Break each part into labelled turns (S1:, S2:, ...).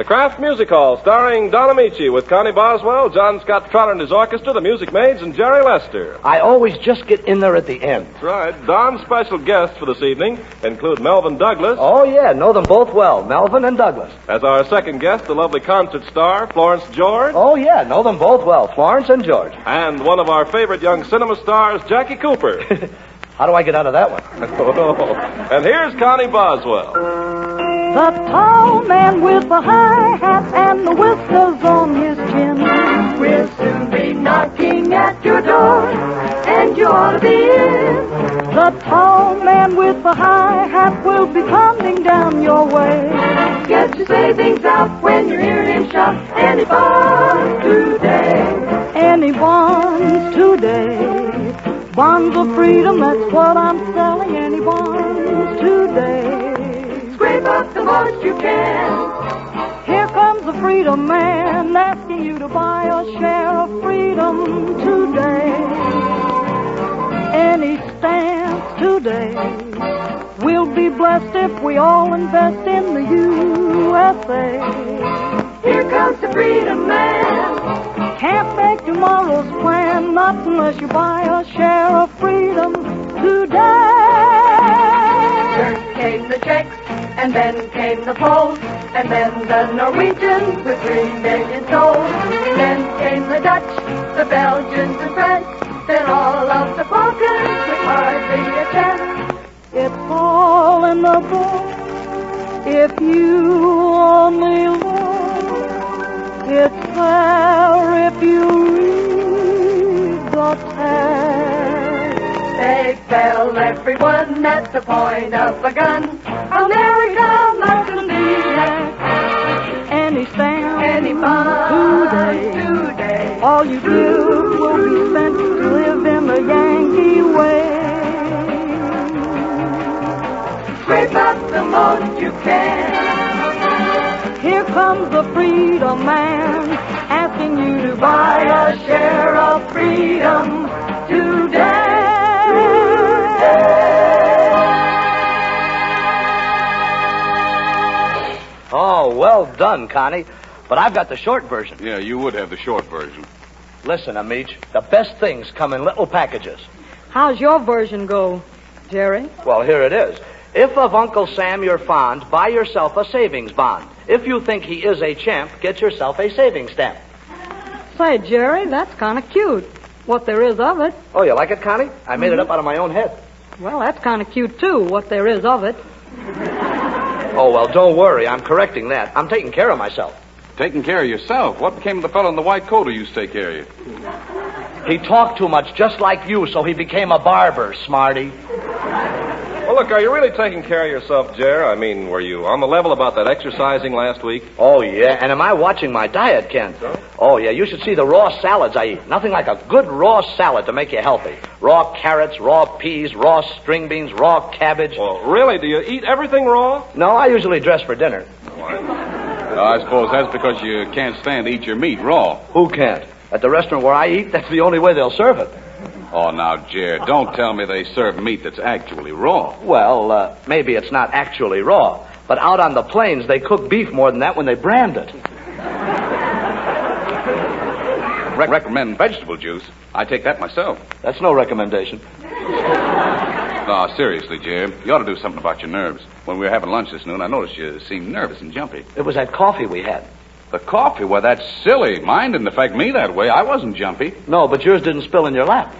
S1: The Kraft Music Hall, starring Don Amici with Connie Boswell, John Scott Trotter and his orchestra, the Music Maids, and Jerry Lester.
S2: I always just get in there at the end.
S1: That's right. Don's special guests for this evening include Melvin Douglas.
S2: Oh, yeah, know them both well, Melvin and Douglas.
S1: As our second guest, the lovely concert star, Florence George.
S2: Oh, yeah, know them both well, Florence and George.
S1: And one of our favorite young cinema stars, Jackie Cooper.
S2: How do I get out of that one?
S1: And here's Connie Boswell.
S3: The tall man with the high hat and the whiskers on his chin will soon be knocking at your door, and you ought to be in. The tall man with the high hat will be coming down your way. Get your savings out when you're hearing him shout, anyone's today. Anyone's today. Bonds of freedom, that's what I'm selling. Anyone's today. Scrape up the most you can. Here comes the freedom man asking you to buy a share of freedom today. Any stance today. We'll be blessed if we all invest in the USA. Here comes the freedom man. Can't make tomorrow's plan, not unless you buy a share of freedom today. First came the Czechs, and then came the Poles, and then the Norwegians with 3 million souls. Then came the Dutch, the Belgians, and French, then all of the Balkans with hardly a chance. It's all in the book, if you only look. It's there if you read the text. They fell everyone at the point of a gun. America must lead next. Any stand, any fun today. All you do will be spent to live in the Yankee way. Scrape up the most you can. Here comes the freedom man asking you to buy a share of freedom today.
S2: Oh, well done, Connie. But I've got the short version.
S4: Yeah, you would have the short version.
S2: Listen, Amici, the best things come in little packages.
S5: How's your version go, Jerry?
S2: Well, here it is. If of Uncle Sam you're fond, buy yourself a savings bond. If you think he is a champ, get yourself a savings stamp.
S5: Say, Jerry, that's kind of cute. What there is of it.
S2: Oh, you like it, Connie? I made it up out of my own head.
S5: Well, that's kind of cute, too, what there is of it.
S2: Oh, well, don't worry. I'm correcting that. I'm taking care of myself.
S4: Taking care of yourself? What became of the fellow in the white coat who used to take care of you?
S2: He talked too much, just like you, so he became a barber, smarty.
S1: Well, look, are you really taking care of yourself, Jer? I mean, were you on the level about that exercising last week?
S2: Oh, yeah, and am I watching my diet, Ken? Oh, yeah, you should see the raw salads I eat. Nothing like a good raw salad to make you healthy. Raw carrots, raw peas, raw string beans, raw cabbage.
S1: Well, really, do you eat everything raw?
S2: No, I usually dress for dinner.
S4: I suppose that's because you can't stand to eat your meat raw.
S2: Who can't? At the restaurant where I eat, that's the only way they'll serve it.
S4: Oh, now, Jared, don't tell me they serve meat that's actually raw.
S2: Well, maybe it's not actually raw, but out on the plains, they cook beef more than that when they brand it.
S4: Recommend vegetable juice. I take that myself.
S2: That's no recommendation.
S4: No, seriously, Jared, you ought to do something about your nerves. When we were having lunch this noon, I noticed you seemed nervous and jumpy.
S2: It was that coffee we had.
S4: The coffee? Well, that's silly. Mine didn't affect me that way. I wasn't jumpy.
S2: No, but yours didn't spill in your lap.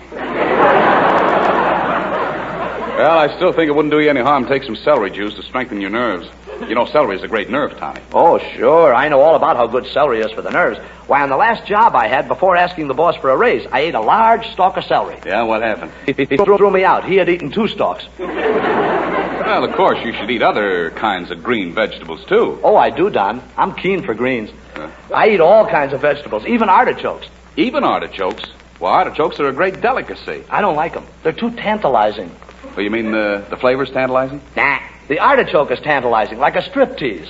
S4: Well, I still think it wouldn't do you any harm to take some celery juice to strengthen your nerves. You know, celery is a great nerve tonic.
S2: Oh, sure. I know all about how good celery is for the nerves. Why, on the last job I had, before asking the boss for a raise, I ate a large stalk of celery.
S4: Yeah, what happened?
S2: He threw me out. He had eaten 2 stalks.
S4: Well, of course, you should eat other kinds of green vegetables, too.
S2: Oh, I do, Don. I'm keen for greens. I eat all kinds of vegetables, even artichokes.
S4: Even artichokes? Well, artichokes are a great delicacy.
S2: I don't like them. They're too tantalizing.
S4: Well, you mean the flavor's tantalizing?
S2: Nah. The artichoke is tantalizing, like a striptease.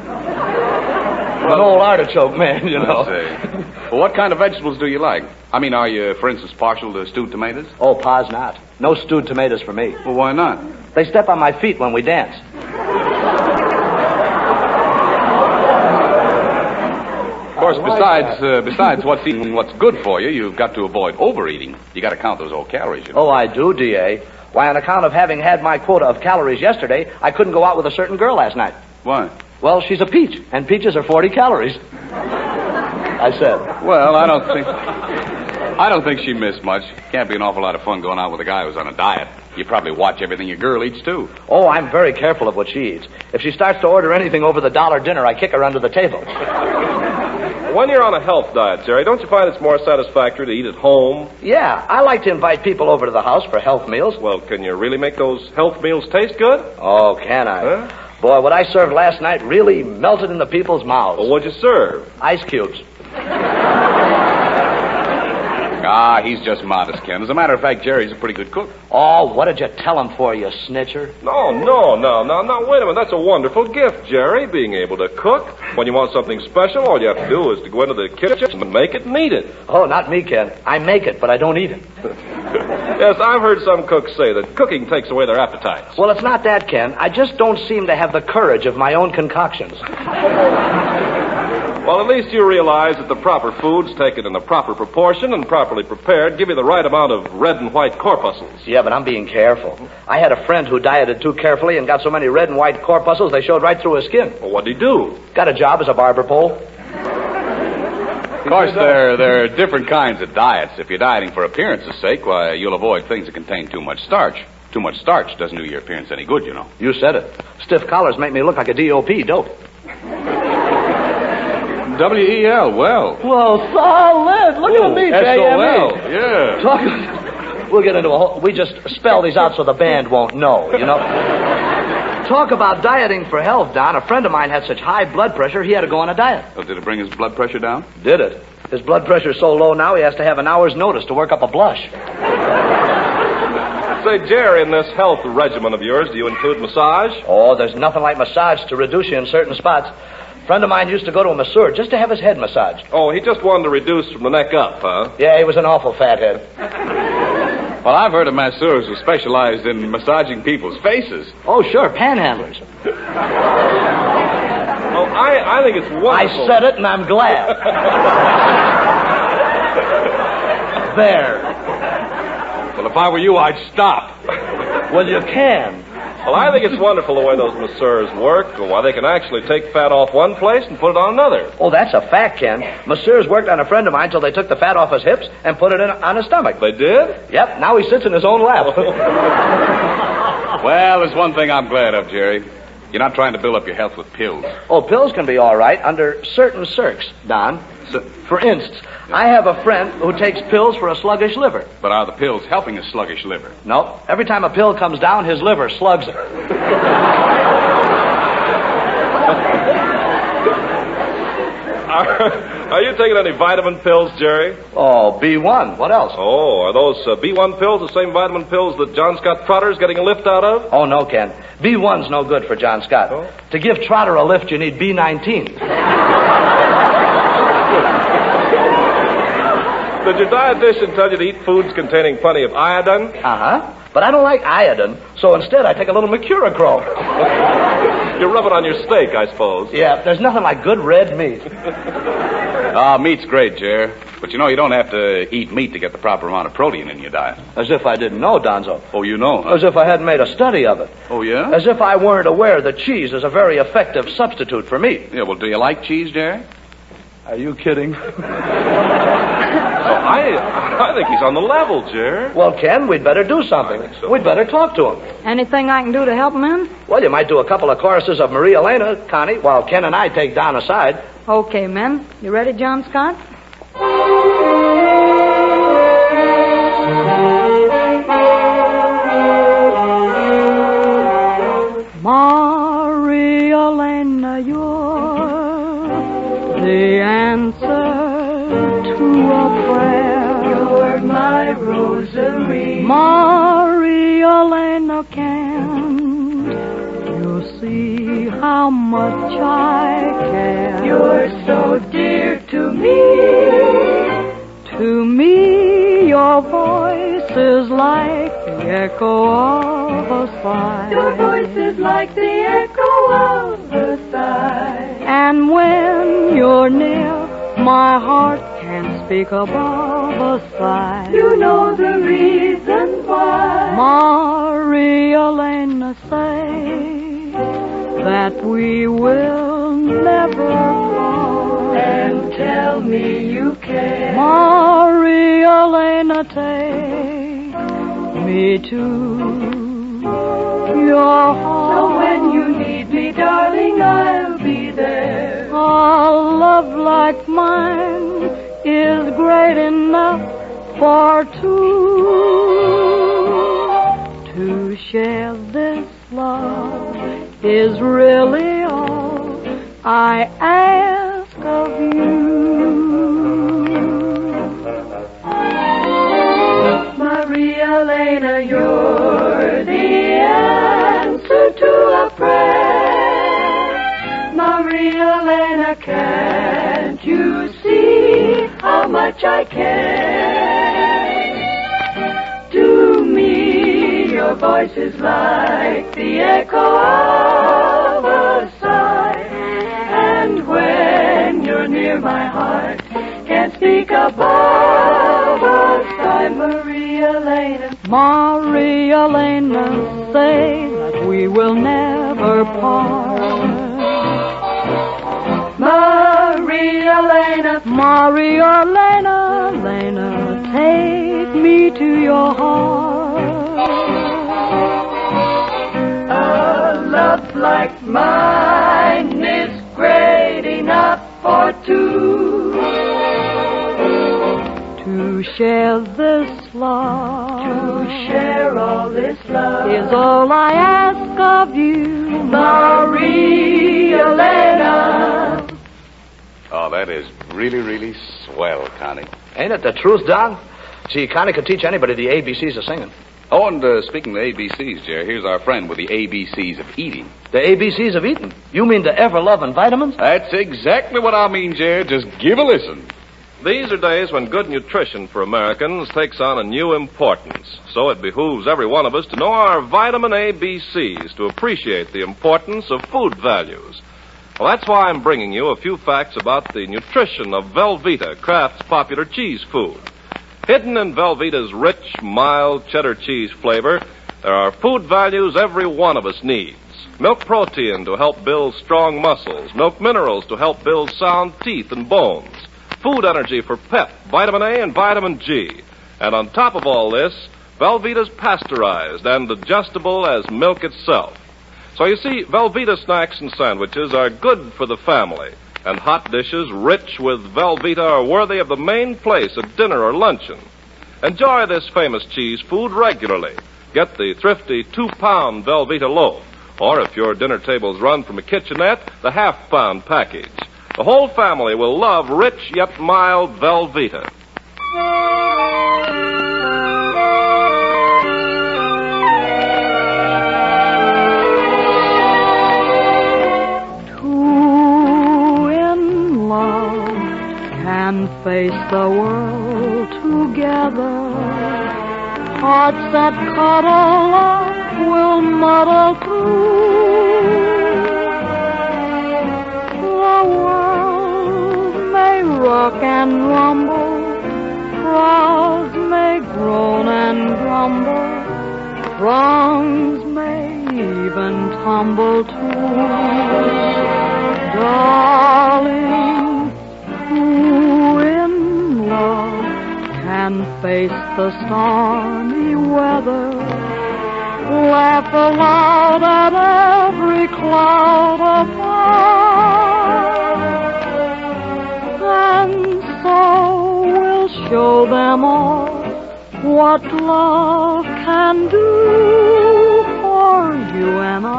S2: I'm an old artichoke man, you know.
S4: I see. Well, what kind of vegetables do you like? I mean, are you, for instance, partial to stewed tomatoes?
S2: Oh, pa's not. No stewed tomatoes for me.
S4: Well, why not?
S2: They step on my feet when we dance.
S4: course, besides what's eating and what's good for you, you've got to avoid overeating. You got to count those old calories, you know.
S2: Oh, I do, D.A. Why, on account of having had my quota of calories yesterday, I couldn't go out with a certain girl last night.
S4: Why?
S2: Well, she's a peach, and peaches are 40 calories. I said.
S4: Well, I don't think she missed much. Can't be an awful lot of fun going out with a guy who's on a diet. You probably watch everything your girl eats, too.
S2: Oh, I'm very careful of what she eats. If she starts to order anything over the $1 dinner, I kick her under the table.
S1: When you're on a health diet, Jerry, don't you find it's more satisfactory to eat at home?
S2: Yeah, I like to invite people over to the house for health meals.
S1: Well, can you really make those health meals taste good?
S2: Oh, can I?
S1: Huh?
S2: Boy, what I served last night really melted into people's mouths.
S1: Well, what'd you serve?
S2: Ice cubes.
S4: Ah, he's just modest, Ken. As a matter of fact, Jerry's a pretty good cook.
S2: Oh, what did you tell him for, you snitcher?
S1: No, wait a minute. That's a wonderful gift, Jerry, being able to cook. When you want something special, all you have to do is to go into the kitchen and make it and eat it.
S2: Oh, not me, Ken. I make it, but I don't eat it.
S1: Yes, I've heard some cooks say that cooking takes away their appetites.
S2: Well, it's not that, Ken. I just don't seem to have the courage of my own concoctions.
S1: Well, at least you realize that the proper foods taken in the proper proportion and properly prepared give you the right amount of red and white corpuscles.
S2: Yeah, but I'm being careful. I had a friend who dieted too carefully and got so many red and white corpuscles they showed right through his skin.
S1: Well, what'd he do?
S2: Got a job as a barber pole.
S4: Of course, there are different kinds of diets. If you're dieting for appearance's sake, why, you'll avoid things that contain too much starch. Too much starch doesn't do your appearance any good, you know.
S2: You said it. Stiff collars make me look like a DOP, dope.
S4: W-E-L, well.
S2: Well, solid. Look at me,
S4: S-O-L, yeah.
S2: We'll get into a whole... We just spell these out so the band won't know, you know? Talk about dieting for health, Don. A friend of mine had such high blood pressure, he had to go on a diet.
S4: Oh, did it bring his blood pressure down?
S2: Did it? His blood pressure's so low now he has to have an hour's notice to work up a blush.
S1: Say, Jerry, in this health regimen of yours, do you include massage?
S2: Oh, there's nothing like massage to reduce you in certain spots. A friend of mine used to go to a masseur just to have his head massaged.
S1: Oh, he just wanted to reduce from the neck up, huh?
S2: Yeah, he was an awful fathead.
S4: Well, I've heard of masseurs who specialized in massaging people's faces.
S2: Oh, sure, panhandlers.
S1: Oh, I think it's wonderful.
S2: I said it, and I'm glad. There.
S4: Well, if I were you, I'd stop.
S2: Well, you can.
S1: Well, I think it's wonderful the way those masseurs work, or why they can actually take fat off one place and put it on another.
S2: Oh, that's a fact, Ken. Masseurs worked on a friend of mine till they took the fat off his hips and put it on his stomach.
S1: They did?
S2: Yep, now he sits in his own lap.
S4: Well, there's one thing I'm glad of, Jerry. You're not trying to build up your health with pills.
S2: Oh, pills can be all right under certain circs, Don. For instance, I have a friend who takes pills for a sluggish liver.
S4: But are the pills helping a sluggish liver?
S2: No. Every time a pill comes down, his liver slugs it.
S1: Are you taking any vitamin pills, Jerry?
S2: Oh, B1. What else?
S1: Oh, are those B1 pills the same vitamin pills that John Scott Trotter's getting a lift out of?
S2: Oh, no, Ken. B1's no good for John Scott.
S1: Oh?
S2: To give Trotter a lift, you need B19.
S1: Did your dietitian tell you to eat foods containing plenty of iodine?
S2: Uh-huh. But I don't like iodine, so instead I take a little mercurochrome.
S1: You rub it on your steak, I suppose.
S2: Yeah, there's nothing like good red meat.
S4: Meat's great, Jer. But you know, you don't have to eat meat to get the proper amount of protein in your diet.
S2: As if I didn't know, Donzo.
S4: Oh, you know, huh?
S2: As if I hadn't made a study of it.
S4: Oh, yeah?
S2: As if I weren't aware that cheese is a very effective substitute for meat.
S4: Yeah, well, do you like cheese, Jerry?
S2: Are you kidding?
S1: I think he's on the level, Jer.
S2: Well, Ken, we'd better do something.
S1: I think so.
S2: We'd better talk to him.
S5: Anything I can do to help him in?
S2: Well, you might do a couple of choruses of Maria Elena, Connie, while Ken and I take Don aside.
S5: Okay, men. You ready, John Scott? Maria Elena, you're the answer to a prayer.
S3: You're my rosary.
S5: Maria Elena, can't you see how much I care?
S3: You're so dear to me.
S5: To me, your voice is like the echo of a sigh.
S3: Your voice is like the echo of a sigh.
S5: And when you're near, My heart can't speak above a sigh.
S3: You know the reason why.
S5: Maria Elena say that we will never part.
S3: And tell me you care.
S5: Maria Elena, take me to your heart.
S3: So when you need me, darling, I'll be there.
S5: A love like mine is great enough for two. To share this love is really all I ask of you.
S3: Maria Elena, you're the answer to a prayer. Maria Elena, can't you see how much I care? To me, your voice is like the echo of a sigh. And when you're near, my heart can't speak above a sigh. Maria Elena,
S5: Maria Elena, say that we will never part.
S3: Maria Elena,
S5: Maria Elena, Elena, take me to your heart.
S3: a love like mine is great enough for two.
S5: To share this love,
S3: To share all this love
S5: is all I ask of you,
S3: Maria Elena.
S4: Oh, that is really, really swell, Connie.
S2: Ain't it the truth, Don? See, Connie could teach anybody the ABCs of singing.
S4: Oh, and speaking of ABCs, Jerry, here's our friend with the ABCs of eating.
S2: The ABCs of eating? You mean the ever-loving vitamins?
S4: That's exactly what I mean, Jerry. Just give a listen.
S1: These are days when good nutrition for Americans takes on a new importance. So it behooves every one of us to know our vitamin ABCs to appreciate the importance of food values. Well, that's why I'm bringing you a few facts about the nutrition of Velveeta, Kraft's popular cheese food. Hidden in Velveeta's rich, mild cheddar cheese flavor, there are food values every one of us needs. Milk protein to help build strong muscles, milk minerals to help build sound teeth and bones, food energy for pep, vitamin A and vitamin G. And on top of all this, Velveeta's pasteurized and adjustable as milk itself. So you see, Velveeta snacks and sandwiches are good for the family, and hot dishes rich with Velveeta are worthy of the main place at dinner or luncheon. Enjoy this famous cheese food regularly. Get the thrifty 2-pound Velveeta loaf, or if your dinner tables run from a kitchenette, the half-pound package. The whole family will love rich yet mild Velveeta.
S5: And face the world together. Hearts that cuddle up will muddle through. The world may rock and rumble, crowds may groan and grumble, wrongs may even tumble too. Darling, who in love can face the stormy weather, laugh aloud at every cloud apart, and so we'll show them all what love can do, for you and I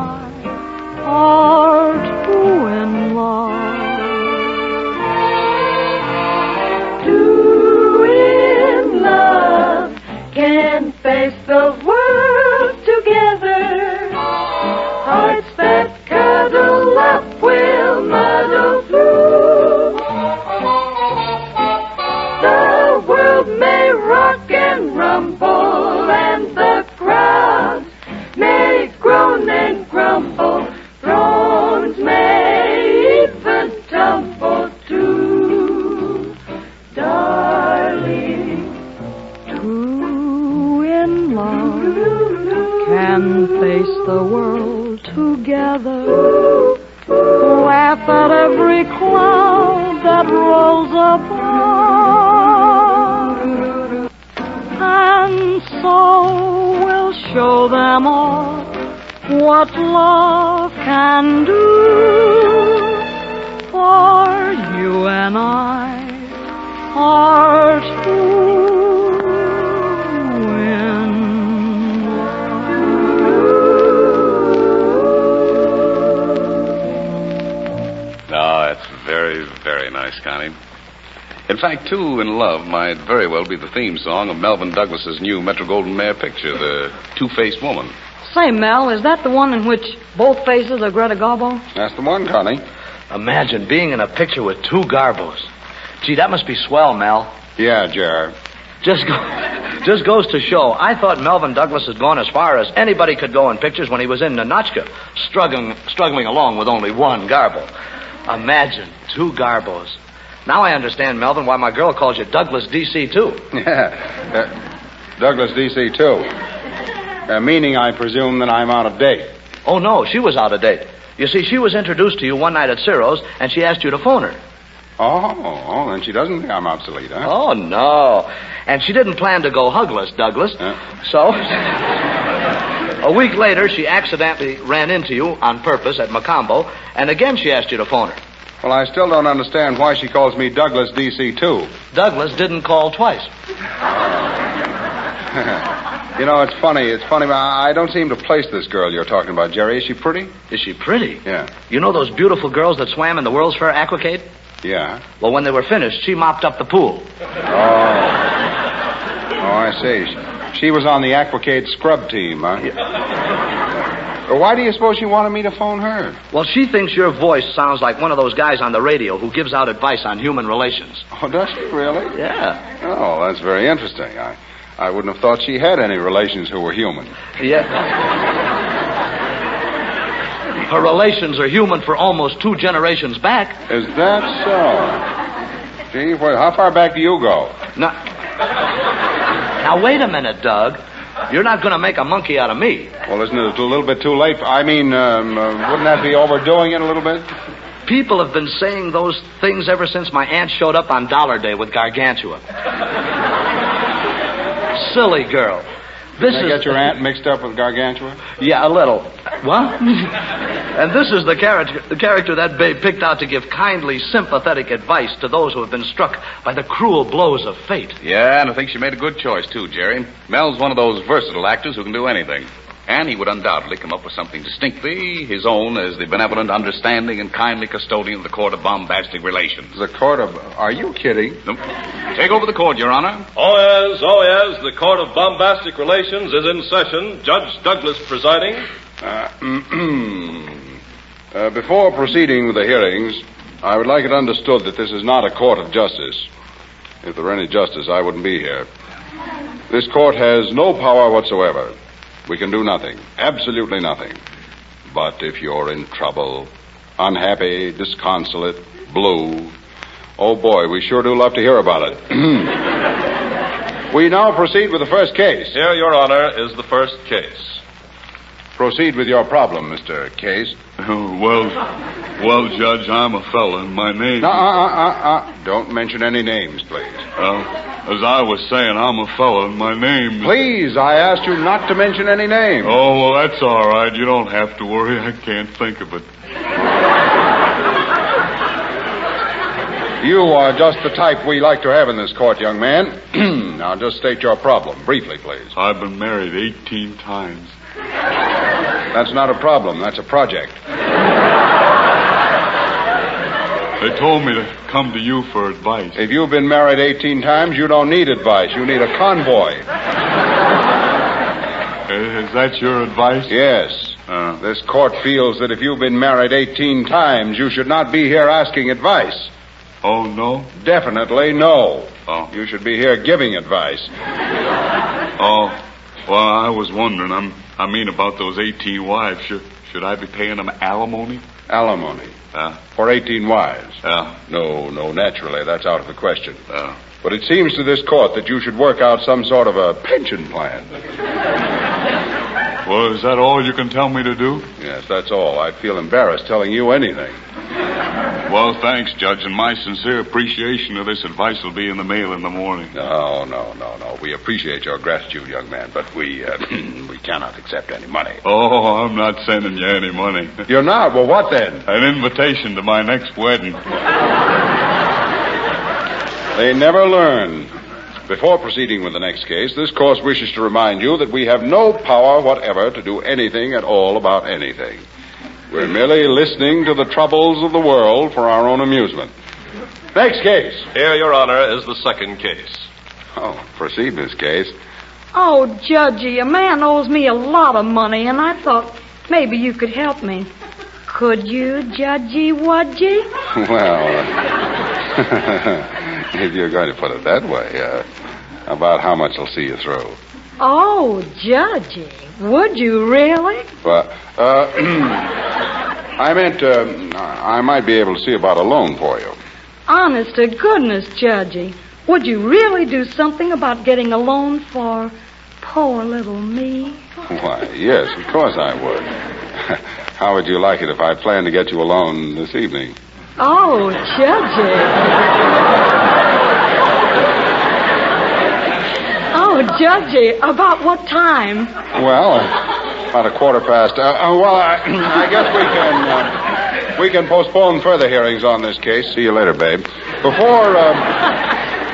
S5: are two in love.
S3: Love can face the world together. Hearts that cuddle up will muddle through. The world may rock and rumble, and the crowds may groan and grumble. Thrones may
S5: angels above. And so we'll show them all what love can do. For you and I are two in love.
S4: Oh, that's very, very nice, Connie. In fact, Two in Love might very well be the theme song of Melvin Douglas's new Metro-Goldwyn-Mayer picture, The Two-Faced Woman.
S5: Say, Mel, is that the one in which both faces are Greta Garbo?
S4: That's the one, Connie.
S2: Imagine being in a picture with two Garbos. Gee, that must be swell, Mel.
S4: Yeah, Jar.
S2: Just goes to show, I thought Melvin Douglas had gone as far as anybody could go in pictures when he was in Ninotchka, struggling along with only one Garbo. Imagine, two Garbos. Now I understand, Melvin, why my girl calls you Douglas DC2.
S6: Yeah, Douglas DC2. Meaning, I presume, that I'm out of date.
S2: Oh, no, she was out of date. You see, she was introduced to you one night at Ciro's, and she asked you to phone her.
S6: Oh, then she doesn't think I'm obsolete, huh?
S2: Oh, no. And she didn't plan to go hugless, Douglas. So, a week later, she accidentally ran into you on purpose at Macombo, and again she asked you to phone her.
S6: Well, I still don't understand why she calls me Douglas DC2.
S2: Douglas didn't call twice.
S6: You know, it's funny, but I don't seem to place this girl you're talking about, Jerry. Is she pretty?
S2: Is she pretty?
S6: Yeah.
S2: You know those beautiful girls that swam in the World's Fair Aquacade?
S6: Yeah.
S2: Well, when they were finished, she mopped up the pool.
S6: Oh, I see. She was on the Aquacade scrub team, huh? Well, why do you suppose she wanted me to phone her?
S2: Well, she thinks your voice sounds like one of those guys on the radio who gives out advice on human relations.
S6: Oh, does she really?
S2: Yeah.
S6: Oh, that's very interesting. I wouldn't have thought she had any relations who were human.
S2: Yeah. Her relations are human for almost 2 generations back.
S6: Is that so? Gee, how far back do you go?
S2: Now, wait a minute, Doug. You're not going to make a monkey out of me.
S6: Well, isn't it a little bit too late? I mean, wouldn't that be overdoing it a little bit?
S2: People have been saying those things ever since my aunt showed up on Dollar Day with Gargantua. Silly girl.
S6: Did you get your aunt mixed up with Gargantua?
S2: Yeah, a little. What? And this is the character that babe picked out to give kindly, sympathetic advice to those who have been struck by the cruel blows of fate.
S4: Yeah, and I think she made a good choice, too, Jerry. Mel's one of those versatile actors who can do anything. And he would undoubtedly come up with something distinctly his own as the benevolent, understanding, and kindly custodian of the Court of Bombastic Relations.
S6: The Court of... Are you kidding?
S4: Nope. Take over the court, Your Honor.
S1: Oh, yes. The Court of Bombastic Relations is in session. Judge Douglas presiding.
S6: Before proceeding with the hearings, I would like it understood that this is not a court of justice. If there were any justice, I wouldn't be here. This court has no power whatsoever. We can do nothing. Absolutely nothing. But if you're in trouble, unhappy, disconsolate, blue, oh boy, we sure do love to hear about it. We now proceed with the first case.
S1: Here, Your Honor, is the first case.
S6: Proceed with your problem, Mr. Case.
S7: Well, Judge, I'm a fella, and my name...
S6: Don't mention any names, please.
S7: As I was saying, I'm a fella, and my name...
S6: Please, I asked you not to mention any names.
S7: Oh, well, that's all right. You don't have to worry. I can't think of it.
S6: You are just the type we like to have in this court, young man. Now, just state your problem, briefly, please.
S7: I've been married 18 times.
S6: That's not a problem. That's a project.
S7: They told me to come to you for advice.
S6: If you've been married 18 times, you don't need advice. You need a convoy.
S7: Is that your advice?
S6: Yes. This court feels that if you've been married 18 times, you should not be here asking advice.
S7: Oh, no?
S6: Definitely no.
S7: Oh.
S6: You should be here giving advice.
S7: Oh, well, I was wondering. I mean about those 18 wives. Should I be paying them alimony?
S6: Alimony? For 18 wives? No, naturally, that's out of the question. But it seems to this court that you should work out some sort of a pension plan.
S7: Well, is that all you can tell me to do?
S6: Yes, that's all. I'd feel embarrassed telling you anything.
S7: Well, thanks, Judge, and my sincere appreciation of this advice will be in the mail in the morning.
S6: No. We appreciate your gratitude, young man, but we cannot accept any money.
S7: Oh, I'm not sending you any money.
S6: You're not? Well, what then?
S7: An invitation to my next wedding.
S6: They never learn. Before proceeding with the next case, this court wishes to remind you that we have no power whatever to do anything at all about anything. We're merely listening to the troubles of the world for our own amusement. Next case.
S1: Here, Your Honor, is the second case.
S6: Oh, proceed, Miss Case.
S5: Oh, Judgy, a man owes me a lot of money, and I thought maybe you could help me. Could you, Judgy Wudgy?
S6: Well, if you're going to put it that way, about how much will see you through?
S5: Oh, Judgy, would you really?
S6: Well, I meant I might be able to see about a loan for you.
S5: Honest to goodness, Judgy, would you really do something about getting a loan for poor little me?
S6: Why, yes, of course I would. How would you like it if I planned to get you a loan this evening?
S5: Oh, Judgy. Oh, Judgy, about what time?
S6: Well, about 1:15. I guess we can postpone further hearings on this case. See you later, babe.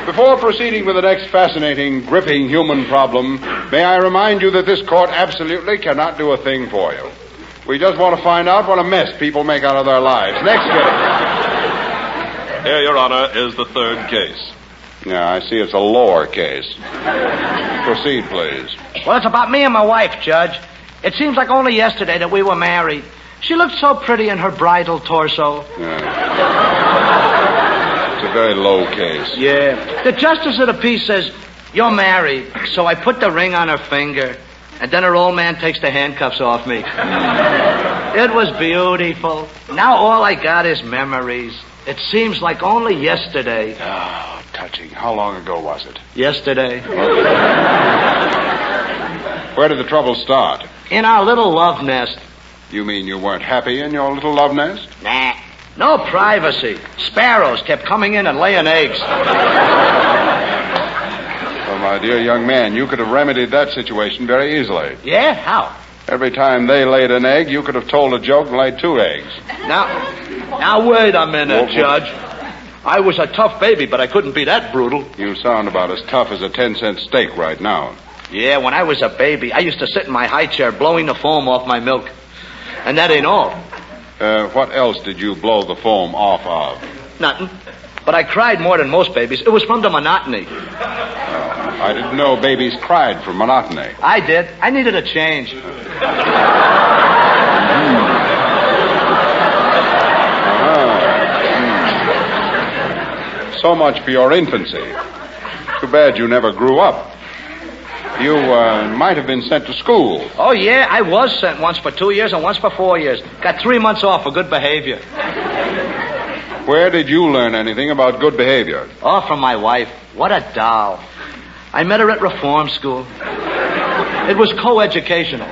S6: Before proceeding with the next fascinating, gripping human problem, may I remind you that this court absolutely cannot do a thing for you. We just want to find out what a mess people make out of their lives. Next case.
S1: Here, Your Honor, is the third case.
S6: Yeah, I see it's a lower case. Proceed, please.
S2: Well, it's about me and my wife, Judge. It seems like only yesterday that we were married. She looked so pretty in her bridal torso.
S6: Yeah. It's a very low case.
S2: Yeah. The justice of the peace says, you're married. So I put the ring on her finger, and then her old man takes the handcuffs off me. It was beautiful. Now all I got is memories. It seems like only yesterday.
S6: Oh, touching. How long ago was it?
S2: Yesterday.
S6: Where did the trouble start?
S2: In our little love nest.
S6: You mean you weren't happy in your little love nest?
S2: Nah. No privacy. Sparrows kept coming in and laying eggs.
S6: Well, my dear young man, you could have remedied that situation very easily.
S2: Yeah? How?
S6: Every time they laid an egg, you could have told a joke and laid 2 eggs.
S2: Now wait a minute, Judge. I was a tough baby, but I couldn't be that brutal.
S6: You sound about as tough as a 10-cent steak right now.
S2: Yeah, when I was a baby, I used to sit in my high chair blowing the foam off my milk. And that ain't all.
S6: What else did you blow the foam off of?
S2: Nothing. But I cried more than most babies. It was from the monotony.
S6: I didn't know babies cried from monotony.
S2: I did. I needed a change.
S6: So much for your infancy. Too bad you never grew up. You might have been sent to school.
S2: Oh, yeah, I was sent once for 2 years and once for 4 years. Got 3 months off for good behavior.
S6: Where did you learn anything about good behavior?
S2: Oh, from my wife. What a doll. I met her at reform school. It was co-educational.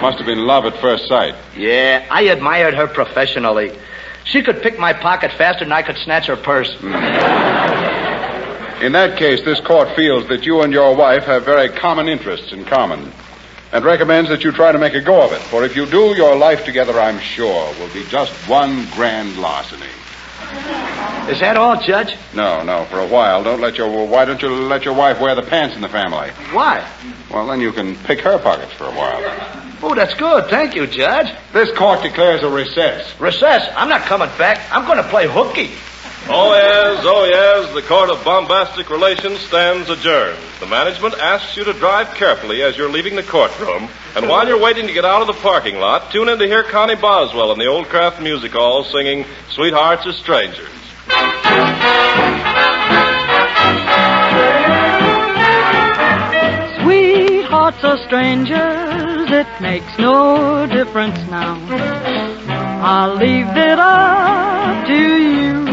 S6: Must have been love at first sight.
S2: Yeah, I admired her professionally. She could pick my pocket faster than I could snatch her purse.
S6: In that case, this court feels that you and your wife have very common interests in common and recommends that you try to make a go of it. For if you do, your life together, I'm sure, will be just one grand larceny.
S2: Is that all, Judge?
S6: No, for a while. Why don't you let your wife wear the pants in the family?
S2: Why?
S6: Well, then you can pick her pockets for a while.
S2: Oh, that's good. Thank you, Judge.
S6: This court declares a recess.
S2: Recess? I'm not coming back. I'm going to play hooky.
S1: Oh, yes, the Court of Bombastic Relations stands adjourned. The management asks you to drive carefully as you're leaving the courtroom, and while you're waiting to get out of the parking lot, tune in to hear Connie Boswell in the old Kraft Music Hall singing Sweethearts are Strangers.
S5: Sweethearts are strangers, it makes no difference now. I'll leave it up to you.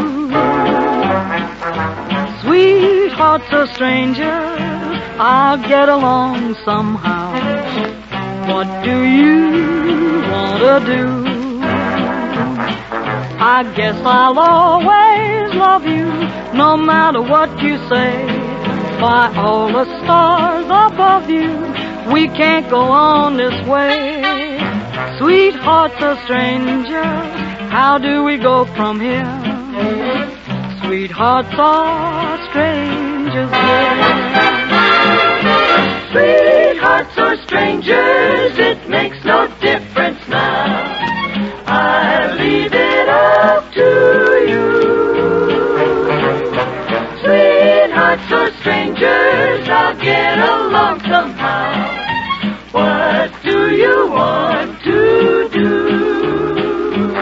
S5: Sweethearts are strangers, I'll get along somehow. What do you want to do? I guess I'll always love you, no matter what you say. By all the stars above you, we can't go on this way. Sweethearts are strangers, how do we go from here? Sweethearts are strangers here.
S3: Sweethearts are strangers, it makes no difference now. I leave it up to you. Sweethearts are strangers, I'll get along somehow. What do you want to do?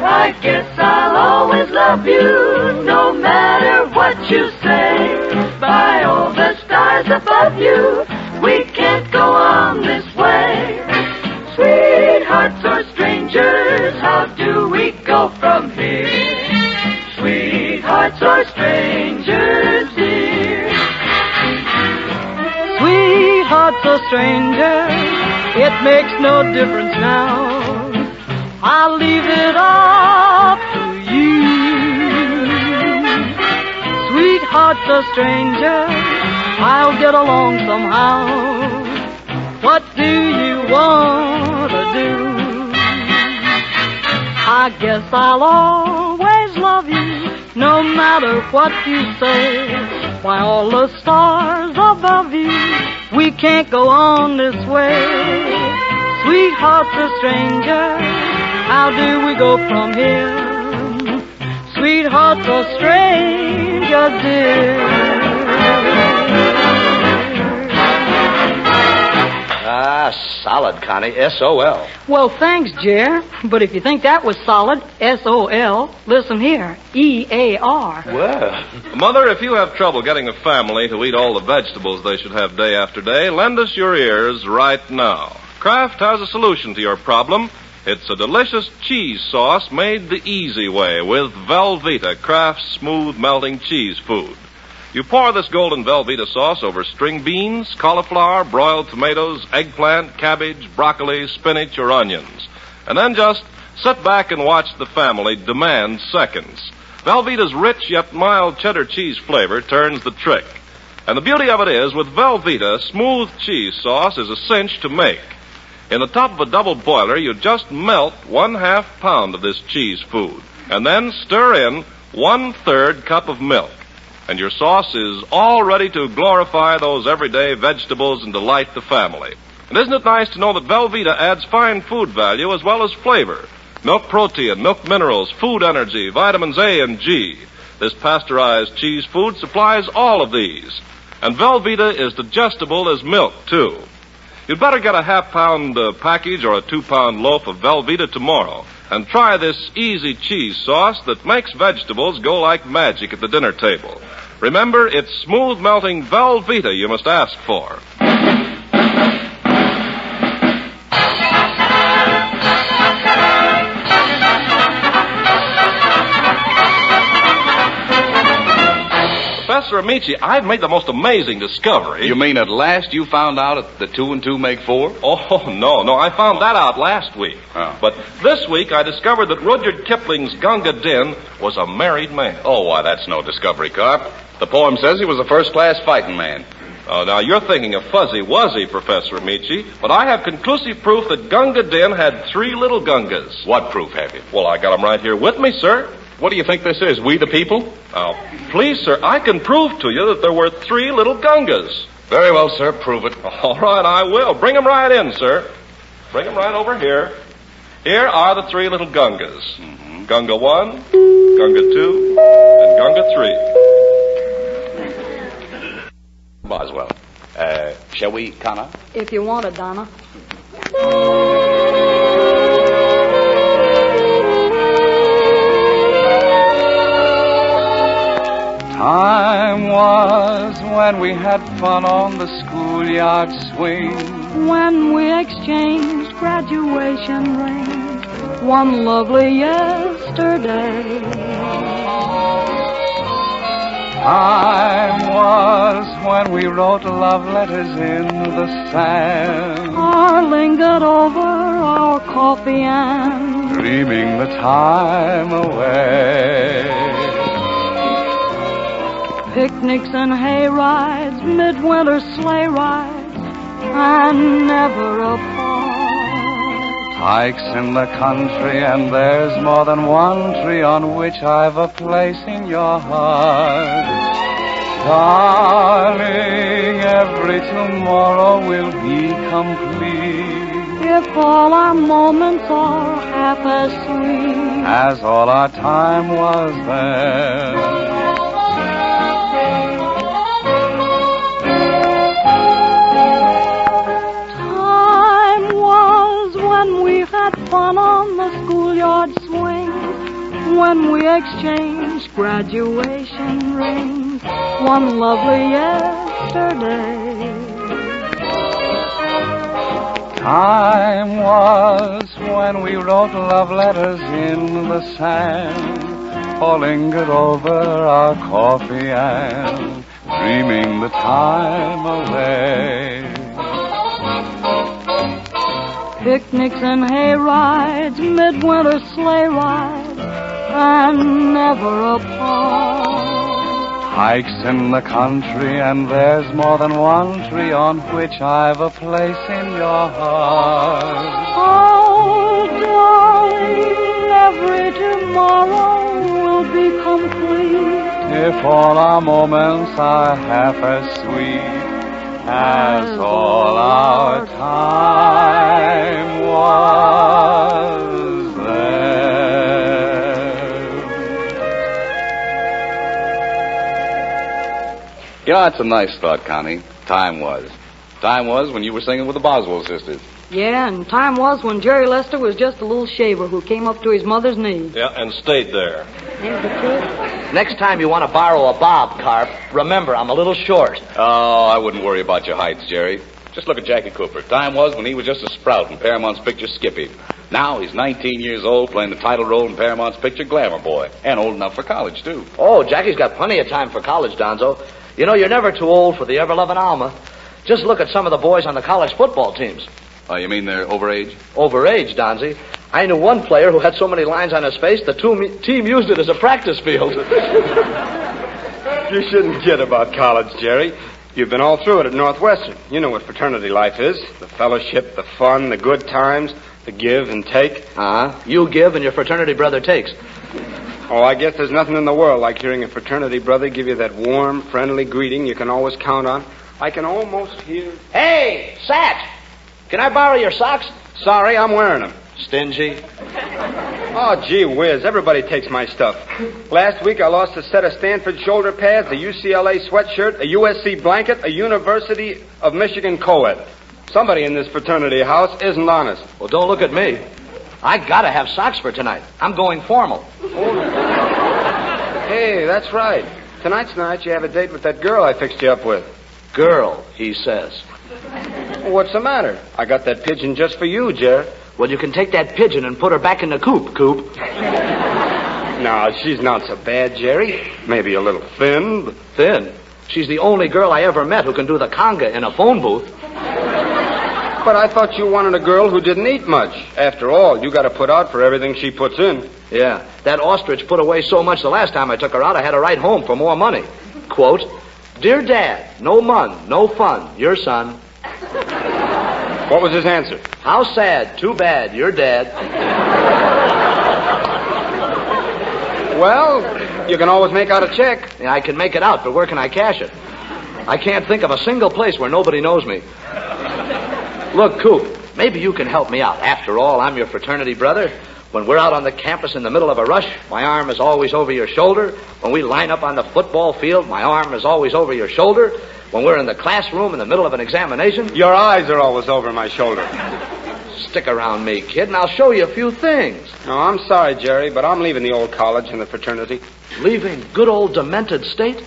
S3: I guess I'll always love you, no matter what you say. By all the stars above you, we can't go on this way. Sweethearts are strangers, how do we go from here? Sweethearts are strangers, dear.
S5: Sweethearts are strangers, it makes no difference now. I'll leave it up to you. Sweethearts are strangers, I'll get along somehow. What do you want to do? I guess I'll always love you, no matter what you say. By all the stars above you, we can't go on this way. Sweethearts are strangers, how do we go from here? Sweethearts are strangers, dear.
S2: Ah, solid, Connie. S-O-L.
S5: Well, thanks, Jer. But if you think that was solid, S-O-L, listen here, E-A-R.
S2: Well.
S1: Mother, if you have trouble getting a family to eat all the vegetables they should have day after day, lend us your ears right now. Kraft has a solution to your problem. It's a delicious cheese sauce made the easy way with Velveeta, Kraft's smooth melting cheese food. You pour this golden Velveeta sauce over string beans, cauliflower, broiled tomatoes, eggplant, cabbage, broccoli, spinach, or onions. And then just sit back and watch the family demand seconds. Velveeta's rich yet mild cheddar cheese flavor turns the trick. And the beauty of it is, with Velveeta, smooth cheese sauce is a cinch to make. In the top of a double boiler, you just melt 1/2 pound of this cheese food, and then stir in 1/3 cup of milk. And your sauce is all ready to glorify those everyday vegetables and delight the family. And isn't it nice to know that Velveeta adds fine food value as well as flavor? Milk protein, milk minerals, food energy, vitamins A and G. This pasteurized cheese food supplies all of these. And Velveeta is digestible as milk, too. You'd better get a 1/2 pound package or a 2-pound loaf of Velveeta tomorrow and try this easy cheese sauce that makes vegetables go like magic at the dinner table. Remember, it's smooth melting Velveeta you must ask for. Professor Amici, I've made the most amazing discovery.
S4: You mean at last you found out that 2 and 2 make 4?
S1: Oh, no, I found that out last week.
S4: Oh.
S1: But this week I discovered that Rudyard Kipling's Gunga Din was a married man.
S4: Oh, why, that's no discovery, Carp. The poem says he was a first-class fighting man.
S1: Oh, now you're thinking of Fuzzy Wuzzy, Professor Amici, but I have conclusive proof that Gunga Din had 3 little Gungas.
S4: What proof have you?
S1: Well, I got them right here with me, sir.
S4: What do you think this is, We the People?
S1: Now, please, sir, I can prove to you that there were 3 little Gungas.
S4: Very well, sir, prove it.
S1: All right, I will. Bring them right in, sir. Bring them right over here. Here are the 3 little Gungas.
S4: Mm-hmm.
S1: Gunga 1, Gunga 2, and Gunga 3.
S4: Boswell. Shall we, Connor?
S5: If you want it, Donna.
S8: Time was when we had fun on the schoolyard swing,
S5: When we exchanged graduation rings, one lovely yesterday.
S8: Time was when we wrote love letters in the sand,
S5: Or lingered over our coffee and
S8: dreaming the time away.
S5: Picnics and hay rides, midwinter sleigh rides, and never apart.
S8: Hikes in the country, and there's more than one tree on which I've a place in your heart. Darling, every tomorrow will be complete
S5: if all our moments are half as sweet
S8: as all our time was then.
S5: Fun on the schoolyard swings when we exchanged graduation rings one lovely yesterday.
S8: Time was when we wrote love letters in the sand or lingered over our coffee and dreaming the time away.
S5: Picnics and hay rides, midwinter sleigh rides, and never apart.
S8: Hikes in the country, and there's more than one tree on which I've a place in your heart.
S5: Oh, darling, every tomorrow will be complete
S8: if all our moments are half as sweet as all our time was then.
S4: You know, that's a nice thought, Connie. Time was. Time was when you were singing with the Boswell sisters.
S5: Yeah, and time was when Jerry Lester was just a little shaver who came up to his mother's knees.
S1: Yeah, and stayed there.
S5: Ain't the truth?
S2: Next time you want to borrow a bob, Carp, remember, I'm a little short.
S4: Oh, I wouldn't worry about your heights, Jerry. Just look at Jackie Cooper. Time was when he was just a sprout in Paramount's picture Skippy. Now he's 19 years old, playing the title role in Paramount's picture Glamour Boy. And old enough for college, too.
S2: Oh, Jackie's got plenty of time for college, Donzo. You know, you're never too old for the ever-loving Alma. Just look at some of the boys on the college football teams.
S4: Oh, you mean they're overage?
S2: Overage, Donzie. I knew one player who had so many lines on his face, the team used it as a practice field.
S9: You shouldn't kid about college, Jerry. You've been all through it at Northwestern. You know what fraternity life is. The fellowship, the fun, the good times, the give and take.
S2: You give and your fraternity brother takes.
S9: Oh, I guess there's nothing in the world like hearing a fraternity brother give you that warm, friendly greeting you can always count on. I can almost hear...
S2: Hey, Satch! Can I borrow your socks?
S9: Sorry, I'm wearing them.
S2: Stingy.
S9: Oh, gee whiz, everybody takes my stuff. Last week I lost a set of Stanford shoulder pads, a UCLA sweatshirt, a USC blanket, a University of Michigan co-ed. Somebody in this fraternity house isn't honest.
S2: Well, don't look at me. I gotta have socks for tonight. I'm going formal.
S9: Hey, that's right. Tonight's night you have a date with that girl I fixed you up with.
S2: Girl, he says.
S9: Well, what's the matter? I got that pigeon just for you, Jer.
S2: Well, you can take that pigeon and put her back in the coop, Coop.
S9: No, she's not so bad, Jerry. Maybe a little thin, but...
S2: Thin? She's the only girl I ever met who can do the conga in a phone booth.
S9: But I thought you wanted a girl who didn't eat much. After all, you got to put out for everything she puts in.
S2: Yeah, that ostrich put away so much the last time I took her out, I had to write home for more money. Quote, Dear Dad, no mun, no fun, your son.
S9: What was his answer?
S2: How sad, too bad, you're dead.
S9: Well, you can always make out a check.
S2: Yeah, I can make it out, but where can I cash it? I can't think of a single place where nobody knows me. Look, Coop, maybe you can help me out. After all, I'm your fraternity brother. When we're out on the campus in the middle of a rush, my arm is always over your shoulder. When we line up on the football field, my arm is always over your shoulder. When we're in the classroom in the middle of an examination...
S9: Your eyes are always over my shoulder.
S2: Stick around me, kid, and I'll show you a few things.
S9: No, I'm sorry, Jerry, but I'm leaving the old college and the fraternity.
S2: Leaving good old demented state?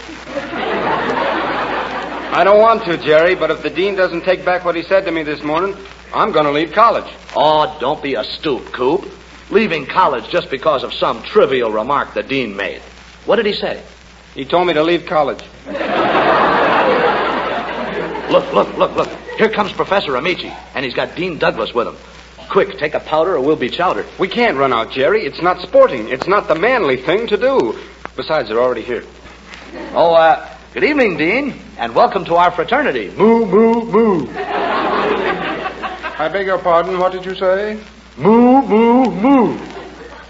S9: I don't want to, Jerry, but if the dean doesn't take back what he said to me this morning, I'm going to leave college.
S2: Oh, don't be a stoop, Coop. Leaving college just because of some trivial remark the dean made. What did he say?
S9: He told me to leave college.
S2: Look. Here comes Professor Amici, and he's got Dean Douglas with him. Quick, take a powder or we'll be chowdered.
S9: We can't run out, Jerry. It's not sporting. It's not the manly thing to do. Besides, they're already here.
S2: Oh, good evening, Dean, and welcome to our fraternity. Moo, moo, moo.
S6: I beg your pardon, what did you say?
S2: Moo, moo, moo.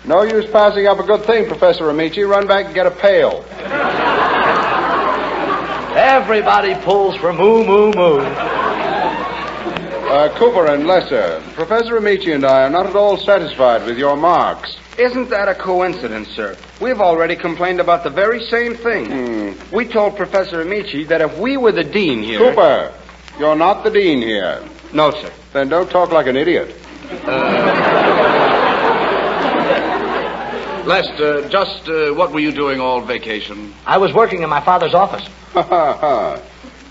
S6: No use passing up a good thing, Professor Amici. Run back and get a pail.
S2: Everybody pulls for moo, moo, moo.
S6: Cooper and Lester, Professor Amici and I are not at all satisfied with your marks.
S9: Isn't that a coincidence, sir? We've already complained about the very same thing. We told Professor Amici that if we were the dean here...
S6: Cooper, you're not the dean here.
S9: No, sir.
S6: Then don't talk like an idiot.
S4: Lester, just what were you doing all vacation?
S2: I was working in my father's office.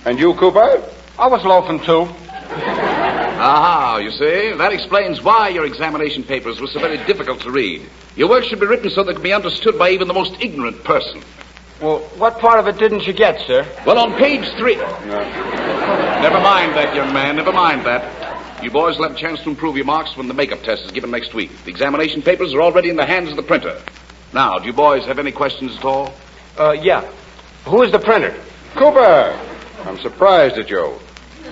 S6: And you, Cooper?
S9: I was loafing, too.
S4: Aha, you see? That explains why your examination papers were so very difficult to read. Your work should be written so that it can be understood by even the most ignorant person.
S9: Well, what part of it didn't you get, sir?
S4: Well, on page 3... Never mind that, young man, never mind that. You boys will have a chance to improve your marks when the makeup test is given next week. The examination papers are already in the hands of the printer. Now, do you boys have any questions at all?
S9: Yeah. Who is the printer?
S6: Cooper, I'm surprised at you.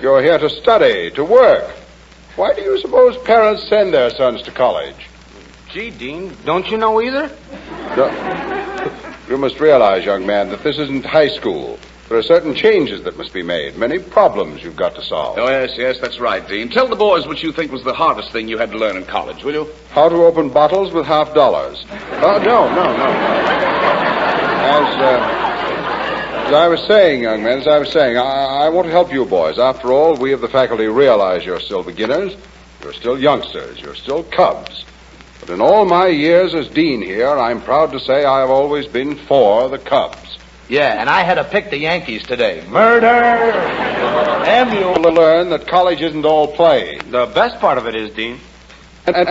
S6: You're here to study, to work. Why do you suppose parents send their sons to college?
S9: Gee, Dean, don't you know either?
S6: You must realize, young man, that this isn't high school. There are certain changes that must be made, many problems you've got to solve.
S4: Oh, yes, that's right, Dean. Tell the boys what you think was the hardest thing you had to learn in college, will you?
S6: How to open bottles with $50. No. As I was saying, young men, I want to help you boys. After all, we of the faculty realize you're still beginners, you're still youngsters, you're still cubs. But in all my years as dean here, I'm proud to say I have always been for the Cubs.
S2: Yeah, and I had to pick the Yankees today. Murder!
S6: You'll learn that college isn't all play.
S9: The best part of it is, Dean.
S6: And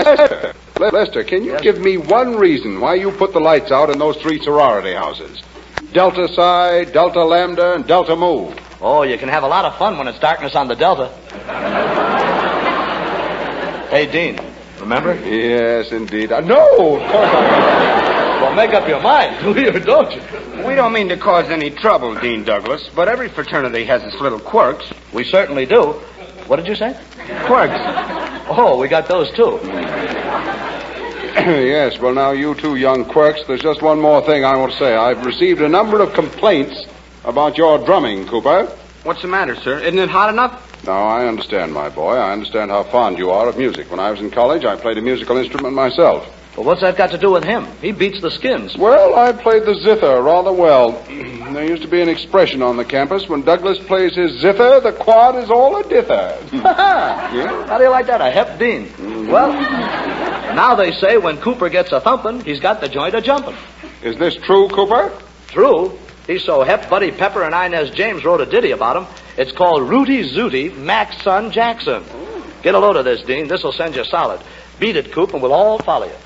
S6: Lester, can you give me one reason why you put the lights out in those 3 sorority houses? Delta Psi, Delta Lambda, and Delta Mu.
S2: Oh, you can have a lot of fun when it's darkness on the Delta. Hey, Dean, remember?
S6: Yes, indeed. No, of course I
S2: Well, make up your mind, do you or don't you?
S9: We don't mean to cause any trouble, Dean Douglas, but every fraternity has its little quirks.
S2: We certainly do. What did you say?
S9: Quirks.
S2: Oh, we got those, too.
S6: Yes, well, now, you two young quirks, there's just one more thing I want to say. I've received a number of complaints about your drumming, Cooper.
S9: What's the matter, sir? Isn't it hot enough?
S6: No, I understand, my boy. I understand how fond you are of music. When I was in college, I played a musical instrument myself.
S2: Well, what's that got to do with him? He beats the skins.
S6: Well, I played the zither rather well. There used to be an expression on the campus. When Douglas plays his zither, the quad is all a dither.
S2: Yeah? How do you like that? A hep Dean. Mm-hmm. Well, now they say when Cooper gets a thumping, he's got the joint a jumping.
S6: Is this true, Cooper?
S2: True. He's so hep, Buddy Pepper and Inez James wrote a ditty about him. It's called Rooty Zooty, Mac's Son Jackson. Get a load of this, Dean. This'll send you solid. Beat it, Coop, and we'll all follow you.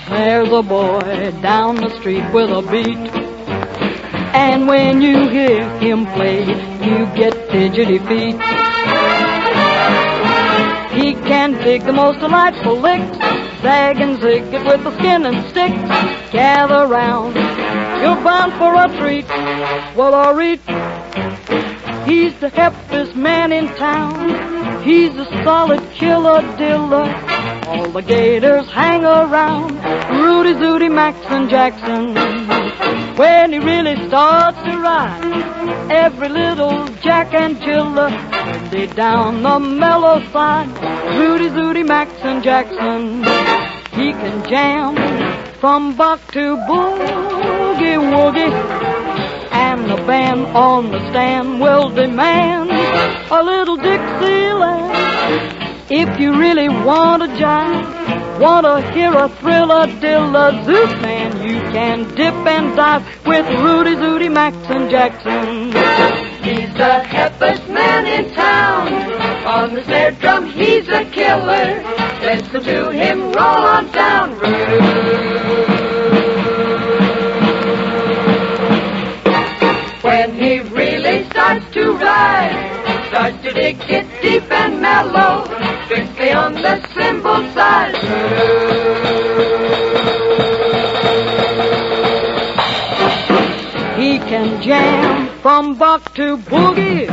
S5: There's a boy down the street with a beat, and when you hear him play, you get fidgety feet. He can dig the most delightful licks, zag and zig it with the skin and sticks. Gather round, you're bound for a treat. Well, Autry, he's the heppest man in town. He's a solid killer diller. All the gators hang around. Rooty Zooty, Max and Jackson. When he really starts to ride, every little jack and jiller, they down the mellow side. Rooty Zooty, Max and Jackson. He can jam from buck to boogie woogie, and the band on the stand will demand a little Dixieland. If you really want to jive, want to hear a thriller dilla zoot, man, you can dip and dive with Rooty Zooty, Max and Jackson.
S3: He's the heppest man in town. On the snare drum, he's a killer. Listen to him roll on down. to dig it deep and mellow, strictly on the cymbal side.
S5: He can jam from buck to boogie,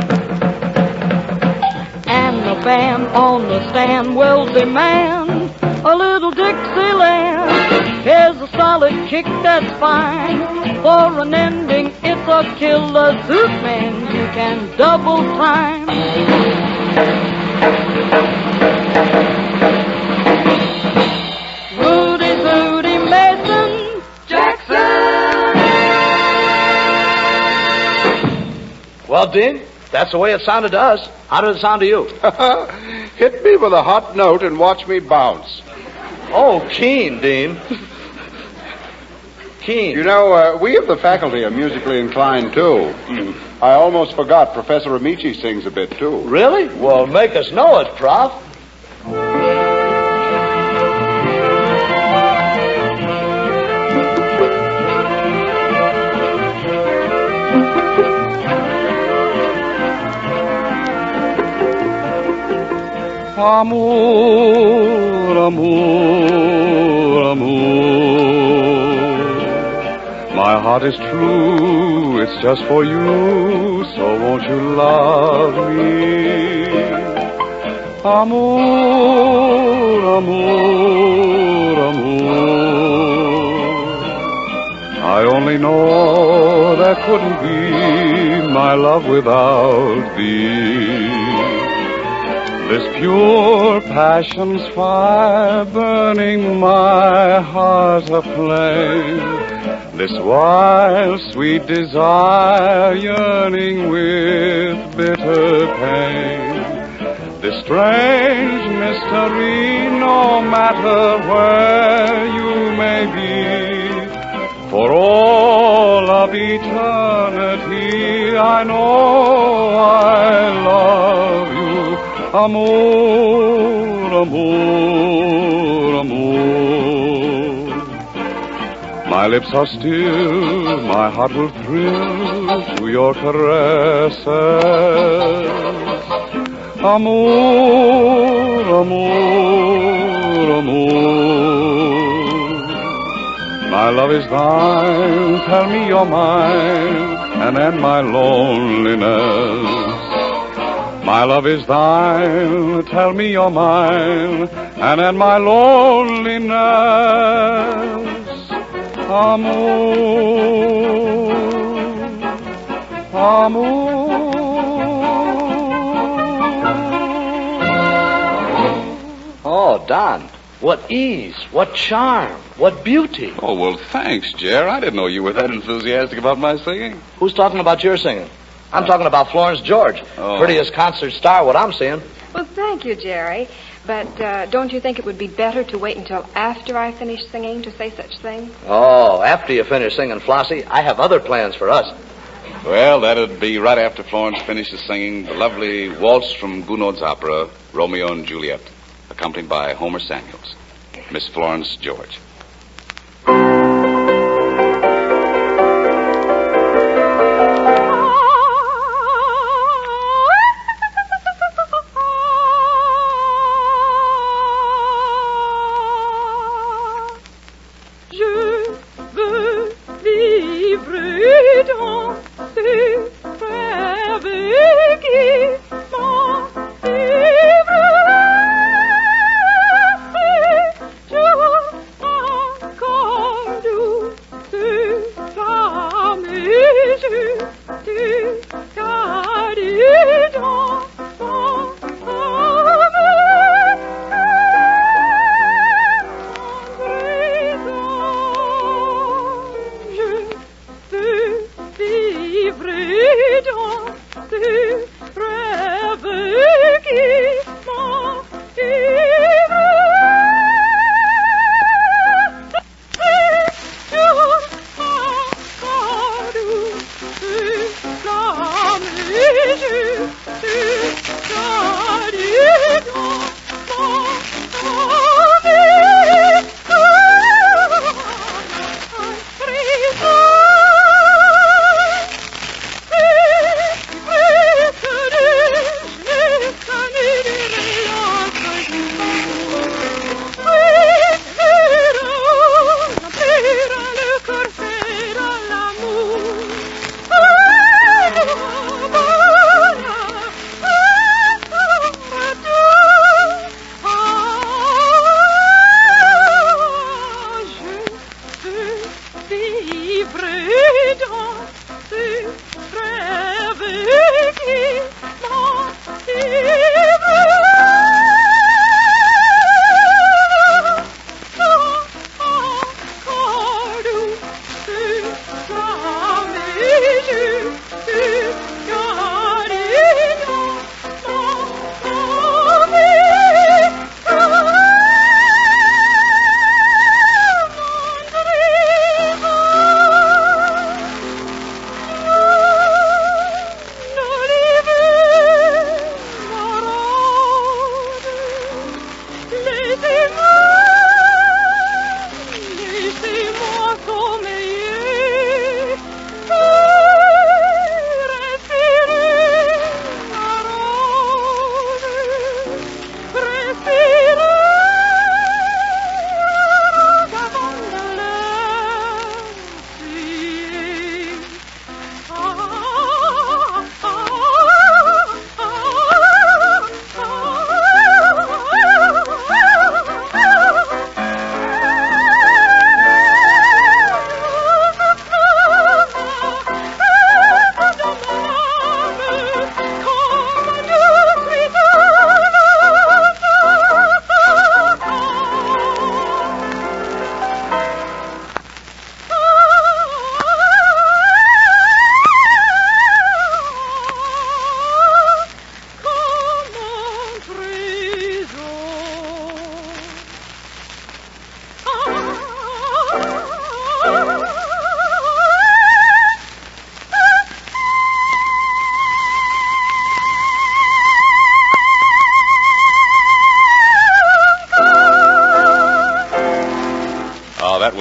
S5: and the band on the stand will demand a little Dixieland. Here's a solid kick that's fine. For an ending, it's a killer zoot, man. You can double time. Rudy Zooty Mason Jackson.
S2: Well, Dean, that's the way it sounded to us. How did it sound to you?
S6: Hit me with a hot note and watch me bounce.
S2: Oh, keen, Dean. Keen.
S6: You know, we of the faculty are musically inclined, too. I almost forgot Professor Amici sings a bit, too.
S2: Really? Well, make us know it, Prof.
S8: Amour, amour, amour. My heart is true, it's just for you, so won't you love me? Amour, amour, amour. I only know there couldn't be my love without thee. This pure passion's fire burning my heart aflame. This wild, sweet desire yearning with bitter pain. This strange mystery, no matter where you may be, for all of eternity, I know I love you. Amour, amour, amour. My lips are still, my heart will thrill to your caresses. Amour, amour, amour. My love is thine, tell me you're mine, and end my loneliness. My love is thine, tell me you're mine, and end my loneliness. Amour, amour.
S2: Oh, Don, what ease, what charm, what beauty.
S4: Oh, well, thanks, Jer. I didn't know you were that enthusiastic about my singing.
S2: Who's talking about your singing? I'm talking about Florence George.
S4: Oh.
S2: Prettiest concert star, what I'm seeing.
S10: Well, thank you, Jerry. But don't you think it would be better to wait until after I finish singing to say such things?
S2: Oh, after you finish singing, Flossie, I have other plans for us.
S4: Well, that'd be right after Florence finishes singing the lovely waltz from Gounod's opera, Romeo and Juliet, accompanied by Homer Samuels. Miss Florence George.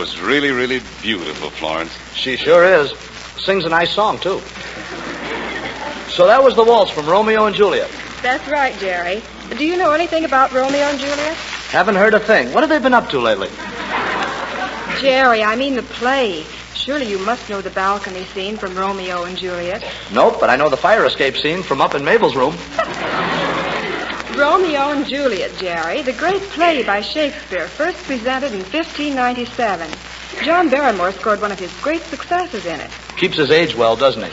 S4: was really, really beautiful, Florence.
S2: She sure is. Sings a nice song, too. So that was the waltz from Romeo and Juliet.
S10: That's right, Jerry. Do you know anything about Romeo and Juliet?
S2: Haven't heard a thing. What have they been up to lately?
S10: Jerry, I mean the play. Surely you must know the balcony scene from Romeo and Juliet.
S2: Nope, but I know the fire escape scene from up in Mabel's room.
S10: Romeo and Juliet, Jerry, the great play by Shakespeare, first presented in 1597. John Barrymore scored one of his great successes in it.
S2: Keeps his age well, doesn't he?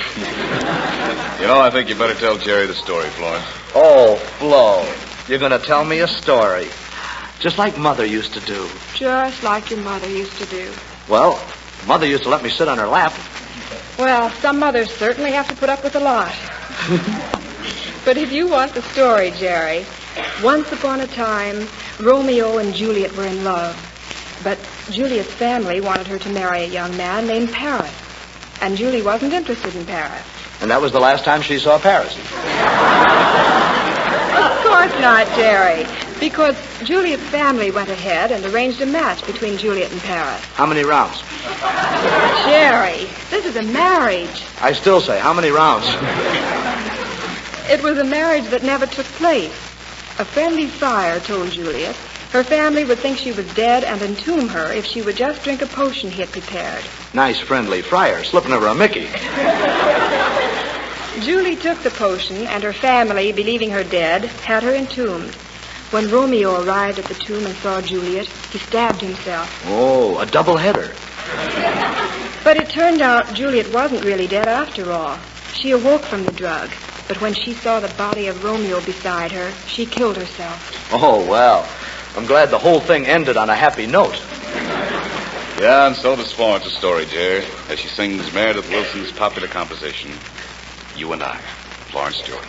S4: You know, I think you better tell Jerry the story, Florence.
S2: Oh, Flo, you're going to tell me a story. Just like Mother used to do.
S10: Just like your mother used to do.
S2: Well, Mother used to let me sit on her lap.
S10: Well, some mothers certainly have to put up with a lot. But if you want the story, Jerry, once upon a time, Romeo and Juliet were in love. But Juliet's family wanted her to marry a young man named Paris. And Julie wasn't interested in Paris.
S2: And that was the last time she saw Paris.
S10: Of course not, Jerry. Because Juliet's family went ahead and arranged a match between Juliet and Paris.
S2: How many rounds?
S10: Jerry, this is a marriage.
S2: I still say, how many rounds?
S10: It was a marriage that never took place. A friendly friar told Juliet her family would think she was dead and entomb her if she would just drink a potion he had prepared.
S2: Nice, friendly friar, slipping over a Mickey.
S10: Julie took the potion, and her family, believing her dead, had her entombed. When Romeo arrived at the tomb and saw Juliet, he stabbed himself.
S2: Oh, a double-header.
S10: But it turned out Juliet wasn't really dead after all. She awoke from the drug, but when she saw the body of Romeo beside her, she killed herself.
S2: Oh, well, I'm glad the whole thing ended on a happy note.
S4: Yeah, and so does Florence's story, Jerry, as she sings Meredith Wilson's popular composition, You and I, Florence George.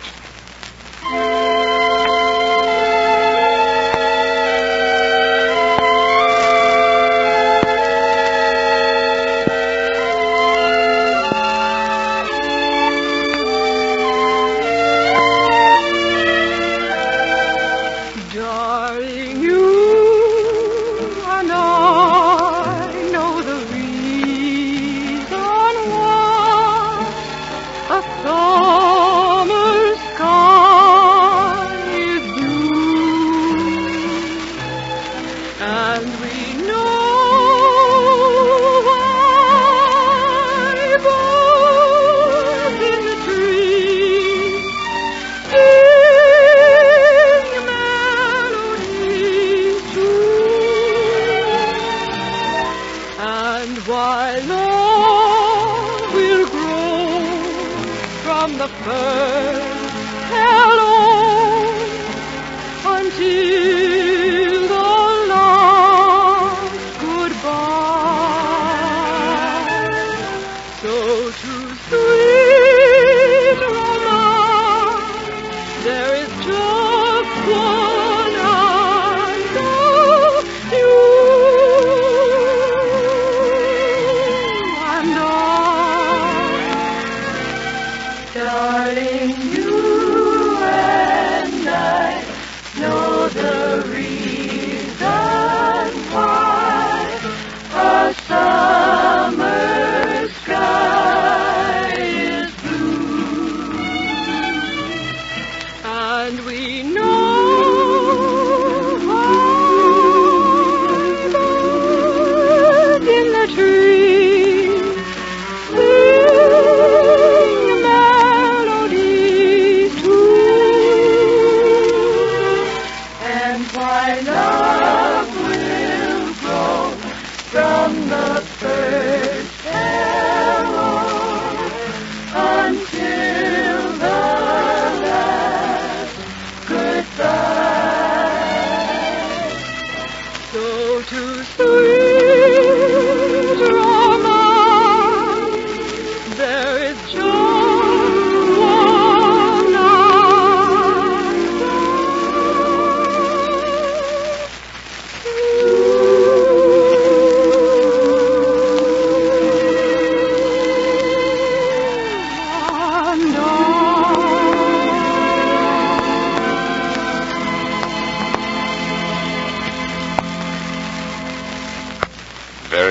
S3: Darling, you and I know the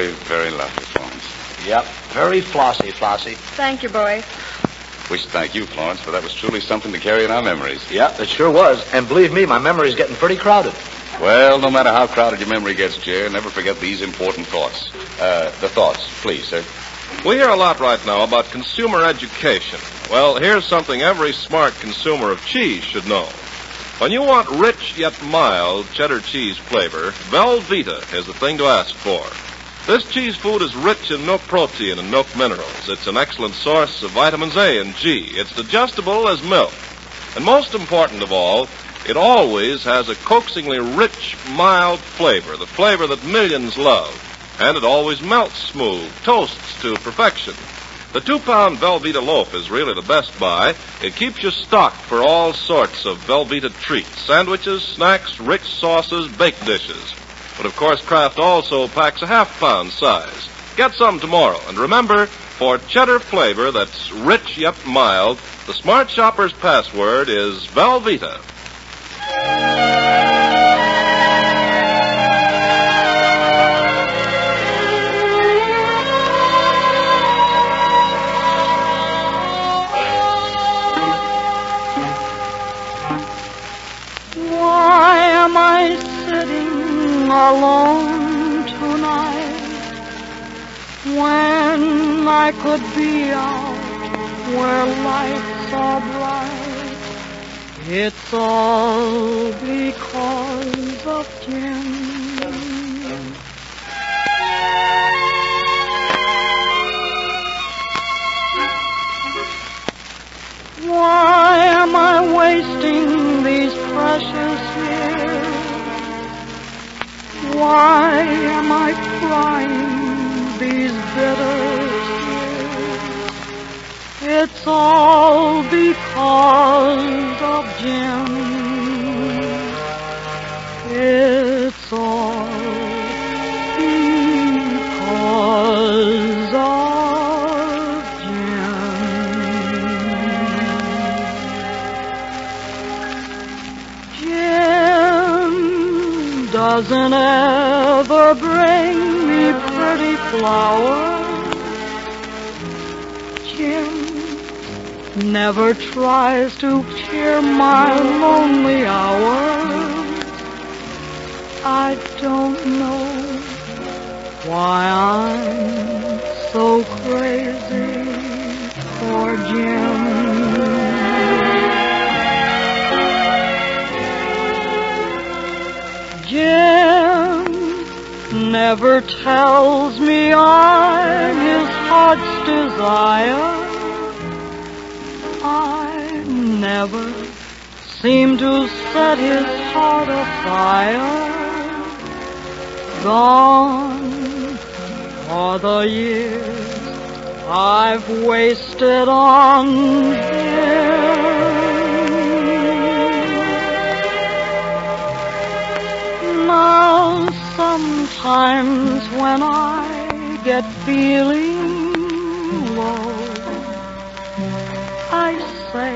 S4: very, very lovely, Florence.
S2: Yep, very flossy.
S10: Thank you, boys.
S4: We should thank you, Florence, for that was truly something to carry in our memories.
S2: Yep, it sure was. And believe me, my memory's getting pretty crowded.
S4: Well, no matter how crowded your memory gets, Jer, never forget these important thoughts. The thoughts, please, sir.
S1: We hear a lot right now about consumer education. Well, here's something every smart consumer of cheese should know. When you want rich yet mild cheddar cheese flavor, Velveeta is the thing to ask for. This cheese food is rich in milk protein and milk minerals. It's an excellent source of vitamins A and G. It's digestible as milk. And most important of all, it always has a coaxingly rich, mild flavor, the flavor that millions love. And it always melts smooth, toasts to perfection. The 2-pound Velveeta loaf is really the best buy. It keeps you stocked for all sorts of Velveeta treats, sandwiches, snacks, rich sauces, baked dishes. But, of course, Kraft also packs a half-pound size. Get some tomorrow. And remember, for cheddar flavor that's rich yet mild, the smart shopper's password is Velveeta.
S5: Why am I sitting alone tonight when I could be out where lights are bright? It's all because of Jim. Why am I wasting these precious years? Why am I crying these bitter tears? It's all because of Jim. It's all because of doesn't ever bring me pretty flowers. Jim never tries to cheer my lonely hours. I don't know why I'm so crazy for Jim. Jim never tells me I'm his heart's desire. I never seem to set his heart afire. Gone are the years I've wasted on him. Now, sometimes when I get feeling low, I say,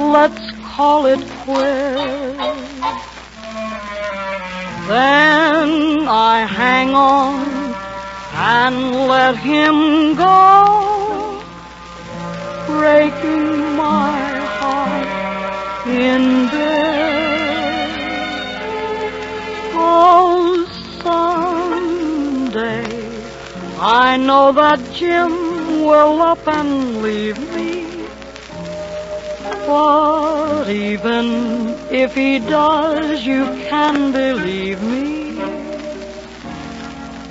S5: let's call it quits. Then I hang on and let him go, breaking my heart in bed. Oh, someday I know that Jim will up and leave me. But even if he does, you can believe me,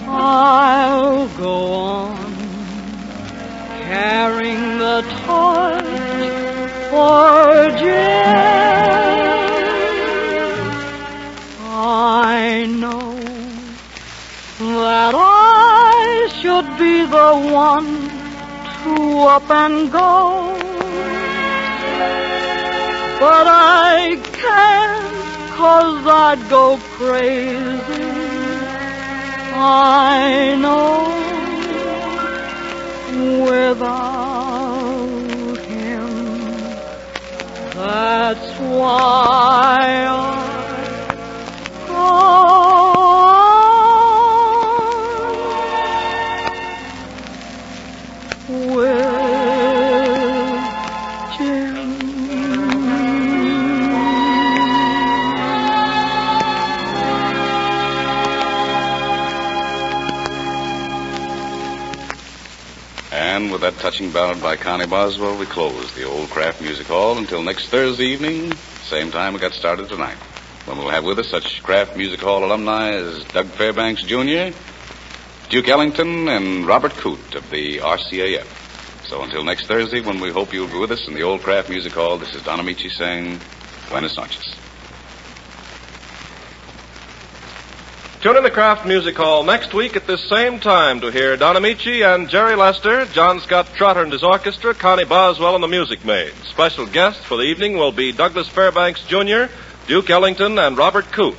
S5: I'll go on carrying the torch for Jim. I know that I should be the one to up and go, but I can't 'cause I'd go crazy. I know without him, that's why I go on
S4: with that touching ballad by Connie Boswell, we close the old Kraft Music Hall until next Thursday evening, same time we got started tonight, when we'll have with us such Kraft Music Hall alumni as Doug Fairbanks Jr., Duke Ellington, and Robert Coote of the RCAF. So until next Thursday, when we hope you'll be with us in the old Kraft Music Hall, this is Don Amici saying, Buenas noches.
S1: Tune in the Kraft Music Hall next week at this same time to hear Don Amici and Jerry Lester, John Scott Trotter and his orchestra, Connie Boswell and the Music Maids. Special guests for the evening will be Douglas Fairbanks Jr., Duke Ellington, and Robert Coote.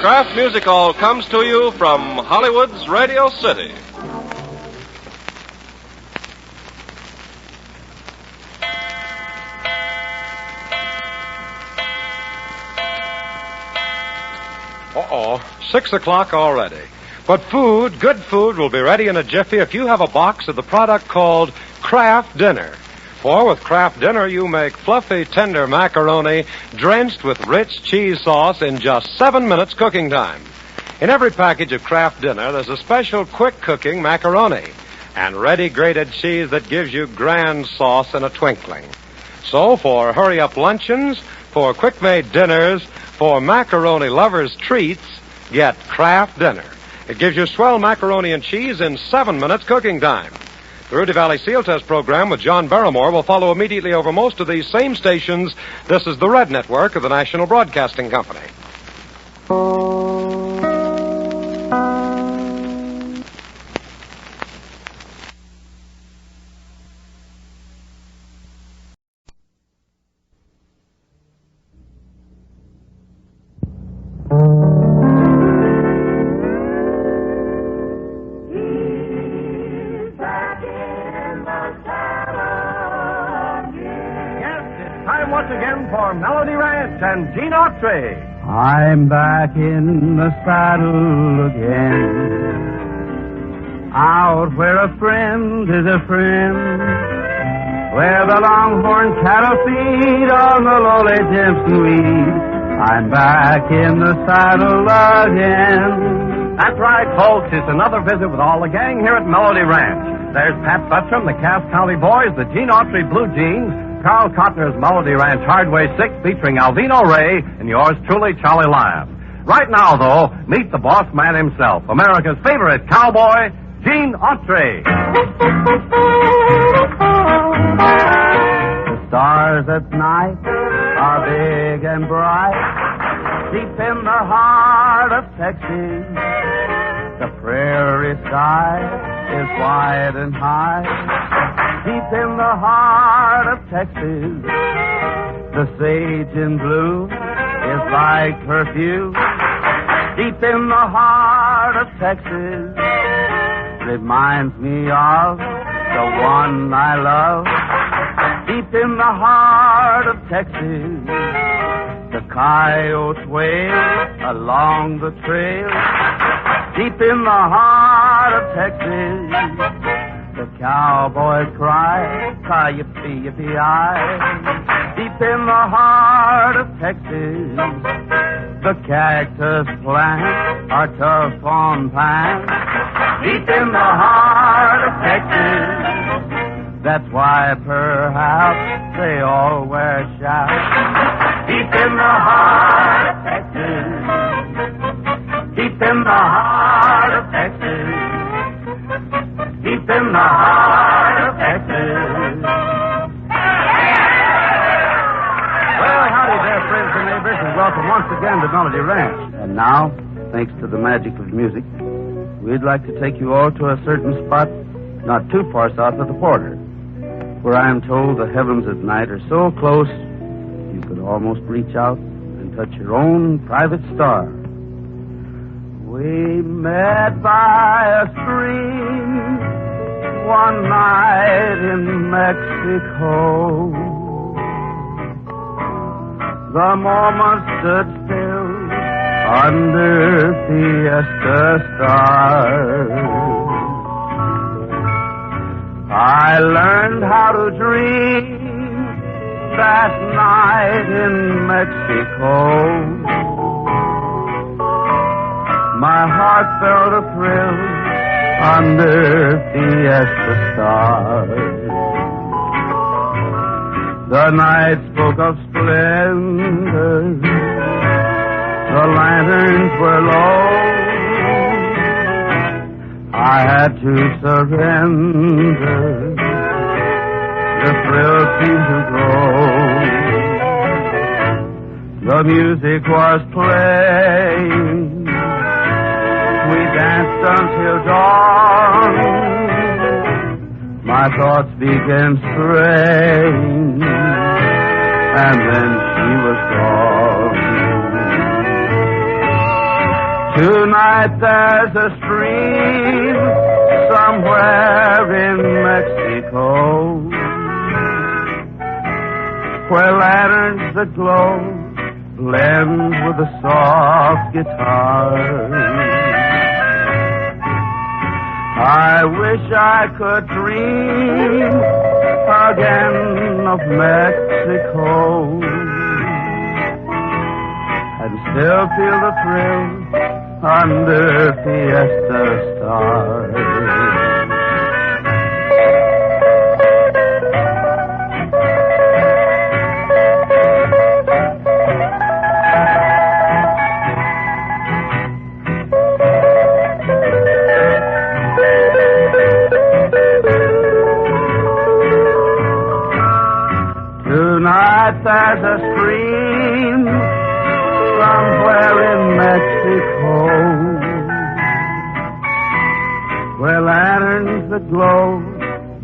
S1: Kraft Music Hall comes to you from Hollywood's Radio City.
S11: Uh-oh, 6 o'clock already. But food, good food, will be ready in a jiffy if you have a box of the product called Kraft Dinner. For with Kraft Dinner, you make fluffy, tender macaroni drenched with rich cheese sauce in just 7 minutes cooking time. In every package of Kraft Dinner, there's a special quick-cooking macaroni and ready grated cheese that gives you grand sauce in a twinkling. So for hurry-up luncheons, for quick-made dinners, for macaroni lovers' treats, get Kraft Dinner. It gives you swell macaroni and cheese in 7 minutes cooking time. The Rudy Valley Seal Test program with John Barrymore will follow immediately over most of these same stations. This is the Red Network of the National Broadcasting Company.
S12: And Gene Autry.
S13: I'm back in the saddle again, out where a friend is a friend, where the longhorn cattle feed on the lowly Jimson weed. I'm back in the saddle again.
S12: That's right, folks. It's another visit with all the gang here at Melody Ranch. There's Pat Buttram, the Cass County Boys, the Gene Autry Blue Jeans, Carl Cotner's Melody Ranch Hardway 6 featuring Alvino Ray and yours truly, Charlie Lyon. Right now, though, meet the boss man himself, America's favorite cowboy, Gene Autry.
S13: The stars at night are big and bright, deep in the heart of Texas. The prairie sky is wide and high, deep in the heart of Texas. The sage in bloom is like perfume, deep in the heart of Texas. Reminds me of the one I love, deep in the heart of Texas. The coyotes wail along the trail, deep in the heart of Texas. The cowboys cry, yippee-yippee-yi, deep in the heart of Texas. The cactus plants are tough on pine, deep in the heart of Texas. That's why perhaps they all wear shoes, deep in the heart of Texas. Deep in the heart of Texas. Deep in the heart of Texas.
S12: Well, howdy there, friends and neighbors, and welcome once again to Melody Ranch.
S13: And now, thanks to the magic of music, we'd like to take you all to a certain spot not too far south of the border. where I am told the heavens at night are so close you could almost reach out and touch your own private star. We met by a stream one night in Mexico. The moment stood still under fiesta stars. I learned how to dream that night in Mexico. My heart felt a thrill under fiesta stars. The night spoke of splendor. The lanterns were low. I had to surrender. The thrill seemed to grow. The music was playing. We danced until dawn. My thoughts began straying, and then she was gone. Tonight there's a stream somewhere in Mexico where lanterns that glow blend with the soft guitar. I wish I could dream again of Mexico and still feel the thrill under fiesta stars. Tonight there's a stream somewhere in Mexico where lanterns that glow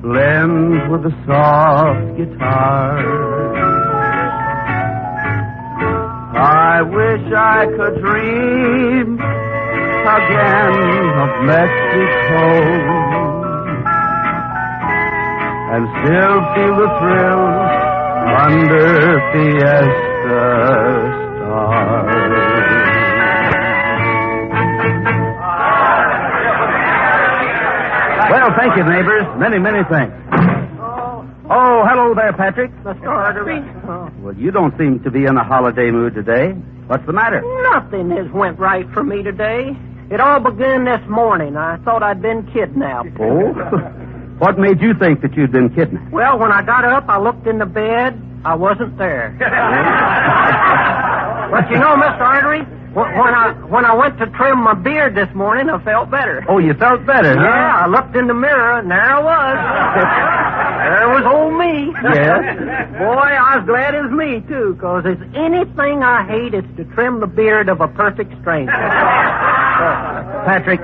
S13: blend with the soft guitar. I wish I could dream again of Mexico and still feel the thrill under fiesta stars.
S12: Well, thank you, neighbors. Many, many thanks. Oh, hello there, Patrick.
S14: Mr. Autry.
S13: Well, you don't seem to be in a holiday mood today. What's the matter?
S14: Nothing has went right for me today. It all began this morning. I thought I'd been kidnapped.
S13: Oh? What made you think that you'd been kidnapped?
S14: Well, when I got up, I looked in the bed. I wasn't there. But you know, Mr. Autry, when I went to trim my beard this morning, I felt better.
S13: Oh, you felt better, huh?
S14: Yeah, I looked in the mirror, and there I was. There was old me.
S13: Yes?
S14: Boy, I was glad it was me, too, because there's anything I hate, it's to trim the beard of a perfect stranger.
S13: Patrick,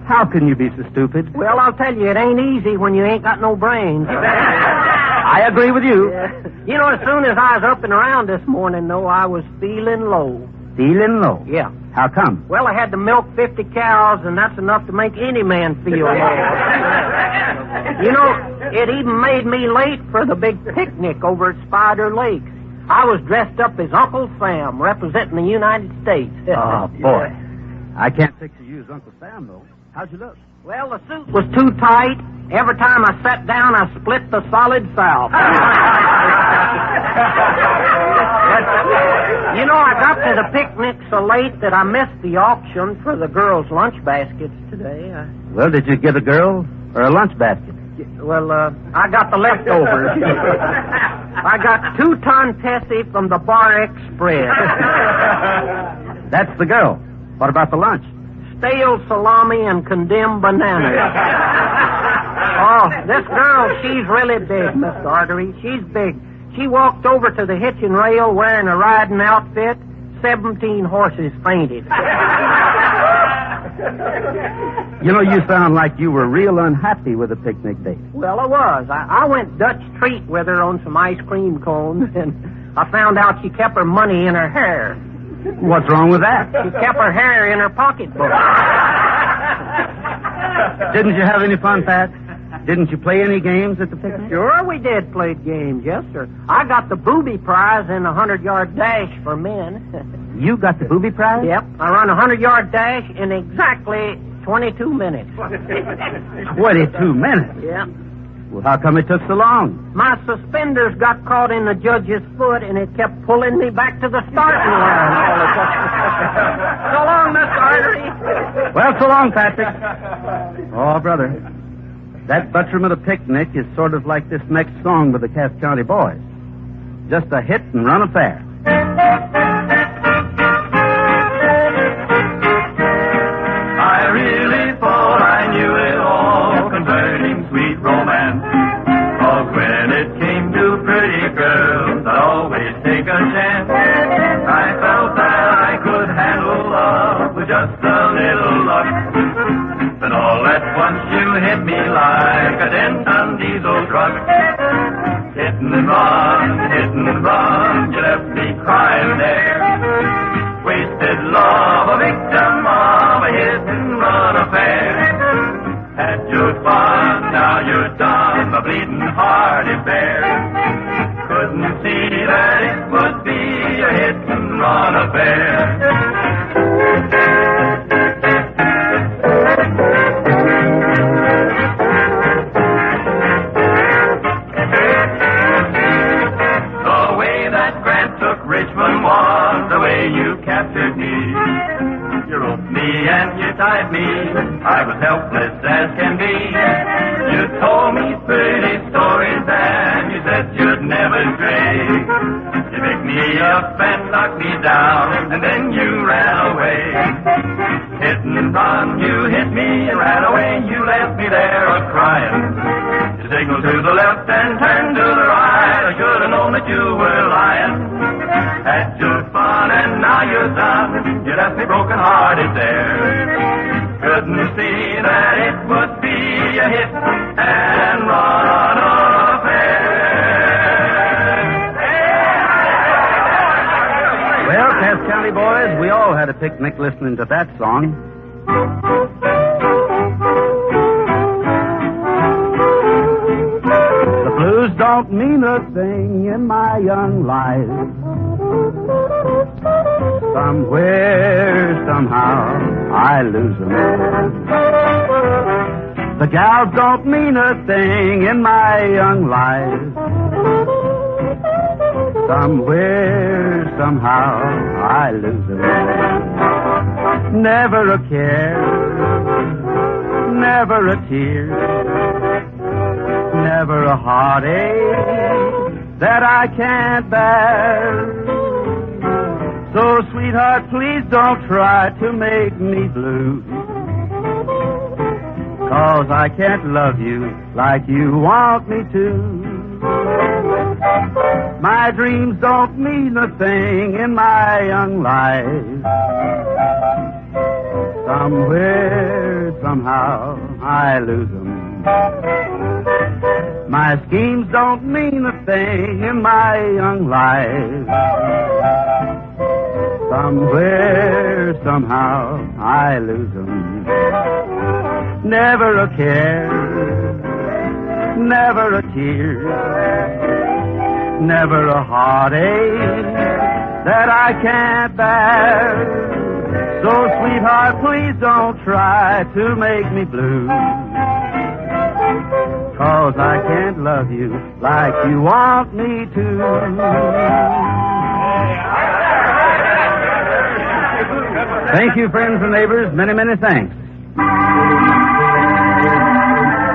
S13: how can you be so stupid?
S14: Well, I'll tell you, it ain't easy when you ain't got no brains.
S13: I agree with you.
S14: You know, as soon as I was up and around this morning, though, I was feeling low.
S13: Feeling low?
S14: Yeah.
S13: How come?
S14: Well, I had to milk 50 cows, and that's enough to make any man feel low. You know, it even made me late for the big picnic over at Spider Lake. I was dressed up as Uncle Sam, representing the United States.
S13: Oh, boy. I can't picture you as Uncle Sam, though. How'd you look?
S14: Well, the suit was too tight. Every time I sat down, I split the solid south. You know, I got to the picnic so late that I missed the auction for the girls' lunch baskets today.
S13: Well, did you get a girl or a lunch basket?
S14: Well, I got the leftovers. I got 2-ton Tessie from the Bar Express.
S13: That's the girl. What about the lunch?
S14: Stale salami and condemned bananas. Oh, this girl, she's really big, Mr. Autry. She's big. She walked over to the hitching rail wearing a riding outfit. 17 horses fainted.
S13: You know, you sound like you were real unhappy with the picnic date.
S14: Well, I was. I went Dutch treat with her on some ice cream cones, and I found out she kept her money in her hair.
S13: What's wrong with that?
S14: She kept her hair in her pocketbook.
S13: Didn't you have any fun, Pat? Didn't you play any games at the picnic?
S14: Sure, we did play games, yes, sir. I got the booby prize in the 100-yard dash for men.
S13: You got the booby prize?
S14: Yep. I run a 100-yard dash in exactly 22 minutes.
S13: 22 minutes?
S14: Yeah.
S13: Well, how come it took so long?
S14: My suspenders got caught in the judge's foot, and it kept pulling me back to the starting line all the time. So long, Miss Autry.
S13: Well, so long, Patrick. Oh, brother. That Buttram of the picnic is sort of like this next song with the Cass County Boys. Just a hit and run affair.
S15: I really thought I knew it all concerning sweet romance. Oh, when it came to pretty girls, I'd always take a chance. I felt that I could handle love with just a little luck. Then all at once you hit me like a Denton diesel truck. Hit and run, you left me crying there. Wasted love, a victim of a hit and run affair. Had your fun, now you're done, a bleeding hearty bear. Couldn't see that it would be a hit and run affair. Richmond was the way you captured me. You roped me and you tied me. I was helpless as can be. You told me pretty stories and you said you'd never stray. You picked me up and knocked me down and then you ran away. Hit and run, you hit me and ran away. You left me there a-crying. You signaled to the left and turned to the right. I should have known that you were lying. Had your fun and now you're done. You left me broken-hearted there. Couldn't see that it would be a hit and run affair.
S13: Well, Cass County Boys, we all had a picnic listening to that song. The blues don't mean a thing in my young life. Somewhere, somehow, I lose them. The gals don't mean a thing in my young life. Somewhere, somehow, I lose them. Never a care, never a tear, never a heartache that I can't bear. So, sweetheart, please don't try to make me blue. 'Cause I can't love you like you want me to. My dreams don't mean a thing in my young life. Somewhere, somehow, I lose them. My schemes don't mean a thing in my young life. Somewhere, somehow, I lose them. Never a care, never a tear, never a heartache that I can't bear. So, sweetheart, please don't try to make me blue. 'Cause I can't love you like you want me to. Thank you, friends and neighbors. Many, many thanks.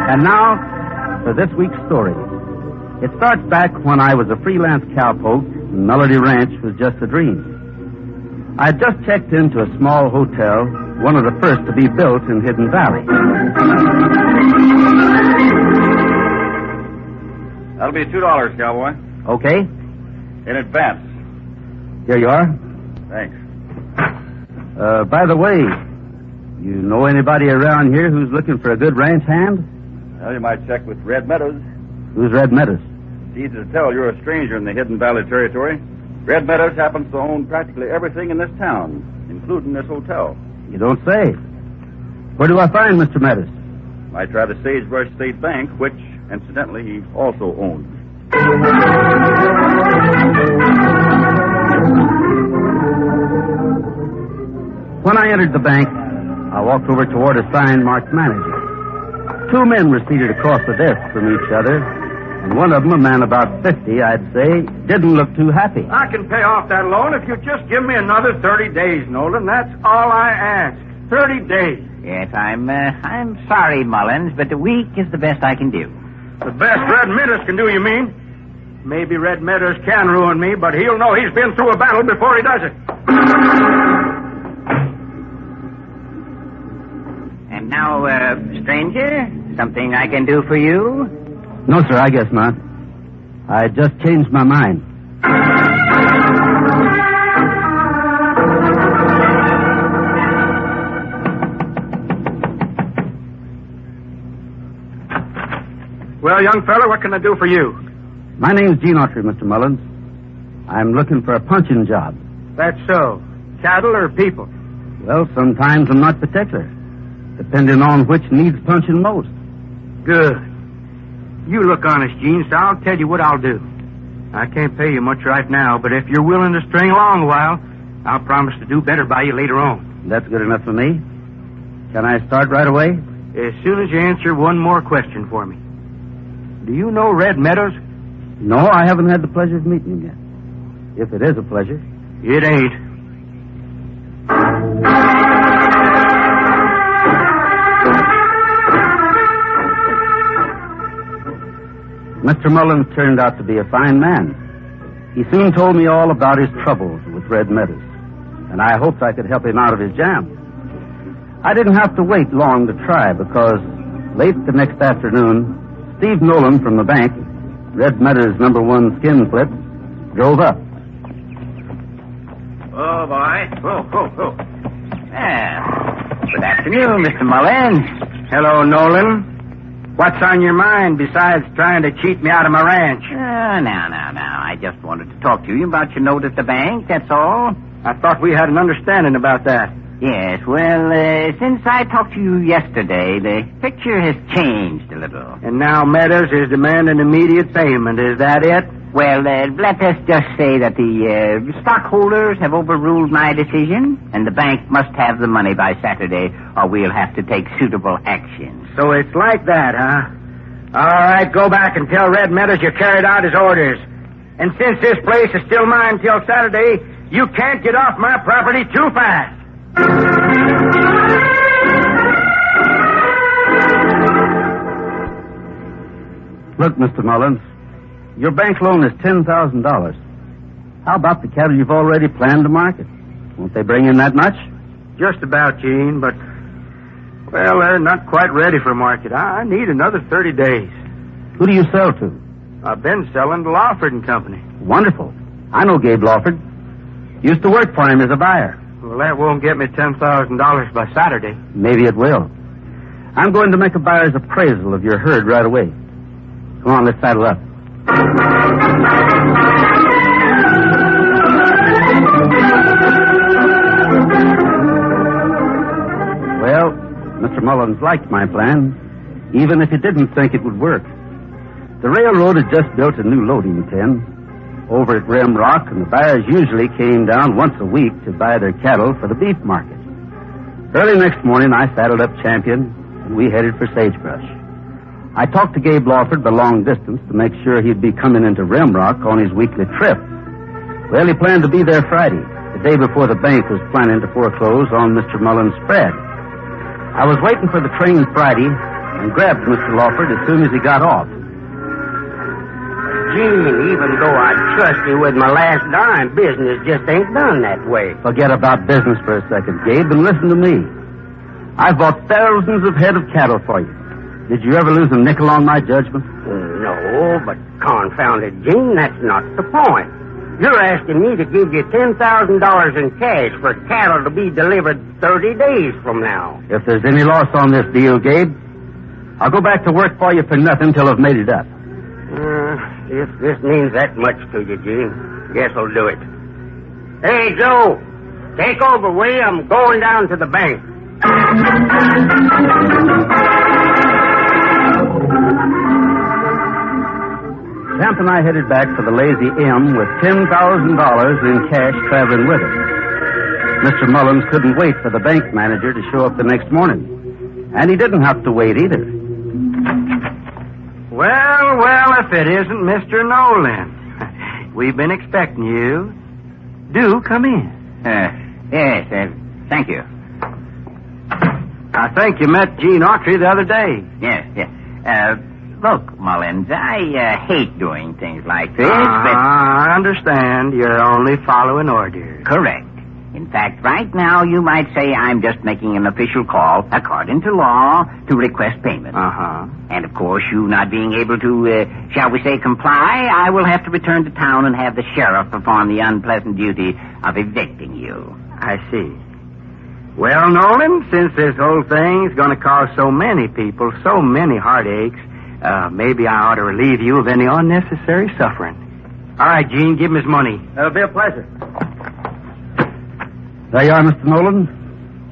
S13: And now, for this week's story. It starts back when I was a freelance cowpoke and Melody Ranch was just a dream. I had just checked into a small hotel, one of the first to be built in Hidden Valley.
S4: That'll be $2, cowboy.
S13: Okay.
S4: In advance.
S13: Here you are.
S4: Thanks.
S13: By the way,
S16: You know anybody around here who's looking for a good ranch hand?
S17: Well, you might check with Red Meadows.
S16: Who's Red Meadows?
S17: It's easy to tell you're a stranger in the Hidden Valley territory. Red Meadows happens to own practically everything in this town, including this hotel.
S16: You don't say. Where do I find Mr. Meadows?
S17: Might try the Sagebrush State Bank, which, incidentally, he also owns.
S16: When I entered the bank, I walked over toward a sign marked manager. 2 men were seated across the desk from each other, and one of them, a man about 50, I'd say, didn't look too happy.
S18: I can pay off that loan if you just give me another 30 days, Nolan. That's all I ask. 30 days.
S19: Yes, I'm sorry, Mullins, but a week is the best I can do.
S18: The best Red Meadows can do, you mean? Maybe Red Meadows can ruin me, but he'll know he's been through a battle before he does it.
S19: And now, stranger, something I can do for you?
S16: No, sir, I guess not. I just changed my mind.
S18: Well, young fella, what can I do for you?
S16: My name's Gene Autry, Mr. Mullins. I'm looking for a punching job.
S18: That's so. Cattle or people?
S16: Well, sometimes I'm not particular, depending on which needs punching most.
S18: Good. You look honest, Gene, so I'll tell you what I'll do. I can't pay you much right now, but if you're willing to string along a while, I'll promise to do better by you later on.
S16: That's good enough for me. Can I start right away?
S18: As soon as you answer one more question for me. Do you know Red Meadows?
S16: No, I haven't had the pleasure of meeting him yet. If it is a pleasure.
S18: It ain't.
S16: Mr. Mullins turned out to be a fine man. He soon told me all about his troubles with Red Meadows, and I hoped I could help him out of his jam. I didn't have to wait long to try, because late the next afternoon, Steve Nolan from the bank, Red Meadows' #1 skin flip, drove up.
S19: Oh, boy. Oh. Good afternoon, Mr. Mullins.
S18: Hello, Nolan. What's on your mind besides trying to cheat me out of my ranch?
S19: Now. I just wanted to talk to you about your note at the bank, that's all.
S18: I thought we had an understanding about that.
S19: Yes, well, since I talked to you yesterday, the picture has changed a little.
S18: And now Meadows is demanding immediate payment. Is that it?
S19: Well, let us just say that the stockholders have overruled my decision, and the bank must have the money by Saturday, or we'll have to take suitable action.
S18: So it's like that, huh? All right, go back and tell Red Meadows you carried out his orders. And since this place is still mine till Saturday, you can't get off my property too fast.
S16: Look, Mr. Mullins, your bank loan is $10,000. How about the cattle you've already planned to market? Won't they bring in that much?
S18: Just about, Gene, but, well, they're not quite ready for market. I need another 30 days.
S16: Who do you sell to?
S18: I've been selling to Lawford and Company.
S16: Wonderful. I know Gabe Lawford. Used to work for him as a buyer.
S18: Well, that won't get me $10,000 by Saturday.
S16: Maybe it will. I'm going to make a buyer's appraisal of your herd right away. Come on, let's saddle up. Well, Mr. Mullins liked my plan, even if he didn't think it would work. The railroad had just built a new loading pen over at Rim Rock, and the buyers usually came down once a week to buy their cattle for the beef market. Early next morning, I saddled up Champion, and we headed for Sagebrush. I talked to Gabe Lawford by long distance to make sure he'd be coming into Rim Rock on his weekly trip. Well, he planned to be there Friday, the day before the bank was planning to foreclose on Mr. Mullins' spread. I was waiting for the train Friday and grabbed Mr. Lawford as soon as he got off.
S14: Gene, even though I trust you with my last dime, business just ain't done that way.
S16: Forget about business for a second, Gabe, and listen to me. I've bought thousands of head of cattle for you. Did you ever lose a nickel on my judgment?
S14: No, but confounded, Gene, that's not the point. You're asking me to give you $10,000 in cash for cattle to be delivered 30 days from now.
S16: If there's any loss on this deal, Gabe, I'll go back to work for you for nothing till I've made it up.
S14: If this means that much to you, Gene, guess I'll do it. Hey, Joe, take over, will you? I'm going down to the bank.
S16: Champ and I headed back for the Lazy M with $10,000 in cash traveling with us. Mr. Mullins couldn't wait for the bank manager to show up the next morning. And he didn't have to wait either.
S18: Well, if it isn't Mr. Nolan. We've been expecting you. Do come in.
S19: Yes, thank you.
S18: I think you met Gene Autry the other day.
S19: Yes. Look, Mullins, I hate doing things like this, but...
S18: I understand. You're only following orders.
S19: Correct. In fact, right now, you might say I'm just making an official call, according to law, to request payment. And, of course, you not being able to, shall we say, comply, I will have to return to town and have the sheriff perform the unpleasant duty of evicting you.
S18: I see. Well, Nolan, since this whole thing's going to cause so many people so many heartaches, maybe I ought to relieve you of any unnecessary suffering. All right, Gene, give him his money.
S16: That'll be a pleasure. There you are, Mr. Nolan.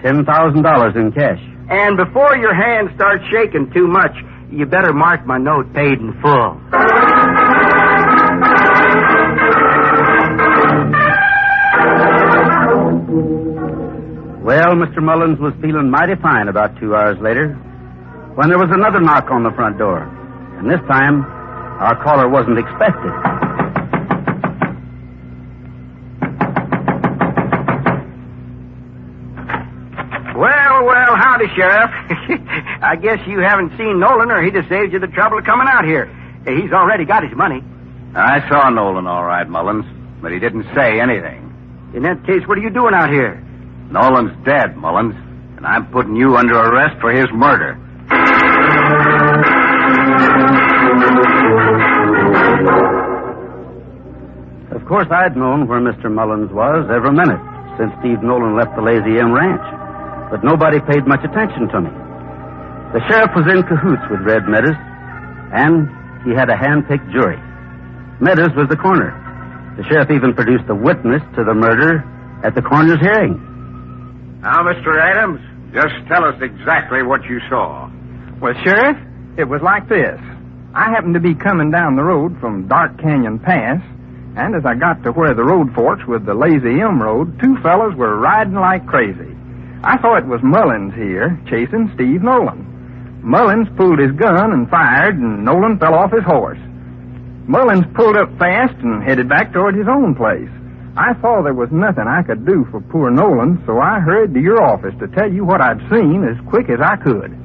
S16: $10,000 in cash.
S18: And before your hand starts shaking too much, you better mark my note paid in full.
S16: Well, Mr. Mullins was feeling mighty fine about 2 hours later when there was another knock on the front door. And this time, our caller wasn't expected.
S18: Well, howdy, Sheriff. I guess you haven't seen Nolan or he'd have saved you the trouble of coming out here. He's already got his money.
S4: I saw Nolan all right, Mullins, but he didn't say anything.
S18: In that case, what are you doing out here?
S4: Nolan's dead, Mullins, and I'm putting you under arrest for his murder.
S16: Of course, I'd known where Mr. Mullins was every minute since Steve Nolan left the Lazy M Ranch. But nobody paid much attention to me. The sheriff was in cahoots with Red Meadows, and he had a hand-picked jury. Meadows was the coroner. The sheriff even produced a witness to the murder at the coroner's hearing.
S20: Now, Mr. Adams, just tell us exactly what you saw.
S21: Well, Sheriff, it was like this. I happened to be coming down the road from Dark Canyon Pass, and as I got to where the road forks with the Lazy M Road, two fellas were riding like crazy. I thought it was Mullins here, chasing Steve Nolan. Mullins pulled his gun and fired, and Nolan fell off his horse. Mullins pulled up fast and headed back toward his own place. I saw there was nothing I could do for poor Nolan, so I hurried to your office to tell you what I'd seen as quick as I could.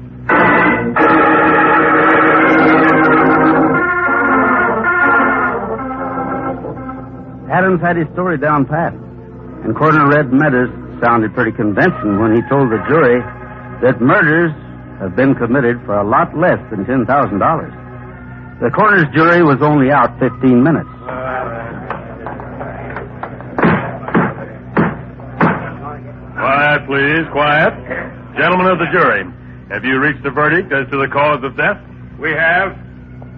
S16: Adams had his story down pat, and Coroner Red Meadows sounded pretty convincing when he told the jury that murders have been committed for a lot less than $10,000. The coroner's jury was only out 15 minutes.
S22: Quiet, please, quiet. Gentlemen of the jury, have you reached a verdict as to the cause of death?
S9: We have.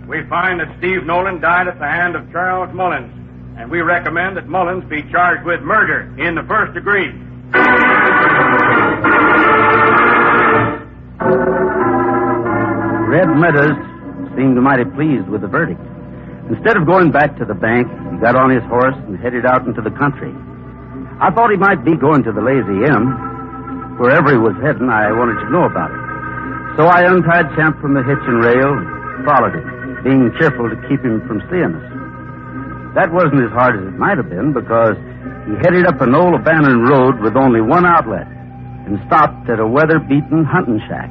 S9: We find that Steve Nolan died at the hand of Charles Mullins, and we recommend that Mullins be charged with murder in the first degree.
S16: Red Meadows seemed mighty pleased with the verdict. Instead of going back to the bank, he got on his horse and headed out into the country. I thought he might be going to the Lazy M. Wherever he was heading, I wanted to know about it. So I untied Champ from the hitch and rail and followed him, being careful to keep him from seeing us. That wasn't as hard as it might have been, because he headed up an old abandoned road with only one outlet and stopped at a weather-beaten hunting shack.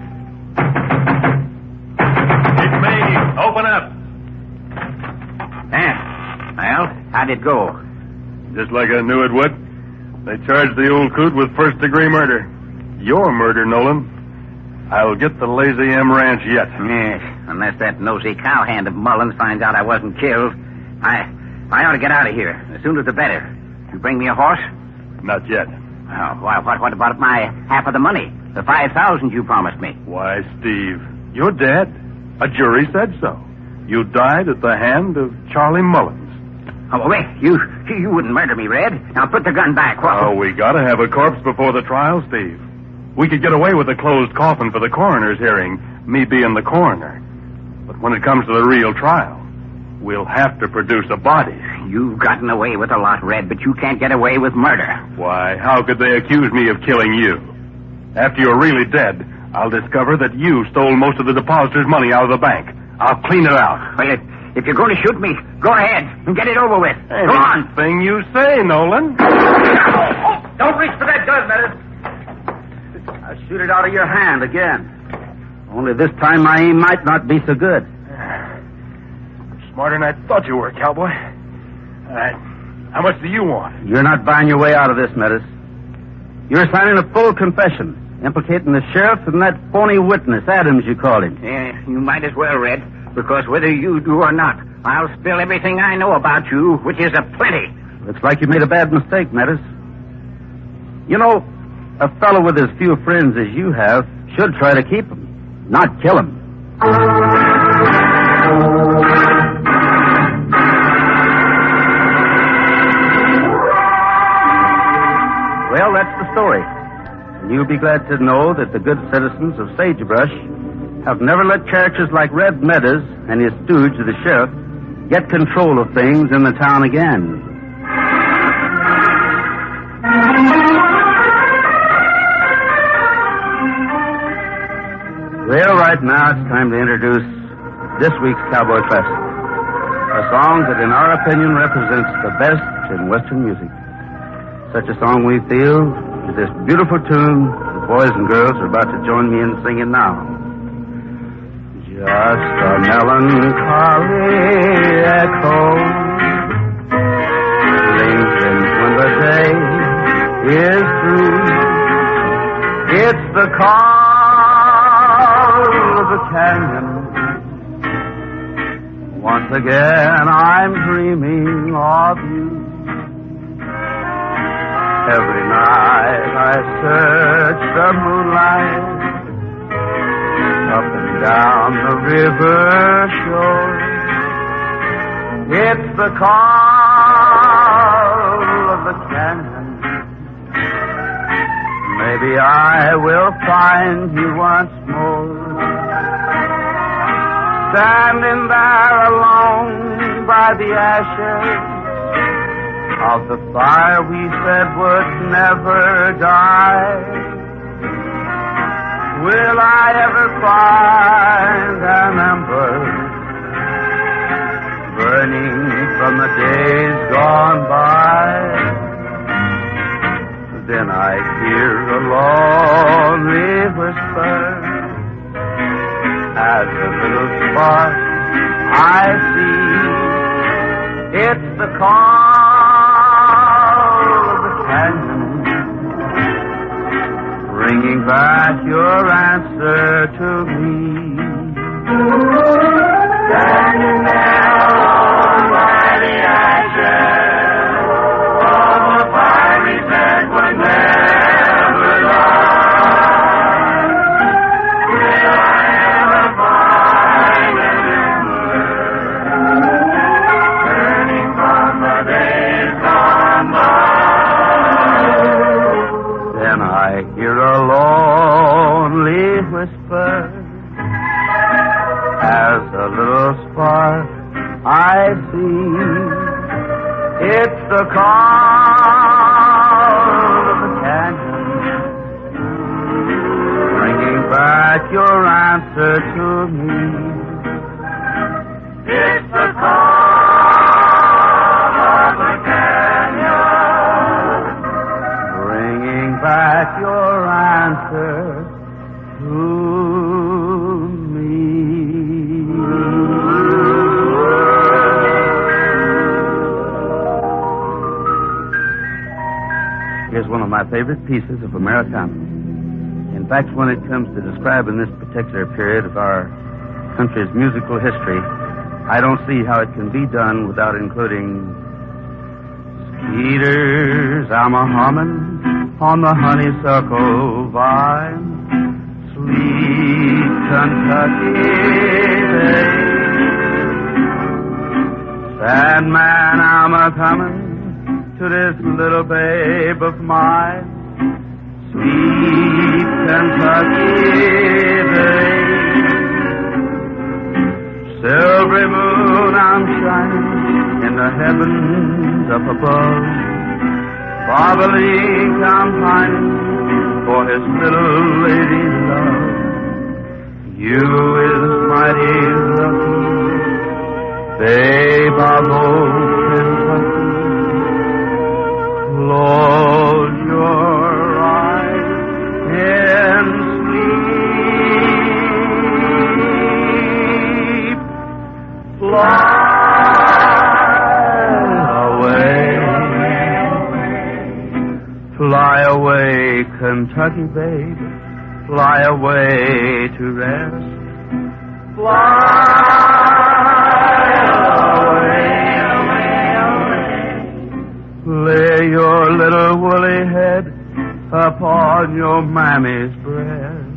S22: It's me. Open up.
S19: Well, how'd it go?
S22: Just like I knew it would. They charged the old coot with first-degree murder. Your murder, Nolan. I'll get the Lazy M Ranch yet.
S19: Yes, unless that nosy cowhand of Mullins finds out I wasn't killed. I ought to get out of here. The sooner the better. You bring me a horse?
S22: Not yet.
S19: Oh, what about my half of the money? The $5,000 you promised me.
S22: Why, Steve, you're dead. A jury said so. You died at the hand of Charlie Mullins.
S19: Oh, wait. You wouldn't murder me, Red. Now put the gun back. What?
S22: Oh, we gotta have a corpse before the trial, Steve. We could get away with a closed coffin for the coroner's hearing, me being the coroner. But when it comes to the real trial, we'll have to produce a body.
S19: You've gotten away with a lot, Red, but you can't get away with murder.
S22: Why, how could they accuse me of killing you? After you're really dead, I'll discover that you stole most of the depositor's money out of the bank. I'll clean it out.
S19: Well, if you're going to shoot me, go ahead and get it over with. Go on.
S22: Anything you say, Nolan.
S16: Don't reach for that gun, Meadows. I'll shoot it out of your hand again. Only this time my aim might not be so good.
S22: Smarter than I thought you were, cowboy. All right. How much do you want?
S16: You're not buying your way out of this, Meadows. You're signing a full confession, implicating the sheriff and that phony witness, Adams, you call him.
S19: Yeah, you might as well, Red, because whether you do or not, I'll spill everything I know about you, which is a plenty.
S16: Looks like you made a bad mistake, Meadows. You know, a fellow with as few friends as you have should try to keep them, not kill them. Well, that's the story. And you'll be glad to know that the good citizens of Sagebrush have never let characters like Red Meadows and his stooge, the sheriff, get control of things in the town again. Well, right now it's time to introduce this week's Cowboy Classic, a song that in our opinion represents the best in Western music. Such a song we feel is this beautiful tune the boys and girls are about to join me in singing now. Just a melancholy echo lingering when the day is through. It's the call of the canyon. Once again I'm dreaming of you. Every night I search the moonlight up and down the river shore. It's the call of the canyon. Maybe I will find you once more. Standing there alone by the ashes of the fire we said would never die. Will I ever find an ember burning from the days gone by? Then I hear a lonely whisper as a little spark I see. It's the call of the canyon, bringing back your answer to me. Standing there alone by the ashes of the fire we said would never die. Will I ever find an ember burning from the days gone by? Then I hear a lonely whisper as a little spark I see. It's the call of the canyon, bringing back your answer to me. It's the call of the canyon, bringing back your answer to me. Here's one of my favorite pieces of Americana. In fact, when it comes to describing this particular period of our country's musical history, I don't see how it can be done without including cedars, I'm a humming on the honeysuckle vine. Sweet Kentucky babe. Sandman, I'm a coming to this little babe of mine. Sweet Kentucky babe. Silvery moon, I'm shining in the heavens up above. Bobolink, I'm pining for his little lady love. You is mighty lucky, babe of old Kentucky. Close your eyes and fly away, Kentucky babe, fly away to rest. Fly away. Lay your little woolly head upon your mammy's breast.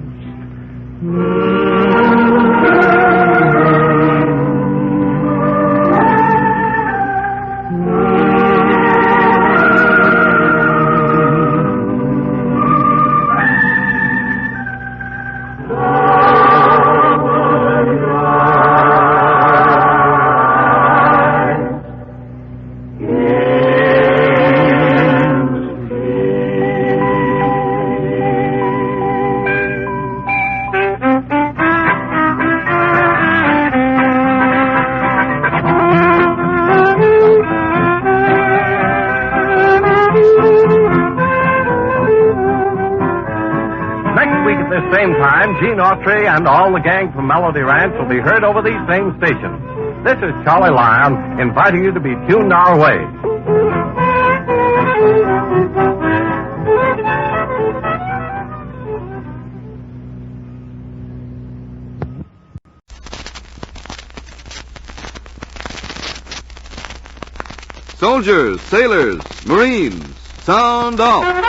S12: Gene Autry and all the gang from Melody Ranch will be heard over these same stations. This is Charlie Lyon inviting you to be tuned our way.
S6: Soldiers, sailors, Marines, sound off.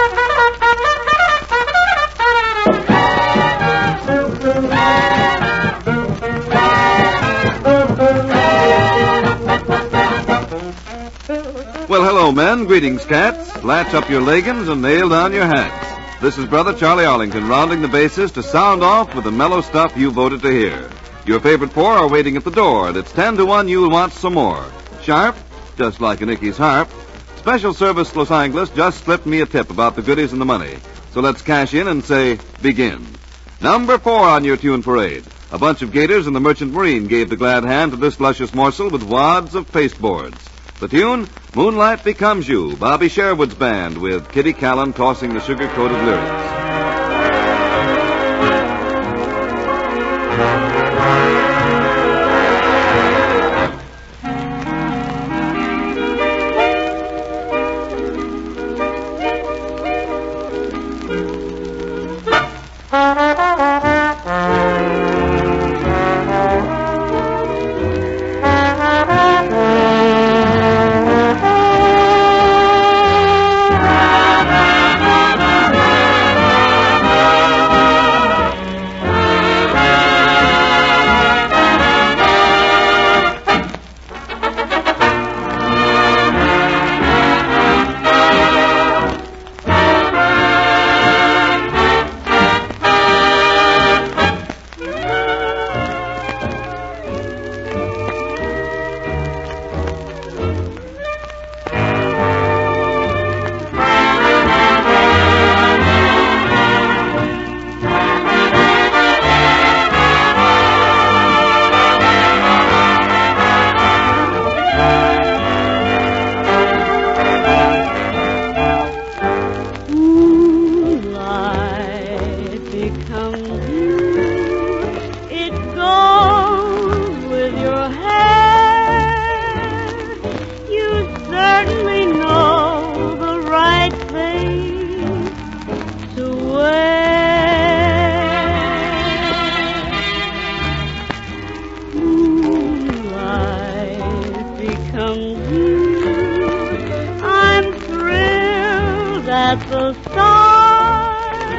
S6: Well, hello, men. Greetings, cats. Latch up your leggings and nail down your hats. This is Brother Charlie Arlington rounding the bases to sound off with the mellow stuff you voted to hear. Your favorite four are waiting at the door, and it's 10 to 1 you'll want some more. Sharp, just like a Nicky's harp. Special Service Los Angeles just slipped me a tip about the goodies and the money. So let's cash in and say, begin. Number 4 on your tune parade. A bunch of gators and the Merchant Marine gave the glad hand to this luscious morsel with wads of pasteboards. The tune, Moonlight Becomes You, Bobby Sherwood's band with Kitty Callan tossing the sugar-coated lyrics.
S5: at the stars,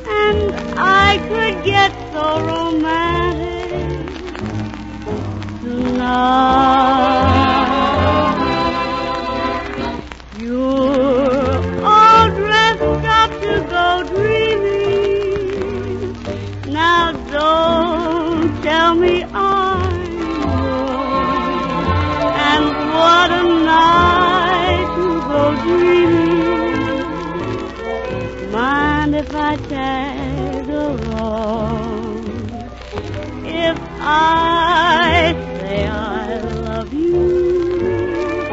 S5: and I could get so romantic tonight. You're all dressed up to go dreaming. Now don't tell me I'm wrong. And what a night to go dreaming. Mind if I tag along? If I say I love you,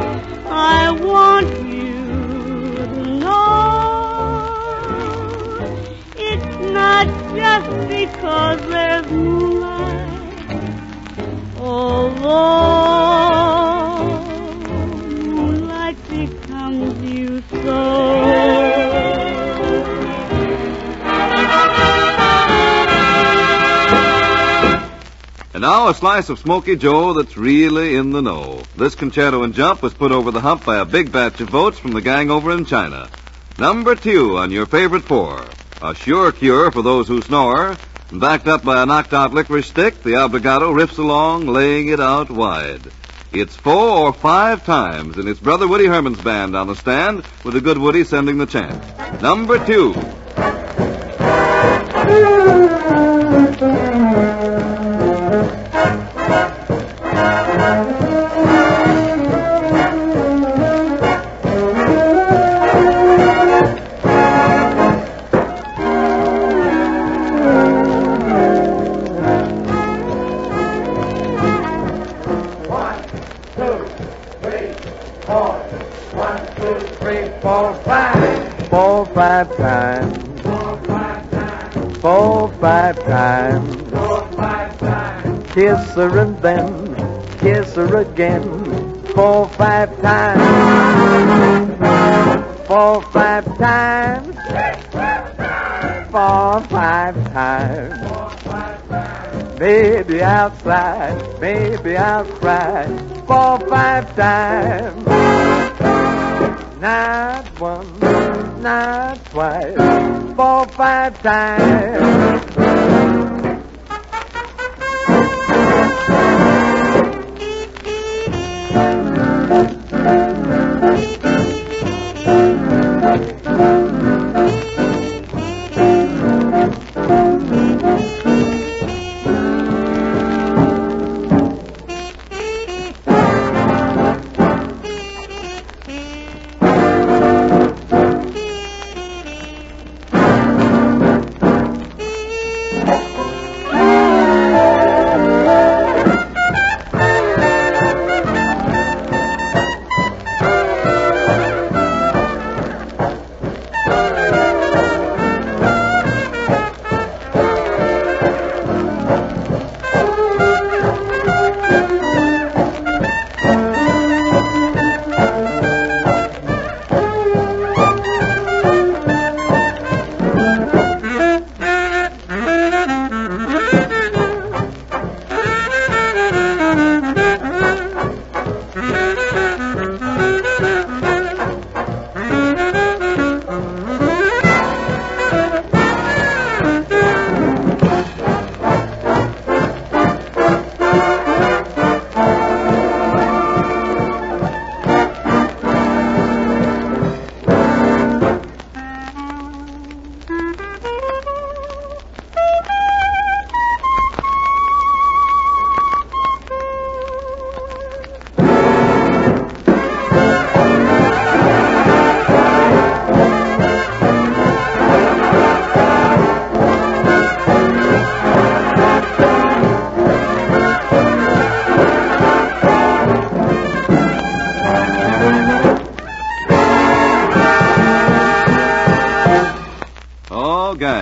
S5: I want you to know it's not just because there's moonlight, although moonlight becomes you so.
S6: And now a slice of Smoky Joe that's really in the know. This concerto and jump was put over the hump by a big batch of votes from the gang over in China. Number 2 on your favorite 4. A sure cure for those who snore. And backed up by a knocked-out licorice stick, the obligato riffs along, laying it out wide. It's 4 or 5 times, and it's Brother Woody Herman's band on the stand, with the good Woody sending the chant. Number 2.
S7: Kiss her and then kiss her again 4, 5 times. 4, 5 times. 4, 5 times. Maybe outside, maybe I'll cry 4, 5 times. Not once, not twice, 4, 5 times.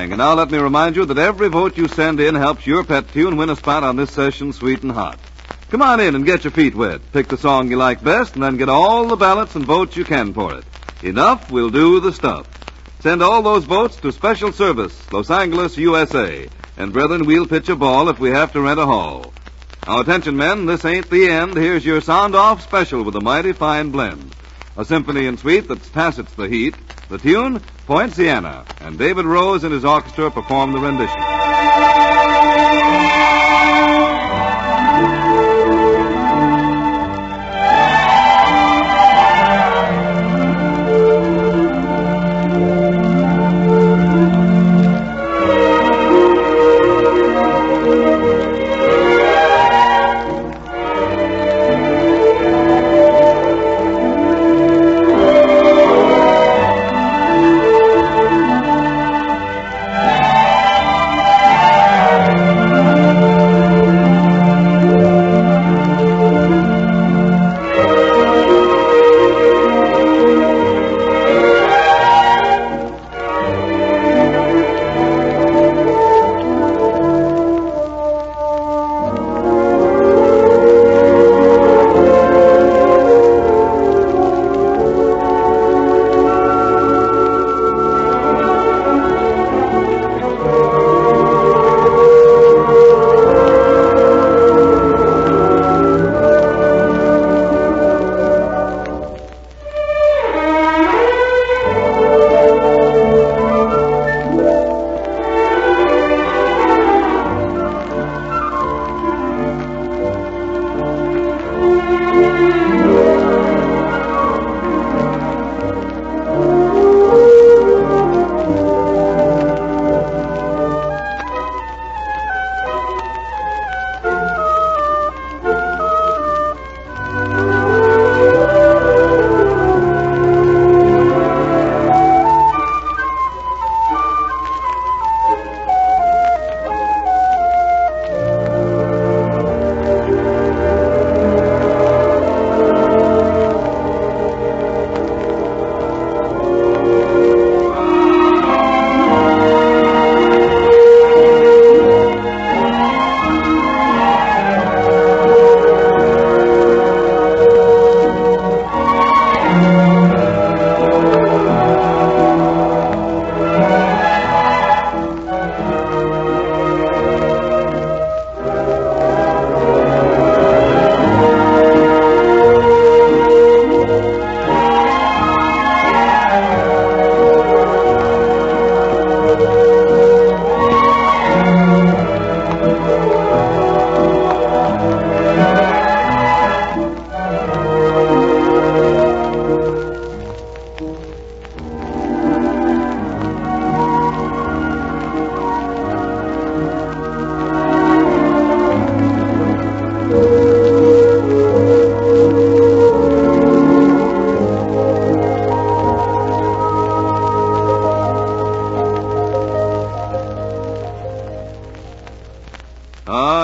S6: And now let me remind you that every vote you send in helps your pet tune win a spot on this session, Sweet and Hot. Come on in and get your feet wet. Pick the song you like best, and then get all the ballots and votes you can for it. Enough will do the stuff. Send all those votes to Special Service, Los Angeles, USA. And, brethren, we'll pitch a ball if we have to rent a hall. Now, attention, men, this ain't the end. Here's your sound-off special with a mighty fine blend. A symphony and suite that tacits the heat, The tune, Poinciana, and David Rose and his orchestra perform the rendition.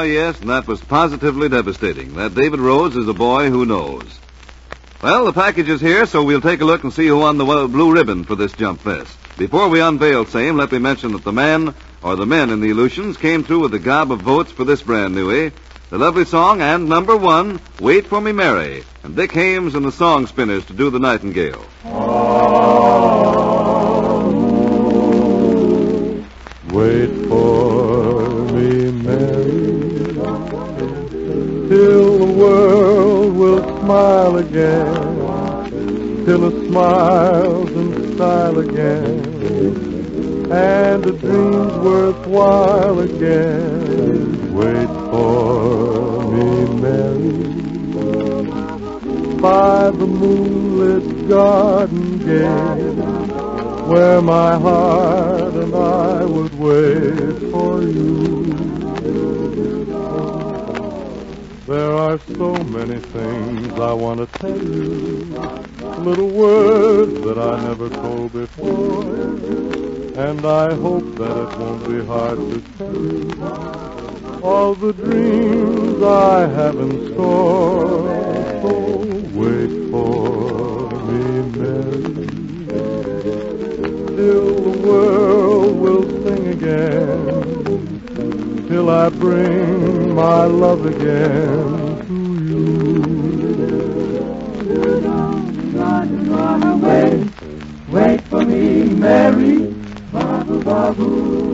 S6: Yes, and that was positively devastating. That David Rose is a boy who knows. Well, the package is here, so we'll take a look and see who won the blue ribbon for this Jump Fest. Before we unveil same, let me mention that the man, or the men in the Aleutians, came through with a gob of votes for this brand newie. The lovely song and number one, Wait for Me Mary, and Dick Hames and the Song Spinners to do the Nightingale.
S3: Wait for me, Mary, till the world will smile again, till it smiles in style again, and a dream's worthwhile again. Wait for me, Mary, by the moonlit garden gate, where my heart and I would wait for you. There are so many things I want to tell you, little words that I never told before, and I hope that it won't be hard to tell you all the dreams I have in store. So wait for me, Mary, till the world will sing again, till I bring my love again to you. Wait for me, Mary,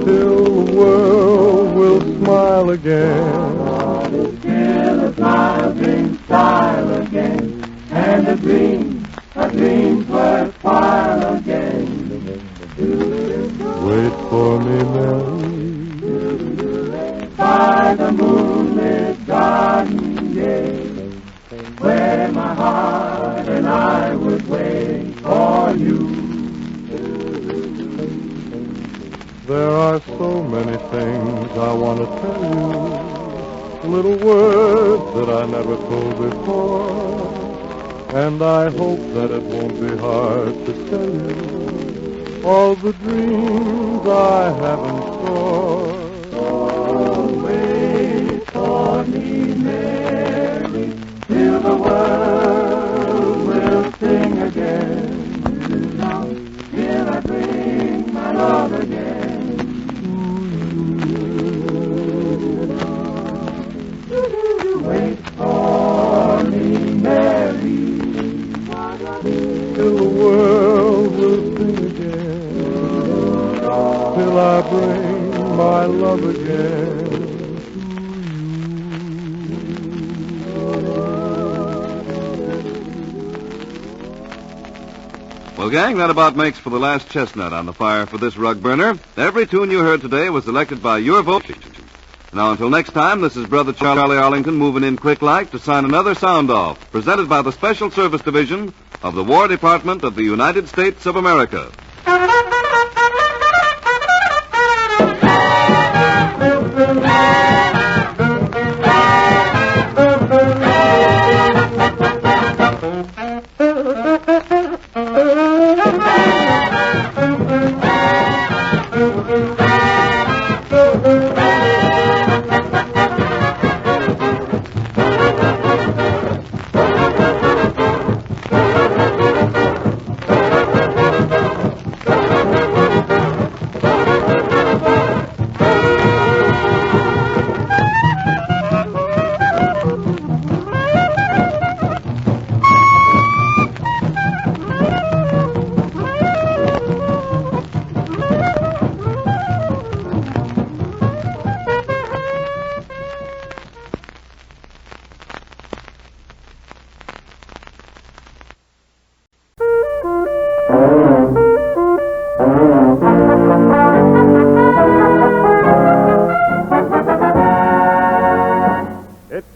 S3: till the world will smile again, till the smile brings style again, and a dream
S15: a dream's worthwhile again.
S3: Wait for me, Mary,
S15: by the moonlit garden gate, where my heart and I would wait for you.
S3: There are so many things I want to tell you, little words that I never told before, and I hope that it won't be hard to tell you all the dreams I have in store.
S15: Oh, wait for me, Mary, till the world will sing again, till I bring my love again. Wait for me, Mary,
S3: till the world will sing again, till I bring my love again.
S6: Well, gang, that about makes for the last chestnut on the fire for this rug burner. Every tune you heard today was selected by your vote. Now, until next time, this is Brother Charlie Arlington moving in quick-like to sign another Sound Off, presented by the Special Service Division of the War Department of the United States of America.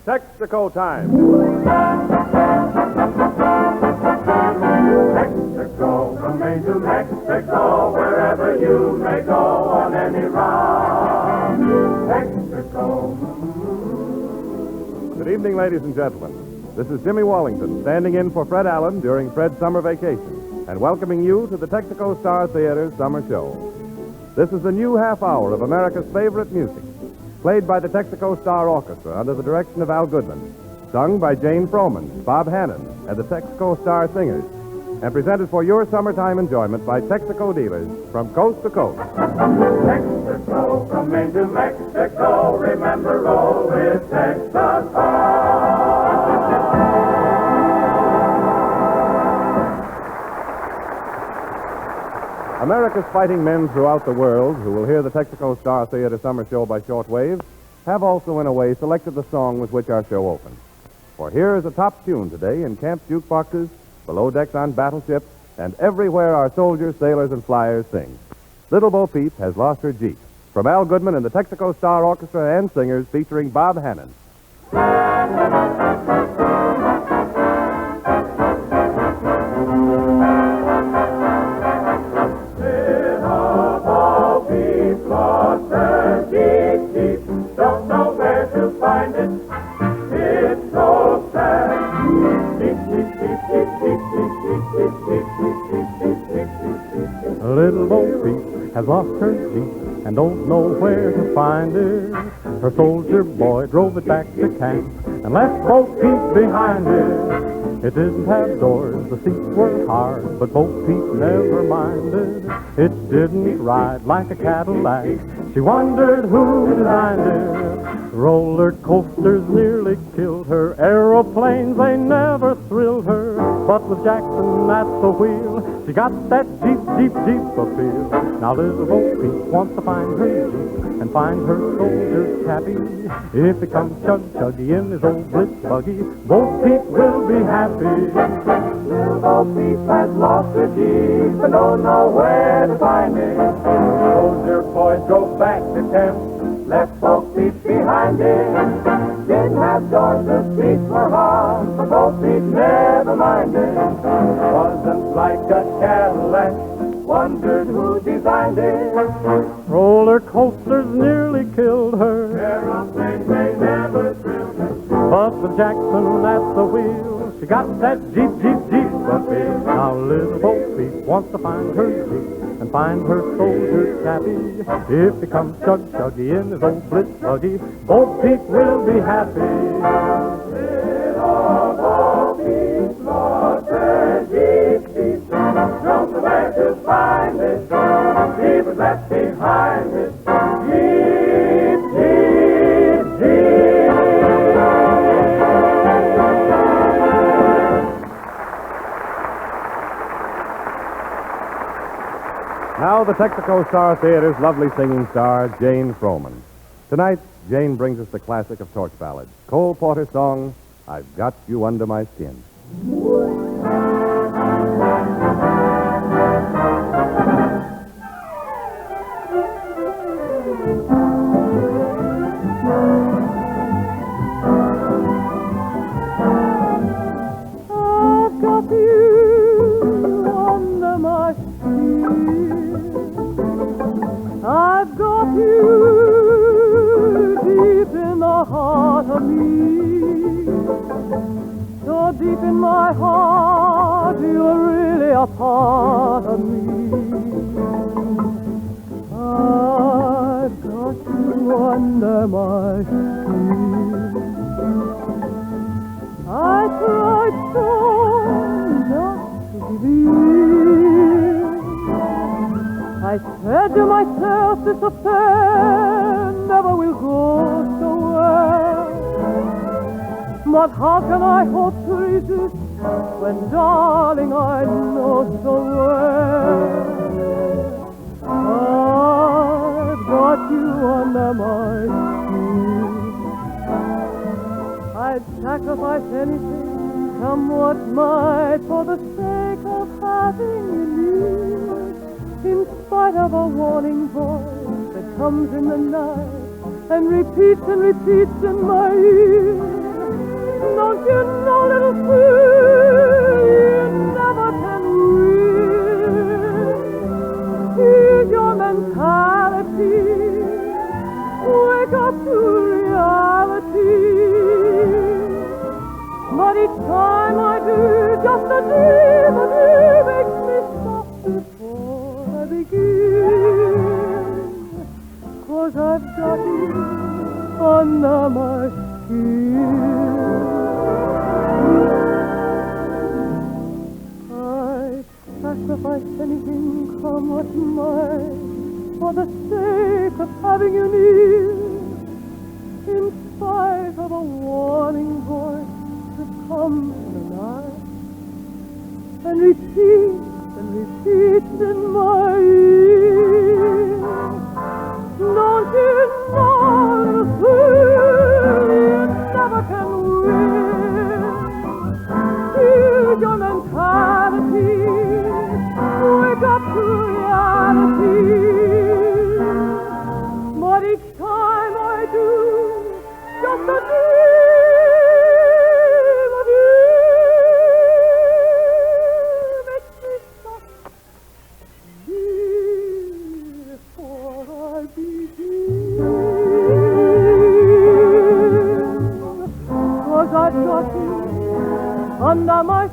S11: Texaco time.
S15: Texaco, from Maine to Mexico, wherever you may go on any route. Texaco.
S11: Good evening, ladies and gentlemen. This is Jimmy Wallington, standing in for Fred Allen during Fred's summer vacation, and welcoming you to the Texaco Star Theater's summer show. This is the new half hour of America's favorite music, played by the Texaco Star Orchestra under the direction of Al Goodman, sung by Jane Froman, Bob Hannon, and the Texaco Star Singers, and presented for your summertime enjoyment by Texaco dealers from coast to coast.
S15: Texaco, from Maine to Mexico, remember, roll with Texaco.
S11: America's fighting men throughout the world who will hear the Texaco Star Theater summer show by shortwave have also, in a way, selected the song with which our show opens. For here is a top tune today in camp jukeboxes, below decks on battleships, and everywhere our soldiers, sailors, and flyers sing. Little Bo Peep has lost her Jeep. From Al Goodman and the Texaco Star Orchestra and singers featuring Bob Hannon.
S15: Don't know where to find it. It's so sad.
S3: Little Bo Peep has lost her Jeep and don't know where to find it. Her soldier boy drove it back to camp and left Bo Peep behind it. It didn't have doors, the seats were hard, but Bo Peep never minded. It didn't ride like a Cadillac. She wondered who designed it. Roller coasters nearly killed her. Aeroplanes, they never thrilled her. But with Jackson at the wheel, She got that Jeep appeal. Now little Bo Peep wants to find her Jeep and find her soldier's happy. If it comes chuggy in his old blitz buggy, Bo Peep will be happy.
S15: Little Bo Peep has lost her Jeep and don't know where to find it. Soldier boy drove back to camp, left Bo Peep behind him. Didn't have doors, the streets were hard, but Bo Peep never minded. Wasn't like a Cadillac, wondered who designed it.
S3: Roller coasters nearly killed her,
S15: Aeroplanes they never thrilled her.
S3: but the Jackson at the wheel, she got that Jeep appeal. Now little Bo Peep wants to find her Jeep and find her soldiers happy. If he comes chuggy in his old blitz buggy, Bo Peep will be happy.
S15: Little Bo Peep lost her Jeep. Drove away to find it. He was left behind it. Jeep.
S8: Now the Texaco Star Theater's lovely singing star, Jane Froman. Tonight, Jane brings us the classic of torch ballads, Cole Porter's song, I've Got You Under My Skin.
S5: I've got you under my skin. I've got you deep in the heart of me. So deep in my heart, you're really a part of me. I've got you under my skin. I tried so not to give in. I said to myself, this affair never will go so well. But how can I hope to resist when, darling, I know so well I've got you under my skin. I'd sacrifice anything, come what might, for the sake of having you near. In spite of a warning voice that comes in the night and repeats in my ear. Don't you know, little fool, you never can win. Here's your mentality. Wake up to reality. But each time I do, just a dream makes me stop before I begin. 'Cause I've got you under my skin. I'd sacrifice anything, come what might, for the sake of having you near. In spite of a warning voice that comes in the night and repeats in my ear. Don't you know, little fool, you never can win. Here's your mentality. Wake up to reality. But each time I do, just a dream of you makes me stop before I begin. 'Cause I've got you under my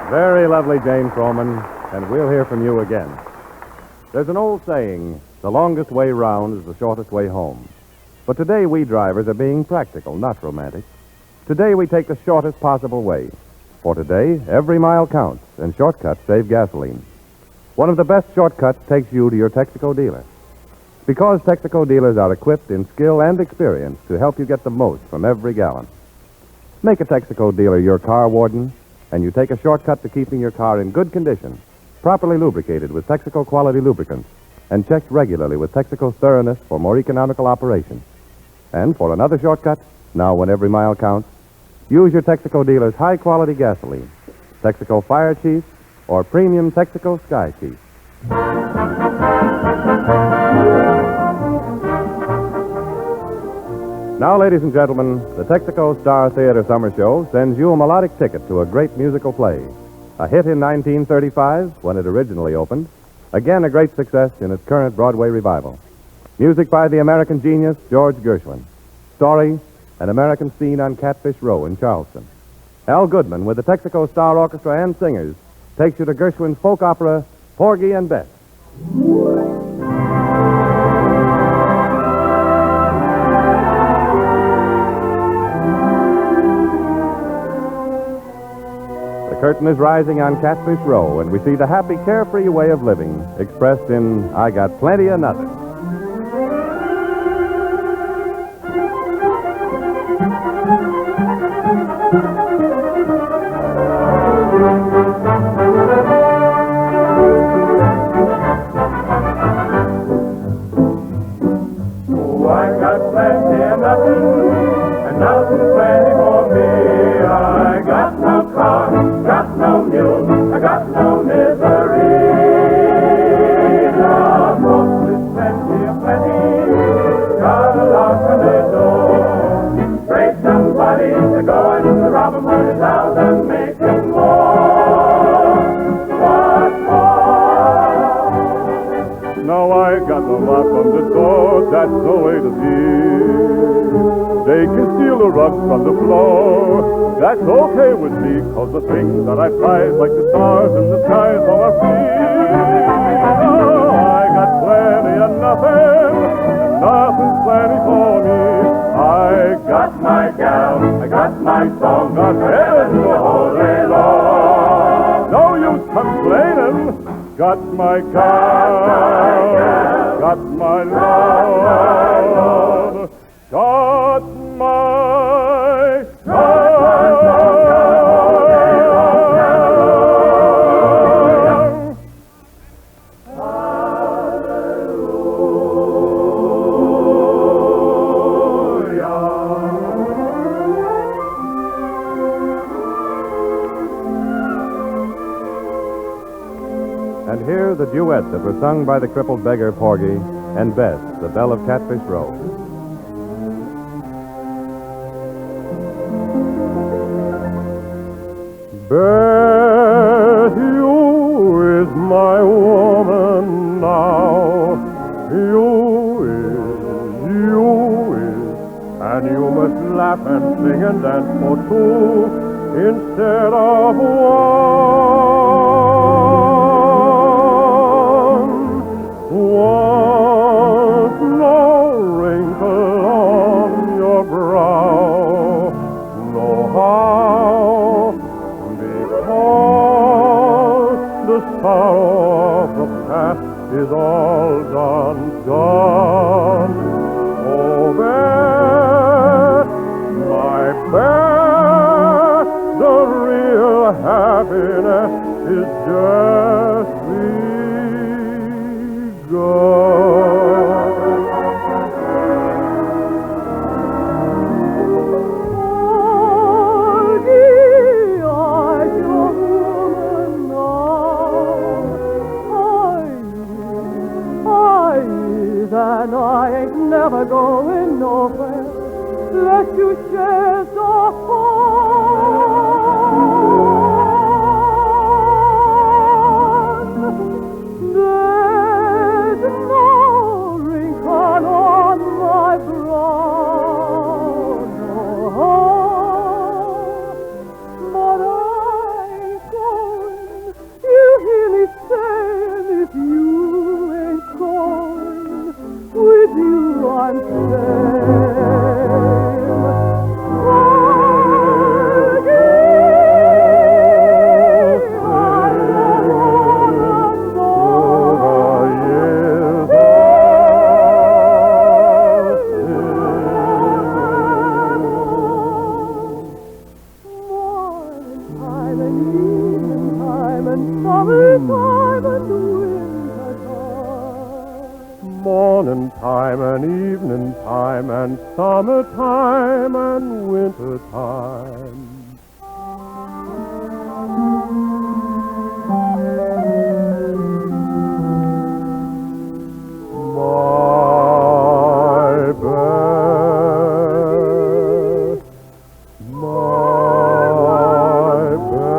S8: Very lovely, Jane Froman, and we'll hear from you again. There's an old saying, the longest way round is the shortest way home. But today we drivers are being practical, not romantic. Today we take the shortest possible way. For today, every mile counts, and shortcuts save gasoline. One of the best shortcuts takes you to your Texaco dealer. Because Texaco dealers are equipped in skill and experience to help you get the most from every gallon. Make a Texaco dealer your car warden, and you take a shortcut to keeping your car in good condition, properly lubricated with Texaco quality lubricants, and checked regularly with Texaco thoroughness for more economical operation. And for another shortcut, now when every mile counts, use your Texaco dealer's high-quality gasoline, Texaco Fire Chief or premium Texaco Sky Chief. Now, ladies and gentlemen, the Texaco Star Theater Summer Show sends you a melodic ticket to a great musical play. A hit in 1935 when it originally opened. Again, a great success in its current Broadway revival. Music by the American genius George Gershwin. Story, an American scene on Catfish Row in Charleston. Al Goodman, with the Texaco Star Orchestra and singers, takes you to Gershwin's folk opera, Porgy and Bess. The curtain is rising on Catfish Row, and we see the happy, carefree way of living expressed in I Got Plenty of Nothing.
S15: Oh, I got plenty of nothing, and nothing's plenty for me. I got no car, got no mule, I got no misery. The folks with plenty, got a lock on their door. Pray somebody to go and rob them when it's out and make them more. What more?
S3: Now I got no lock on the door, that's the way to be. They can steal the rug from the floor. That's okay with me, 'cause the things that I prize, like the stars in the skies, all are free. Oh, I got plenty of nothing, and nothing's plenty for me. I got my gal, I got my song, got heaven to hold it long. No use complaining, got my gal, got my love, got my gal.
S8: And here the duet that was sung by the crippled beggar Porgy and Bess, the belle of Catfish Row.
S3: Beth, you is my woman now. You is, and you must laugh and sing and dance for two instead of one. Want no wrinkle on your brow, no how, because the sorrow of the past is all done. Oh, Beth, my Beth, the real happiness is just
S5: and I ain't never going nowhere unless you share the fun. There's no wrinkle on my brow, no, but I'm going. You hear me saying if you ain't going, with you I'm staying.
S3: springtime and summertime and wintertime. My best, my best.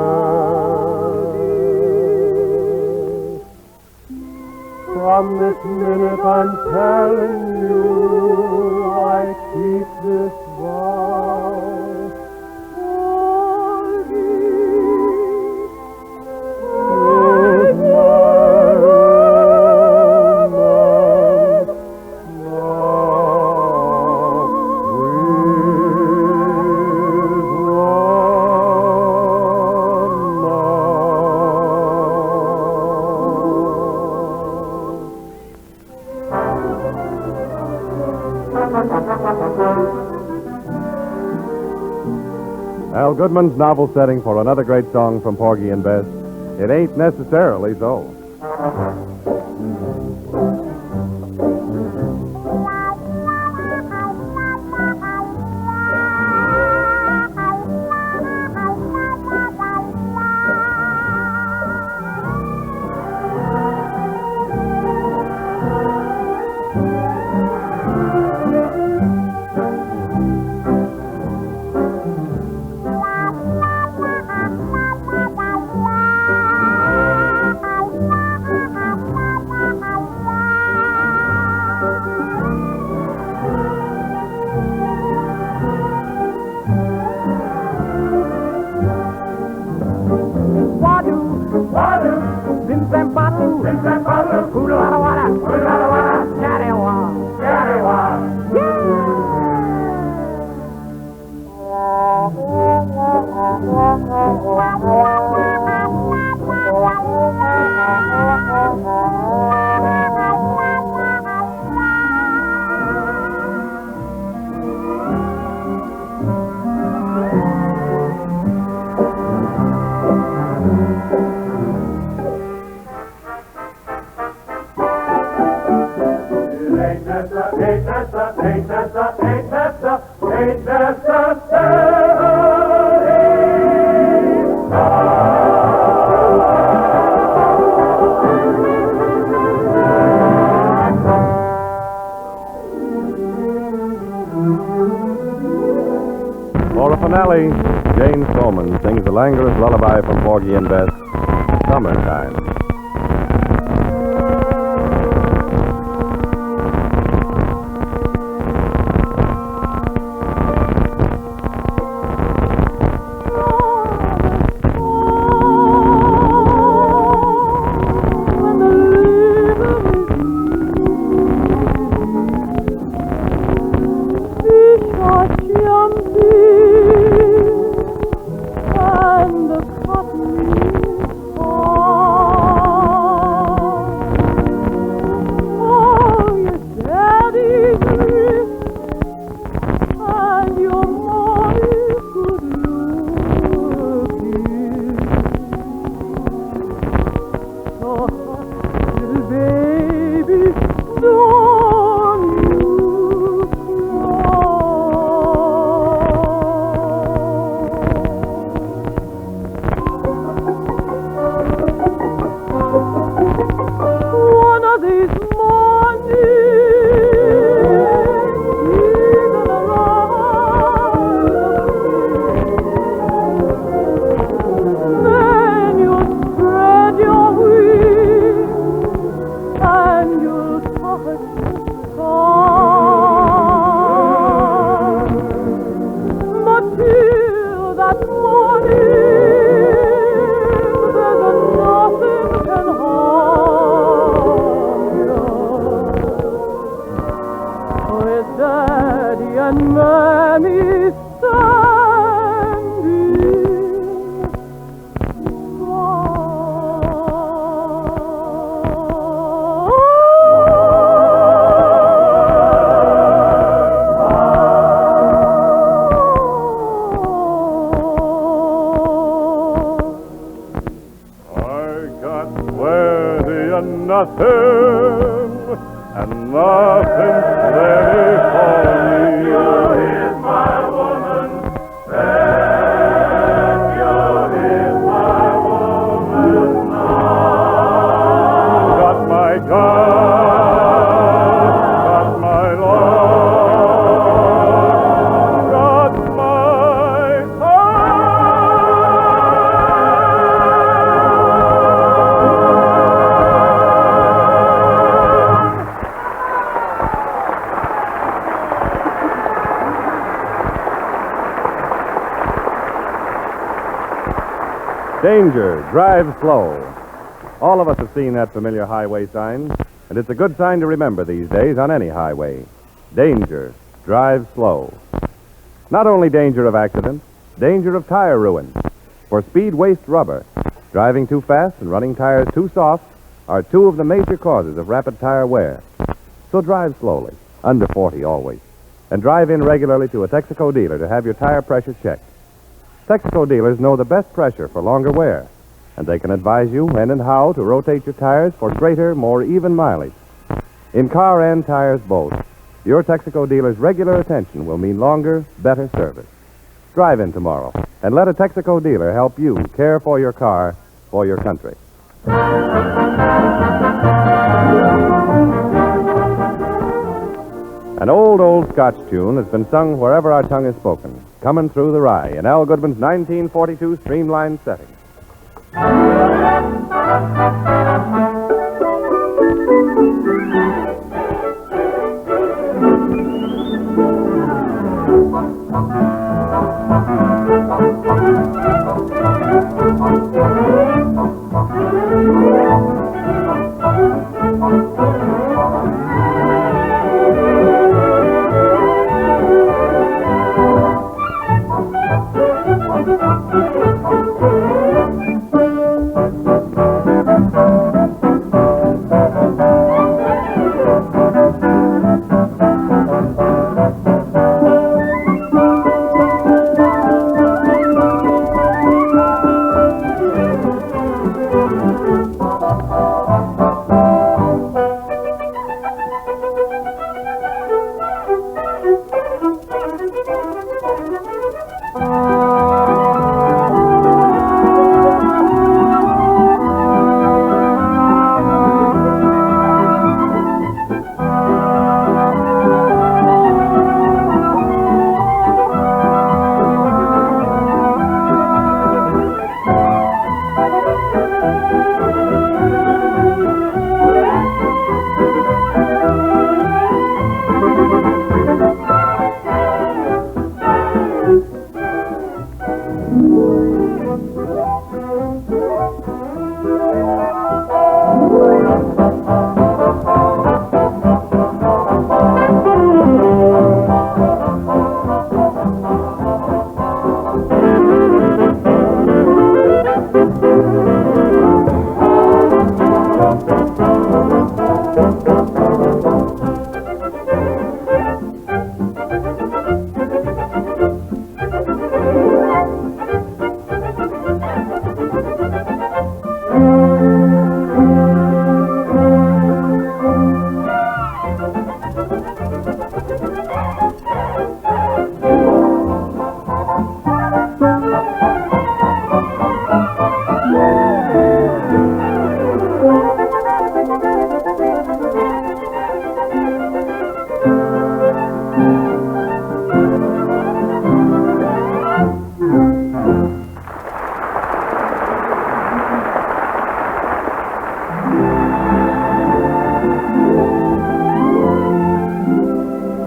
S3: From this minute I'm telling you, I keep this vow.
S8: Al Goodman's novel setting for another great song from Porgy and Bess. It ain't necessarily so. For a finale, Jane Stoneman sings the languorous lullaby from Porgy and Bess, Summertime.
S3: nothing, and nothing's plenty for
S8: Danger, drive slow. All of us have seen that familiar highway sign, and it's a good sign to remember these days on any highway. Danger, drive slow. Not only danger of accidents, danger of tire ruin. For speed wastes rubber. Driving too fast and running tires too soft are two of the major causes of rapid tire wear. So drive slowly, under 40 always, and drive in regularly to a Texaco dealer to have your tire pressure checked. Texaco dealers know the best pressure for longer wear, and they can advise you when and how to rotate your tires for greater, more even mileage. In car and tires both, your Texaco dealer's regular attention will mean longer, better service. Drive in tomorrow and let a Texaco dealer help you care for your car, for your country. An old Scotch tune has been sung wherever our tongue is spoken, coming through the rye in Al Goodman's 1942 streamlined setting.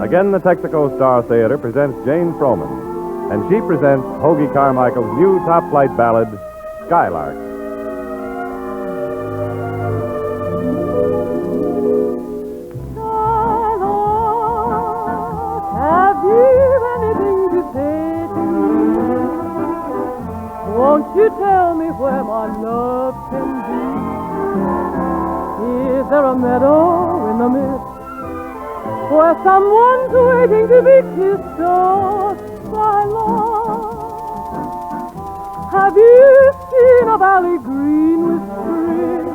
S8: Again, the Texaco Star Theater presents Jane Froman, and she presents Hoagie Carmichael's new top-flight ballad, Skylark.
S5: Have you anything to say to me? Won't you tell me where my love can be? Is there a meadow in the mist where someone's waiting to be kissed? Oh, Skylark. Have you seen a valley green with spring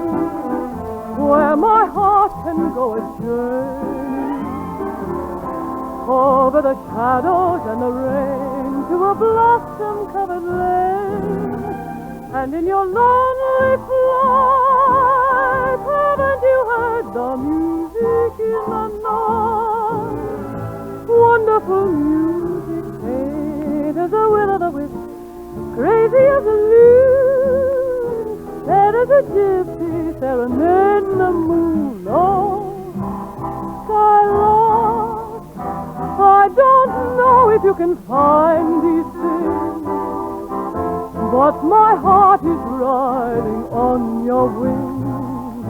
S5: where my heart can go a journey over the shadows and the rain to a blossom-covered lane? And in your lonely flight, haven't you heard the music in the night? Wonderful music, faint as a will-o'-the-wisp, crazy as a loon, sad as a gypsy serenading the moon. Oh, Skylark, I don't know if you can find these things, but my heart is riding on your wings.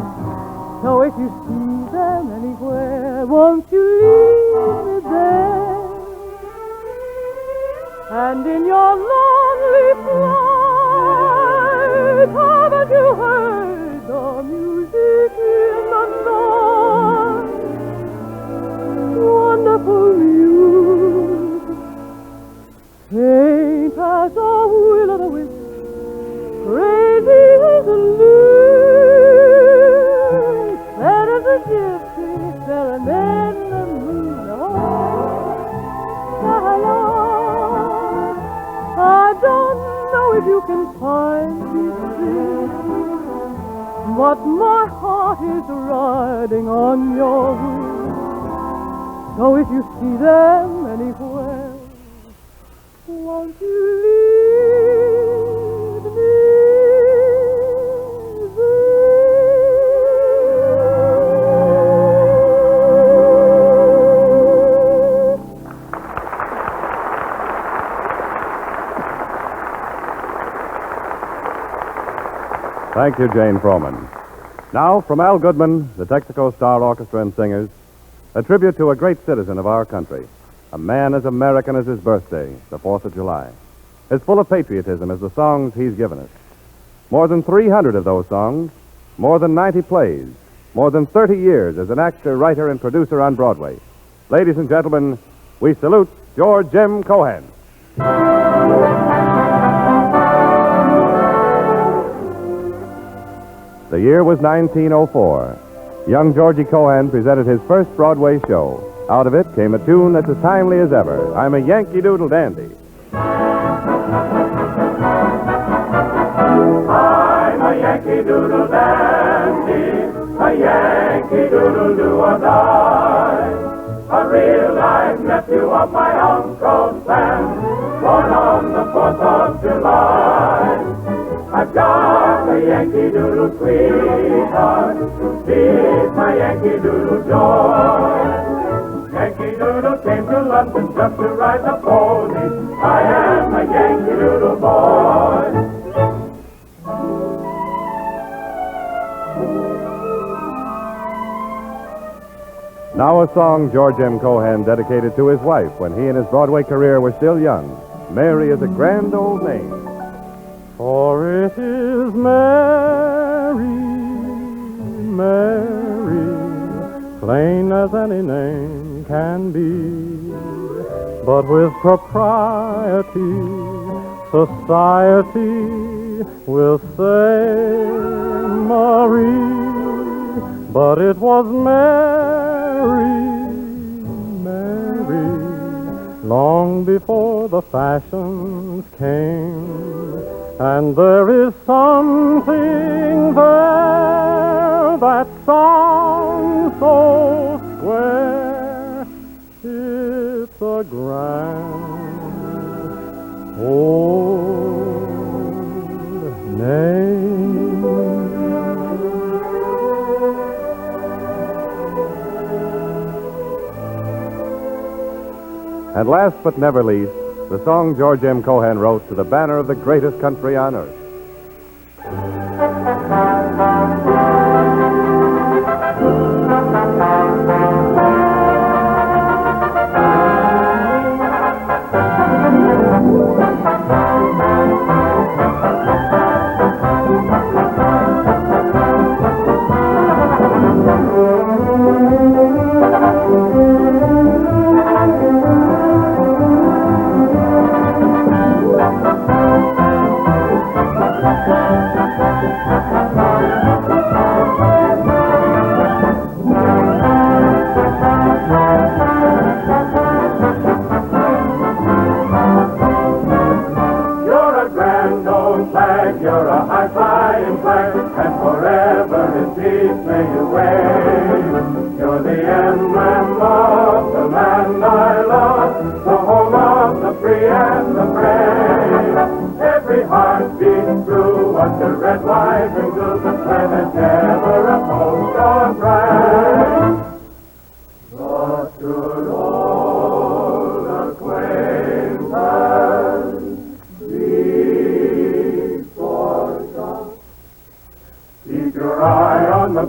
S5: So if you see them anywhere, won't you leave me there? And in your lonely flight, haven't you heard the music in the night? Wonderful music, faint as a will-o'-the-wisp, crazy as a loon, sad as a gypsy serenading the moon. I don't know if you can find these things, but my heart is riding on your wings. So if you see them anywhere, won't you leave me
S8: Thank you, Jane Froman. Now, from Al Goodman, the Texaco Star Orchestra and Singers, a tribute to a great citizen of our country, a man as American as his birthday, the 4th of July, as full of patriotism as the songs he's given us. More than 300 of those songs, more than 90 plays, more than 30 years as an actor, writer, and producer on Broadway. Ladies and gentlemen, we salute George M. Cohan. The year was 1904. Young Georgie Cohan presented his first Broadway show. Out of it came a tune that's as timely as ever. I'm a Yankee Doodle Dandy.
S15: I'm a Yankee Doodle Dandy, a Yankee Doodle do or die. A real-life nephew of my Uncle Sam, born on the 4th of July. I've got a Yankee Doodle sweetheart, she's my Yankee Doodle joy. Yankee Doodle came to London just to ride the pony. I am a Yankee Doodle boy.
S8: Now a song George M. Cohan dedicated to his wife when he and his Broadway career were still young. Mary is a grand old name.
S3: For it is Mary, Mary, plain as any name can be. But with propriety, society will say Marie. But it was Mary, Mary, long before the fashions came. And there is something there that sounds so square. It's a grand old name.
S8: And last but never least, the song George M. Cohan wrote to the banner of the greatest country on earth.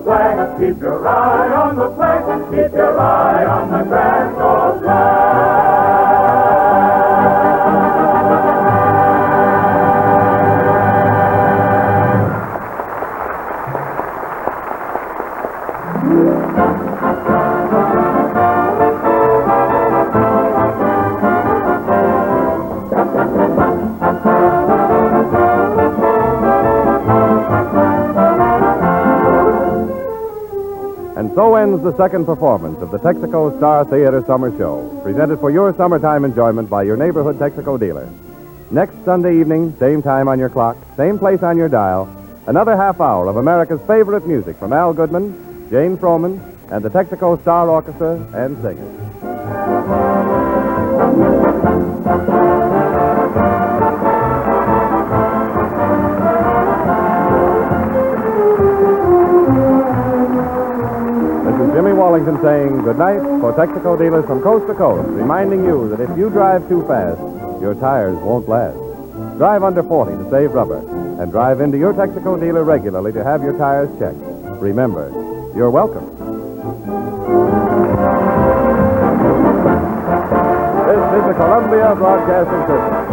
S15: flag. Keep your eye on the flag. Keep your eye on the grand old flag.
S8: And so ends the second performance of the Texaco Star Theater Summer Show, presented for your summertime enjoyment by your neighborhood Texaco dealer. Next Sunday evening, same time on your clock, same place on your dial, another half hour of America's favorite music from Al Goodman, Jane Froman, and the Texaco Star Orchestra and Singers. Jimmy Wallington saying good night for Texaco dealers from coast to coast, reminding you that if you drive too fast, your tires won't last. Drive under 40 to save rubber, and drive into your Texaco dealer regularly to have your tires checked. Remember, you're welcome. This is the Columbia Broadcasting System.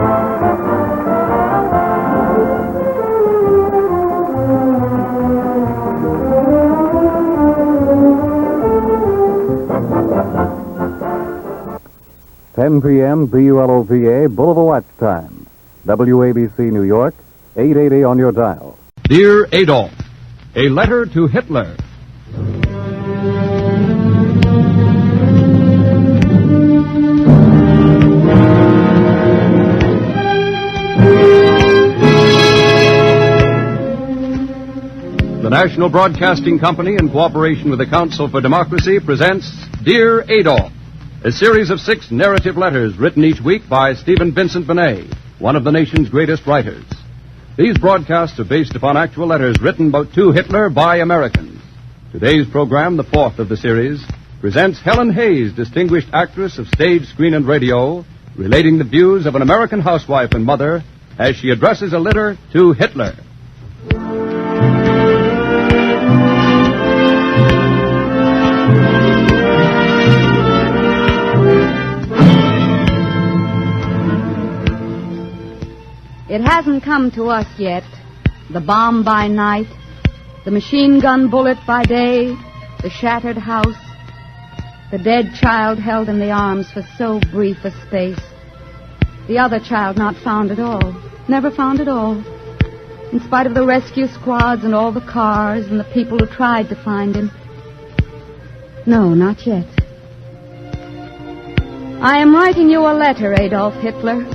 S2: 10 p.m. BULOVA, Boulevard Watch Time. WABC, New York, 880 on your dial.
S10: Dear Adolf, a letter to Hitler. The National Broadcasting Company, in cooperation with the Council for Democracy, presents Dear Adolf, a series of 6 narrative letters written each week by Stephen Vincent Benet, one of the nation's greatest writers. These broadcasts are based upon actual letters written to Hitler by Americans. Today's program, the 4th of the series, presents Helen Hayes, distinguished actress of stage, screen, and radio, relating the views of an American housewife and mother as she addresses a letter to Hitler.
S23: It hasn't come to us yet. The bomb by night, the machine gun bullet by day, the shattered house, the dead child held in the arms for so brief a space, the other child not found at all, never found at all, in spite of the rescue squads and all the cars and the people who tried to find him. No, not yet. I am writing you a letter, Adolf Hitler.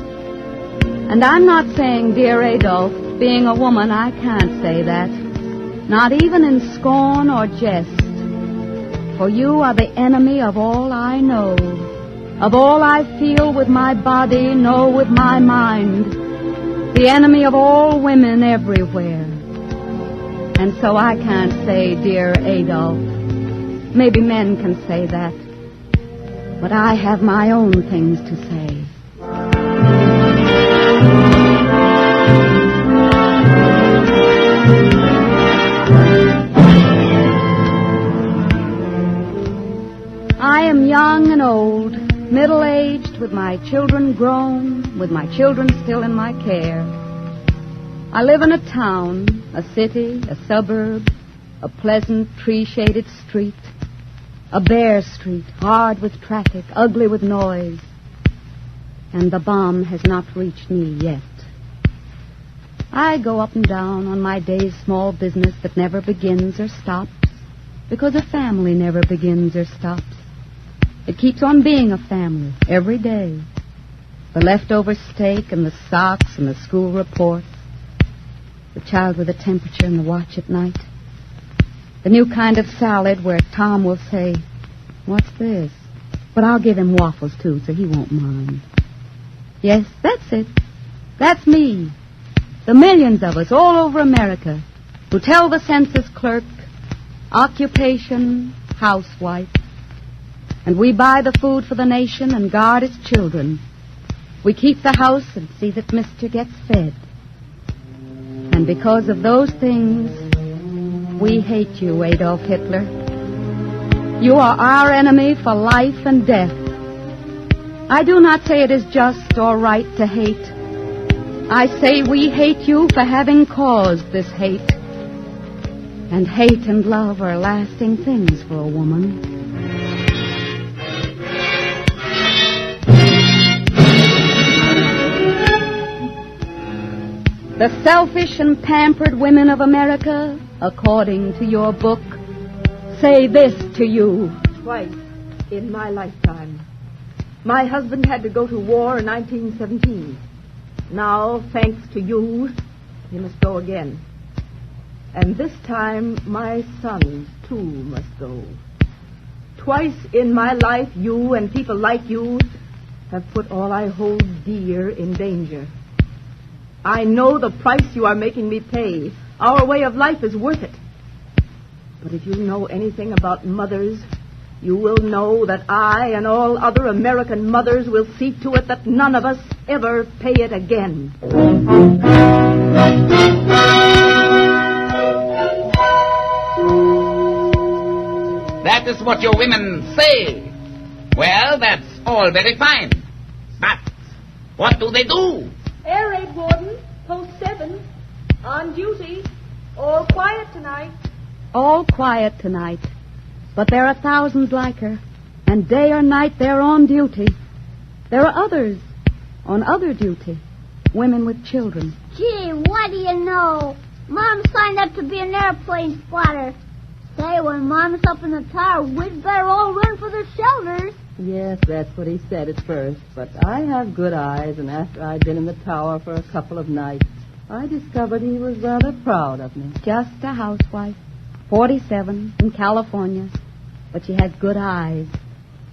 S23: And I'm not saying, Dear Adolf, being a woman, I can't say that. Not even in scorn or jest. For you are the enemy of all I know, of all I feel with my body, know with my mind, the enemy of all women everywhere. And so I can't say, Dear Adolf. Maybe men can say that. But I have my own things to say. I am young and old, middle-aged, with my children grown, with my children still in my care. I live in a town, a city, a suburb, a pleasant tree-shaded street, a bare street, hard with traffic, ugly with noise, and the bomb has not reached me yet. I go up and down on my day's small business that never begins or stops, because a family never begins or stops. It keeps on being a family every day. The leftover steak and the socks and the school reports, the child with the temperature and the watch at night, the new kind of salad where Tom will say, "What's this?" But I'll give him waffles, too, so he won't mind. Yes, that's it. That's me. The millions of us all over America who tell the census clerk, occupation, housewife. And we buy the food for the nation and guard its children. We keep the house and see that Mr. gets fed. And because of those things, We hate you, Adolf Hitler. You are our enemy for life and death. I do not say it is just or right to hate. I say we hate you for having caused this hate. And hate and love are lasting things for a woman. The selfish and pampered women of America, according to your book, say this to you.
S1: Twice in my lifetime. My husband had to go to war in 1917. Now, thanks to you, he must go again. And this time, my sons, too, must go. Twice in my life, you and people like you have put all I hold dear in danger. I know the price you are making me pay. Our way of life is worth it. But if you know anything about mothers, you will know that I and all other American mothers will see to it that none of us ever pay it again.
S13: That is what your women say. Well, that's all very fine. But what do they do?
S1: Air raid warden, post 7, on duty. All quiet tonight.
S23: All quiet tonight. But there are thousands like her. And day or night they're on duty. There are others on other duty. Women with children.
S17: Gee, what do you know? Mom signed up to be an airplane spotter. Say, when Mom's up in the tower, we'd better all run for the shelters.
S1: Yes, that's what he said at first. But I have good eyes, and after I'd been in the tower for a couple of nights, I discovered he was rather proud of me.
S23: Just a housewife, 47, in California. But she has good eyes.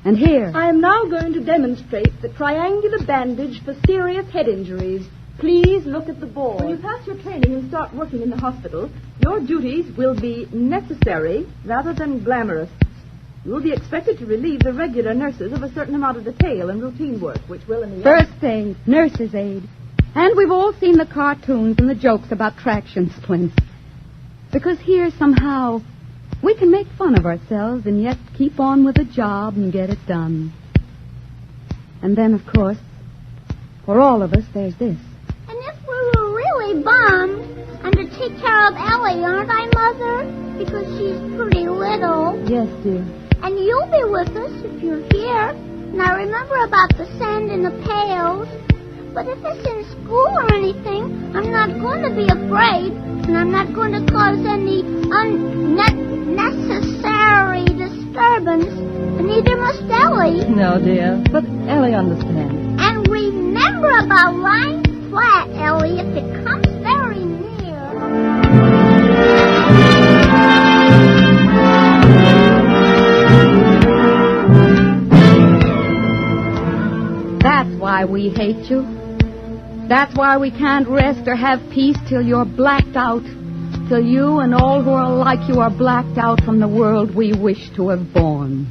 S23: And here...
S1: I am now going to demonstrate the triangular bandage for serious head injuries. Please look at the board. When you pass your training and start working in the hospital, your duties will be necessary rather than glamorous. You will be expected to relieve the regular nurses of a certain amount of detail and routine work, which will in the
S23: First aid, nurse's aid. And we've all seen the cartoons and the jokes about traction splints. Because here, somehow, we can make fun of ourselves and yet keep on with the job and get it done. And then, of course, for all of us, there's this.
S17: And if we were really bummed, I'm to take care of Ellie, aren't I, Mother? Because she's pretty little.
S23: Yes, dear.
S17: And you'll be with us if you're here. Now remember about the sand in the pails. But if it's in school or anything, I'm not going to be afraid. And I'm not going to cause any unnecessary disturbance. And neither must Ellie.
S1: No, dear. But Ellie understands.
S17: And remember about lying flat, Ellie, if it comes very near.
S23: That's why we hate you. That's why we can't rest or have peace till you're blacked out. Till you and all who are like you are blacked out from the world we wish to have born.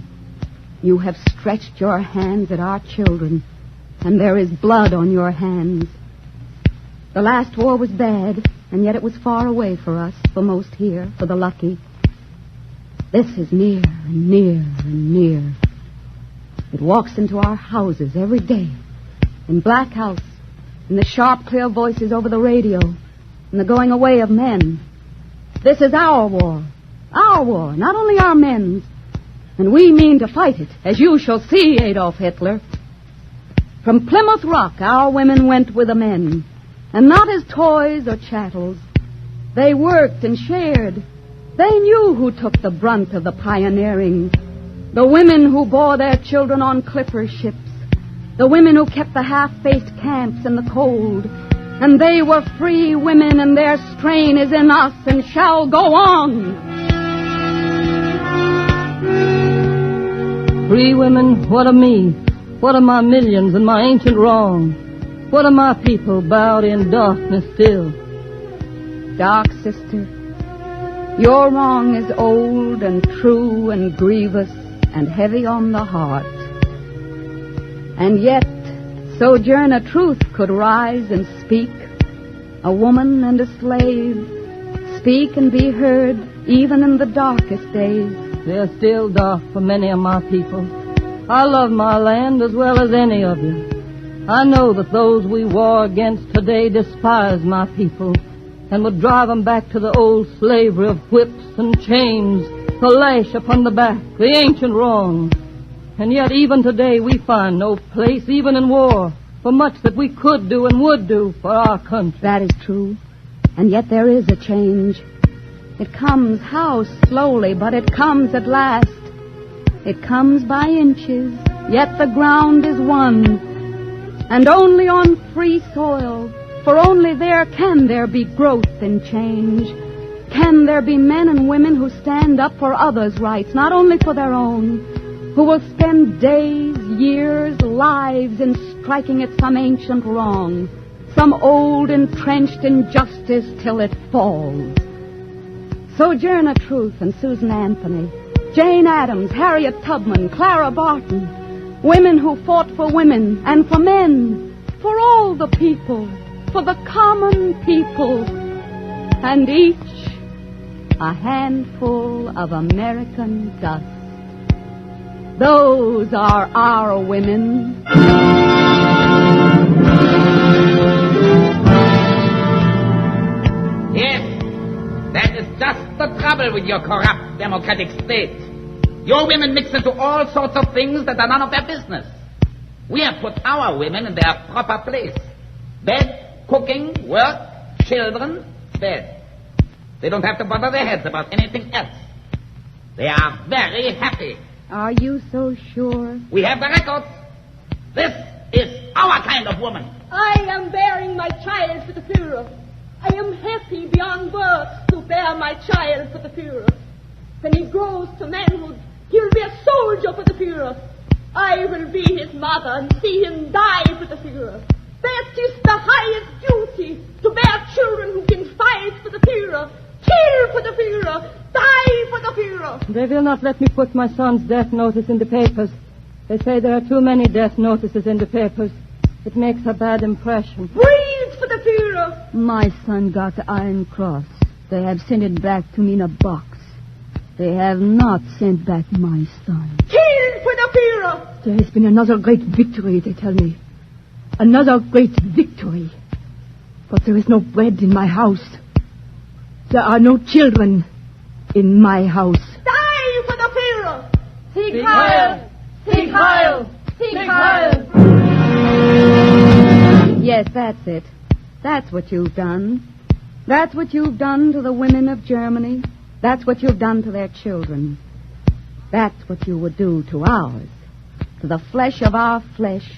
S23: You have stretched your hands at our children, and there is blood on your hands. The last war was bad, and yet it was far away for us, for most here, for the lucky. This is near and near and near. It walks into our houses every day, in Black House, in the sharp, clear voices over the radio, in the going away of men. This is our war, not only our men's. And we mean to fight it, as you shall see, Adolf Hitler. From Plymouth Rock, our women went with the men, and not as toys or chattels. They worked and shared. They knew who took the brunt of the pioneering. The women who bore their children on clipper ships. The women who kept the half-faced camps in the cold. And they were free women, and their strain is in us and shall go on.
S24: Free women, what of me? What of my millions and my ancient wrong? What of my people bowed in darkness still?
S23: Dark sister, your wrong is old and true and grievous and heavy on the heart. And yet, Sojourner Truth could rise and speak, a woman and a slave, speak and be heard, even in the darkest days.
S24: They're still dark for many of my people. I love my land as well as any of you. I know that those we war against today despise my people and would drive them back to the old slavery of whips and chains, the lash upon the back, the ancient wrong. And yet even today we find no place, even in war, for much that we could do and would do for our country.
S23: That is true. And yet there is a change. It comes, how slowly, but it comes at last. It comes by inches, yet the ground is won. And only on free soil, for only there can there be growth and change. Can there be men and women who stand up for others' rights, not only for their own, who will spend days, years, lives in striking at some ancient wrong, some old entrenched injustice till it falls. Sojourner Truth and Susan Anthony, Jane Addams, Harriet Tubman, Clara Barton, women who fought for women and for men, for all the people, for the common people, and each a handful of American dust. Those are our women.
S13: Yes, that is just the trouble with your corrupt democratic state. Your women mix into all sorts of things that are none of their business. We have put our women in their proper place. Bed, cooking, work, children, bed. They don't have to bother their heads about anything else. They are very happy.
S23: Are you so sure?
S13: We have the records. This is our kind of woman.
S4: I am bearing my child for the Führer. I am happy beyond words to bear my child for the Führer. When he grows to manhood, he'll be a soldier for the Führer. I will be his mother and see him die for the Führer. That is the highest duty, to bear children who can fight for the Führer, kill for the Führer, die for the Führer.
S24: They will not let me put my son's death notice in the papers. They say there are too many death notices in the papers. It makes a bad impression.
S4: Breathe for the Führer.
S23: My son got the Iron Cross. They have sent it back to me in a box. They have not sent back my son.
S4: Kill for the Führer.
S1: There has been another great victory, they tell me. Another great victory. But there is no bread in my house. There are no children in my house.
S4: Die for the Führer. Sieg Heil! Sieg Heil! Sieg Heil!
S23: Yes, that's it. That's what you've done. That's what you've done to the women of Germany. That's what you've done to their children. That's what you would do to ours. To the flesh of our flesh,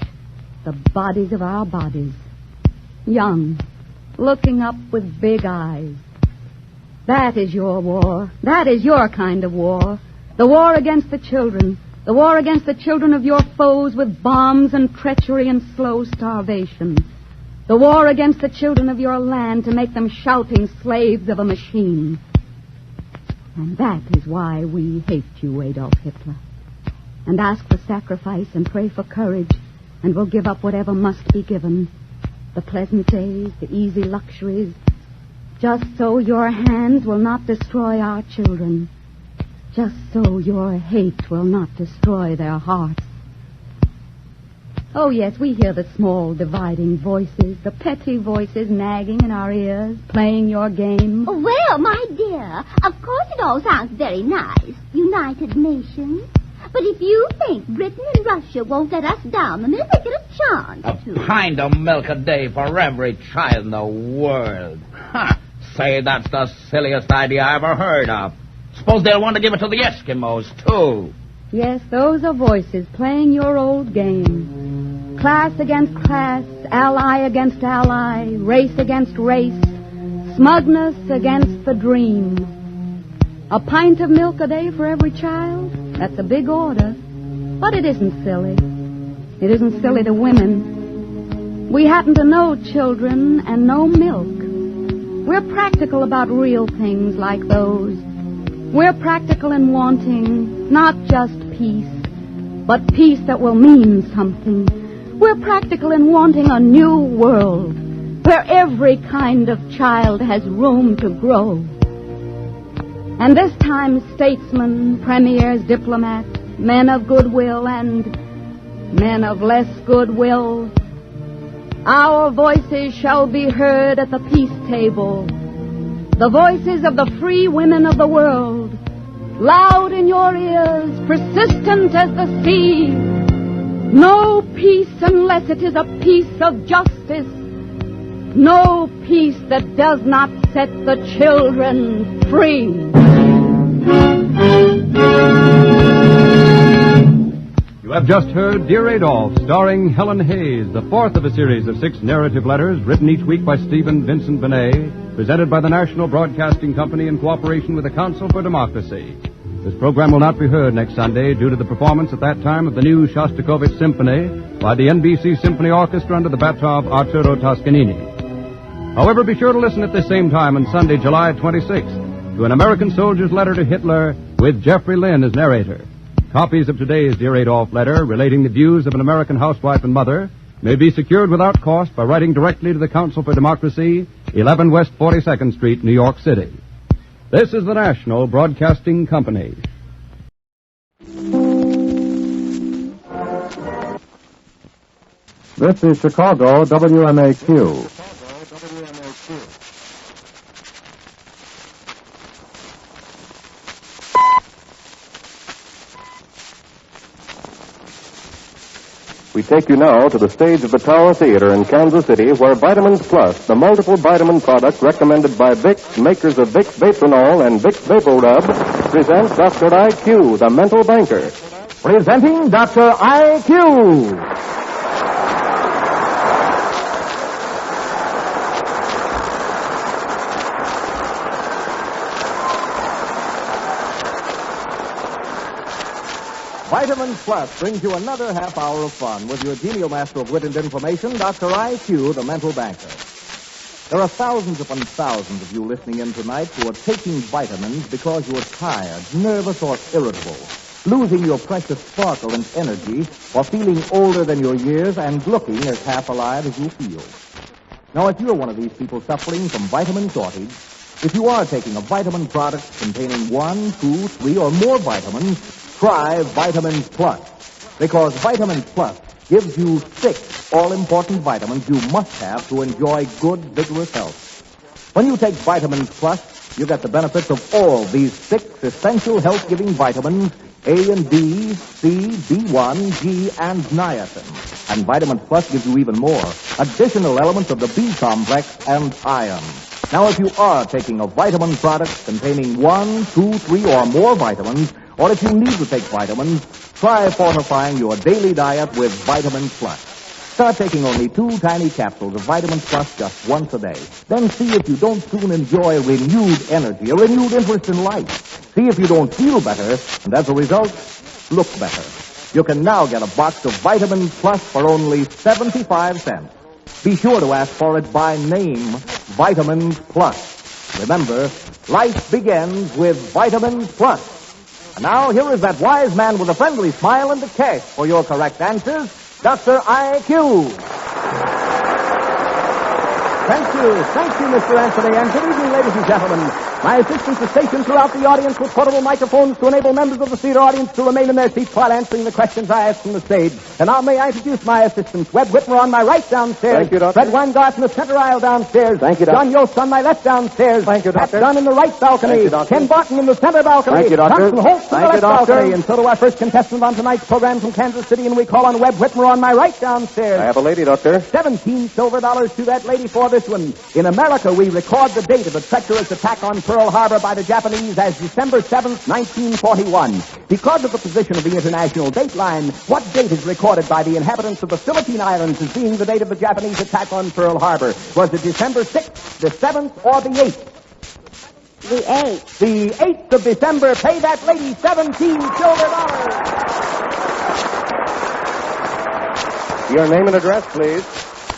S23: the bodies of our bodies. Young, looking up with big eyes. That is your war. That is your kind of war. The war against the children. The war against the children of your foes with bombs and treachery and slow starvation. The war against the children of your land to make them shouting slaves of a machine. And that is why we hate you, Adolf Hitler. And ask for sacrifice and pray for courage, and we'll give up whatever must be given. The pleasant days, the easy luxuries, just so your hands will not destroy our children. Just so your hate will not destroy their hearts. Oh, yes, we hear the small dividing voices, the petty voices nagging in our ears, playing your game.
S17: Oh, well, my dear, of course it all sounds very nice. United Nations. But if you think Britain and Russia won't let us down the minute they get a chance to...
S13: A pint of milk a day for every child in the world. Ha! Say, that's the silliest idea I ever heard of. Suppose they'll want to give it to the Eskimos, too.
S23: Yes, those are voices playing your old game. Class against class, ally against ally, race against race, smugness against the dream. A pint of milk a day for every child? That's a big order. But it isn't silly. It isn't silly to women. We happen to know children and know milk. We're practical about real things like those. We're practical in wanting not just peace, but peace that will mean something. We're practical in wanting a new world where every kind of child has room to grow. And this time statesmen, premiers, diplomats, men of goodwill and men of less goodwill, our voices shall be heard at the peace table, the voices of the free women of the world, loud in your ears, persistent as the sea. No peace unless it is a peace of justice. No peace that does not set the children free.
S10: You have just heard Dear Adolf, starring Helen Hayes, the fourth of a series of 6 narrative letters written each week by Stephen Vincent Benet, presented by the National Broadcasting Company in cooperation with the Council for Democracy. This program will not be heard next Sunday due to the performance at that time of the new Shostakovich Symphony by the NBC Symphony Orchestra under the baton of Arturo Toscanini. However, be sure to listen at the same time on Sunday, July 26th, to An American Soldier's Letter to Hitler with Jeffrey Lynn as narrator. Copies of today's Dear Adolf letter relating the views of an American housewife and mother may be secured without cost by writing directly to the Council for Democracy, 11 West 42nd Street, New York City. This is the National Broadcasting Company.
S2: This is Chicago WMAQ. We take you now to the stage of the Tower Theater in Kansas City, where Vitamins Plus, the multiple vitamin product recommended by Vicks, makers of Vicks Vapronol and Vicks VapoRub, presents Dr. IQ, the mental banker. Presenting Dr. IQ. Vitamins Plus brings you another half hour of fun with your genial master of wit and information, Dr. IQ, the mental banker. There are thousands upon thousands of you listening in tonight who are taking vitamins because you are tired, nervous, or irritable, losing your precious sparkle and energy, or feeling older than your years and looking as half alive as you feel. Now, if you're one of these people suffering from vitamin shortage, if you are taking a vitamin product containing 1, 2, 3, or more vitamins, try Vitamins Plus, because Vitamins Plus gives you 6 all-important vitamins you must have to enjoy good, vigorous health. When you take Vitamins Plus, you get the benefits of all these 6 essential health-giving vitamins, A and D, C, B1, G, and niacin. And Vitamins Plus gives you even more, additional elements of the B complex and iron. Now, if you are taking a vitamin product containing 1, 2, 3, or more vitamins, or if you need to take vitamins, try fortifying your daily diet with Vitamins Plus. Start taking only 2 tiny capsules of Vitamins Plus just once a day. Then see if you don't soon enjoy renewed energy, a renewed interest in life. See if you don't feel better, and as a result, look better. You can now get a box of Vitamins Plus for only 75 cents. Be sure to ask for it by name, Vitamins Plus. Remember, life begins with Vitamins Plus. And now, here is that wise man with a friendly smile and a cash for your correct answers, Dr. IQ. Thank you, Mr. Anthony. And good evening, ladies and gentlemen. My assistants are stationed throughout the audience with portable microphones to enable members of the theater audience to remain in their seats while answering the questions I ask from the stage. And now may I introduce my assistants. Webb Whitmer on my right downstairs. Thank you, Doctor.
S23: Fred Weingart in the center aisle downstairs.
S2: Thank you, Doctor.
S23: John Yost on my left downstairs.
S2: Thank you, Doctor.
S23: Pat Dunn in the right balcony.
S2: Thank you, Doctor.
S23: Ken Barton in the center balcony.
S2: Thank you, Doctor.
S23: Thompson Holtz in the
S2: Thank you,
S23: left
S2: Doctor.
S23: balcony. And so to our first contestant on tonight's program from Kansas City, and we call on Webb Whitmer on my right downstairs.
S2: I have a lady, Doctor.
S23: 17 silver dollars to that lady for this one. In America, we record the date of the treacherous attack on Pearl Harbor by the Japanese as December 7th, 1941. Because of the position of the international dateline, what date is recorded by the inhabitants of the Philippine Islands as being the date of the Japanese attack on Pearl Harbor? Was it December 6th, the 7th, or the 8th?
S17: The 8th.
S23: The 8th of December. Pay that lady 17 silver dollars.
S2: Your name and address, please.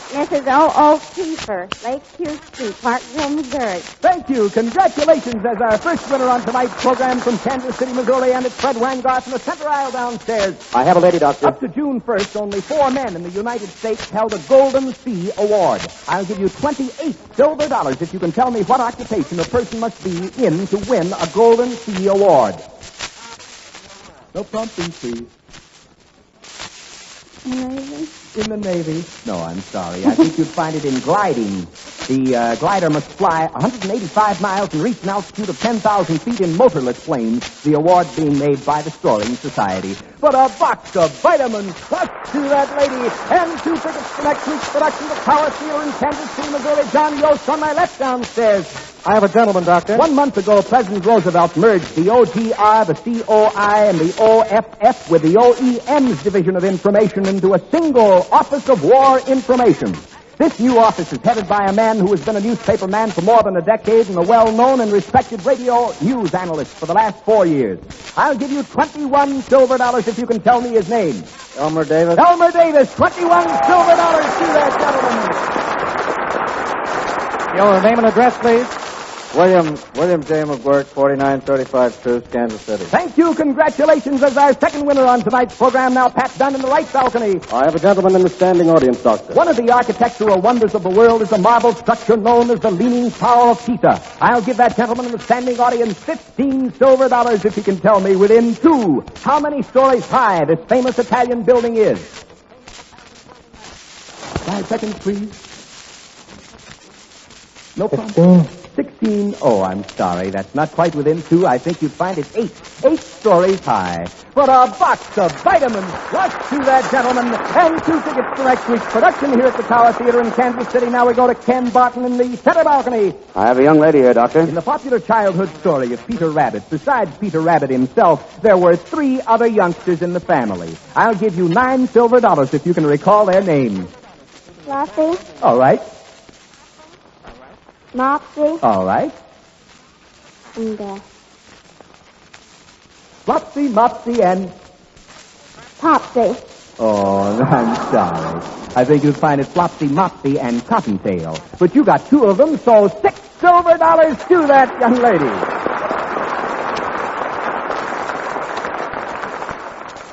S14: Mrs. O.O. Kiefer, Lakeview Street, Parkville, Missouri.
S18: Thank you. Congratulations as our first winner on tonight's program from Kansas City, Missouri, and it's Fred Weingart from the center aisle downstairs.
S2: I have a lady, Doctor.
S18: Up to June 1st, only 4 men in the United States held a Golden C Award. I'll give you 28 silver dollars if you can tell me what occupation a person must be in to win a Golden C Award. No prompting, please.
S14: Navy?
S18: In the Navy? No, I'm sorry. I think you'd find it in gliding. The glider must fly 185 miles and reach an altitude of 10,000 feet in motorless planes, the award being made by the Soaring Society. But a box of vitamins plus to that lady and 2 tickets for next week's production of Power Theater in Kansas City, Missouri. John Yost on my left downstairs.
S2: I have a gentleman, Doctor.
S18: 1 month ago, President Roosevelt merged the OGR, the COI, and the OFF with the OEM's Division of Information into a single Office of War Information. This new office is headed by a man who has been a newspaper man for more than a decade and a well-known and respected radio news analyst for the last 4 years. I'll give you 21 silver dollars if you can tell me his name.
S2: Elmer Davis.
S18: Elmer Davis, 21 silver dollars to that gentleman.
S2: Your name and address, please. William J. McGuirk, 4935 Truce, Kansas City.
S18: Thank you. Congratulations as our second winner on tonight's program. Now Pat Dunn in the right balcony.
S2: I have a gentleman in the standing audience, Doctor.
S18: One of the architectural wonders of the world is a marble structure known as the Leaning Tower of Pisa. I'll give that gentleman in the standing audience 15 silver dollars if he can tell me within 2 how many stories high this famous Italian building is. 5 seconds, please. No problem. 16. Oh, I'm sorry. That's not quite within 2. I think you'd find it 8 stories high. But a box of vitamins plus to that gentleman and 2 tickets for next week's production here at the Tower Theater in Kansas City. Now we go to Ken Barton in the center balcony.
S2: I have a young lady here, Doctor.
S18: In the popular childhood story of Peter Rabbit, besides Peter Rabbit himself, there were 3 other youngsters in the family. I'll give you 9 silver dollars if you can recall their names.
S14: Fluffy?
S18: All right.
S14: Mopsy?
S18: All right.
S14: And,
S18: Flopsy, Mopsy, and...
S14: Popsy.
S18: Oh, I'm sorry. I think you'd find it Flopsy, Mopsy, and Cottontail. But you got 2 of them, so 6 silver dollars to that young lady.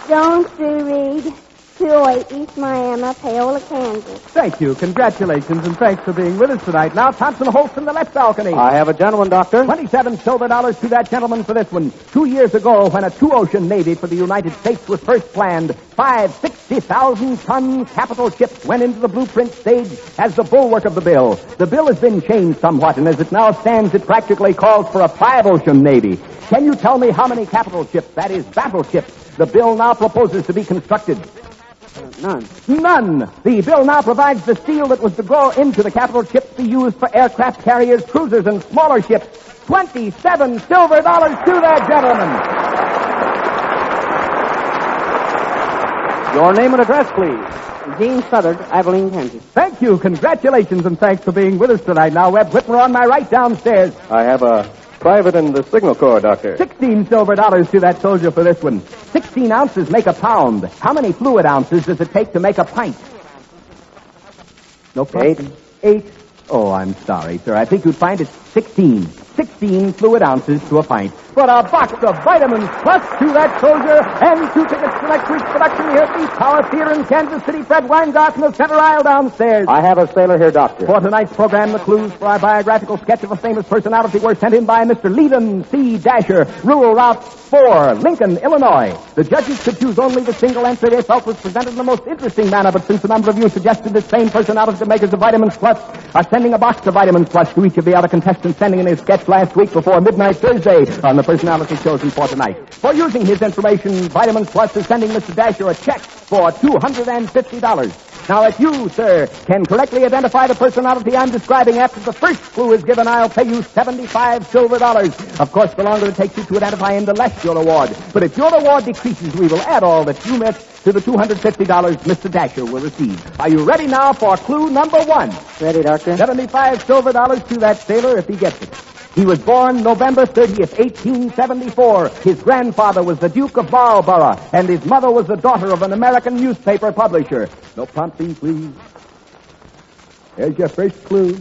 S14: Jones Drew Reed, 208 East Miami, Paola, Kansas.
S18: Thank you. Congratulations, and thanks for being with us tonight. Now, Thompson Holtz in the left balcony.
S2: I have a gentleman, Doctor.
S18: 27 silver dollars to that gentleman for this one. 2 years ago, when a 2-ocean navy for the United States was first planned, 5 60,000-ton capital ships went into the blueprint stage as the bulwark of the bill. The bill has been changed somewhat, and as it now stands, it practically calls for a 5-ocean navy. Can you tell me how many capital ships, that is, battleships, the bill now proposes to be constructed? None. The bill now provides the steel that was to go into the capital ships to be used for aircraft carriers, cruisers, and smaller ships. 27 silver dollars to that gentleman.
S2: Your name and address, please.
S20: Gene Southard, Abilene, Kansas.
S18: Thank you. Congratulations, and thanks for being with us tonight. Now, Webb Whitmer on my right downstairs.
S2: I have a private in the Signal Corps, Doctor.
S18: 16 silver dollars to that soldier for this one. 16 ounces make a pound. How many fluid ounces does it take to make a pint? No problem. 8. Oh, I'm sorry, sir. I think you'd find it 16. 16 fluid ounces to a pint. But a box of vitamins plus to that soldier and 2 tickets to next week's production here at the Tower Theater in Kansas City. Fred Weingart in the center aisle downstairs.
S2: I have a sailor here, Doctor.
S18: For tonight's program, the clues for our biographical sketch of a famous personality were sent in by Mr. Leland C. Dasher, Rural Route 4, Lincoln, Illinois. The judges could choose only the single answer they felt was presented in the most interesting manner, but since a number of you suggested the same personality, the makers of Vitamins Plus are sending a box of Vitamins Plus to each of the other contestants sending in his sketch last week before midnight Thursday on the personality chosen for tonight. For using his information, Vitamins Plus is sending Mr. Dasher a check for $250. Now, if you, sir, can correctly identify the personality I'm describing after the first clue is given, I'll pay you 75 silver dollars. Of course, the longer it takes you to identify him, the less your award. But if your award decreases, we will add all that you missed to the $250 Mr. Dasher will receive. Are you ready now for clue number 1?
S20: Ready, Doctor.
S18: 75 silver dollars to that sailor if he gets it. He was born November 30th, 1874. His grandfather was the Duke of Marlborough, and his mother was the daughter of an American newspaper publisher. No prompting, please. There's your first clue.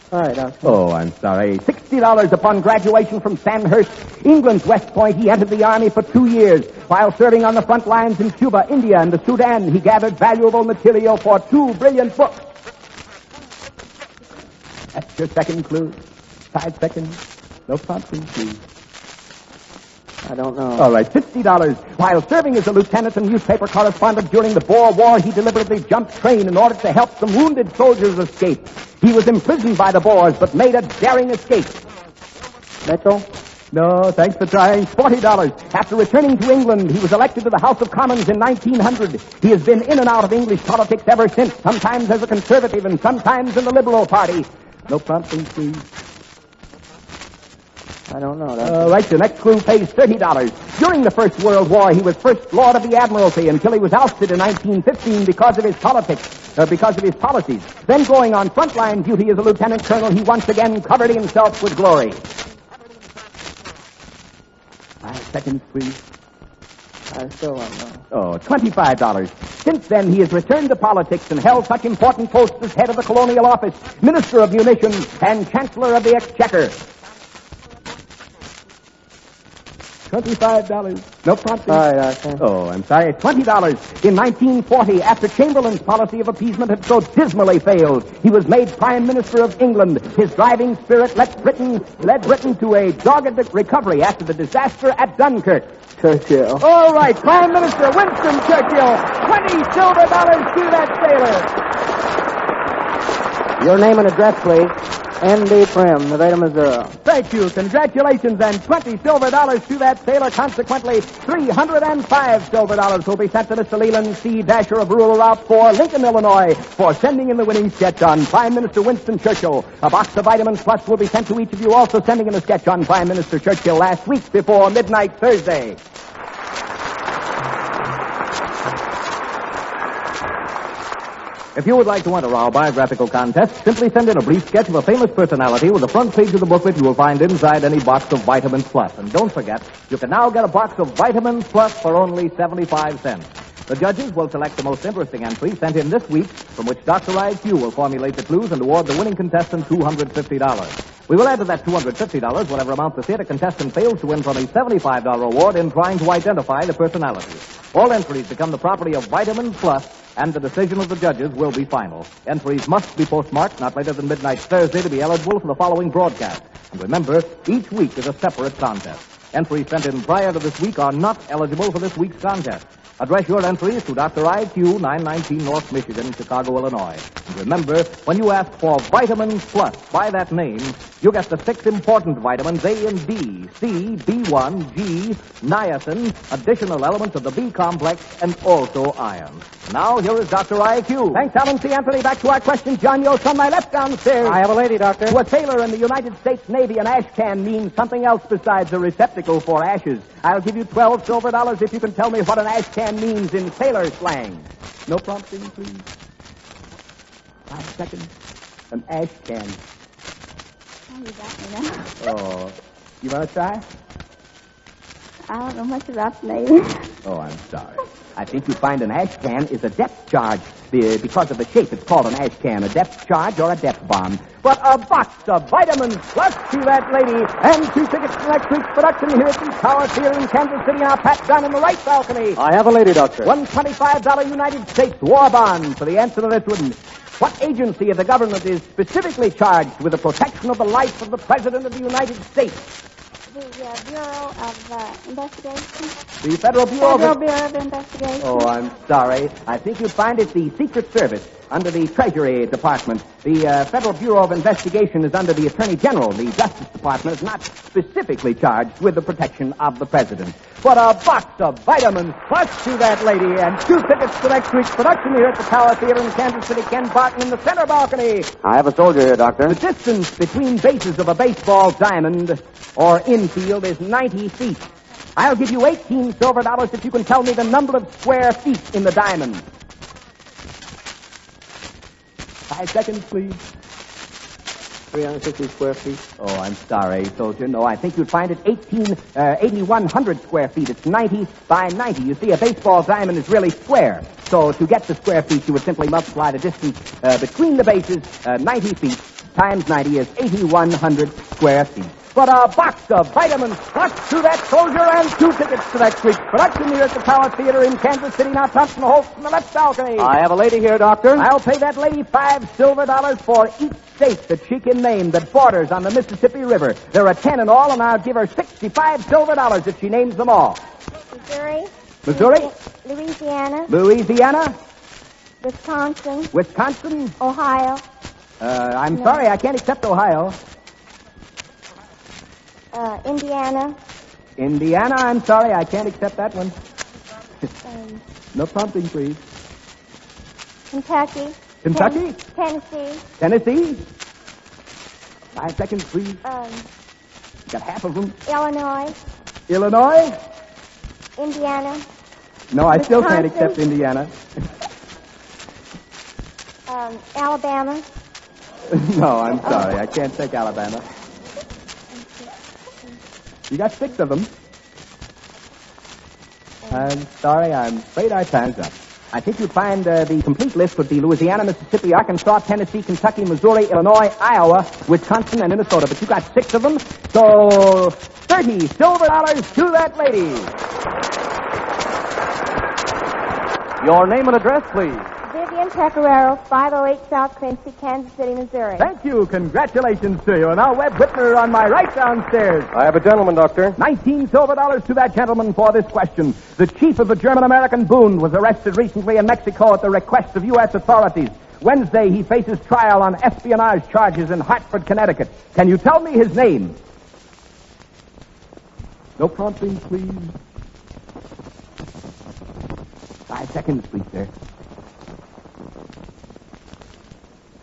S20: All right, Doctor.
S18: Oh, I'm sorry. $60 upon graduation from Sandhurst, England's West Point. He entered the Army for 2 years. While serving on the front lines in Cuba, India, and the Sudan, he gathered valuable material for 2 brilliant books. That's your second clue. 5 seconds. No prompting, please.
S20: I don't know.
S18: All right, $50. While serving as a lieutenant and newspaper correspondent during the Boer War, he deliberately jumped train in order to help some wounded soldiers escape. He was imprisoned by the Boers, but made a daring escape.
S20: Mitchell?
S18: No, thanks for trying. $40. After returning to England, he was elected to the House of Commons in 1900. He has been in and out of English politics ever since, sometimes as a conservative and sometimes in the Liberal Party. No prompting, please.
S20: I don't know.
S18: Right, the next clue pays $30. During the First World War, he was First Lord of the Admiralty until he was ousted in 1915 because of his policies. Then going on frontline duty as a lieutenant colonel, he once again covered himself with glory. 5 seconds, please.
S20: I still don't know.
S18: Oh, $25. Since then, he has returned to politics and held such important posts as head of the Colonial Office, Minister of Munitions, and Chancellor of the Exchequer. $25. No prompting.
S20: All right, Doctor.
S18: Oh, I'm sorry. $20. In 1940, after Chamberlain's policy of appeasement had so dismally failed, he was made Prime Minister of England. His driving spirit led Britain to a dogged recovery after the disaster at Dunkirk.
S20: Churchill.
S18: All right, Prime Minister Winston Churchill. $20 silver to that sailor.
S20: Your name and address, please. N.D. Prim, Nevada, Missouri.
S18: Thank you. Congratulations, and $20 silver to that sailor. Consequently, $305 silver will be sent to Mr. Leland C. Dasher of Rural Route 4, Lincoln, Illinois, for sending in the winning sketch on Prime Minister Winston Churchill. A box of Vitamins Plus will be sent to each of you also sending in a sketch on Prime Minister Churchill last week before midnight Thursday. If you would like to enter our biographical contest, simply send in a brief sketch of a famous personality with the front page of the booklet you will find inside any box of Vitamins Plus. And don't forget, you can now get a box of Vitamins Plus for only 75 cents. The judges will select the most interesting entry sent in this week, from which Dr. IQ will formulate the clues and award the winning contestant $250. We will add to that $250 whatever amount the theater contestant fails to win from a $75 award in trying to identify the personality. All entries become the property of Vitamins Plus, and the decision of the judges will be final. Entries must be postmarked not later than midnight Thursday to be eligible for the following broadcast. And remember, each week is a separate contest. Entries sent in prior to this week are not eligible for this week's contest. Address your entries to Dr. IQ, 919 North Michigan, Chicago, Illinois. And remember, when you ask for Vitamins Plus by that name, you get the 6 important vitamins A and B, C, B1, G, niacin, additional elements of the B complex, and also iron. Now, here is Dr. IQ. Thanks, Alan C. Anthony. Back to our question. John Yost on my left downstairs.
S20: I have a lady, Doctor.
S18: To a sailor in the United States Navy, an ash can means something else besides a receptacle for ashes. I'll give you $12 silver if you can tell me what an ash can means in sailor slang. No prompting, please. 5 seconds. An ash can.
S14: Oh, you got me now.
S18: Oh, you want to try?
S14: I don't know much about the Navy.
S18: Oh, I'm sorry. I think you'd find an ash can is a depth charge. Because of the shape, it's called an ash can, a depth charge or a depth bomb. But a box of Vitamins Plus to that lady, and 2 tickets to next week's production here at the Tower Theater in Kansas City. Now, Pat down in the right balcony.
S20: I have a lady, Doctor.
S18: $125 United States war bond for the answer to this one. What agency of the government is specifically charged with the protection of the life of the President of the United States?
S14: The Bureau of Investigation.
S18: The Federal Bureau
S14: of Investigation.
S18: Oh, I'm sorry. I think you'd find it the Secret Service under the Treasury Department. The Federal Bureau of Investigation is under the Attorney General. The Justice Department is not specifically charged with the protection of the President. But a box of Vitamins Plus to that lady, and 2 tickets to next week's production here at the Tower Theater in Kansas City. Ken Barton in the center balcony.
S20: I have a soldier here, Doctor.
S18: The distance between bases of a baseball diamond or infield is 90 feet. I'll give you $18 silver if you can tell me the number of square feet in the diamond. 5 seconds, please.
S20: 360 square feet.
S18: Oh, I'm sorry, soldier. No, I think you'd find it 8,100 square feet. It's 90 by 90. You see, a baseball diamond is really square. So to get the square feet, you would simply multiply the distance between the bases, 90 feet, times 90 is 8,100 square feet. But a box of vitamins plus to that soldier and 2 tickets to next week's production here at the Tower Theater in Kansas City. Now, Thompson Holtz from the left balcony.
S20: I have a lady here, Doctor.
S18: I'll pay that lady $5 silver for each state that she can name that borders on the Mississippi River. There are 10 in all, and I'll give her $65 silver if she names them all.
S14: Missouri.
S18: Missouri?
S14: Louisiana.
S18: Louisiana?
S14: Wisconsin.
S18: Wisconsin?
S14: Ohio.
S18: I'm sorry, I can't accept Ohio.
S14: Indiana.
S18: Indiana, I'm sorry, I can't accept that one. No prompting, please.
S14: Kentucky.
S18: Kentucky?
S14: Tennessee.
S18: Tennessee? 5 seconds, please. Got half of them.
S14: Illinois.
S18: Illinois?
S14: Indiana.
S18: No, I still can't
S14: Wisconsin.
S18: accept Indiana.
S14: Alabama.
S18: No, I'm sorry, I can't take Alabama. You got 6 of them. I'm sorry, I'm afraid our time's up. I think you'd find the complete list would be Louisiana, Mississippi, Arkansas, Tennessee, Kentucky, Missouri, Illinois, Iowa, Wisconsin, and Minnesota. But you got 6 of them, so $30 silver to that lady.
S20: Your name and address, please.
S14: Vivian Pecoraro, 508 South Quincy, Kansas City, Missouri.
S18: Thank you. Congratulations to you. And now Webb Whitner on my right downstairs.
S20: I have a gentleman, Doctor.
S18: 19 silver to that gentleman for this question. The chief of the German-American Bund was arrested recently in Mexico at the request of U.S. authorities. Wednesday, he faces trial on espionage charges in Hartford, Connecticut. Can you tell me his name? No prompting, please. 5 seconds, please, sir.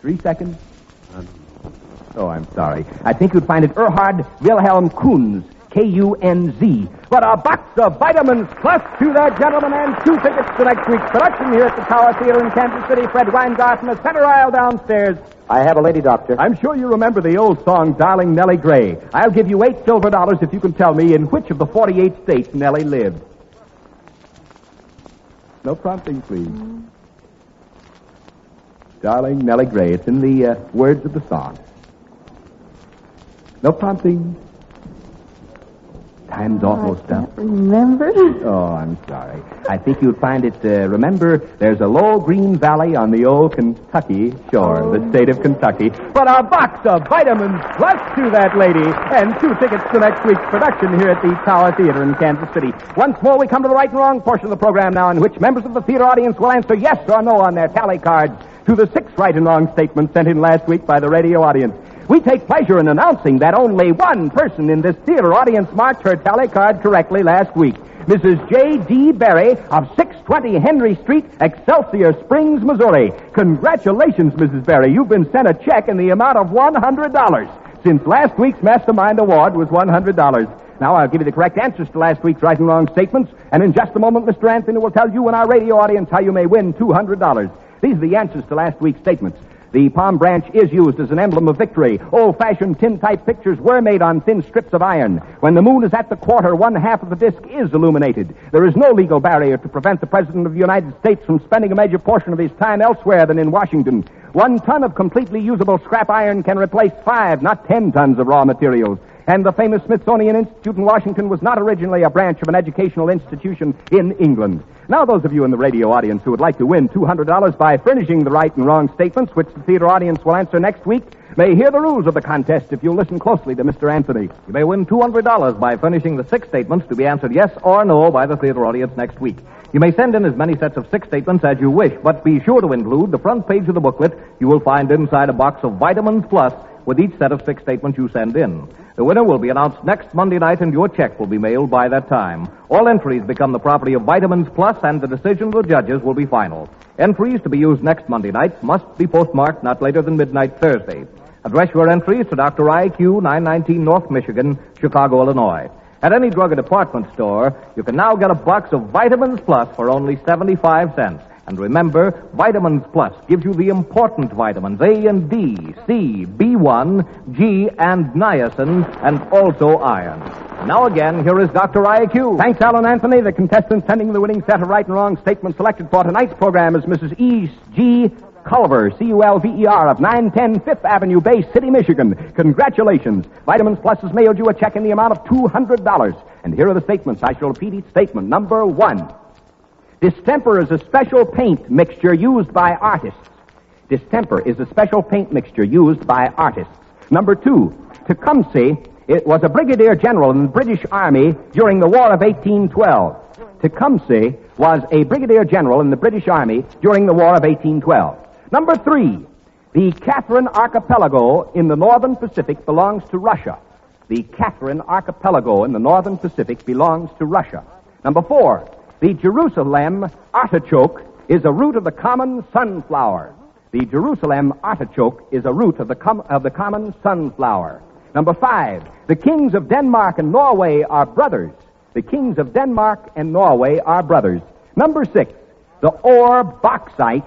S18: 3 seconds. Oh, I'm sorry. I think you'd find it Erhard Wilhelm Kunz, K-U-N-Z. But a box of vitamins plus to that gentleman and 2 tickets to next week's production here at the Tower Theater in Kansas City. Fred Weingart in the center aisle downstairs.
S20: I have a lady, Doctor.
S18: I'm sure you remember the old song, Darling Nellie Gray. I'll give you $8 silver if you can tell me in which of the 48 states Nellie lived. No prompting, please. Darling Nellie Gray. It's in the words of the song. No prompting. Time's almost up.
S14: Remember?
S18: Oh, I'm sorry. I think you'll find it, remember, there's a low green valley on the old Kentucky shore, the state of Kentucky. But a box of vitamins plus to that lady and 2 tickets to next week's production here at the Tower Theater in Kansas City. Once more, we come to the right and wrong portion of the program now in which members of the theater audience will answer yes or no on their tally cards to the 6 right and wrong statements sent in last week by the radio audience. We take pleasure in announcing that only one person in this theater audience marked her tally card correctly last week. Mrs. J.D. Berry of 620 Henry Street, Excelsior Springs, Missouri. Congratulations, Mrs. Berry. You've been sent a check in the amount of $100. Since last week's Mastermind Award was $100. Now I'll give you the correct answers to last week's right and wrong statements, and in just a moment, Mr. Anthony will tell you and our radio audience how you may win $200. These are the answers to last week's statements. The palm branch is used as an emblem of victory. Old-fashioned tin-type pictures were made on thin strips of iron. When the moon is at the quarter, 1/2 of the disk is illuminated. There is no legal barrier to prevent the President of the United States from spending a major portion of his time elsewhere than in Washington. 1 ton of completely usable scrap iron can replace 5, not 10 tons of raw materials. And the famous Smithsonian Institute in Washington was not originally a branch of an educational institution in England. Now, those of you in the radio audience who would like to win $200 by furnishing the right and wrong statements, which the theater audience will answer next week, may hear the rules of the contest if you'll listen closely to Mr. Anthony.
S9: You may win $200 by furnishing the 6 statements to be answered yes or no by the theater audience next week. You may send in as many sets of 6 statements as you wish, but be sure to include the front page of the booklet you will find inside a box of Vitamins Plus with each set of 6 statements you send in. The winner will be announced next Monday night, and your check will be mailed by that time. All entries become the property of Vitamins Plus, and the decision of the judges will be final. Entries to be used next Monday night must be postmarked not later than midnight Thursday. Address your entries to Dr. I.Q., 919 North Michigan, Chicago, Illinois. At any drug or department store, you can now get a box of Vitamins Plus for only 75 cents. And remember, Vitamins Plus gives you the important vitamins A and D, C, B1, G, and niacin, and also iron. Now again, here is Dr. IQ.
S18: Thanks, Alan Anthony. The contestant sending the winning set of right and wrong statements selected for tonight's program is Mrs. E. G. Culver, Culver, of 910 Fifth Avenue, Bay City, Michigan. Congratulations. Vitamins Plus has mailed you a check in the amount of $200. And here are the statements. I shall repeat each statement. Number 1. Distemper is a special paint mixture used by artists. Distemper is a special paint mixture used by artists. Number 2. Tecumseh, it was a brigadier general in the British Army during the War of 1812. Tecumseh was a brigadier general in the British Army during the War of 1812. Number 3. The Catherine Archipelago in the northern Pacific belongs to Russia. The Catherine Archipelago in the northern Pacific belongs to Russia. Number 4. The Jerusalem artichoke is a root of the common sunflower. The Jerusalem artichoke is a root of the common sunflower. Number 5. The kings of Denmark and Norway are brothers. The kings of Denmark and Norway are brothers. Number 6. The ore bauxite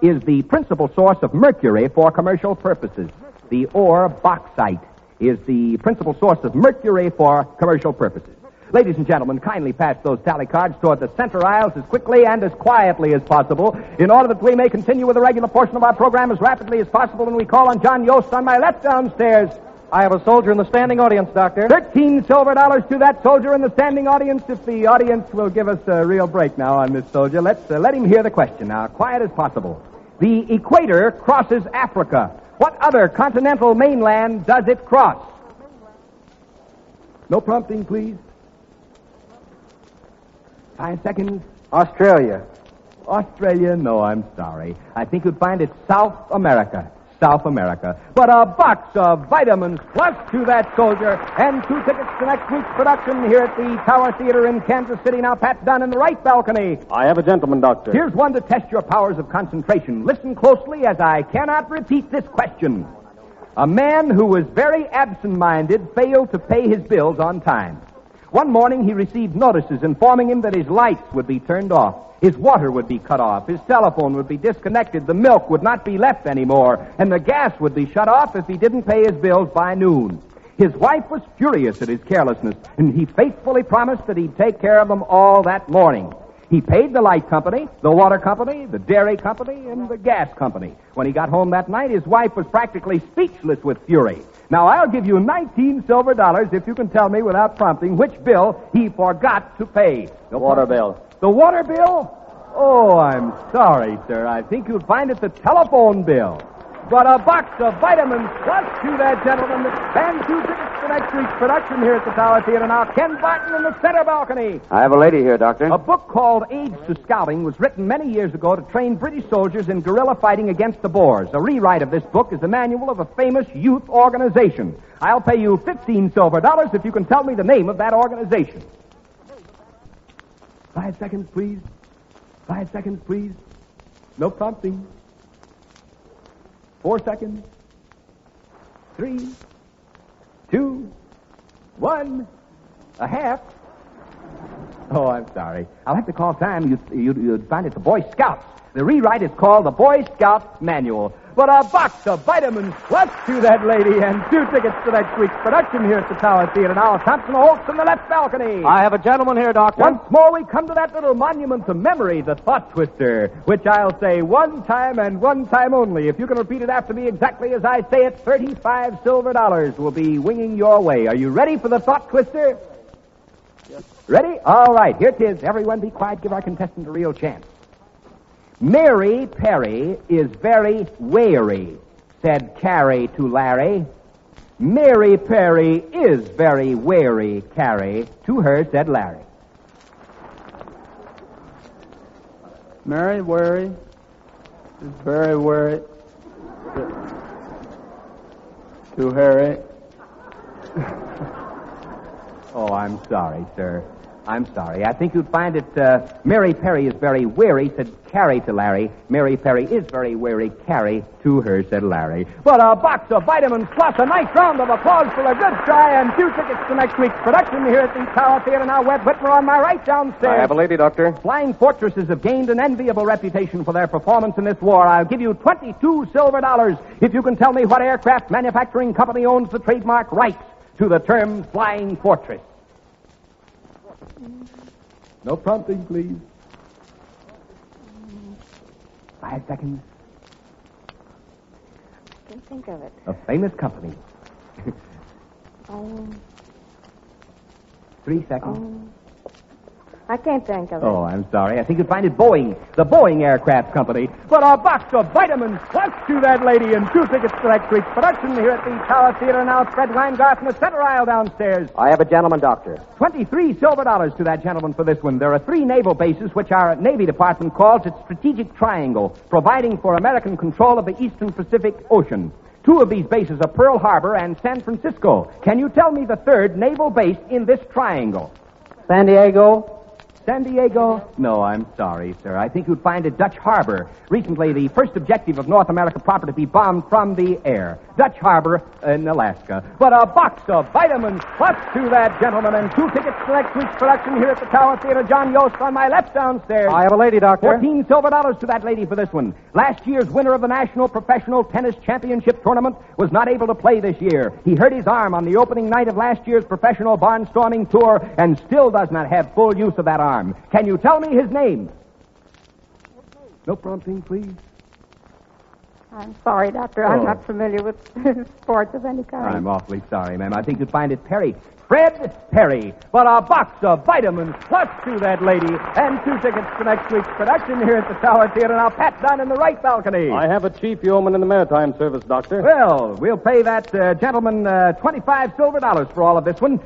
S18: is the principal source of mercury for commercial purposes. The ore bauxite is the principal source of mercury for commercial purposes. Ladies and gentlemen, kindly pass those tally cards toward the center aisles as quickly and as quietly as possible in order that we may continue with the regular portion of our program as rapidly as possible when we call on John Yost on my left downstairs.
S20: I have a soldier in the standing audience, Doctor.
S18: $13 silver to that soldier in the standing audience. If the audience will give us a real break now on this soldier, let's let him hear the question now, quiet as possible. The equator crosses Africa. What other continental mainland does it cross? No prompting, please. 5 seconds.
S20: Australia.
S18: Australia? No, I'm sorry. I think you'd find it South America. South America. But a box of Vitamins Plus to that soldier and 2 tickets to next week's production here at the Tower Theater in Kansas City. Now, Pat Dunn in the right balcony.
S20: I have a gentleman, Doctor.
S18: Here's one to test your powers of concentration. Listen closely as I cannot repeat this question. A man who was very absent-minded failed to pay his bills on time. One morning he received notices informing him that his lights would be turned off, his water would be cut off, his telephone would be disconnected, the milk would not be left anymore, and the gas would be shut off if he didn't pay his bills by noon. His wife was furious at his carelessness, and he faithfully promised that he'd take care of them all that morning. He paid the light company, the water company, the dairy company, and the gas company. When he got home that night, his wife was practically speechless with fury. Now, I'll give you $19 silver if you can tell me without prompting which bill he forgot to pay.
S20: The water bill.
S18: The water bill? Oh, I'm sorry, sir. I think you'd find it the telephone bill. But a box of Vitamins Plus to that gentleman and 2 tickets to next week's production here at the Tower Theater. Now, Ken Barton in the center balcony.
S20: I have a lady here, Doctor.
S18: A book called Aids to Scouting was written many years ago to train British soldiers in guerrilla fighting against the Boers. A rewrite of this book is the manual of a famous youth organization. I'll pay you $15 silver if you can tell me the name of that organization. 5 seconds, please. 5 seconds, please. No prompting. 4 seconds. 3, 2, 1, a half. Oh, I'm sorry. I'll have to call time. You'd find it the Boy Scouts. The rewrite is called the Boy Scout Manual. But a box of Vitamins Plus to that lady and 2 tickets to next week's production here at the Tower Theater. Now, Thompson Holtz in the left balcony.
S20: I have a gentleman here, Doctor.
S18: Once more, we come to that little monument to memory, the Thought Twister, which I'll say one time and one time only. If you can repeat it after me exactly as I say it, $35 silver will be winging your way. Are you ready for the Thought Twister? Yes. Ready? All right, here it is. Everyone be quiet. Give our contestant a real chance. Mary Perry is very wary, said Carrie to Larry. Mary Perry is very wary, Carrie. To her, said Larry.
S20: Mary wary is very wary. To Harry.
S18: Oh, I'm sorry, sir. I'm sorry. I think you'd find it, Mary Perry is very weary, said Carrie to Larry. Mary Perry is very weary, Carrie to her, said Larry. But a box of vitamins plus a nice round of applause for a good try and 2 tickets to next week's production here at the Tower Theater. Now, Webb Whitmer on my right downstairs.
S8: I have a lady, Doctor.
S18: Flying Fortresses have gained an enviable reputation for their performance in this war. I'll give you 22 silver dollars if you can tell me what aircraft manufacturing company owns the trademark rights to the term Flying Fortress. No prompting, please. 5 seconds.
S16: I can't think of it.
S18: A famous company. 3 seconds.
S16: I can't think of it.
S18: Oh, I'm sorry. I think you'd find it Boeing, the Boeing Aircraft Company. But a box of vitamins plus to that lady and 2 tickets to next week's production here at the Tower Theater. Now, Fred Weingart in the center aisle downstairs. I have a gentleman, Doctor. 23 silver dollars to that gentleman for this one. There are 3 naval bases which our Navy Department calls its Strategic Triangle, providing for American control of the Eastern Pacific Ocean. 2 of these bases are Pearl Harbor and San Francisco. Can you tell me the 3rd naval base in this triangle?
S20: San Diego?
S18: San Diego? No, I'm sorry, sir. I think you'd find it Dutch Harbor. Recently, the first objective of North America proper to be bombed from the air. Dutch Harbor in Alaska. But a box of vitamins plus to that gentleman and 2 tickets to next week's production here at the Tower Theater. John Yost on my left downstairs.
S20: I have a lady, Doctor.
S18: 14 silver dollars to that lady for this one. Last year's winner of the National Professional Tennis Championship Tournament was not able to play this year. He hurt his arm on the opening night of last year's professional barnstorming tour and still does not have full use of that arm. Can you tell me his name? No prompting, please.
S16: I'm sorry, Doctor. I'm not familiar with sports of any kind.
S18: I'm awfully sorry, ma'am. I think you'd find it Perry. Fred Perry. But a box of vitamins plus to that lady and 2 tickets to next week's production here at the Tower Theater. Now, Pat down in the right balcony.
S8: I have a chief yeoman in the maritime service, Doctor.
S18: Well, we'll pay that gentleman 25 silver dollars for all of this one.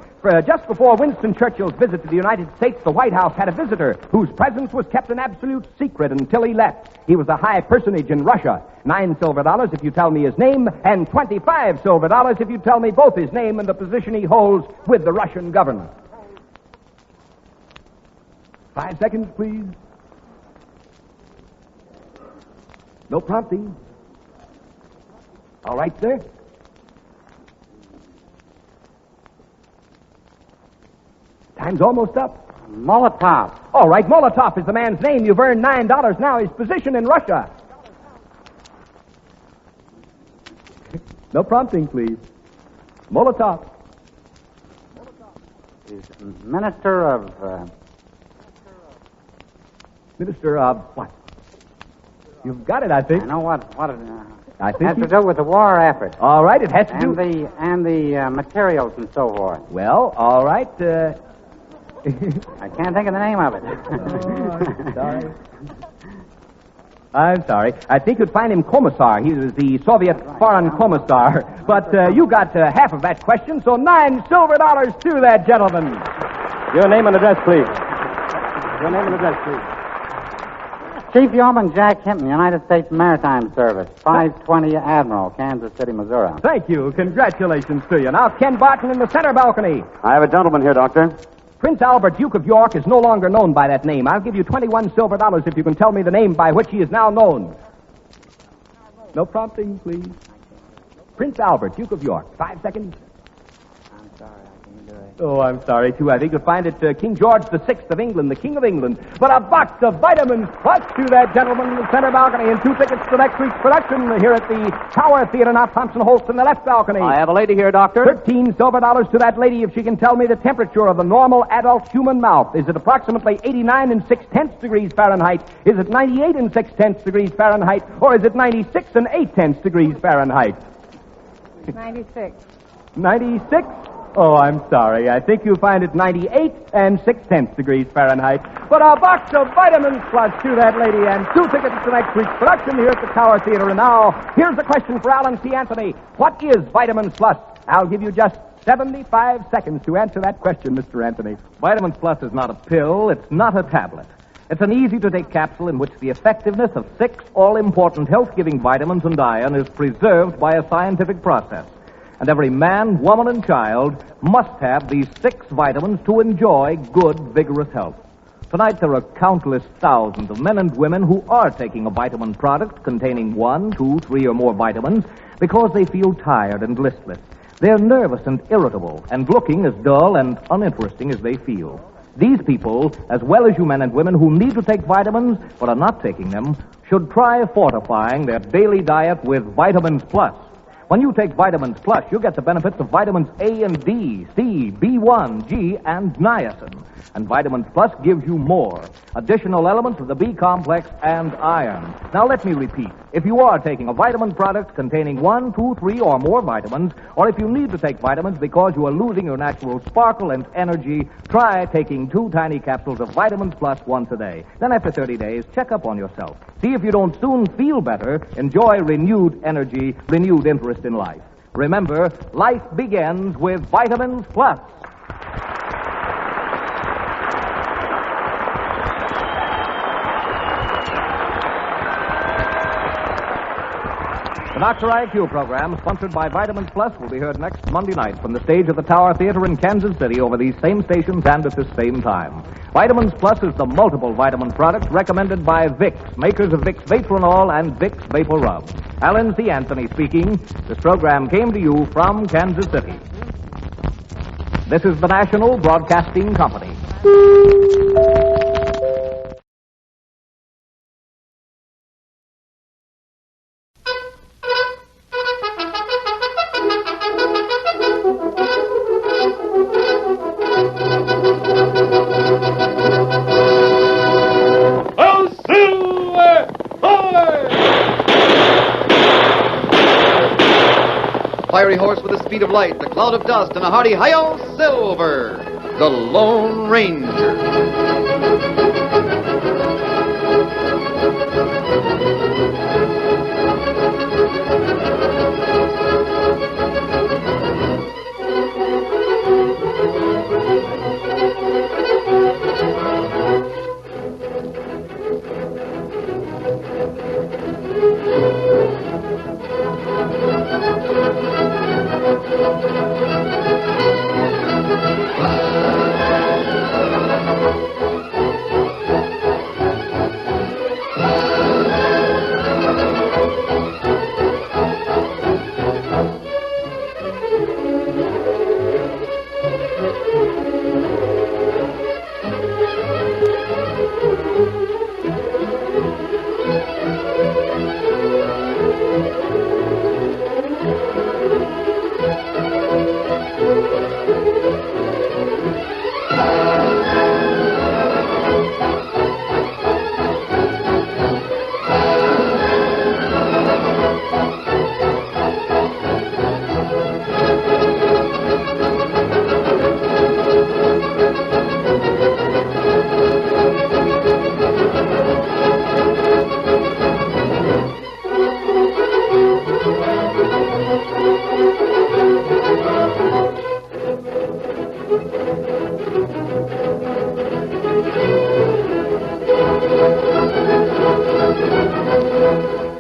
S18: Just before Winston Churchill's visit to the United States, the White House had a visitor whose presence was kept an absolute secret until he left. He was a high personage in Russia. 9 silver dollars if you tell me his name, and 25 silver dollars if you tell me both his name and the position he holds with the Russian government. 5 seconds, please. No prompting. All right, sir. Time's almost up.
S20: Molotov.
S18: All right, Molotov is the man's name. You've earned $9 now. His position in Russia. No prompting, please. Molotov.
S20: He's Minister of...
S18: Minister of what? You've got it, I think.
S20: I know what
S18: I think
S20: has to do with the war effort.
S18: All right, it has to do...
S20: And the materials and so forth.
S18: Well, all right,
S20: I can't think of the name of it.
S18: I'm sorry. I think you'd find him Commissar. He was the Soviet foreign commissar. But you got half of that question, so 9 silver dollars to that gentleman.
S8: Your name and address, please. Your name and address, please.
S20: Chief Yeoman Jack Hinton, United States Maritime Service, 520 Admiral, Kansas City, Missouri.
S18: Thank you. Congratulations to you. Now, Ken Barton in the center balcony.
S8: I have a gentleman here, Doctor.
S18: Prince Albert, Duke of York, is no longer known by that name. I'll give you 21 silver dollars if you can tell me the name by which he is now known. No prompting, please. Prince Albert, Duke of York. 5 seconds.
S20: I'm sorry, I can't do it.
S18: Oh, I'm sorry, too. I think you'll find it King George VI of England, the King of England. But a box of vitamins plus to that gentleman in the center balcony and 2 tickets to next week's production here at the Tower Theater. Now, Thompson Holtz in the left balcony.
S8: I have a lady here, Doctor.
S18: 13 silver dollars to that lady if she can tell me the temperature of the normal adult human mouth. Is it approximately 89 6/10 degrees Fahrenheit? Is it 98 6/10 degrees Fahrenheit? Or is it 96 8/10 degrees Fahrenheit?
S16: 96.
S18: 96? Oh, I'm sorry. I think you'll find it 98 6/10 degrees Fahrenheit. But a box of vitamins plus to that lady and 2 tickets to next week's production here at the Tower Theater. And now, here's a question for Alan C. Anthony. What is Vitamins Plus? I'll give you just 75 seconds to answer that question, Mr. Anthony.
S9: Vitamins Plus is not a pill. It's not a tablet. It's an easy-to-take capsule in which the effectiveness of 6 all-important health-giving vitamins and iron is preserved by a scientific process. And every man, woman, and child must have these 6 vitamins to enjoy good, vigorous health. Tonight, there are countless thousands of men and women who are taking a vitamin product containing 1, 2, 3, or more vitamins because they feel tired and listless. They're nervous and irritable and looking as dull and uninteresting as they feel. These people, as well as you men and women who need to take vitamins but are not taking them, should try fortifying their daily diet with Vitamins Plus. When you take Vitamins Plus, you get the benefits of vitamins A and D, C, B1, G, and niacin. And Vitamins Plus gives you more additional elements of the B complex and iron. Now, let me repeat. If you are taking a vitamin product containing 1, 2, 3, or more vitamins, or if you need to take vitamins because you are losing your natural sparkle and energy, try taking 2 tiny capsules of Vitamins Plus once a day. Then after 30 days, check up on yourself. See if you don't soon feel better, enjoy renewed energy, renewed interest in life. Remember, life begins with Vitamins Plus. The Dr. IQ program, sponsored by Vitamins Plus, will be heard next Monday night from the stage of the Tower Theater in Kansas City over these same stations and at this same time. Vitamins Plus is the multiple vitamin product recommended by Vicks, makers of Vicks Vatronol and Vicks Vapor Rub. Alan C. Anthony speaking. This program came to you from Kansas City. This is the National Broadcasting Company.
S6: Fiery horse with the speed of light, the cloud of dust, and a hearty hi-yo silver, the Lone Ranger.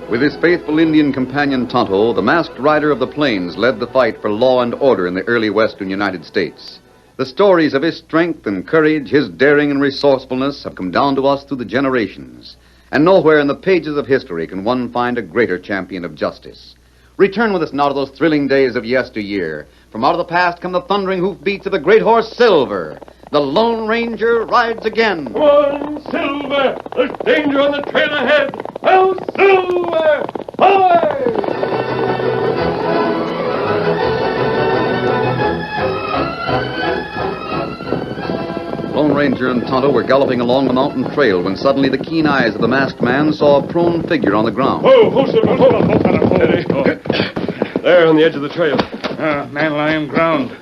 S6: With his faithful Indian companion Tonto, the masked rider of the plains led the fight for law and order in the early western United States. The stories of his strength and courage, his daring and resourcefulness have come down to us through the generations. And nowhere in the pages of history can one find a greater champion of justice. Return with us now to those thrilling days of yesteryear. From out of the past come the thundering hoofbeats of the great horse Silver. The Lone Ranger rides again.
S12: Come on, Silver! There's danger on the trail ahead! Oh, Silver! Hi!
S6: Lone Ranger and Tonto were galloping along the mountain trail when suddenly the keen eyes of the masked man saw a prone figure on the ground.
S12: Whoa, Silver! Hold on. There on the edge of the trail.
S19: Man lying ground.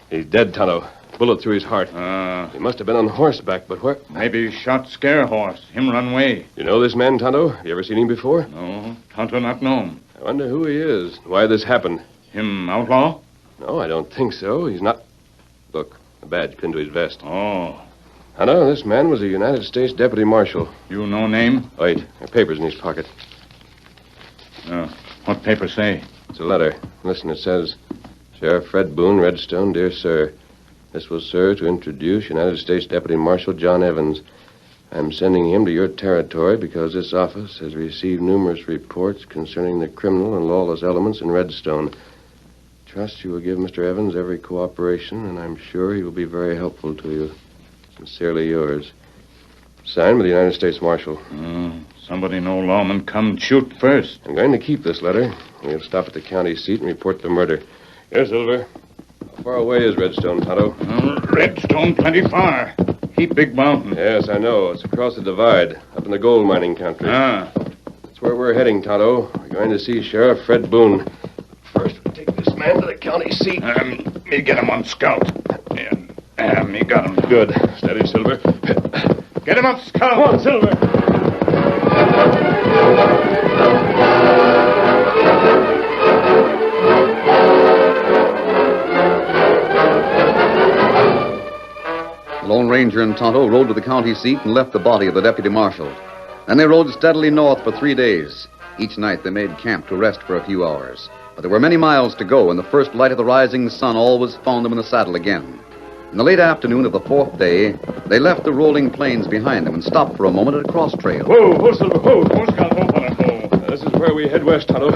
S12: He's dead, Tonto. Bullet through his heart. He must have been on horseback, but where?
S19: Maybe shot scare horse. Him run away.
S12: You know this man, Tonto? Have you ever seen him before?
S19: No, Tonto not know him.
S12: I wonder who he is, why this happened.
S19: Him outlaw?
S12: No, I don't think so. He's not... Look, a badge pinned to his vest.
S19: Oh.
S12: Tonto, this man was a United States deputy marshal.
S19: You know name?
S12: Wait, there are papers in his pocket.
S19: What paper say?
S7: It's a letter. Listen, it says, Sheriff Fred Boone, Redstone, dear sir. This was, sir, to introduce United States Deputy Marshal John Evans. I'm sending him to your territory because this office has received numerous reports concerning the criminal and lawless elements in Redstone. Trust you will give Mr. Evans every cooperation, and I'm sure he will be very helpful to you. Sincerely yours. Signed by the United States Marshal.
S19: Somebody, no lawman, come shoot first.
S7: I'm going to keep this letter. We'll stop at the county seat and report the murder. Here, Silver. How far away is Redstone, Tonto?
S19: Redstone plenty far. Heap big mountain.
S7: Yes, I know. It's across the divide, up in the gold mining country. That's where we're heading, Tonto. We're going to see Sheriff Fred Boone. First, we'll take this man to the county seat.
S19: Me get him on scout. Yeah, me got him.
S7: Good. Steady, Silver.
S19: Get him up, scout.
S12: Come on, Silver.
S11: The Lone Ranger and Tonto rode to the county seat and left the body of the deputy marshal. Then they rode steadily north for 3 days. Each night they made camp to rest for a few hours. But there were many miles to go, and the first light of the rising sun always found them in the saddle again. In the late afternoon of the 4th day, they left the rolling plains behind them and stopped for a moment at a cross trail.
S19: Whoa, Silver, whoa, Scout, hold on, whoa.
S7: This is where we head west, Tonto.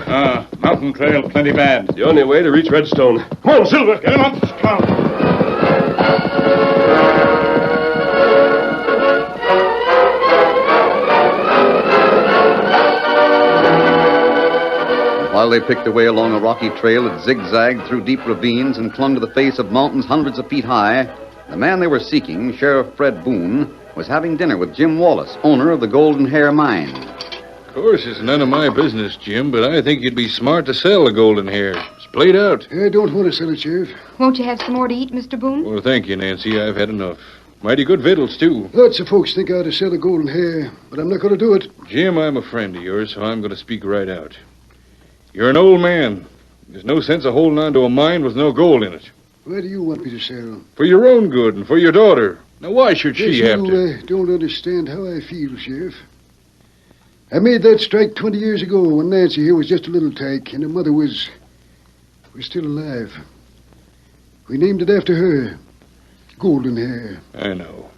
S19: Mountain trail plenty bad.
S7: The only way to reach Redstone.
S19: Come on, Silver, get him up, Scout.
S11: While they picked their way along a rocky trail that zigzagged through deep ravines and clung to the face of mountains hundreds of feet high, the man they were seeking, Sheriff Fred Boone, was having dinner with Jim Wallace, owner of the Golden Hair Mine.
S21: Of course, it's none of my business, Jim, but I think you'd be smart to sell the Golden Hair. It's played out.
S22: I don't want to sell it, Sheriff.
S25: Won't you have some more to eat, Mr. Boone?
S21: Well, thank you, Nancy. I've had enough. Mighty good victuals, too.
S22: Lots of folks think I ought to sell the Golden Hair, but I'm not going to do it.
S21: Jim, I'm a friend of yours, so I'm going to speak right out. You're an old man. There's no sense of holding on to a mine with no gold in it.
S22: Why do you want me to sell?
S21: For your own good and for your daughter. Now, why should she have to?
S22: You don't understand how I feel, Sheriff. I made that strike 20 years ago when Nancy here was just a little tyke and her mother was still alive. We named it after her. Golden Hair.
S21: I know.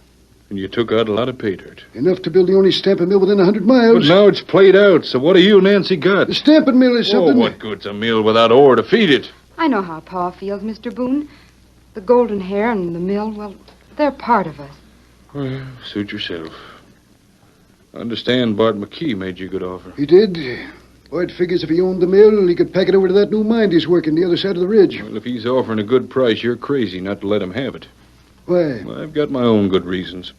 S21: And you took out a lot of pay dirt.
S22: Enough to build the only stamping mill within 100 miles.
S21: But now it's played out, so what do you, Nancy, got?
S22: The stamping mill is something...
S21: Oh, what good's a mill without ore to feed it?
S25: I know how Pa feels, Mr. Boone. The Golden Hair and the mill, well, they're part of us.
S21: Well, suit yourself. I understand Bart McKee made you a good offer.
S22: He did. Bart figures if he owned the mill, he could pack it over to that new mine he's working the other side of the ridge.
S21: Well, if he's offering a good price, you're crazy not to let him have it.
S22: Why?
S21: Well, I've got my own good reasons.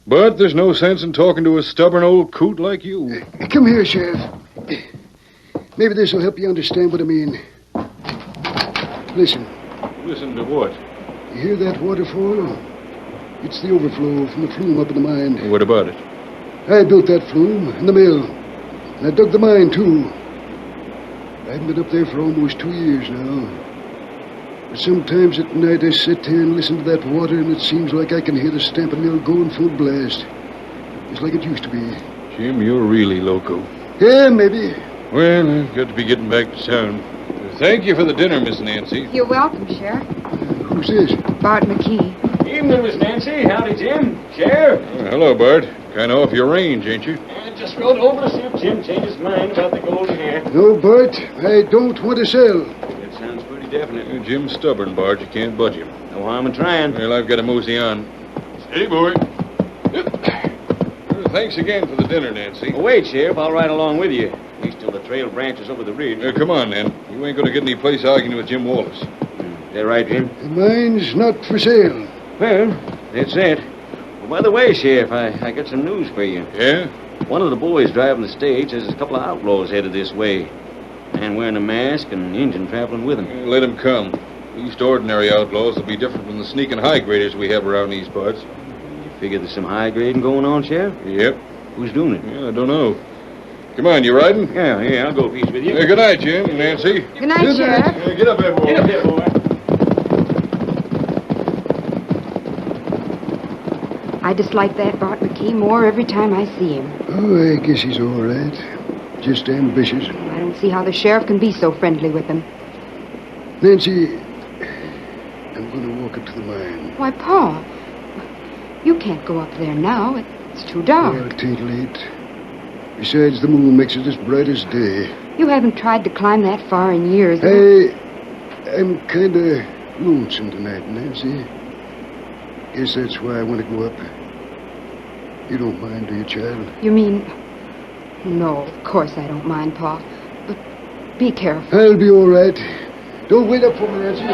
S21: But there's no sense in talking to a stubborn old coot like you.
S22: Come here, Sheriff. Maybe this will help you understand what I mean. Listen.
S21: Listen to what?
S22: You hear that waterfall? It's the overflow from the flume up in the mine.
S21: What about it?
S22: I built that flume in the mill. And I dug the mine, too. I haven't been up there for almost 2 years now. But sometimes at night I sit here and listen to that water, and it seems like I can hear the stamping mill going full blast. Just like it used to be.
S21: Jim, you're really loco.
S22: Yeah, maybe.
S21: Well, I've got to be getting back to town. Thank you for the dinner, Miss Nancy.
S25: You're welcome, Sheriff.
S22: Who's this?
S25: Bart McKee.
S26: Evening, Miss Nancy. Howdy, Jim. Sheriff.
S21: Hello, Bart. Kind of off your range, ain't you?
S26: I just rode over to see if Jim changed his mind about the Golden Hair.
S22: No, Bart. I don't want to sell.
S26: That sounds pretty definite.
S21: Jim's stubborn, Bart. You can't budge him.
S26: No harm in trying.
S21: Well, I've got to mosey on. Steady, boy. Thanks again for the dinner, Nancy.
S26: Oh, wait, Sheriff. I'll ride along with you. At least till the trail branches over the ridge.
S21: Come on, then. You ain't going to get any place arguing with Jim Wallace.
S26: Is that right, Jim?
S22: The mine's not for sale.
S26: Well, that's it. Well, by the way, Sheriff, I got some news for you.
S21: Yeah?
S26: One of the boys driving the stage says there's a couple of outlaws headed this way. Man wearing a mask and an Injun traveling with him.
S21: Let him come. These ordinary outlaws will be different from the sneaking high graders we have around these parts.
S26: You figure there's some high grading going on, Sheriff?
S21: Yep.
S26: Who's doing it?
S21: Yeah, I don't know. Come on, you riding?
S26: Yeah, I'll go a piece with you.
S21: Good night, Jim, Nancy.
S25: Good night, Sheriff.
S21: Get up there, boy.
S26: Get up there, boy.
S25: I dislike that Bart McKee more every time I see him.
S22: Oh, I guess he's all right. Just ambitious.
S25: I don't see how the sheriff can be so friendly with him.
S22: Nancy, I'm going to walk up to the mine.
S25: Why, Pa, you can't go up there now. It's too dark.
S22: Well, it ain't late. Besides, the moon makes it as bright as day.
S25: You haven't tried to climb that far in years. Huh?
S22: I'm kind of lonesome tonight, Nancy. Guess that's why I want to go up. You don't mind, do you, child?
S25: You mean... No, of course I don't mind, Pa. But be careful.
S22: I'll be all right. Don't wait up for me, Nancy.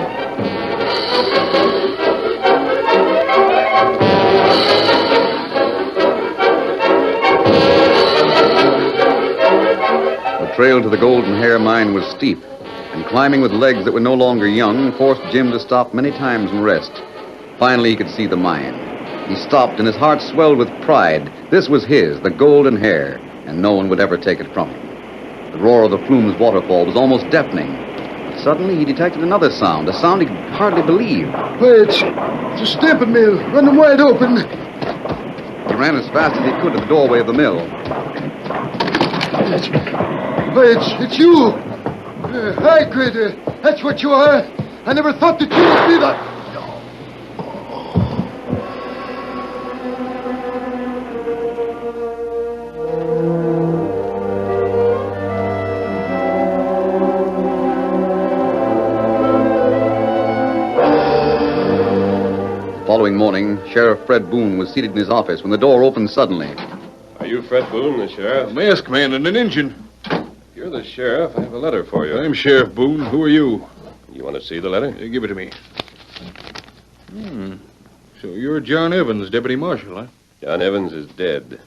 S11: The trail to the Golden Hair mine was steep, and climbing with legs that were no longer young forced Jim to stop many times and rest. Finally, he could see the mine. He stopped, and his heart swelled with pride. This was his, the Golden Hair, and no one would ever take it from him. The roar of the Flume's waterfall was almost deafening. But suddenly, he detected another sound, a sound he could hardly believe.
S22: Why, it's a stamping mill, running wide open.
S11: He ran as fast as he could to the doorway of the mill.
S22: Why, it's you. Hi, Critter. That's what you are. I never thought that you would be the...
S11: The following morning, Sheriff Fred Boone was seated in his office when the door opened suddenly.
S7: Are you Fred Boone, the sheriff?
S21: A masked man and an Injun.
S7: You're the sheriff. I have a letter for you.
S21: I'm Sheriff Boone. Who are you?
S7: You want to see the letter?
S21: Give it to me. So you're John Evans, deputy marshal, huh?
S7: John Evans is dead.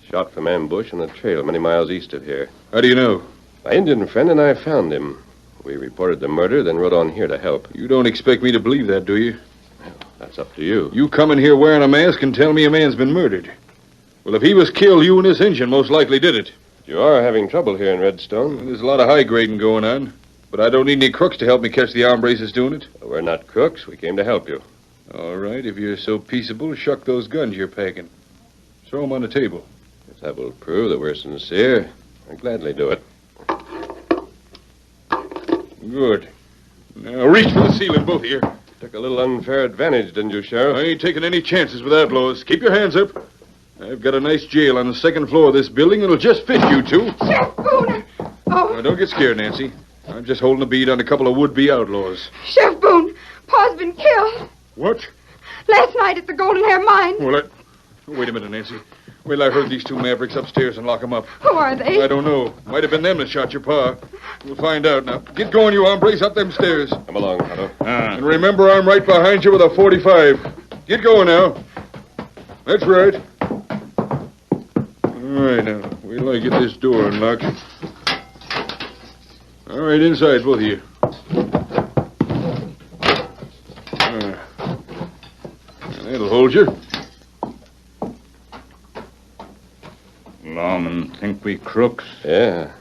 S7: Shot from ambush on the trail many miles east of here.
S21: How do you know?
S7: My Indian friend and I found him. We reported the murder, then rode on here to help.
S21: You don't expect me to believe that, do you?
S7: That's up to you.
S21: You come in here wearing a mask and tell me a man's been murdered. Well, if he was killed, you and this Injun most likely did it.
S7: You are having trouble here in Redstone.
S21: Well, there's a lot of high grading going on. But I don't need any crooks to help me catch the hombres that's doing it.
S7: We're not crooks. We came to help you.
S21: All right, if you're so peaceable, shuck those guns you're packing. Throw them on the table.
S7: If that will prove that we're sincere, I'd gladly do it.
S21: Good. Now reach for the ceiling, both of you.
S7: Took a little unfair advantage, didn't you, Sheriff?
S21: I ain't taking any chances with outlaws. Keep your hands up. I've got a nice jail on the second floor of this building that'll just fit you two.
S25: Sheriff Boone! Oh.
S21: Now, don't get scared, Nancy. I'm just holding a bead on a couple of would-be outlaws.
S25: Sheriff Boone, Pa's been killed.
S21: What?
S25: Last night at the Golden Hair mine.
S21: Well, wait a minute, Nancy. Well, I heard these two mavericks upstairs and lock them up.
S25: Who are they?
S21: I don't know. Might have been them that shot your pa. We'll find out now. Get going, you hombres, up them stairs.
S7: Come along, Tonto.
S21: And remember, I'm right behind you with a 45. Get going now. That's right. All right, now. Wait till I get this door unlocked. All right, inside, both of you. That'll hold you.
S19: Lawmen think we crooks.
S7: Yeah.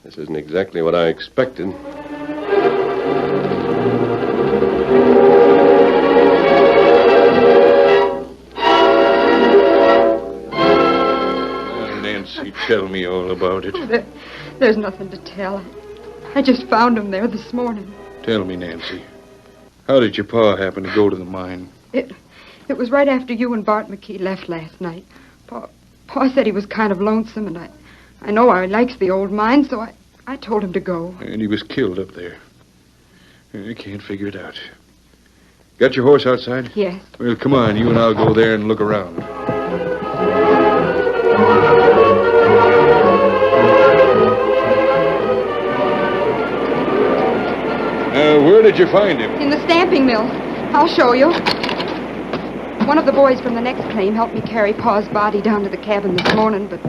S7: This isn't exactly what I expected.
S21: Nancy, tell me all about it.
S25: There's nothing to tell. I just found him there this morning.
S21: Tell me, Nancy. How did your pa happen to go to the mine?
S25: It was right after you and Bart McKee left last night. Pa said he was kind of lonesome, and I know he likes the old mine, so I told him to go.
S21: And he was killed up there. I can't figure it out. Got your horse outside?
S25: Yes.
S21: Well, come on. You and I'll go there and look around. Where did you find him?
S25: In the stamping mill. I'll show you. One of the boys from the next claim helped me carry Pa's body down to the cabin this morning, but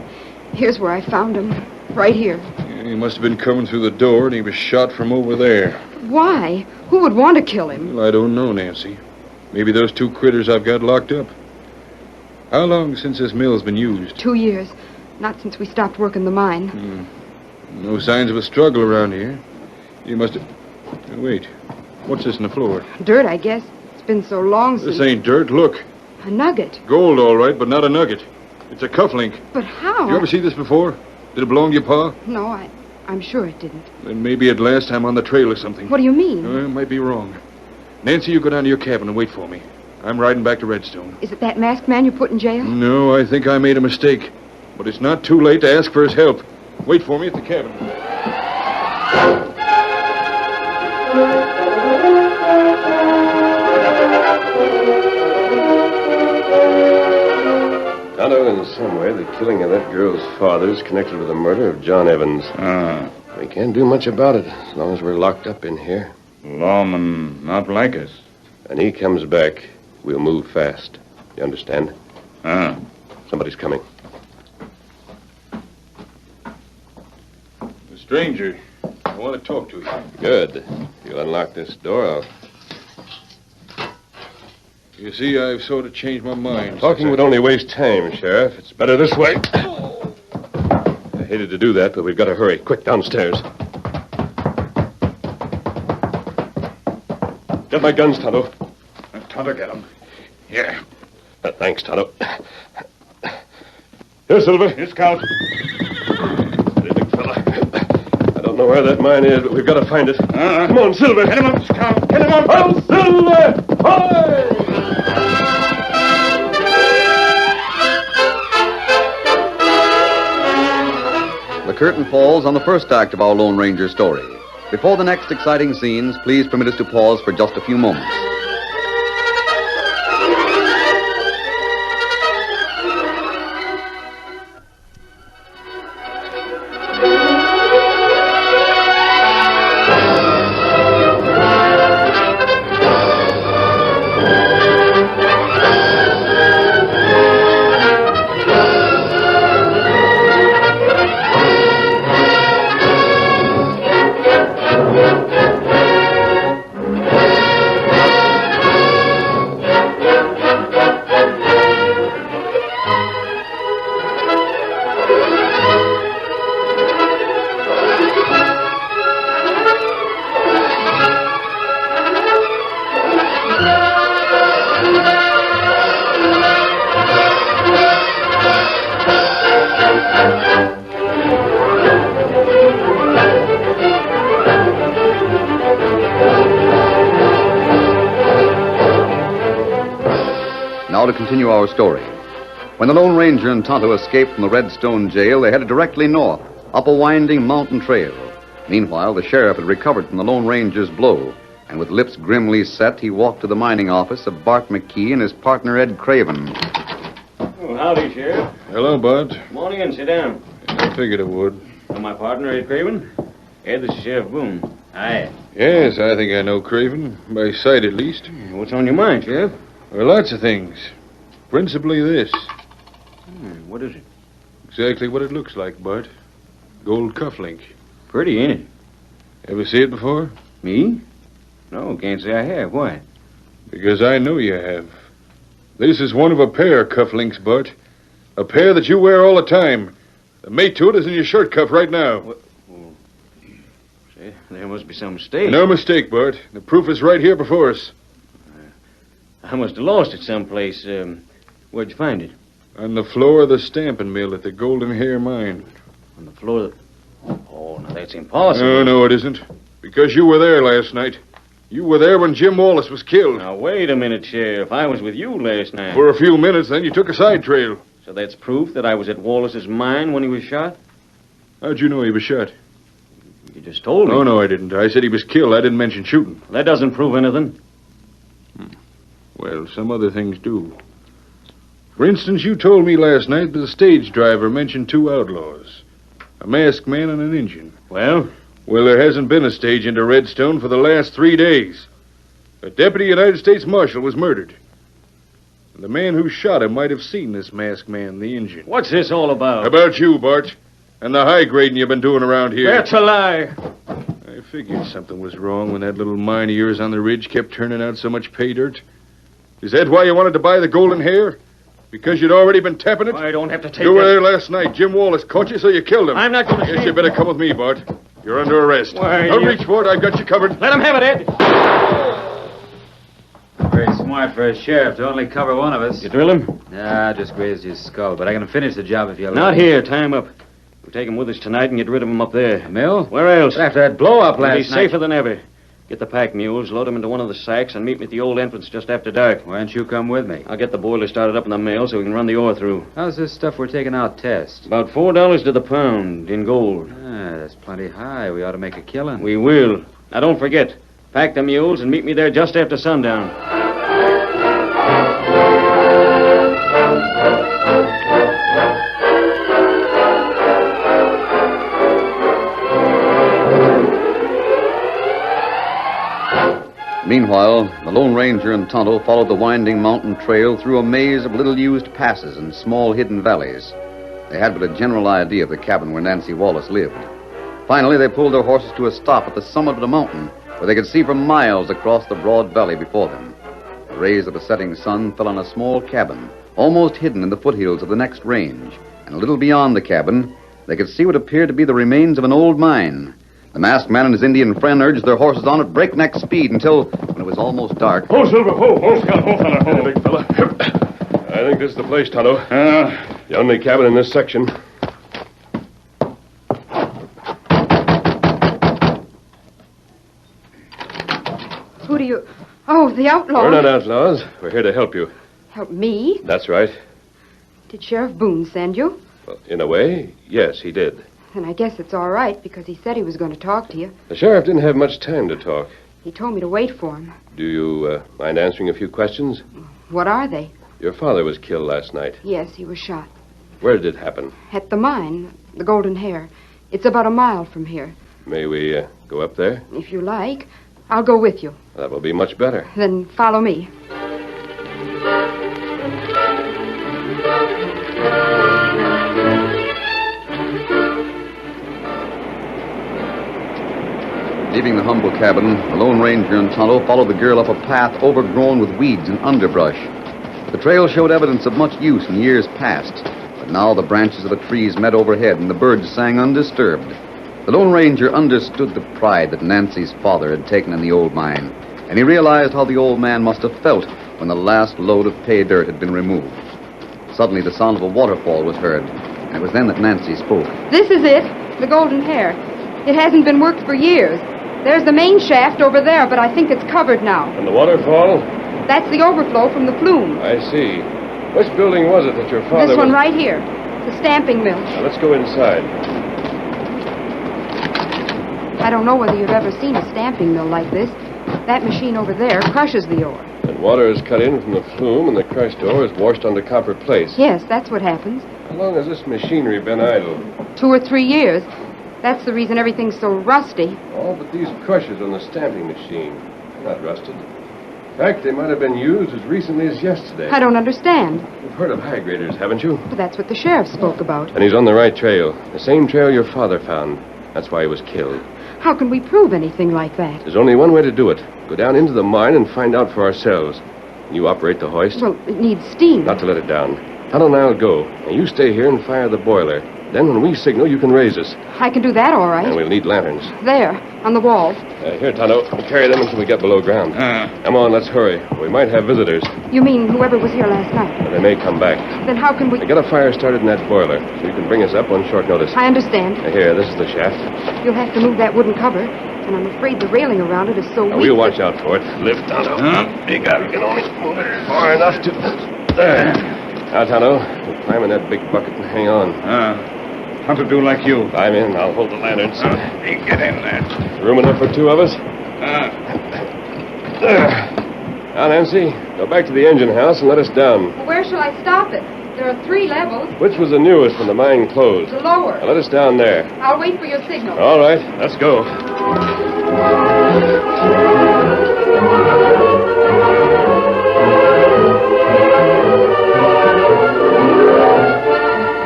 S25: here's where I found him. Right here.
S21: Yeah, he must have been coming through the door, and he was shot from over there.
S25: Why? Who would want to kill him?
S21: Well, I don't know, Nancy. Maybe those two critters I've got locked up. How long since this mill's been used?
S25: 2 years. Not since we stopped working the mine.
S21: No signs of a struggle around here. You must have... Wait. What's this in the floor?
S25: Dirt, I guess. It's been so long since...
S21: This ain't dirt. Look.
S25: A nugget.
S21: Gold, all right, but not a nugget. It's a cufflink.
S25: But how?
S21: You ever see this before? Did it belong to your pa?
S25: No, I'm sure it didn't.
S21: Then maybe at last I'm on the trail or something.
S25: What do you mean?
S21: Might be wrong. Nancy, you go down to your cabin and wait for me. I'm riding back to Redstone.
S25: Is it that masked man you put in jail?
S21: No, I think I made a mistake. But it's not too late to ask for his help. Wait for me at the cabin.
S7: Tonto, in some way, the killing of that girl's father is connected with the murder of John Evans. We can't do much about it as long as we're locked up in here.
S21: Lawmen not like us.
S7: When he comes back, we'll move fast. You understand? Somebody's coming.
S21: Stranger, I want to talk to you.
S7: Good. If you'll unlock this door,
S21: You see, I've sort of changed my mind.
S7: Talking would only waste time, Sheriff. It's better this way. I hated to do that, but we've got to hurry. Quick, downstairs. Get my guns, Tonto.
S21: Tonto, get them. Yeah.
S7: Thanks, Tonto. Here, Silver.
S21: Here, Scout.
S7: Big fella. I don't know where that mine is, but we've got to find it. Come on, Silver.
S21: Get him up, Scout. Get him up. Oh, Silver! Hi!
S11: The curtain falls on the first act of our Lone Ranger story. Before the next exciting scenes, please permit us to pause for just a few moments. Now to continue our story. When the Lone Ranger and Tonto escaped from the Redstone jail, they headed directly north, up a winding mountain trail. Meanwhile, the sheriff had recovered from the Lone Ranger's blow, and with lips grimly set, he walked to the mining office of Bart McKee and his partner, Ed Craven.
S26: Oh, howdy, Sheriff.
S21: Hello, Bud.
S26: Morning, and sit down.
S21: I figured it would.
S26: Oh, my partner, Ed Craven? Ed, this is Sheriff Boone. Hi.
S21: Yes, I think I know Craven. By sight, at least.
S26: What's on your mind, Sheriff?
S21: Well, lots of things. Principally this.
S26: What is it?
S21: Exactly what it looks like, Bart. Gold cufflink.
S26: Pretty, ain't it?
S21: Ever see it before?
S26: Me? No, can't say I have. Why?
S21: Because I know you have. This is one of a pair of cufflinks, Bart. A pair that you wear all the time. The mate to it is in your shirt cuff right now.
S26: What? Say, there must be some mistake.
S21: No mistake, Bart. The proof is right here before us.
S26: I must have lost it someplace. Where'd you find it?
S21: On the floor of the stamping mill at the Golden Hair Mine.
S26: On the floor of the... Oh, now that's impossible.
S21: No, it isn't. Because you were there last night. You were there when Jim Wallace was killed.
S26: Now, wait a minute, Sheriff. I was with you last night.
S21: For a few minutes, then you took a side trail.
S26: So that's proof that I was at Wallace's mine when he was shot?
S21: How'd you know he was shot?
S26: You just told me.
S21: Oh, no, I didn't. I said he was killed. I didn't mention shooting.
S26: That doesn't prove anything.
S21: Well, some other things do. For instance, you told me last night that the stage driver mentioned two outlaws. A masked man and an Indian.
S26: Well?
S21: Well, there hasn't been a stage into Redstone for the last 3 days. A deputy United States Marshal was murdered. And the man who shot him might have seen this masked man, the Indian.
S26: What's this all about?
S21: About you, Bart. And the high grading you've been doing around here.
S26: That's a lie.
S21: I figured something was wrong when that little mine of yours on the ridge kept turning out so much pay dirt. Is that why you wanted to buy the Golden Hair? Because you'd already been tapping it?
S26: I don't have to take
S21: You were
S26: that.
S21: there last night. Jim Wallace caught you, so you killed him.
S26: I'm not going to...
S21: Yes, you better come with me, Bart. You're under arrest.
S26: Why,
S21: Don't
S26: you-
S21: reach for it. I've got you covered.
S26: Let him have it, Ed.
S1: Very smart for a sheriff to only cover one of us.
S26: You drill him?
S1: Nah, I just grazed his skull, but I can finish the job if you allow
S26: Not
S1: me.
S26: here. Tie him up. We'll take 'em with us tonight and get rid of 'em up there.
S1: The mill?
S26: Where else?
S1: But after that blow-up
S26: We'll be
S1: last night.
S26: safer than ever. Get the pack mules, load 'em into one of the sacks, and meet me at the old entrance just after dark.
S1: Why don't you come with me?
S26: I'll get the boiler started up in the mill so we can run the ore through.
S1: How's this stuff we're taking out test?
S26: About $4 to the pound in gold.
S1: That's plenty high. We ought to make a killing.
S26: We will. Now, don't forget. Pack the mules and meet me there just after sundown.
S11: Meanwhile, the Lone Ranger and Tonto followed the winding mountain trail through a maze of little-used passes and small hidden valleys. They had but a general idea of the cabin where Nancy Wallace lived. Finally, they pulled their horses to a stop at the summit of the mountain, where they could see for miles across the broad valley before them. The rays of the setting sun fell on a small cabin, almost hidden in the foothills of the next range, and a little beyond the cabin, they could see what appeared to be the remains of an old mine. The masked man and his Indian friend urged their horses on at breakneck speed until, when it was almost dark...
S19: Ho, Silver, ho, Scout, ho, fella, ho. Big fella. I think this is the place, Tonto. The only cabin in this section.
S25: Who do you... Oh, the outlaw.
S19: We're not outlaws. We're here to help you.
S25: Help me?
S19: That's right.
S25: Did Sheriff Boone send you?
S19: Well, in a way, yes, he did.
S25: Then I guess it's all right, because he said he was going to talk to you.
S19: The sheriff didn't have much time to talk.
S25: He told me to wait for him.
S19: Do you mind answering a few questions?
S25: What are they?
S19: Your father was killed last night.
S25: Yes, he was shot.
S19: Where did it happen?
S25: At the mine, the Golden Hare. It's about a mile from here.
S19: May we go up there?
S25: If you like, I'll go with you.
S19: That will be much better.
S25: Then follow me.
S11: Leaving the humble cabin, the Lone Ranger and Tonto followed the girl up a path overgrown with weeds and underbrush. The trail showed evidence of much use in years past, but now the branches of the trees met overhead and the birds sang undisturbed. The Lone Ranger understood the pride that Nancy's father had taken in the old mine, and he realized how the old man must have felt when the last load of pay dirt had been removed. Suddenly, the sound of a waterfall was heard, and it was then that Nancy spoke.
S25: This is it, the Golden Hare. It hasn't been worked for years. There's the main shaft over there, but I think it's covered now.
S19: And the waterfall?
S25: That's the overflow from the flume.
S19: I see. Which building was it that your father...
S25: This one right here. The stamping mill.
S19: Now, let's go inside.
S25: I don't know whether you've ever seen a stamping mill like this. That machine over there crushes the ore.
S19: And water is cut in from the flume, and the crushed ore is washed onto copper plates.
S25: Yes, that's what happens.
S19: How long has this machinery been idle?
S25: 2 or 3 years. That's the reason everything's so rusty.
S19: All but these crushers on the stamping machine. They're not rusted. In fact, they might have been used as recently as yesterday.
S25: I don't understand.
S19: You've heard of high graders, haven't you?
S25: But that's what the sheriff spoke about.
S19: And he's on the right trail. The same trail your father found. That's why he was killed.
S25: How can we prove anything like that?
S19: There's only one way to do it. Go down into the mine and find out for ourselves. You operate the hoist?
S25: Well, it needs steam.
S19: Not to let it down. Tonto and I'll go. And you stay here and fire the boiler. Then when we signal, you can raise us.
S25: I can do that all right.
S19: And we'll need lanterns.
S25: There, on the wall.
S19: Here, Tonto. We'll carry them until we get below ground. Come on, let's hurry. We might have visitors.
S25: You mean whoever was here last night?
S19: But they may come back.
S25: Then how can we...
S19: Get a fire started in that boiler, so you can bring us up on short notice.
S25: I understand.
S19: Here, this is the shaft.
S25: You'll have to move that wooden cover, and I'm afraid the railing around it is so weak.
S19: We'll watch out for it. Lift, Tonto. You got it. We can only move it far enough to... There. Now, Tonto, we'll climb in that big bucket and hang on. How to do like you. I'm in. I'll hold the lanterns. You get in there. Room enough for 2 of us? Now, Nancy, go back to the engine house and let us down.
S25: Well, where shall I stop it? There are 3 levels.
S19: Which was the newest when the mine closed?
S25: The lower.
S19: Now, let us down there.
S25: I'll wait for your signal.
S19: All right, let's go.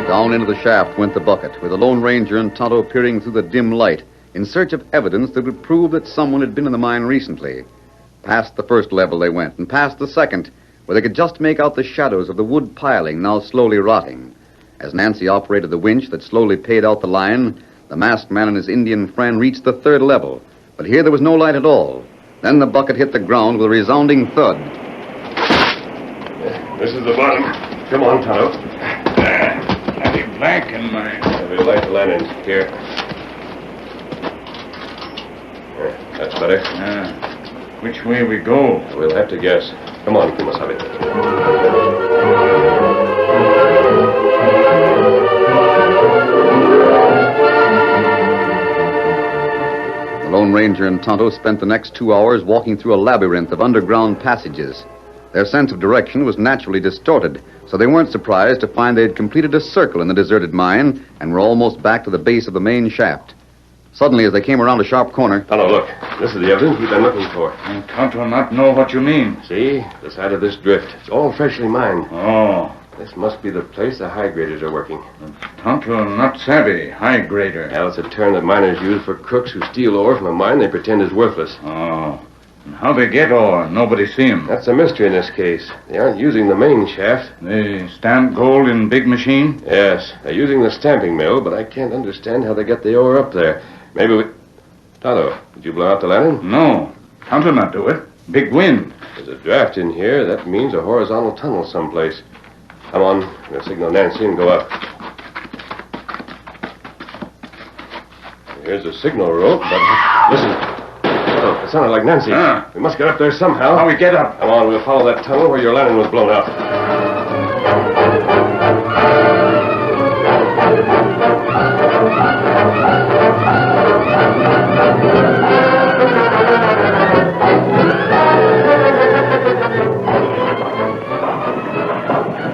S11: Down into the shaft went the bucket, with the Lone Ranger and Tonto peering through the dim light in search of evidence that would prove that someone had been in the mine recently. Past the first level they went, and past the second, where they could just make out the shadows of the wood piling now slowly rotting. As Nancy operated the winch that slowly paid out the line, the masked man and his Indian friend reached the 3rd level. But here there was no light at all. Then the bucket hit the ground with a resounding thud.
S19: This is the bottom. Come on, Tonto.
S3: Black in my...
S19: We'll light the lanterns. Here. That's better.
S12: Which way we go?
S19: We'll have to guess. Come on, Kumasabi.
S11: The Lone Ranger and Tonto spent the next 2 hours walking through a labyrinth of underground passages. Their sense of direction was naturally distorted, so they weren't surprised to find they had completed a circle in the deserted mine and were almost back to the base of the main shaft. Suddenly, as they came around a sharp corner...
S19: Tonto, look. This is the evidence we've been looking for.
S12: Tonto not know what you mean.
S19: See? The side of this drift. It's all freshly mined.
S12: Oh.
S19: This must be the place the high graders are working.
S12: Tonto not savvy. High grader.
S19: Now, it's a term that miners use for crooks who steal ore from a mine they pretend is worthless.
S12: Oh. And how they get ore? Nobody see 'em.
S19: That's a mystery in this case. They aren't using the main shaft.
S12: They stamp gold in big machine?
S19: Yes. They're using the stamping mill, but I can't understand how they get the ore up there. Maybe we... Tonto, did you blow out the lantern?
S12: No. Tonto not do it. Big wind.
S19: There's a draft in here. That means a horizontal tunnel someplace. Come on. We'll signal Nancy and go up. Here's the signal rope, but... Listen. Tonto, it sounded like Nancy. We must get up there somehow.
S12: How we get up?
S19: Come on, we'll follow that tunnel where your lantern was blown out.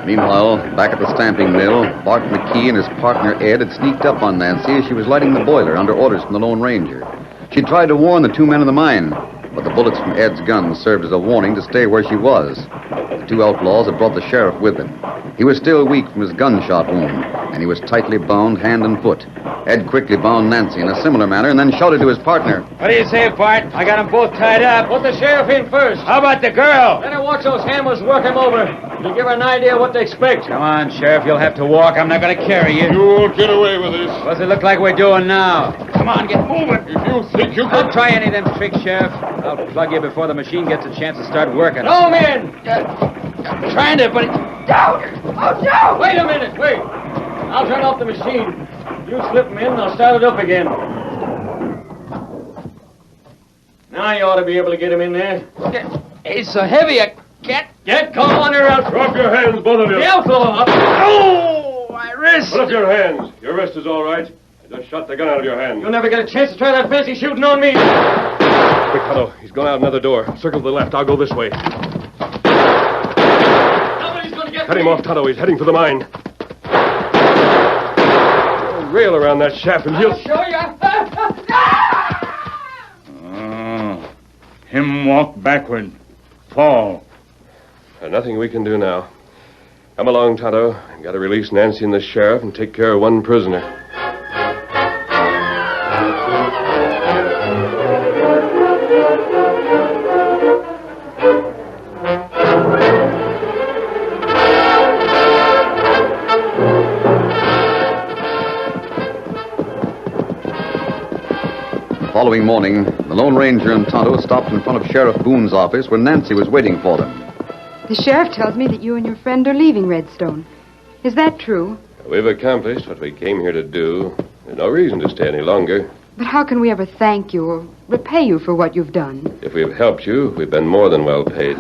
S11: Meanwhile, back at the stamping mill, Bart McKee and his partner Ed had sneaked up on Nancy as she was lighting the boiler under orders from the Lone Ranger. She tried to warn the two men in the mine, but the bullets from Ed's gun served as a warning to stay where she was. The two outlaws had brought the sheriff with them. He was still weak from his gunshot wound, and he was tightly bound hand and foot. Ed quickly bound Nancy in a similar manner and then shouted to his partner.
S3: What do you say, Bart? I got them both tied up.
S26: Put the sheriff in first.
S3: How about the girl?
S26: Let her watch those hammers work him over. To give her an idea of what to expect.
S3: Come on, Sheriff. You'll have to walk. I'm not going to carry you.
S12: You won't get away with this.
S3: What's it look like we're doing now? Come on, get moving.
S12: If you think you
S3: Don't try any of them tricks, Sheriff. I'll plug you before the machine gets a chance to start working.
S26: No, men!
S3: I'm trying to, but it...
S26: Down! Oh, down! Wait a minute, wait. I'll turn off the machine. You slip him in, and I'll start it up again. Now you ought to be able to get him in there.
S3: It's so heavy, I can't...
S26: Come on, or else.
S12: Drop your hands, both of you.
S26: The outlaw!
S3: Oh, my wrist!
S12: Put up your hands. Your wrist is all right. I just shot the gun out of your hand.
S26: You'll never get a chance to try that fancy shooting on me.
S19: Quick, Tonto. He's gone out another door. Circle to the left. I'll go this way.
S26: Somebody's going to get
S19: Cut
S26: me.
S19: him off, Tonto. He's heading for the mine. Rail around that shaft and he'll...
S26: I'll show you.
S12: Him walk backward. Fall.
S19: There's nothing we can do now. Come along, Tonto. I've got to release Nancy and the sheriff and take care of one prisoner.
S11: The following morning, the Lone Ranger and Tonto stopped in front of Sheriff Boone's office where Nancy was waiting for them.
S25: The sheriff tells me that you and your friend are leaving Redstone. Is that true?
S19: We've accomplished what we came here to do. There's no reason to stay any longer.
S25: But how can we ever thank you or repay you for what you've done?
S19: If we've helped you, we've been more than well paid.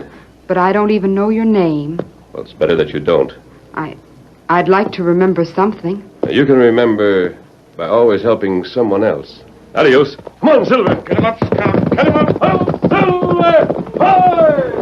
S25: But I don't even know your name.
S19: Well, it's better that you don't.
S25: I'd like to remember something.
S19: You can remember by always helping someone else. Adios. Come on, Silver.
S12: Get him up, Scout. Get him up. Oh, Silver! Hi!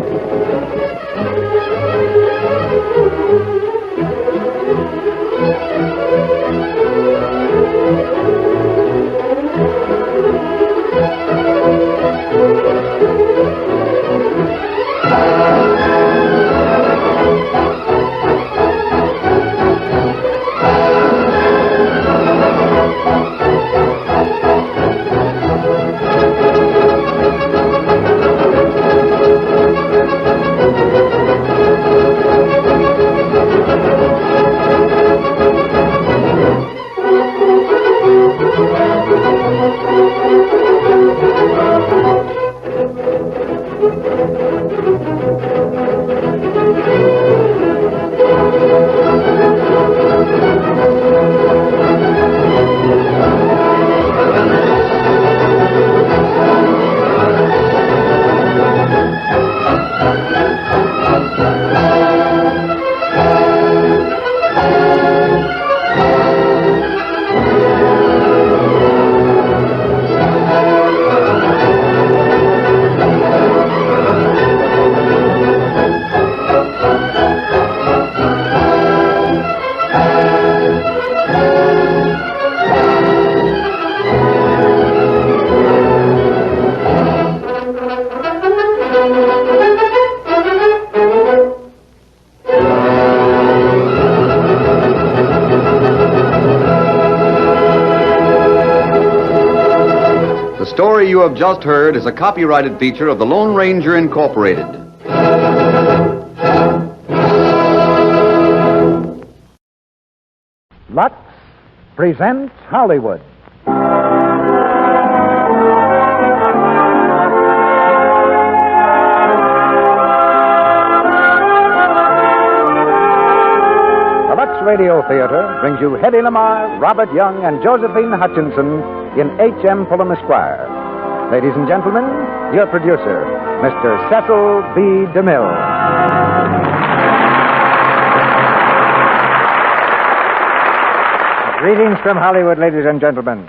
S11: story you have just heard is a copyrighted feature of the Lone Ranger Incorporated.
S4: Lux presents Hollywood. The Lux Radio Theater brings you Hedy Lamarr, Robert Young, and Josephine Hutchinson in H.M. Pullum Esquire. Ladies and gentlemen, your producer, Mr. Cecil B. DeMille. Greetings from Hollywood, ladies and gentlemen.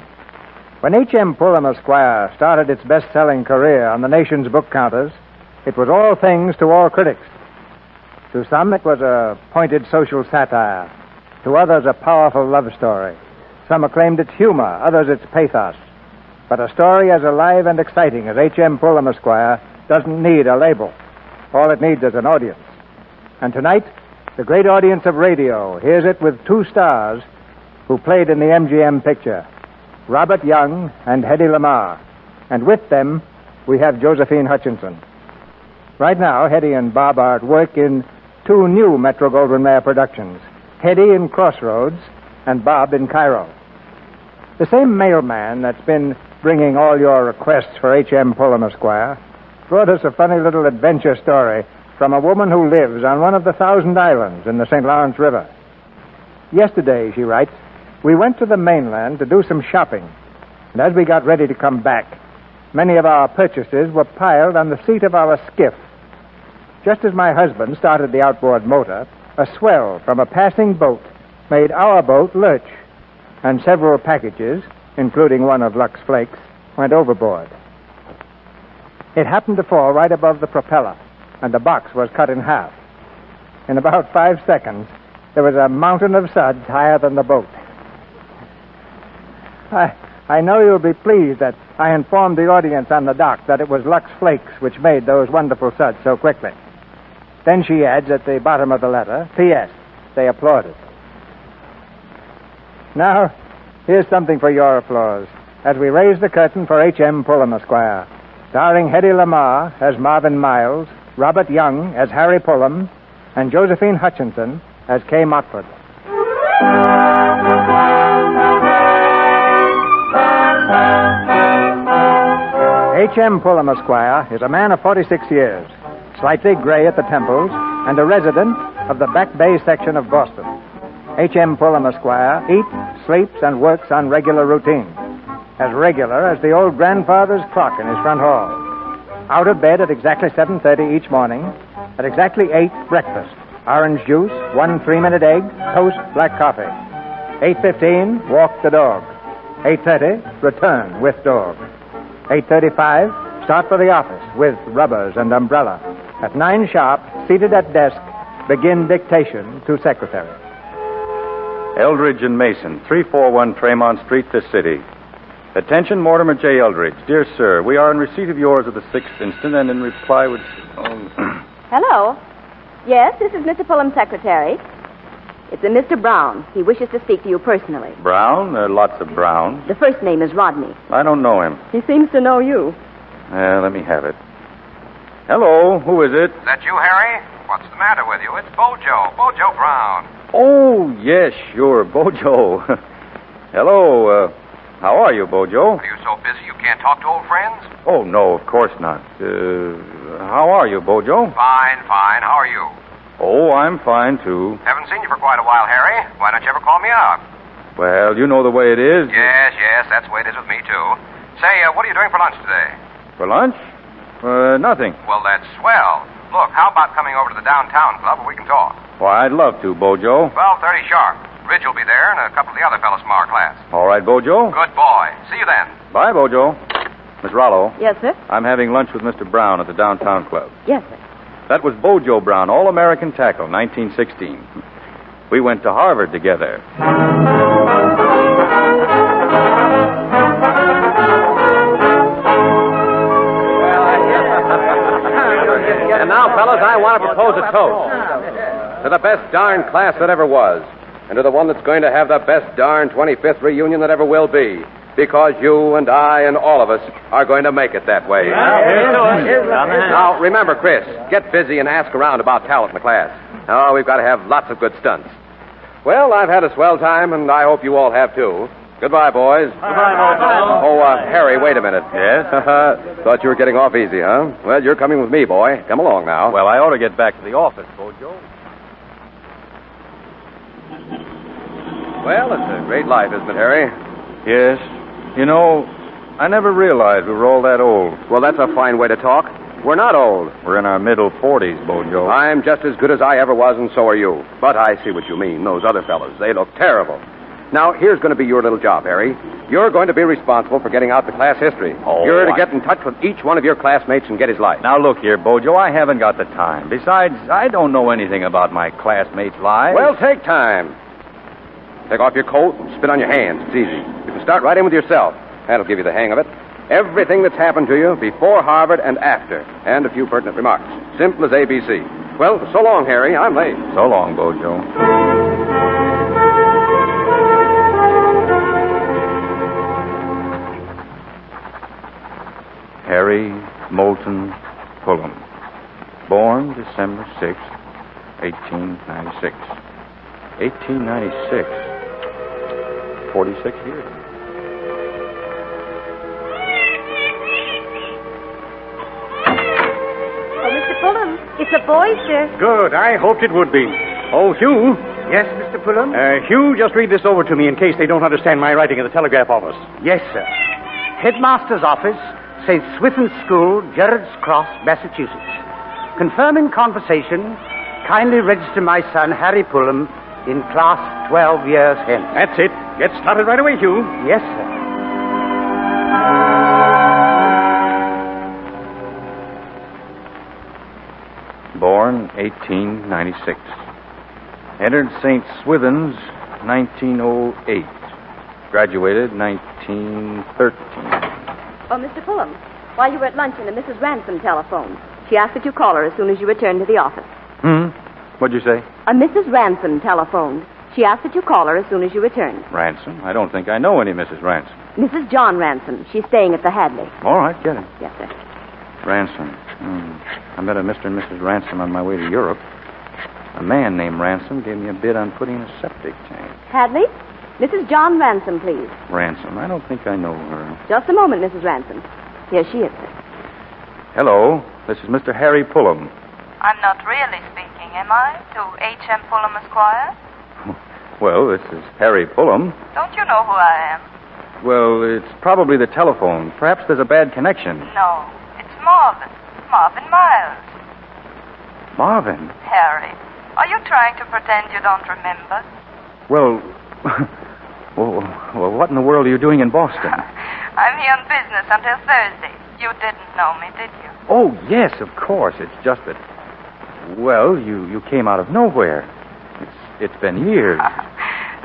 S4: When H.M. Pullum Esquire started its best-selling career on the nation's book counters, it was all things to all critics. To some, it was a pointed social satire. To others, a powerful love story. Some acclaimed its humor, others its pathos. But a story as alive and exciting as H.M. Pullum Esquire doesn't need a label. All it needs is an audience. And tonight, the great audience of radio hears it with two stars who played in the MGM picture, Robert Young and Hedy Lamarr. And with them, we have Josephine Hutchinson. Right now, Hedy and Bob are at work in two new Metro-Goldwyn-Mayer productions, Hedy in Crossroads and Bob in Cairo. The same mailman that's been bringing all your requests for H.M. Pullum Esquire brought us a funny little adventure story from a woman who lives on one of the 1,000 islands in the St. Lawrence River. Yesterday, she writes, we went to the mainland to do some shopping, and as we got ready to come back, many of our purchases were piled on the seat of our skiff. Just as my husband started the outboard motor, a swell from a passing boat made our boat lurch, and several packages, including one of Lux Flakes, went overboard. It happened to fall right above the propeller, and the box was cut in half. In about 5 seconds, there was a mountain of suds higher than the boat. I know you'll be pleased that I informed the audience on the dock that it was Lux Flakes which made those wonderful suds so quickly. Then she adds at the bottom of the letter, P.S. They applauded. Now, here's something for your applause as we raise the curtain for H.M. Pullum Esquire, starring Hedy Lamarr as Marvin Miles, Robert Young as Harry Pullum, and Josephine Hutchinson as Kay Mockford. H.M. Pullum Esquire is a man of 46 years, slightly gray at the temples, and a resident of the Back Bay section of Boston. H.M. Pullum Esquire eats, sleeps, and works on regular routine, as regular as the old grandfather's clock in his front hall. Out of bed at exactly 7:30 each morning, at exactly 8, breakfast, orange juice, 1 3-minute egg, toast, black coffee. 8:15, walk the dog. 8:30, return with dog. 8:35, start for the office with rubbers and umbrella. At 9 sharp, seated at desk, begin dictation to secretary.
S5: Eldridge and Mason, 341 Tremont Street, this city. Attention, Mortimer J. Eldridge. Dear sir, we are in receipt of yours of the 6th instant, and in reply would...
S10: Hello. Yes, this is Mr. Pullum's secretary. It's a Mr. Brown. He wishes to speak to you personally.
S5: Brown? There are lots of Browns.
S10: The first name is Rodney.
S5: I don't know him.
S10: He seems to know you.
S5: Let me have it. Hello, who is it?
S13: Is that you, Harry? What's the matter with you? It's Bojo Brown.
S5: Oh, yes, sure, Bojo. Hello, how are you, Bojo?
S13: Are you so busy you can't talk to old friends?
S5: Oh, no, of course not. How are you, Bojo?
S13: Fine. How are you?
S5: Oh, I'm fine, too.
S13: Haven't seen you for quite a while, Harry. Why don't you ever call me out?
S5: Well, you know the way it is.
S13: Yes, that's the way it is with me, too. Say, what are you doing for lunch today?
S5: For lunch? Nothing.
S13: Well, that's swell. Look, how about coming over to the downtown club where we can talk?
S5: Why, I'd love to, Bojo.
S13: 12:30 sharp. Ridge will be there and a couple of the other fellows from our class.
S5: All right, Bojo.
S13: Good boy. See you then.
S5: Bye, Bojo. Miss Rollo.
S10: Yes, sir?
S5: I'm having lunch with Mr. Brown at the downtown club.
S10: Yes, sir.
S5: That was Bojo Brown, All-American tackle, 1916. We went to Harvard together.
S15: And now, fellas, I want to propose a toast to the best darn class that ever was, and to the one that's going to have the best darn 25th reunion that ever will be. Because you and I and all of us are going to make it that way. Now, remember, Chris, get busy and ask around about talent in the class. Oh, we've got to have lots of good stunts. Well, I've had a swell time, and I hope you all have, too. Goodbye, boys. Oh, Harry, wait a minute.
S5: Yes?
S15: Thought you were getting off easy, huh? Well, you're coming with me, boy. Come along now.
S5: Well, I ought to get back to the office, Bojo.
S15: Well, it's a great life, isn't it, Harry?
S5: Yes. You know, I never realized we were all that old.
S15: Well, that's a fine way to talk. We're not old.
S5: We're in our middle 40s, Bojo.
S15: I'm just as good as I ever was, and so are you. But I see what you mean. Those other fellas, they look terrible. Now, here's going to be your little job, Harry. You're going to be responsible for getting out the class history.
S5: Oh,
S15: You're to get in touch with each one of your classmates and get his life.
S5: Now, look here, Bojo, I haven't got the time. Besides, I don't know anything about my classmates' lives.
S15: Well, take time. Take off your coat and spit on your hands. It's easy. You can start right in with yourself. That'll give you the hang of it. Everything that's happened to you before Harvard and after. And a few pertinent remarks. Simple as ABC. Well, so long, Harry. I'm late.
S5: So long, Bojo. Harry Moulton Pullum. Born December 6th, 1896. 1896. 46 years.
S10: Oh, Mr. Pullum, it's a boy, sir.
S2: Good. I hoped it would be. Oh, Hugh.
S18: Yes, Mr. Pullum?
S2: Hugh, just read this over to me in case they don't understand my writing in the telegraph office.
S18: Yes, sir. Headmaster's office, St. Swithin's School, Gerrards Cross, Massachusetts. Confirming conversation, kindly register my son, Harry Pullum, in class 12 years hence.
S2: That's it. Get started right away, Hugh.
S18: Yes, sir.
S5: Born 1896. Entered St. Swithin's 1908. Graduated 1913.
S10: Oh, Mr. Pullum, while you were at luncheon, a Mrs. Ransom telephoned. She asked that you call her as soon as you return to the office.
S5: What'd you say?
S10: A Mrs. Ransom telephoned. She asked that you call her as soon as you return.
S5: Ransom? I don't think I know any Mrs. Ransom.
S10: Mrs. John Ransom. She's staying at the Hadley.
S5: All right, get it.
S10: Yes, sir.
S5: Ransom. I met a Mr. and Mrs. Ransom on my way to Europe. A man named Ransom gave me a bid on putting in a septic tank.
S10: Hadley? Mrs. John Ransom, please.
S5: Ransom? I don't think I know her.
S10: Just a moment, Mrs. Ransom. Here she is, sir.
S5: Hello. This is Mr. Harry Pullum.
S14: I'm not really speaking, am I? To H.M. Pullum, Esquire?
S5: Well, this is Harry Pullum.
S14: Don't you know who I am?
S5: Well, it's probably the telephone. Perhaps there's a bad connection.
S14: No, it's Marvin. Marvin Miles.
S5: Marvin?
S14: Harry, are you trying to pretend you don't remember?
S5: Well, what in the world are you doing in Boston?
S14: I'm here on business until Thursday. You didn't know me, did you?
S5: Oh, yes, of course. It's just that, well, you came out of nowhere. It's been years.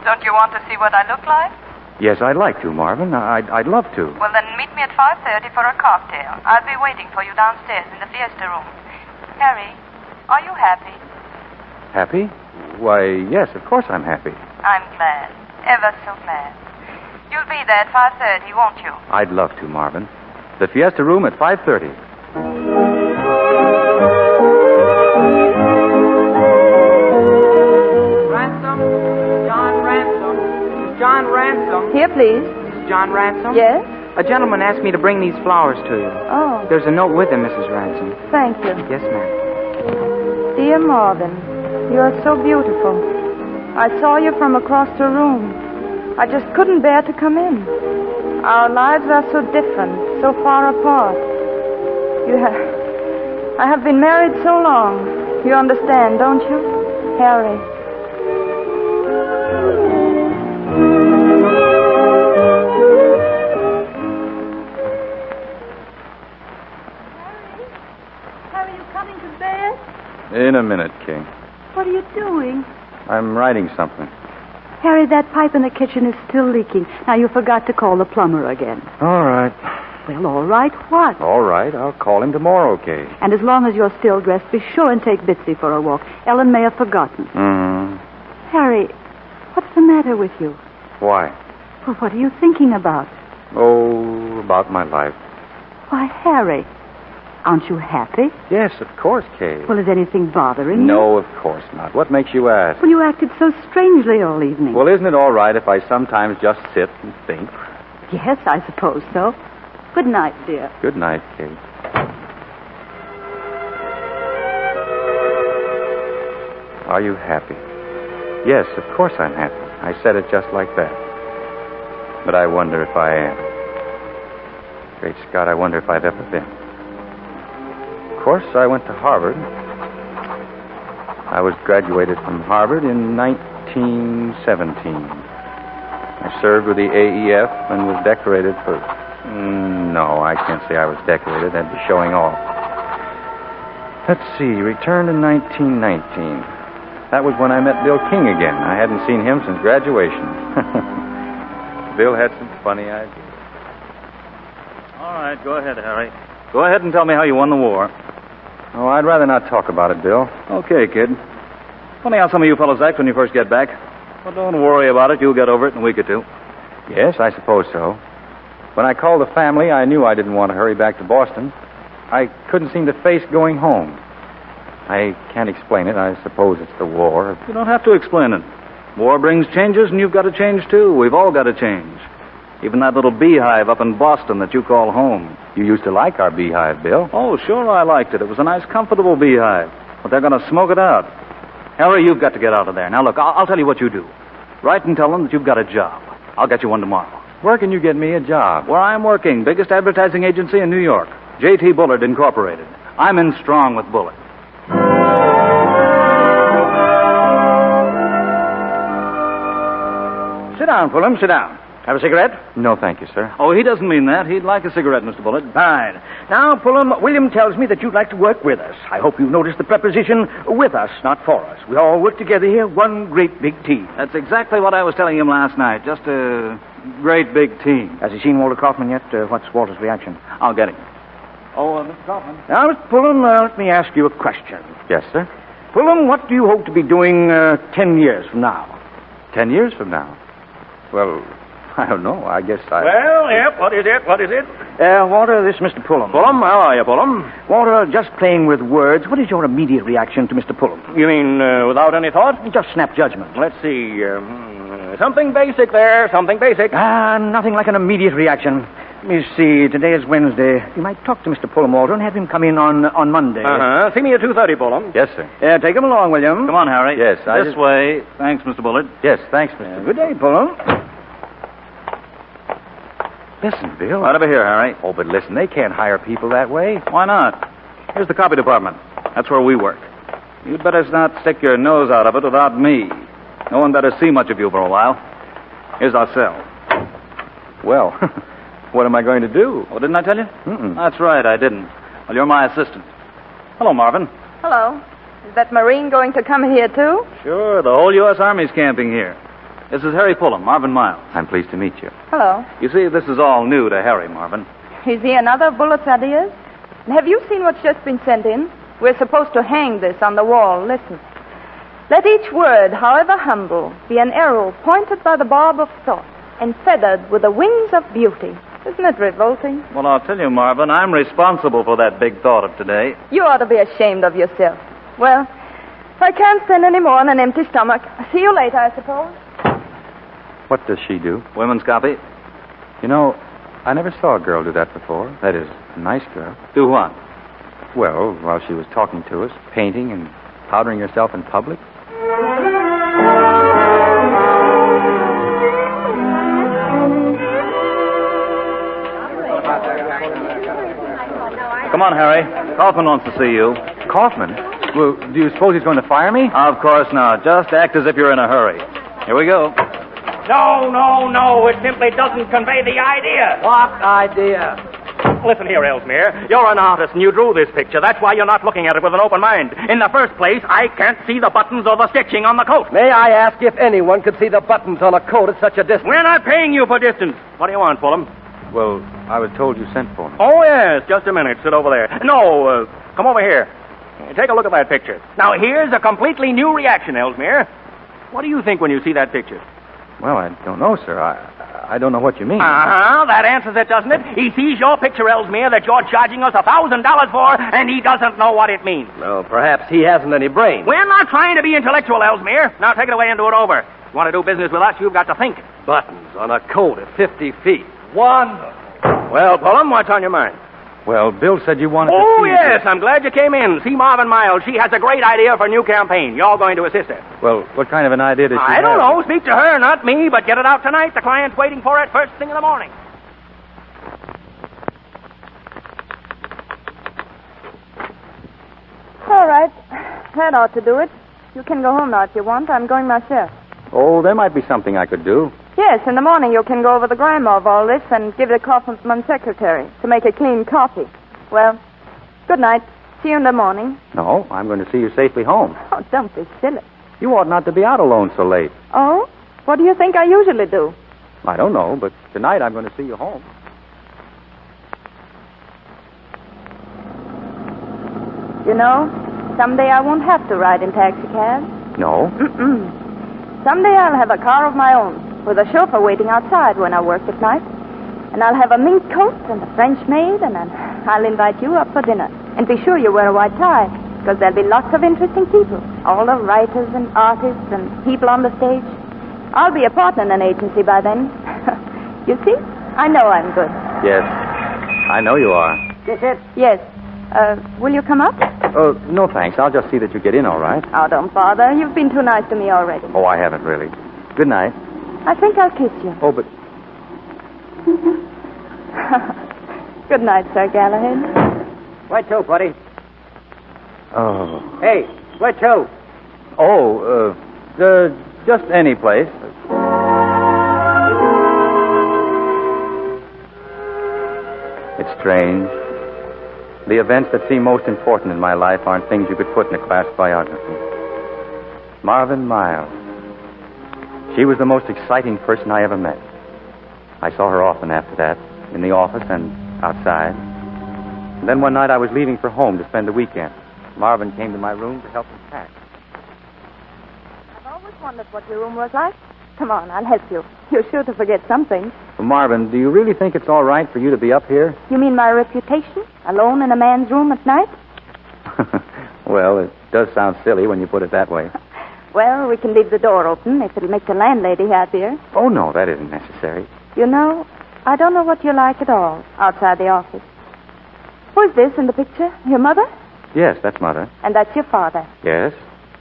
S14: Don't you want to see what I look like?
S5: Yes, I'd like to, Marvin. I'd love to.
S14: Well, then meet me at 5:30 for a cocktail. I'll be waiting for you downstairs in the fiesta room. Harry, are you happy?
S5: Happy? Why, yes, of course I'm happy.
S14: I'm glad. Ever so glad. You'll be there at 5:30, won't you?
S5: I'd love to, Marvin. The fiesta room at 5:30.
S17: John Ransom.
S10: Here, please.
S17: This is John Ransom?
S10: Yes?
S17: A gentleman asked me to bring these flowers to you.
S10: Oh.
S17: There's a note with them, Mrs. Ransom.
S10: Thank you.
S17: Yes, ma'am.
S16: Dear Marvin, you're so beautiful. I saw you from across the room. I just couldn't bear to come in. Our lives are so different, so far apart. I have been married so long. You understand, don't you? Harry.
S10: Harry, you coming to bed?
S5: In a minute, Kay.
S10: What are you doing?
S5: I'm writing something.
S10: Harry, that pipe in the kitchen is still leaking. Now, you forgot to call the plumber again.
S5: All right.
S10: Well, all right, what?
S5: All right, I'll call him tomorrow, Kay.
S10: And as long as you're still dressed, be sure and take Bitsy for a walk. Ellen may have forgotten.
S5: Mm-hmm.
S10: Harry, what's the matter with you?
S5: Why?
S10: Well, what are you thinking about?
S5: Oh, about my life.
S6: Why, Harry, aren't you happy?
S5: Yes, of course, Kay.
S6: Well, is anything bothering you?
S5: No, of course not. What makes you ask?
S6: Well, you acted so strangely all evening.
S5: Well, isn't it all right if I sometimes just sit and think?
S6: Yes, I suppose so. Good night, dear.
S5: Good night, Kate. Are you happy? Yes, of course I'm happy. I said it just like that. But I wonder if I am. Great Scott, I wonder if I've ever been. Of course, I went to Harvard. I was graduated from Harvard in 1917. I served with the AEF and was decorated for... No, I can't say I was decorated. That'd be showing off. Let's see. Returned in 1919. That was when I met Bill King again. I hadn't seen him since graduation. Bill had some funny ideas.
S8: All right, go ahead, Harry. Go ahead and tell me how you won the war.
S5: Oh, I'd rather not talk about it, Bill.
S8: Okay, kid. Funny how some of you fellows act when you first get back. But don't worry about it. You'll get over it in a week or two.
S5: Yes, I suppose so. When I called the family, I knew I didn't want to hurry back to Boston. I couldn't seem to face going home. I can't explain it. I suppose it's the war.
S8: You don't have to explain it. War brings changes, and you've got to change, too. We've all got to change. Even that little beehive up in Boston that you call home.
S5: You used to like our beehive, Bill.
S8: Oh, sure I liked it. It was a nice, comfortable beehive. But they're going to smoke it out. Harry, you've got to get out of there. Now, look, I'll tell you what you do. Write and tell them that you've got a job. I'll get you one tomorrow.
S5: Where can you get me a job?
S8: Where I'm working. Biggest advertising agency in New York. J.T. Bullard Incorporated. I'm in strong with Bullard.
S2: Sit down, Fulham. Sit down. Have a cigarette?
S5: No, thank you, sir.
S8: Oh, he doesn't mean that. He'd like a cigarette, Mr. Bullard.
S2: Fine. Now, Fulham, William tells me that you'd like to work with us. I hope you've noticed the preposition with us, not for us. We all work together here, one great big team.
S8: That's exactly what I was telling him last night. Just a great big team.
S2: Has he seen Walter Kaufman yet? What's Walter's reaction?
S8: I'll get him. Oh, Mr. Kaufman.
S2: Now, Mr. Fulham, let me ask you a question.
S5: Yes, sir?
S2: Fulham, what do you hope to be doing 10 years from now?
S5: 10 years from now? Well, I don't know. I guess I...
S2: Well, yep, what is it? Walter, this is Mr. Fulham.
S8: Fulham, how are you, Fulham?
S2: Walter, just playing with words, what is your immediate reaction to Mr. Fulham?
S8: You mean without any thought?
S2: Just snap judgment.
S8: Let's see. Something basic there, something basic.
S2: Nothing like an immediate reaction. Let me see, today is Wednesday. You might talk to Mr. Fulham, Walter, and have him come in on Monday.
S8: See me at 2:30, Fulham.
S5: Yes, sir.
S2: Take him along, William.
S8: Come on, Harry.
S5: Yes,
S8: This way. Thanks, Mr. Bullard.
S5: Yes, thanks, Mr.
S2: Good day, Fulham.
S5: Listen, Bill.
S8: Right over here, Harry.
S5: Oh, but listen, they can't hire people that way.
S8: Why not? Here's the copy department. That's where we work. You'd better not stick your nose out of it without me. No one better see much of you for a while. Here's our cell.
S5: Well, what am I going to do?
S8: Oh, didn't I tell you?
S5: Mm-mm.
S8: That's right, I didn't. Well, you're my assistant. Hello, Marvin.
S16: Hello. Is that Marine going to come here, too?
S8: Sure, the whole U.S. Army's camping here. This is Harry Fulham, Marvin Miles.
S5: I'm pleased to meet you.
S16: Hello.
S8: You see, this is all new to Harry, Marvin.
S16: Is he another of Bullett's ideas? Have you seen what's just been sent in? We're supposed to hang this on the wall. Listen. Let each word, however humble, be an arrow pointed by the barb of thought and feathered with the wings of beauty. Isn't it revolting?
S8: Well, I'll tell you, Marvin, I'm responsible for that big thought of today.
S16: You ought to be ashamed of yourself. Well, I can't stand any more on an empty stomach. See you later, I suppose.
S5: What does she do?
S8: Women's copy.
S5: You know, I never saw a girl do that before. That is, a nice girl.
S8: Do what?
S5: Well, while she was talking to us, painting and powdering herself in public.
S8: Come on, Harry. Kaufman wants to see you.
S5: Kaufman? Well, do you suppose he's going to fire me?
S8: Of course not. Just act as if you're in a hurry. Here we go.
S2: No. It simply doesn't convey the idea.
S17: What idea?
S2: Listen here, Ellesmere. You're an artist, and you drew this picture. That's why you're not looking at it with an open mind. In the first place, I can't see the buttons or the stitching on the coat.
S17: May I ask if anyone could see the buttons on a coat at such a distance?
S2: We're not paying you for distance. What do you want, Fulham?
S5: Well, I was told you sent for me.
S2: Oh, yes. Just a minute. Sit over there. No, come over here. Take a look at that picture. Now, here's a completely new reaction, Ellesmere. What do you think when you see that picture?
S5: Well, I don't know, sir. I don't know what you mean.
S2: Uh-huh. That answers it, doesn't it? He sees your picture, Ellesmere, that you're charging us $1,000 for, and he doesn't know what it means.
S17: Well, perhaps he hasn't any brains.
S2: We're not trying to be intellectual, Ellesmere. Now take it away and do it over. You want to do business with us, you've got to think.
S17: Buttons on a coat at 50 feet. Wonderful.
S2: Well, Pullum, what's on your mind?
S5: Well, Bill said you wanted to see...
S2: Oh, yes, I'm glad you came in. See Marvin Miles. She has a great idea for a new campaign. You're going to assist her.
S5: Well, what kind of an idea did she
S2: I
S5: have?
S2: don't know. Speak to her, not me, but get it out tonight. The client's waiting for it first thing in the morning.
S16: All right. That ought to do it. You can go home now if you want. I'm going myself.
S5: Oh, there might be something I could do.
S16: Yes, in the morning you can go over the grammar of all this and give it a call from my secretary to make a clean copy. Well, good night. See you in the morning.
S5: No, I'm going to see you safely home.
S16: Oh, don't be silly.
S5: You ought not to be out alone so late.
S16: Oh? What do you think I usually do?
S5: I don't know, but tonight I'm going to see you home.
S16: You know, someday I won't have to ride in taxicabs.
S5: No?
S16: Mm-mm. Someday I'll have a car of my own, with a chauffeur waiting outside when I work at night. And I'll have a mink coat and a French maid, and I'll invite you up for dinner. And be sure you wear a white tie, because there'll be lots of interesting people. All the writers and artists and people on the stage. I'll be a partner in an agency by then. You see? I know I'm good.
S5: Yes, I know you are.
S16: Is it? Yes. Will you come up?
S5: Oh, no thanks. I'll just see that you get in all right.
S16: Oh, don't bother. You've been too nice to me already.
S5: Oh, I haven't really. Good night.
S16: I think I'll kiss you.
S5: Oh, but...
S16: Good night, Sir Galahad.
S17: Where to, buddy?
S5: Oh.
S17: Hey, where to?
S5: Oh, just any place. It's strange. The events that seem most important in my life aren't things you could put in a class biography. Marvin Miles. She was the most exciting person I ever met. I saw her often after that, in the office and outside. And then one night I was leaving for home to spend the weekend. Marvin came to my room to help me pack.
S16: I've always wondered what your room was like. Come on, I'll help you. You're sure to forget something.
S5: Well, Marvin, do you really think it's all right for you to be up here?
S16: You mean my reputation? Alone in a man's room at night?
S5: Well, it does sound silly when you put it that way.
S16: Well, we can leave the door open if it'll make the landlady happier.
S5: Oh, no, that isn't necessary.
S16: You know, I don't know what you like at all outside the office. Who's this in the picture? Your mother?
S5: Yes, that's Mother.
S16: And that's your father.
S5: Yes?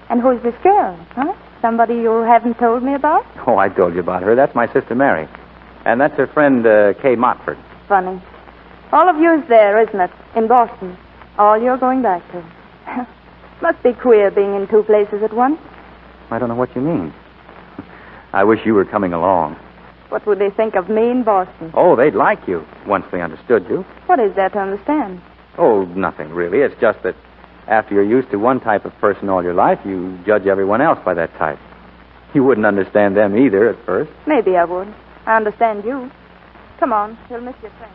S16: And who's this girl, huh? Somebody you haven't told me about?
S5: Oh, I told you about her. That's my sister Mary. And that's her friend, Kay Motford.
S16: Funny. All of you's there, isn't it? In Boston. All you're going back to. Must be queer being in two places at once.
S5: I don't know what you mean. I wish you were coming along.
S16: What would they think of me in Boston?
S5: Oh, they'd like you, once they understood you.
S16: What is there to understand?
S5: Oh, nothing, really. It's just that after you're used to one type of person all your life, you judge everyone else by that type. You wouldn't understand them either at first.
S16: Maybe I would. I understand you. Come on, you'll miss your friend.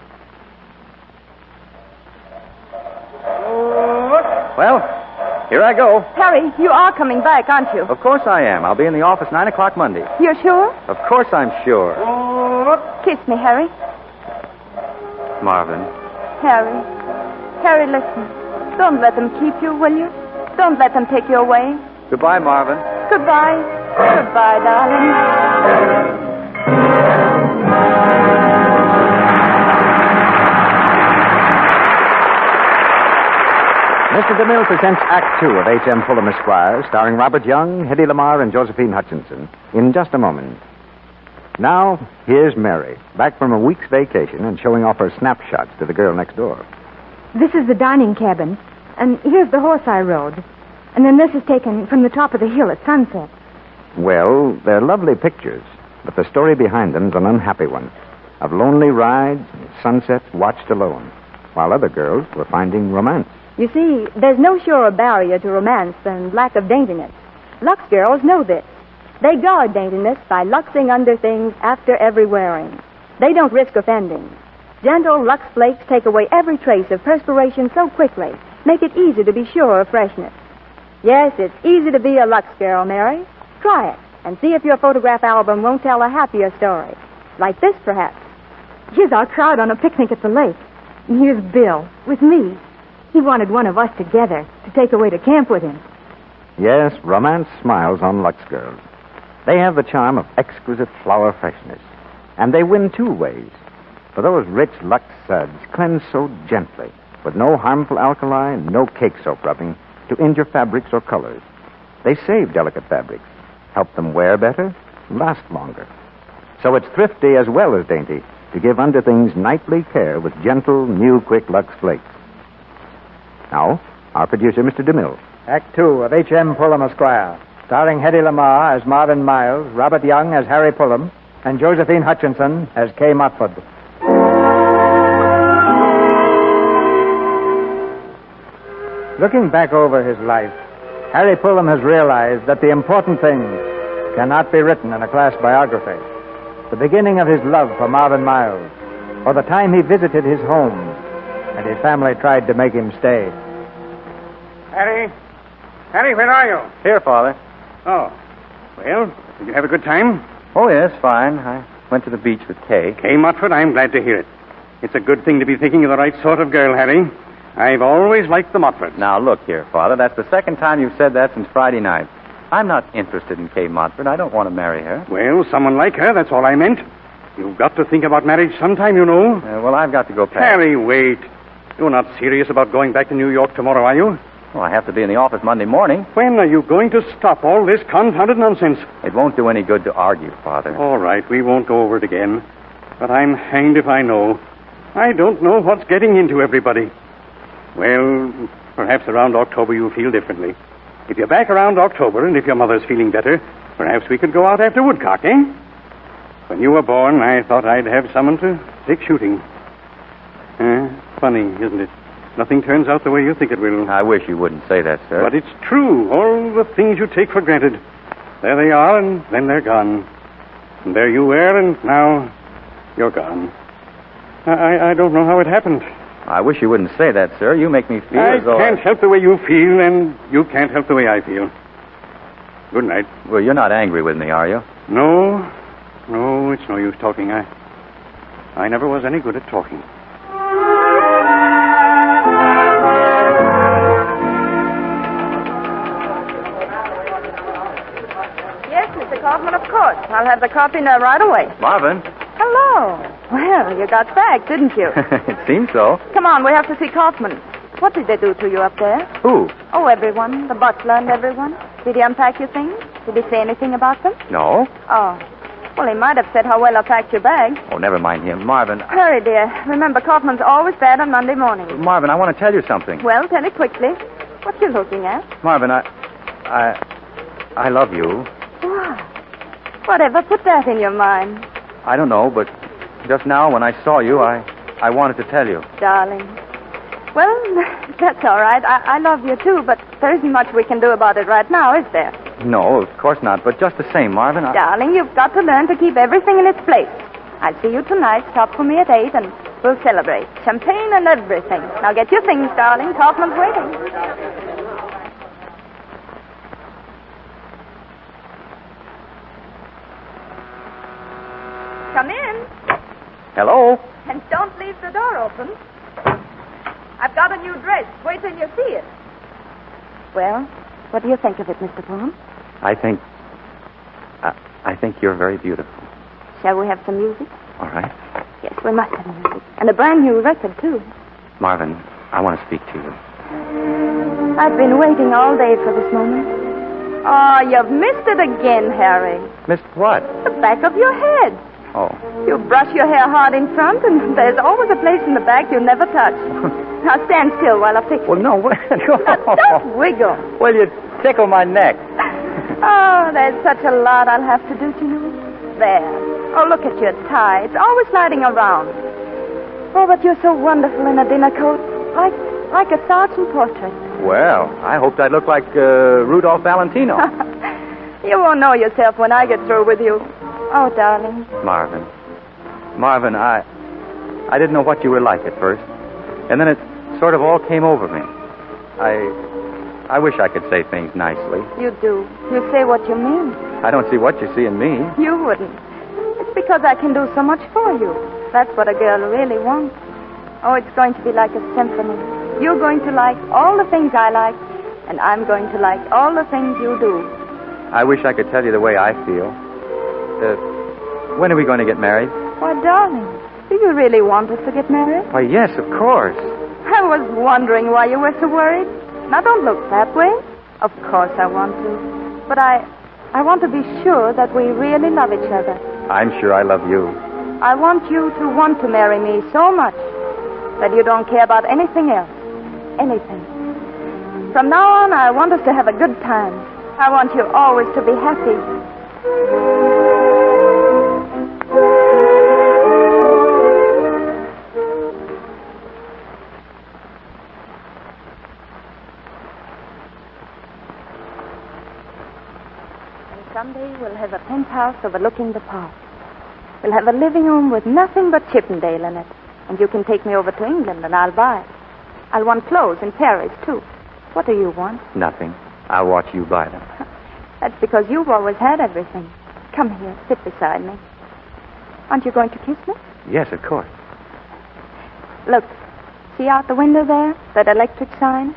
S5: Well, here I go.
S16: Harry, you are coming back, aren't you?
S5: Of course I am. I'll be in the office 9 o'clock Monday.
S16: You're sure?
S5: Of course I'm sure.
S16: Kiss me, Harry.
S5: Marvin.
S16: Harry. Harry, listen. Don't let them keep you, will you? Don't let them take you away.
S5: Goodbye, Marvin.
S16: Goodbye. Goodbye, darling.
S4: Mr. DeMille presents Act Two of H.M. Fulham Esquire, starring Robert Young, Hedy Lamarr, and Josephine Hutchinson, in just a moment. Now, here's Mary, back from a week's vacation and showing off her snapshots to the girl next door.
S7: This is the dining cabin, and here's the horse I rode. And then this is taken from the top of the hill at sunset.
S4: Well, they're lovely pictures, but the story behind them's an unhappy one, of lonely rides and sunsets watched alone, while other girls were finding romance.
S7: You see, there's no surer barrier to romance than lack of daintiness. Lux girls know this. They guard daintiness by luxing under things after every wearing. They don't risk offending. Gentle Lux Flakes take away every trace of perspiration so quickly, make it easy to be sure of freshness. Yes, it's easy to be a Lux girl, Mary. Try it and see if your photograph album won't tell a happier story. Like this, perhaps. Here's our crowd on a picnic at the lake. And here's Bill, with me. He wanted one of us together to take away to camp with him.
S4: Yes, romance smiles on Lux girls. They have the charm of exquisite flower freshness. And they win two ways. For those rich Lux suds cleanse so gently, with no harmful alkali, no cake soap rubbing, to injure fabrics or colors. They save delicate fabrics, help them wear better, last longer. So it's thrifty as well as dainty to give underthings nightly care with gentle, new, quick Lux flakes. Now, our producer, Mr. DeMille. Act 2 of H.M. Pullum, Esquire, starring Hedy Lamarr as Marvin Miles, Robert Young as Harry Pullum, and Josephine Hutchinson as Kay Motford. Looking back over his life, Harry Pullum has realized that the important things cannot be written in a class biography. The beginning of his love for Marvin Miles, or the time he visited his home and his family tried to make him stay.
S2: Harry? Harry, where are you?
S5: Here, Father.
S2: Oh. Well, did you have a good time?
S5: Oh, yes, fine. I went to the beach with Kay.
S2: Kay Motford, I'm glad to hear it. It's a good thing to be thinking of the right sort of girl, Harry. I've always liked the Motfords.
S5: Now, look here, Father. That's the second time you've said that since Friday night. I'm not interested in Kay Motford. I don't want to marry her.
S2: Well, someone like her, that's all I meant. You've got to think about marriage sometime, you know.
S5: Well, I've got to go past.
S2: Harry, wait. You're not serious about going back to New York tomorrow, are you?
S5: Well, I have to be in the office Monday morning.
S2: When are you going to stop all this confounded nonsense?
S5: It won't do any good to argue, Father.
S2: All right, we won't go over it again. But I'm hanged if I know. I don't know what's getting into everybody. Well, perhaps around October you'll feel differently. If you're back around October, and if your mother's feeling better, perhaps we could go out after woodcock, eh? When you were born, I thought I'd have someone to take shooting. Funny, isn't it? Nothing turns out the way you think it will.
S5: I wish you wouldn't say that, sir.
S2: But it's true. All the things you take for granted. There they are, and then they're gone. And there you were, and now you're gone. I don't know how it happened.
S5: I wish you wouldn't say that, sir. You make me feel as though...
S2: I can't help the way you feel, and you can't help the way I feel. Good night.
S5: Well, you're not angry with me, are you?
S2: No, it's no use talking. I never was any good at talking.
S16: Yes, Mr. Kaufman, of course. I'll have the coffee now right away.
S5: Marvin?
S16: Hello. Well, you got back, didn't you?
S5: It seems so.
S16: Come on, we have to see Kaufman. What did they do to you up there?
S5: Who?
S16: Oh, everyone. The butler and everyone. Did he unpack your things? Did he say anything about them?
S5: No.
S16: Oh. Well, he might have said how well I packed your bag.
S5: Oh, never mind him. Marvin...
S16: Harry, dear, remember, Kaufman's always bad on Monday mornings.
S5: Marvin, I want to tell you something.
S16: Well, tell it quickly. What you looking at?
S5: Marvin, I love you.
S16: What? Whatever put that in your mind?
S5: I don't know, but just now when I saw you, I wanted to tell you.
S16: Darling. Well, that's all right. I love you, too, but there isn't much we can do about it right now, is there?
S5: No, of course not, but just the same, Marvin,
S16: Darling, you've got to learn to keep everything in its place. I'll see you tonight. Stop for me at 8, and we'll celebrate. Champagne and everything. Now get your things, darling. Kaufman's waiting. Come in.
S5: Hello?
S16: And don't leave the door open. I've got a new dress. Wait till you see it. Well, what do you think of it, Mr. Pullum?
S5: I think you're very beautiful.
S16: Shall we have some music?
S5: All right.
S16: Yes, we must have music. And a brand new record, too.
S5: Marvin, I want to speak to you.
S16: I've been waiting all day for this moment. Oh, you've missed it again, Harry.
S5: Missed what?
S16: The back of your head.
S5: Oh.
S16: You brush your hair hard in front, and there's always a place in the back you never touch. Now stand still while I fix it.
S5: Well, no.
S16: Now, don't wiggle.
S5: Well, you tickle my neck.
S16: Oh, there's such a lot I'll have to do to you. There. Oh, look at your tie. It's always sliding around. Oh, but you're so wonderful in a dinner coat. Like a sergeant portrait. Well,
S5: I hoped I'd look like Rudolph Valentino.
S16: You won't know yourself when I get through with you. Oh, darling.
S5: Marvin, I didn't know what you were like at first. And then it sort of all came over me. I wish I could say things nicely.
S16: You do. You say what you mean.
S5: I don't see what you see in me.
S16: You wouldn't. It's because I can do so much for you. That's what a girl really wants. Oh, it's going to be like a symphony. You're going to like all the things I like, and I'm going to like all the things you do.
S5: I wish I could tell you the way I feel. When are we going to get married?
S16: Why, darling, do you really want us to get married?
S5: Why, yes, of course.
S16: I was wondering why you were so worried. Now, don't look that way. Of course I want to. But I want to be sure that we really love each other.
S5: I'm sure I love you.
S16: I want you to want to marry me so much that you don't care about anything else. Anything. From now on, I want us to have a good time. I want you always to be happy. Someday we'll have a penthouse overlooking the park. We'll have a living room with nothing but Chippendale in it. And you can take me over to England and I'll buy it. I'll want clothes in Paris, too. What do you want?
S5: Nothing. I'll watch you buy them.
S16: That's because you've always had everything. Come here, sit beside me. Aren't you going to kiss me?
S5: Yes, of course.
S16: Look, see out the window there? That electric sign?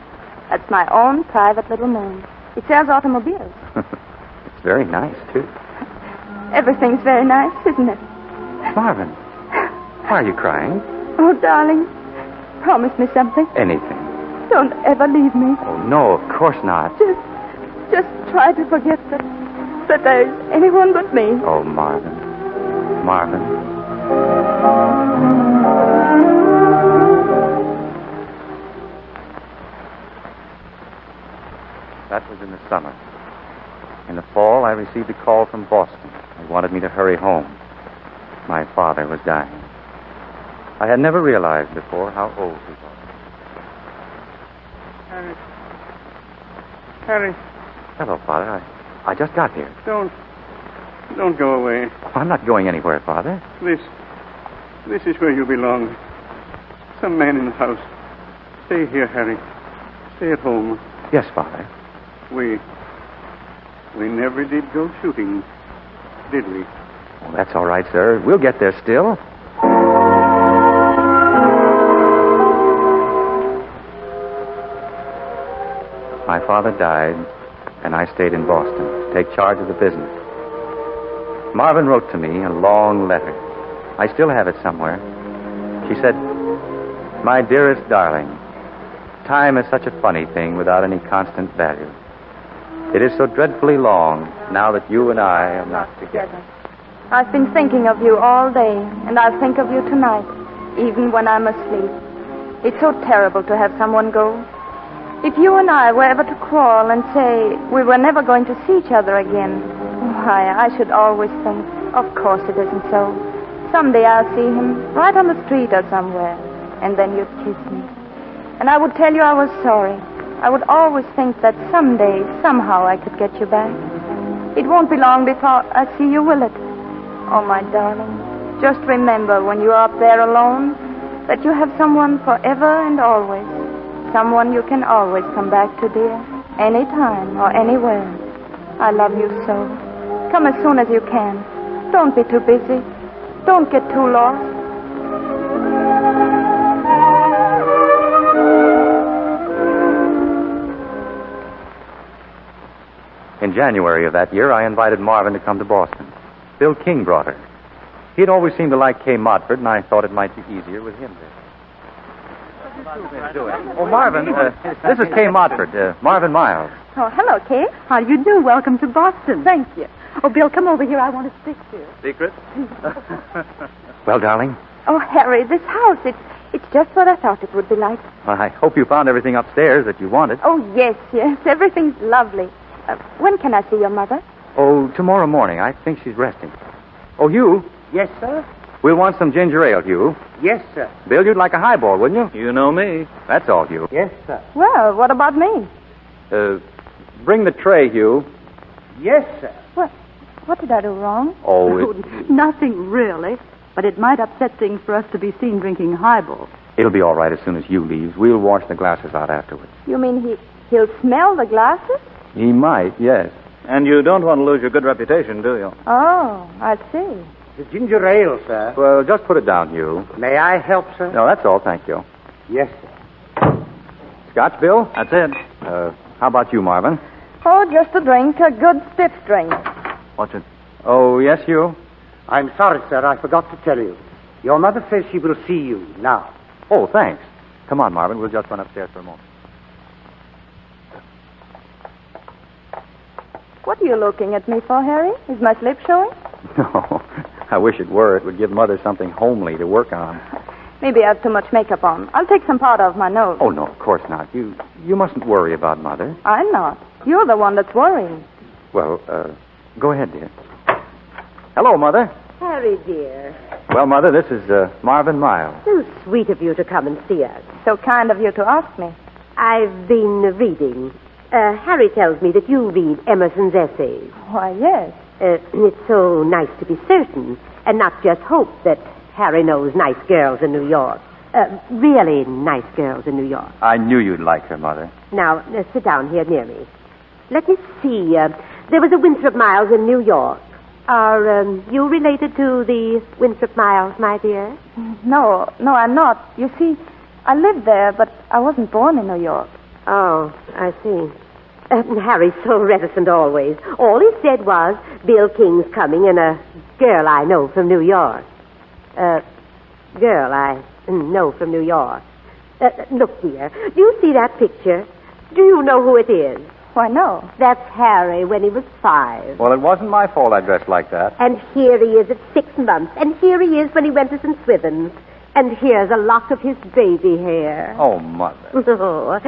S16: That's my own private little moon. It sells automobiles.
S5: It's very nice, too.
S16: Everything's very nice, isn't it?
S5: Marvin, why are you crying?
S16: Oh, darling, promise me something.
S5: Anything.
S16: Don't ever leave me.
S5: Oh, no, of course not.
S16: Just try to forget that there's anyone but me.
S5: Oh, Marvin. Marvin. That was in the summer. In the fall, I received a call from Boston. They wanted me to hurry home. My father was dying. I had never realized before how old he was.
S2: Harry.
S5: Hello, Father. I just got here.
S2: Don't go away.
S5: I'm not going anywhere, Father.
S2: This is where you belong. Some man in the house. Stay here, Harry. Stay at home.
S5: Yes, Father.
S2: We never did go shooting, did we?
S5: Oh, that's all right, sir. We'll get there still. My father died, and I stayed in Boston to take charge of the business. Marvin wrote to me a long letter. I still have it somewhere. She said, "My dearest darling, time is such a funny thing without any constant value. It is so dreadfully long now that you and I are not together.
S16: I've been thinking of you all day, and I'll think of you tonight, even when I'm asleep. It's so terrible to have someone go. If you and I were ever to quarrel and say we were never going to see each other again, why, I should always think, of course it isn't so. Someday I'll see him right on the street or somewhere, and then you'd kiss me. And I would tell you I was sorry. I would always think that someday, somehow, I could get you back. It won't be long before I see you, will it? Oh, my darling, just remember when you're up there alone that you have someone forever and always. Someone you can always come back to, dear. Anytime or anywhere. I love you so. Come as soon as you can. Don't be too busy. Don't get too lost.
S5: In January of that year, I invited Marvin to come to Boston. Bill King brought her. He'd always seemed to like Kay Modford, and I thought it might be easier with him there. Oh, Marvin, this is Kay Modford, Marvin Miles.
S6: Oh, hello, Kay. How do you do? Welcome to Boston. Thank you. Oh, Bill, come over here. I want to speak to you.
S5: Secret? Well, darling?
S6: Oh, Harry, this house, it's just what I thought it would be like.
S5: Well, I hope you found everything upstairs that you wanted.
S6: Oh, yes. Everything's lovely. When can I see your mother?
S5: Oh, tomorrow morning. I think she's resting. Oh, Hugh?
S17: Yes, sir?
S5: We'll want some ginger ale, Hugh.
S17: Yes, sir.
S5: Bill, you'd like a highball, wouldn't you?
S8: You know me.
S5: That's all, Hugh.
S17: Yes, sir.
S16: Well, what about me?
S5: Bring the tray, Hugh.
S17: Yes, sir.
S16: What did I do wrong?
S5: Oh,
S6: Nothing really. But it might upset things for us to be seen drinking highball.
S5: It'll be all right as soon as you leave. We'll wash the glasses out afterwards.
S16: You mean he'll smell the glasses?
S5: He might, yes.
S8: And you don't want to lose your good reputation, do you?
S16: Oh, I see.
S9: The ginger ale, sir.
S5: Well, just put it down, Hugh.
S9: May I help, sir?
S5: No, that's all, thank you.
S9: Yes, sir.
S5: Scotch, Bill?
S8: That's it.
S5: How about you, Marvin?
S16: Oh, just a drink, a good stiff drink.
S8: What's it?
S5: Oh, yes, Hugh?
S9: I'm sorry, sir. I forgot to tell you. Your mother says she will see you now.
S5: Oh, thanks. Come on, Marvin. We'll just run upstairs for a moment.
S16: What are you looking at me for, Harry? Is my slip showing?
S5: No. I wish it were. It would give Mother something homely to work on.
S16: Maybe I have too much makeup on. I'll take some powder off my nose.
S5: Oh, no, of course not. You mustn't worry about Mother.
S16: I'm not. You're the one that's worrying.
S5: Well, go ahead, dear. Hello, Mother.
S20: Harry, dear.
S5: Well, Mother, this is Marvin Miles.
S20: So sweet of you to come and see us.
S16: So kind of you to ask me.
S20: I've been reading. Harry tells me that you read Emerson's essays.
S16: Why, yes.
S20: It's so nice to be certain and not just hope that Harry knows nice girls in New York. Really nice girls in New York.
S5: I knew you'd like her, Mother.
S20: Now, sit down here near me. Let me see. There was a Winthrop Miles in New York. Are you related to the Winthrop Miles, my dear?
S16: No, I'm not. You see, I lived there, but I wasn't born in New York.
S20: Oh, I see. Harry's so reticent always. All he said was, Bill King's coming and a girl I know from New York. Girl I know from New York. Look, dear, do you see that picture? Do you know who it is?
S16: Why, no.
S20: That's Harry when he was 5.
S5: Well, it wasn't my fault I dressed like that.
S20: And here he is at 6 months. And here he is when he went to St. Swithin's. And here's a lock of his baby hair.
S5: Oh, Mother.
S20: Oh,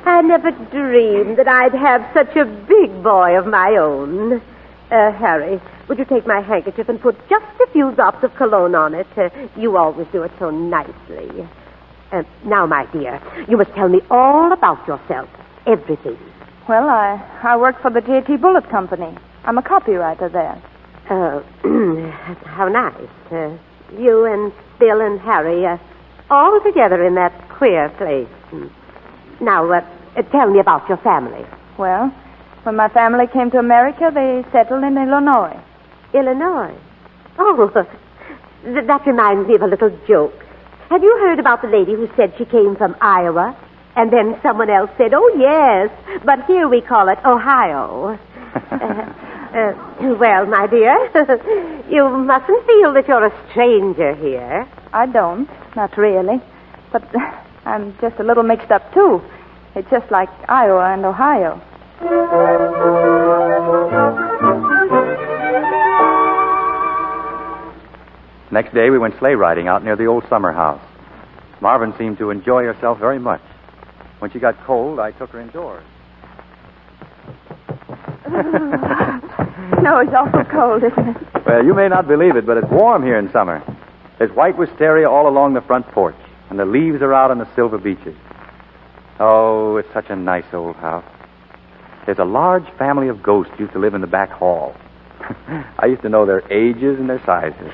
S20: I never dreamed that I'd have such a big boy of my own. Harry, would you take my handkerchief and put just a few drops of cologne on it? You always do it so nicely. Now, my dear, you must tell me all about yourself. Everything.
S16: Well, I work for the J.T. Bullitt Company. I'm a copywriter there.
S20: How nice. You and Bill and Harry all together in that queer place. Now, tell me about your family.
S16: Well, when my family came to America, they settled in Illinois.
S20: Illinois? Oh, that reminds me of a little joke. Have you heard about the lady who said she came from Iowa? And then someone else said, oh, yes, but here we call it Ohio. Well, my dear, you mustn't feel that you're a stranger here.
S16: I don't, not really. But I'm just a little mixed up, too. It's just like Iowa and Ohio.
S5: Next day, we went sleigh riding out near the old summer house. Marvin seemed to enjoy herself very much. When she got cold, I took her indoors.
S16: No, it's awful cold, isn't it?
S5: Well, you may not believe it, but it's warm here in summer. There's white wisteria all along the front porch, and the leaves are out on the silver beeches. Oh, it's such a nice old house. There's a large family of ghosts used to live in the back hall. I used to know their ages and their sizes.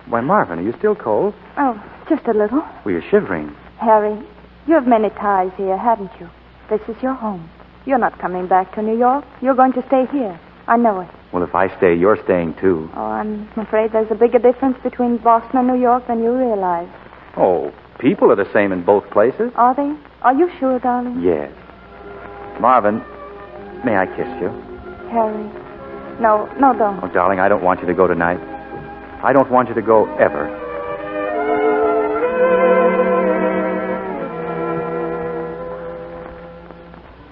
S5: Why, Marvin, are you still cold?
S16: Oh, just a little.
S5: Well, you're shivering.
S16: Harry, you have many ties here, haven't you? This is your home. You're not coming back to New York. You're going to stay here. I know it.
S5: Well, if I stay, you're staying, too.
S16: Oh, I'm afraid there's a bigger difference between Boston and New York than you realize.
S5: Oh, people are the same in both places.
S16: Are they? Are you sure, darling?
S5: Yes. Marvin, may I kiss you?
S16: Harry. No, don't.
S5: Oh, darling, I don't want you to go tonight. I don't want you to go ever.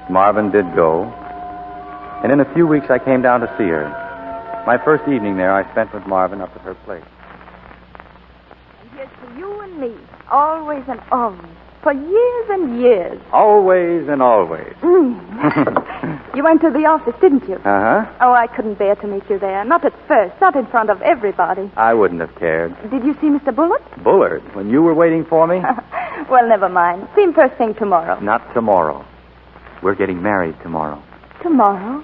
S5: Marvin did go. And in a few weeks, I came down to see her. My first evening there, I spent with Marvin up at her place.
S16: And here's to you and me, always and always, for years and years.
S5: Always and always.
S16: You went to the office, didn't you?
S5: Uh-huh.
S16: Oh, I couldn't bear to meet you there. Not at first, not in front of everybody.
S5: I wouldn't have cared.
S16: Did you see Mr. Bullitt?
S5: Bullard, when you were waiting for me?
S16: Well, never mind. See him first thing tomorrow.
S5: Not tomorrow. We're getting married tomorrow.
S16: Tomorrow?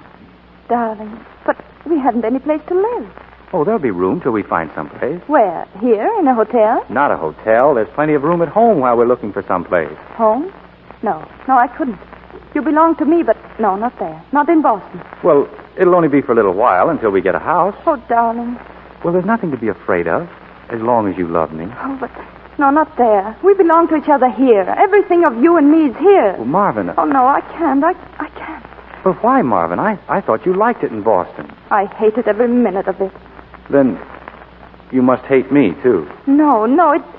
S16: Darling, but we haven't any place to live.
S5: Oh, there'll be room till we find someplace.
S16: Where? Here, in a hotel?
S5: Not a hotel. There's plenty of room at home while we're looking for someplace.
S16: Home? No, I couldn't. You belong to me, but no, not there. Not in Boston.
S5: Well, it'll only be for a little while until we get a house.
S16: Oh, darling.
S5: Well, there's nothing to be afraid of, as long as you love me.
S16: Oh, but no, not there. We belong to each other here. Everything of you and me is here.
S5: Well, Marvin...
S16: Oh, no, I can't. I can't.
S5: But why, Marvin? I thought you liked it in Boston.
S16: I hated every minute of it.
S5: Then you must hate me, too.
S16: No,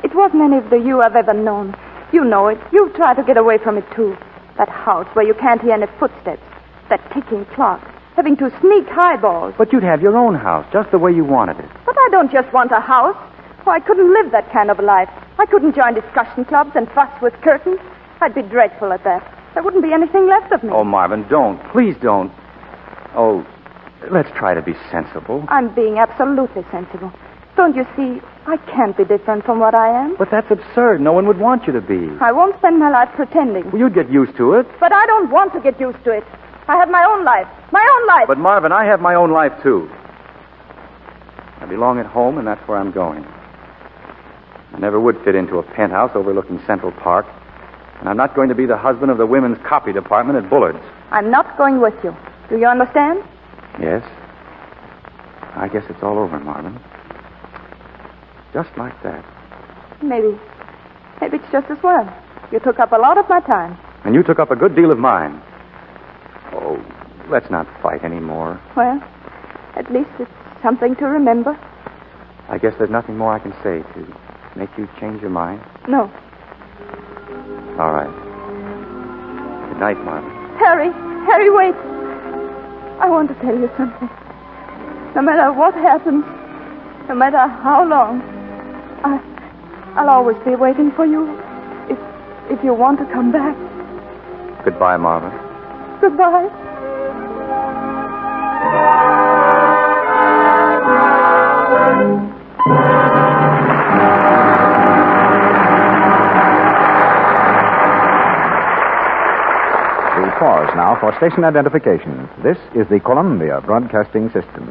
S16: it wasn't any of the you I've ever known. You know it. You've tried to get away from it, too. That house where you can't hear any footsteps. That ticking clock. Having to sneak highballs.
S5: But you'd have your own house, just the way you wanted it.
S16: But I don't just want a house. Oh, I couldn't live that kind of a life. I couldn't join discussion clubs and fuss with curtains. I'd be dreadful at that. There wouldn't be anything left of me.
S5: Oh, Marvin, don't. Please don't. Oh, let's try to be sensible.
S16: I'm being absolutely sensible. Don't you see, I can't be different from what I am.
S5: But that's absurd. No one would want you to be.
S16: I won't spend my life pretending.
S5: Well, you'd get used to it.
S16: But I don't want to get used to it. I have my own life. My own life.
S5: But, Marvin, I have my own life, too. I belong at home, and that's where I'm going. I never would fit into a penthouse overlooking Central Park. And I'm not going to be the husband of the women's copy department at Bullard's.
S16: I'm not going with you. Do you understand?
S5: Yes. I guess it's all over, Marvin. Just like that.
S16: Maybe it's just as well. You took up a lot of my time.
S5: And you took up a good deal of mine. Oh, let's not fight anymore.
S16: Well, at least it's something to remember.
S5: I guess there's nothing more I can say to make you change your mind.
S16: No.
S5: All right. Good night, Marvin.
S16: Harry, wait. I want to tell you something. No matter what happens, no matter how long, I'll always be waiting for you if you want to come back.
S5: Goodbye, Marvin.
S16: Goodbye.
S4: We pause now for station identification. This is the Columbia Broadcasting System.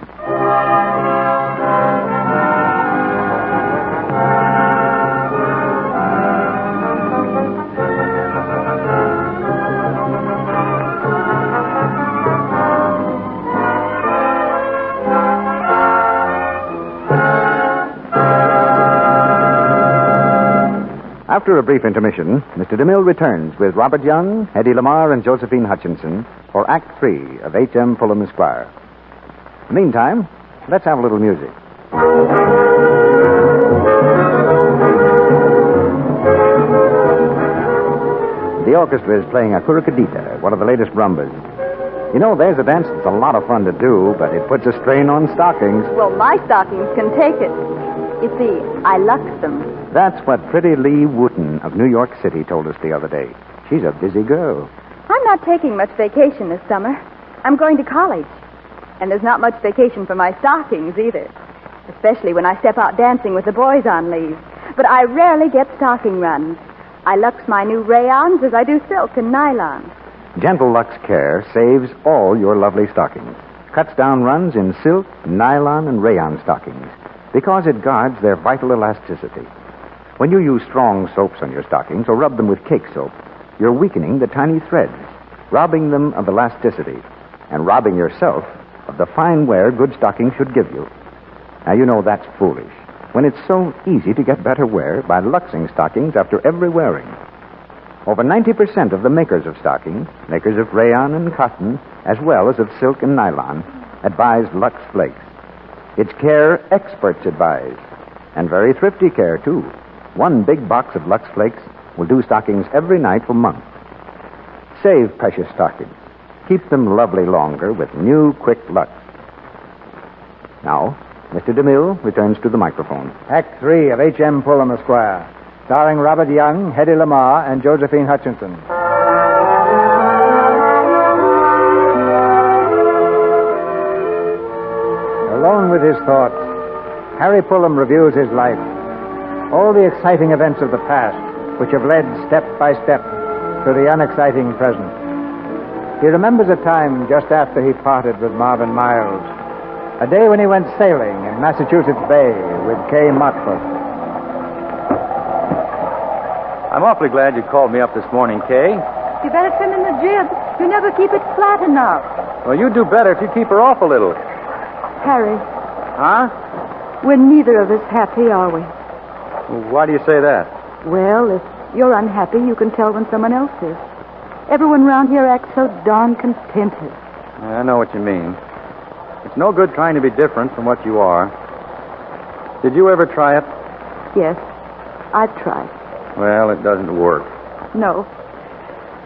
S4: After a brief intermission, Mr. DeMille returns with Robert Young, Hedy Lamarr, and Josephine Hutchinson for Act 3 of H.M. Fulham Esquire. Meantime, let's have a little music. The orchestra is playing a curacadita, one of the latest rumbas. You know, there's a dance that's a lot of fun to do, but it puts a strain on stockings.
S7: Well, my stockings can take it. You see, I lux them.
S4: That's what pretty Lee Wooten of New York City told us the other day. She's a busy girl.
S7: I'm not taking much vacation this summer. I'm going to college. And there's not much vacation for my stockings either. Especially when I step out dancing with the boys on leave. But I rarely get stocking runs. I lux my new rayons as I do silk and nylon.
S4: Gentle Lux Care saves all your lovely stockings. Cuts down runs in silk, nylon, and rayon stockings because it guards their vital elasticity. When you use strong soaps on your stockings or rub them with cake soap, you're weakening the tiny threads, robbing them of elasticity, and robbing yourself of the fine wear good stockings should give you. Now, you know that's foolish, when it's so easy to get better wear by luxing stockings after every wearing. Over 90% of the makers of stockings, makers of rayon and cotton, as well as of silk and nylon, advise Lux Flakes. It's care experts advise, and very thrifty care, too. One big box of Lux Flakes will do stockings every night for months. Save precious stockings. Keep them lovely longer with new Quick Lux. Now, Mr. DeMille returns to the microphone. Act 3 of H.M. Fulham Esquire, starring Robert Young, Hedy Lamarr, and Josephine Hutchinson. Alone with his thoughts, Harry Fulham reviews his life. All the exciting events of the past, which have led step by step to the unexciting present. He remembers a time just after he parted with Marvin Miles, A day when he went sailing in Massachusetts Bay with Kay Motford.
S5: I'm awfully glad you called me up this morning, Kay.
S6: You better trim in the jib. You never keep it flat enough.
S5: Well, you'd do better if you keep her off a little.
S6: Harry,
S5: Huh?
S6: we're neither of us happy, are we?
S5: Well, why do you say that?
S6: Well, if you're unhappy, you can tell when someone else is. Everyone around here acts so darn contented.
S5: I know what you mean. It's no good trying to be different from what you are. Did you ever try it?
S6: Yes, I've tried.
S5: Well, it doesn't work.
S6: No,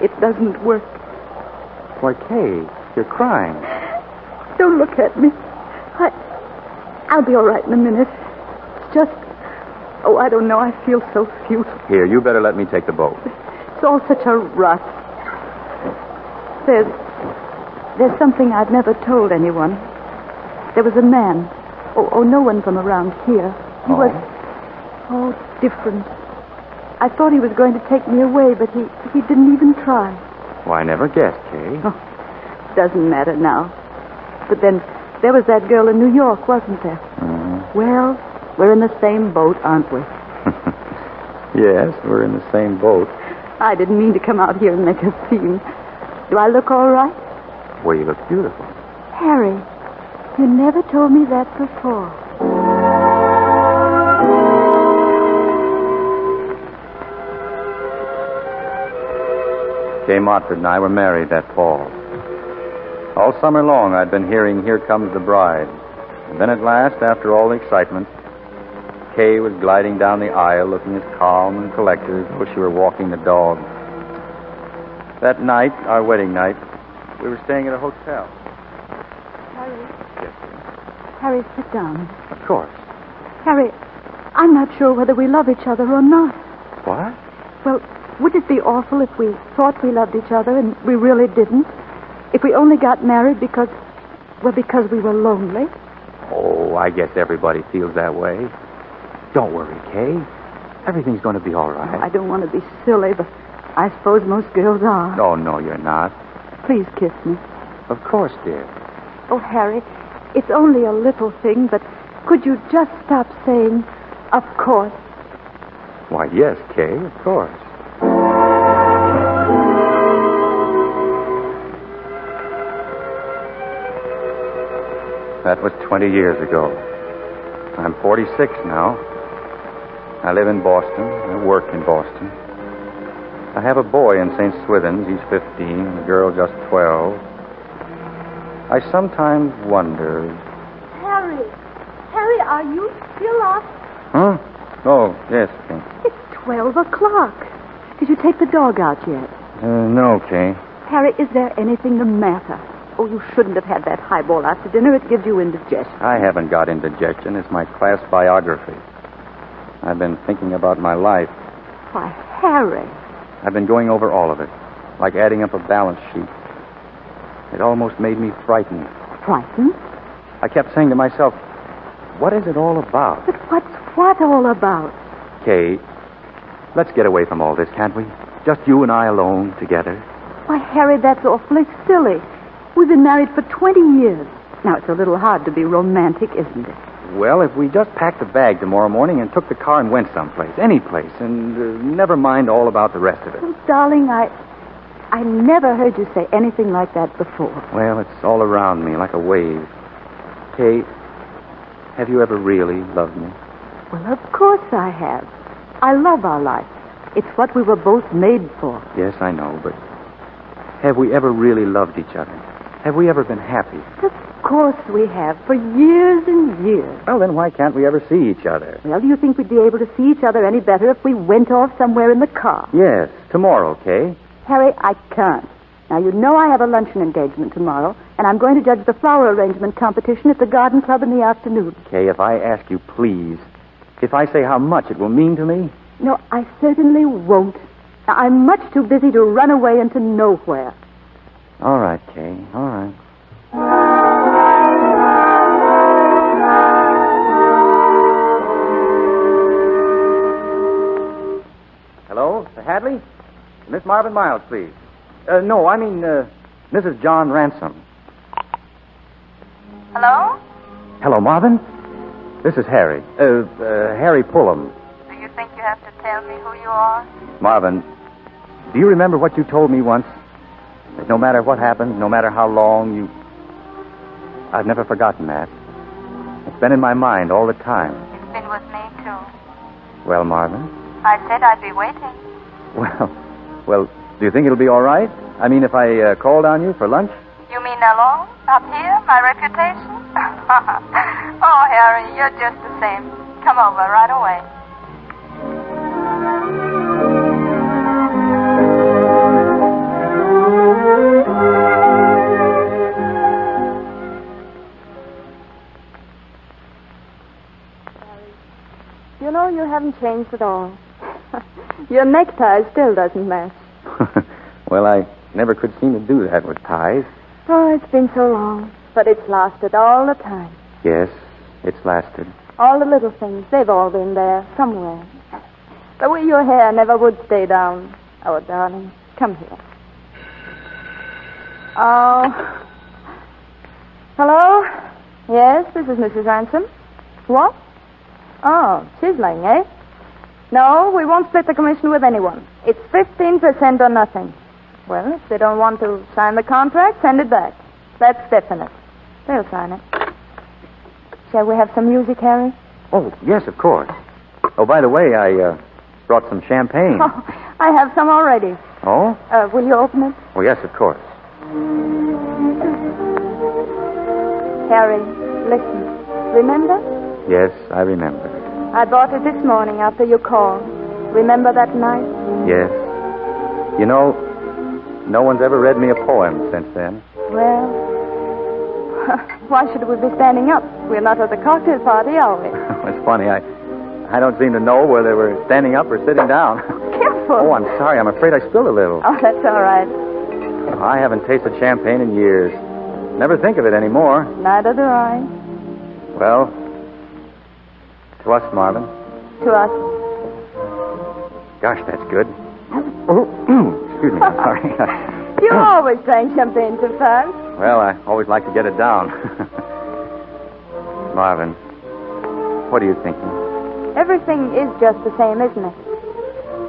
S6: it doesn't work.
S5: Why, Kay, you're crying.
S6: Don't look at me. I'll be all right in a minute. It's just... Oh, I don't know. I feel so futile.
S5: Here, you better let me take the boat.
S6: It's all such a rut. There's something I've never told anyone. There was a man. Oh, no one from around here. He was... Oh, different. I thought he was going to take me away, but he didn't even try.
S5: Well, I never guessed, Kay.
S6: Oh, doesn't matter now. But then there was that girl in New York, wasn't there?
S5: Mm-hmm.
S6: Well, we're in the same boat, aren't we?
S5: Yes, we're in the same boat.
S6: I didn't mean to come out here and make a scene. Do I look all right?
S5: Well, you look beautiful.
S6: Harry, you never told me that before.
S5: Kay Motford and I were married that fall. All summer long, I'd been hearing "Here Comes the Bride." And then at last, after all the excitement, Kay was gliding down the aisle looking as calm and collected as though she were walking the dog. That night, our wedding night, we were staying at a hotel.
S6: Harry.
S5: Yes, dear.
S6: Harry, sit down.
S5: Of course.
S6: Harry, I'm not sure whether we love each other or not.
S5: What?
S6: Well, would it be awful if we thought we loved each other and we really didn't? If we only got married because we were lonely?
S5: Oh, I guess everybody feels that way. Don't worry, Kay. Everything's going to be all right.
S6: I don't want to be silly, but I suppose most girls are.
S5: Oh, no, you're not.
S6: Please kiss me.
S5: Of course, dear.
S6: Oh, Harry, it's only a little thing, but could you just stop saying, of course?
S5: Why, yes, Kay, of course. That was 20 years ago. I'm 46 now. I live in Boston. I work in Boston. I have a boy in St. Swithin's. He's 15, and a girl just 12. I sometimes wonder...
S6: Harry, are you still up?
S5: Huh? Oh, yes, Kay.
S6: It's 12 o'clock. Did you take the dog out yet?
S5: No, Kay.
S6: Harry, is there anything the matter? Oh, you shouldn't have had that highball after dinner. It gives you indigestion.
S5: I haven't got indigestion. It's my class biography. I've been thinking about my life.
S6: Why, Harry.
S5: I've been going over all of it, like adding up a balance sheet. It almost made me frightened.
S6: Frightened?
S5: I kept saying to myself, what is it all about?
S6: But what's what all about?
S5: Kay, let's get away from all this, can't we? Just you and I alone, together.
S6: Why, Harry, that's awfully silly. We've been married for 20 years. Now, it's a little hard to be romantic, isn't it?
S5: Well, if we just packed a bag tomorrow morning and took the car and went someplace, any place, and never mind all about the rest of it.
S6: Oh, darling, I never heard you say anything like that before.
S5: Well, it's all around me like a wave. Kay, have you ever really loved me?
S6: Well, of course I have. I love our life. It's what we were both made for.
S5: Yes, I know, but have we ever really loved each other? Have we ever been happy?
S6: Of course we have, for years and years.
S5: Well, then why can't we ever see each other?
S6: Well, do you think we'd be able to see each other any better if we went off somewhere in the car?
S5: Yes, tomorrow, Kay.
S6: Harry, I can't. Now, you know I have a luncheon engagement tomorrow, and I'm going to judge the flower arrangement competition at the garden club in the afternoon.
S5: Kay, if I ask you, please, if I say how much it will mean to me...
S6: No, I certainly won't. Now, I'm much too busy to run away into nowhere.
S5: All right, Kay, all right. Hello, Hadley? Miss Marvin Miles, please. No, I mean, Mrs. John Ransom.
S14: Hello?
S5: Hello, Marvin. This is Harry. Harry Pullum.
S14: Do you think you have to tell me who you are?
S5: Marvin, do you remember what you told me once? That no matter what happens, no matter how long, you... I've never forgotten that. It's been in my mind all the time.
S14: It's been with me, too.
S5: Well, Marvin?
S14: I said I'd be waiting.
S5: Well, do you think it'll be all right? I mean, if I called on you for lunch?
S14: You mean alone? Up here? My reputation? Oh, Harry, you're just the same. Come over right away.
S7: You know, you haven't changed at all. Your necktie still doesn't match.
S5: Well, I never could seem to do that with ties.
S7: Oh, it's been so long. But it's lasted all the time.
S5: Yes, it's lasted.
S7: All the little things, they've all been there somewhere. The way your hair never would stay down. Oh, darling, come here. Oh. Hello? Yes, this is Mrs. Ransom. What? Oh, chiseling, eh? No, we won't split the commission with anyone. It's 15% or nothing. Well, if they don't want to sign the contract, send it back. That's definite. They'll sign it. Shall we have some music, Harry?
S5: Oh, yes, of course. Oh, by the way, I brought some champagne.
S7: Oh, I have some already.
S5: Oh?
S7: Will you open it?
S5: Oh, yes, of course.
S7: Harry, listen. Remember?
S5: Yes, I remember.
S7: I bought it this morning after you called. Remember that night?
S5: Yes. You know, no one's ever read me a poem since then.
S7: Well, why should we be standing up? We're not at the cocktail party, are we?
S5: It's funny. I don't seem to know whether we're standing up or sitting down.
S7: Careful.
S5: Oh, I'm sorry. I'm afraid I spilled a little.
S7: Oh, that's all right.
S5: I haven't tasted champagne in years. Never think of it anymore.
S7: Neither do I.
S5: Well, to us, Marvin.
S7: To us.
S5: Gosh, that's good. Oh, excuse me. I'm sorry.
S7: You always drank champagne too fast.
S5: Well, I always like to get it down. Marvin, what are you thinking?
S7: Everything is just the same, isn't it?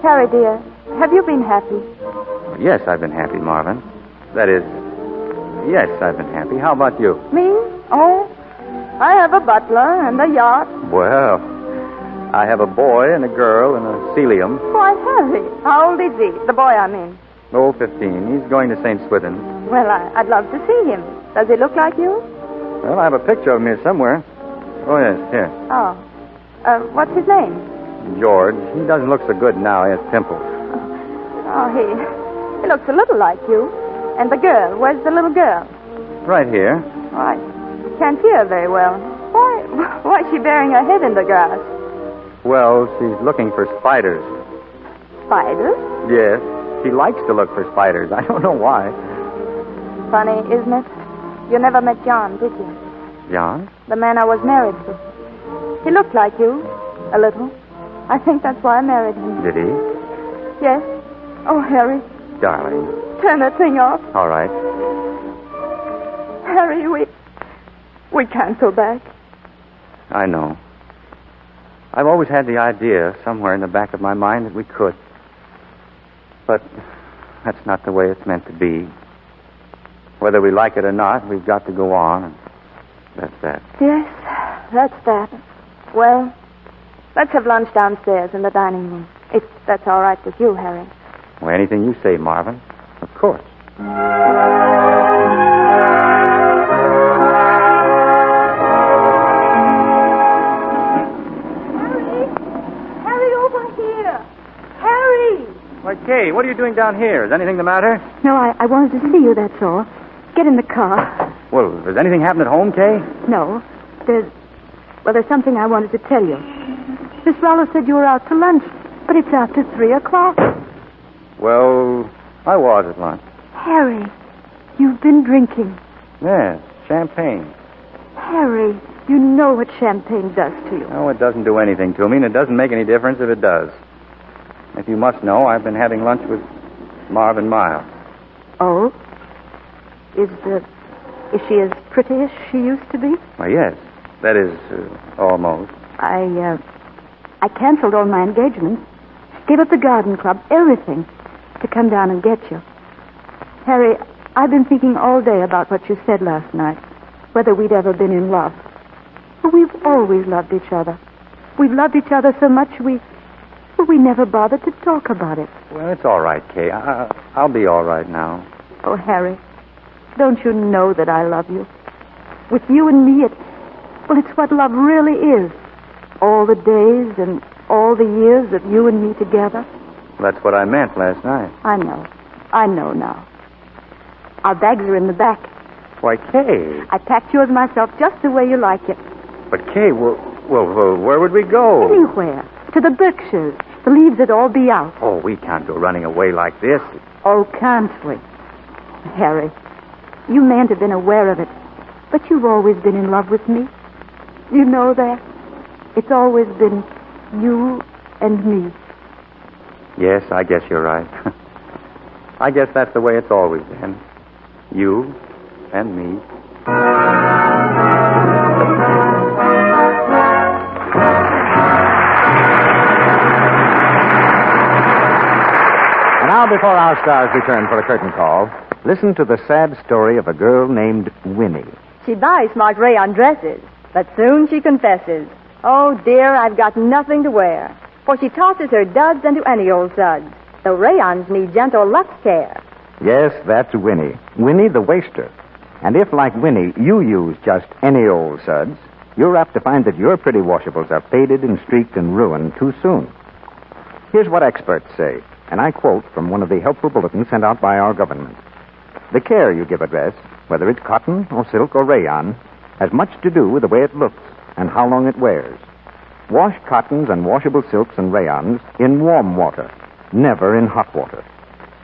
S7: Harry, dear, have you been happy?
S5: Yes, I've been happy, Marvin. That is, yes, I've been happy. How about you?
S7: Me? Oh, I have a butler and a yacht.
S5: Well, I have a boy and a girl and a celium.
S7: Why, Harry, how old is he? The boy, I mean.
S5: Oh, 15. He's going to St. Swithin.
S7: Well, I'd love to see him. Does he look like you?
S5: Well, I have a picture of him here somewhere. Oh, yes, here.
S7: Oh. What's his name?
S5: George. He doesn't look so good now. He has pimples.
S7: Oh, he looks a little like you. And the girl, where's the little girl?
S5: Right here.
S7: Oh, I can't see her very well. Why is she burying her head in the grass?
S5: Well, she's looking for spiders.
S7: Spiders?
S5: Yes. She likes to look for spiders. I don't know why.
S7: Funny, isn't it? You never met John, did you?
S5: John?
S7: The man I was married to. He looked like you, a little. I think that's why I married him.
S5: Did he?
S7: Yes. Oh, Harry.
S5: Darling.
S7: Turn that thing off.
S5: All right.
S7: Harry, we can't go back.
S5: I know. I've always had the idea somewhere in the back of my mind that we could. But that's not the way it's meant to be. Whether we like it or not, we've got to go on. And that's that.
S7: Yes, that's that. Well, let's have lunch downstairs in the dining room. If that's all right with you, Harry.
S5: Well, anything you say, Marvin. Of course.
S7: Harry, over here. Harry!
S5: Why, Kay, what are you doing down here? Is anything the matter?
S6: No, I wanted to see you, that's all. Get in the car.
S5: Well, does anything happen at home, Kay?
S6: No. There's something I wanted to tell you. Miss Rollo said you were out to lunch, but it's after 3:00.
S5: Well, I was at lunch.
S6: Harry, you've been drinking.
S5: Yes, champagne.
S6: Harry, you know what champagne does to you.
S5: Oh, it doesn't do anything to me, and it doesn't make any difference if it does. If you must know, I've been having lunch with Marvin Miles.
S6: Oh? Is she as pretty as she used to be?
S5: Why, yes. That is, almost.
S6: I canceled all my engagements, gave up the garden club, everything, to come down and get you. Harry, I've been thinking all day about what you said last night, whether we'd ever been in love. But we've always loved each other. We've loved each other so much we never bothered to talk about it.
S5: Well, it's all right, Kay. I'll be all right now.
S6: Oh, Harry, don't you know that I love you? With you and me, it's what love really is. All the days and all the years of you and me together.
S5: That's what I meant last night.
S6: I know now. Our bags are in the back.
S5: Why, Kay.
S6: I packed yours myself just the way you like it.
S5: But, Kay, well, where would we go?
S6: Anywhere. To the Berkshires. The leaves would all be out.
S5: Oh, we can't go running away like this.
S6: Oh, can't we? Harry, you mayn't have been aware of it, but you've always been in love with me. You know that? It's always been you and me.
S5: Yes, I guess you're right. I guess that's the way it's always been. You and me.
S4: And now, before our stars return for the curtain call, listen to the sad story of a girl named Winnie.
S7: She buys smart rayon dresses, but soon she confesses, "Oh, dear, I've got nothing to wear." For she tosses her duds into any old suds. The rayons need gentle Lux care.
S4: Yes, that's Winnie. Winnie the waster. And if, like Winnie, you use just any old suds, you're apt to find that your pretty washables are faded and streaked and ruined too soon. Here's what experts say, and I quote from one of the helpful bulletins sent out by our government. The care you give a dress, whether it's cotton or silk or rayon, has much to do with the way it looks and how long it wears. Wash cottons and washable silks and rayons in warm water, never in hot water.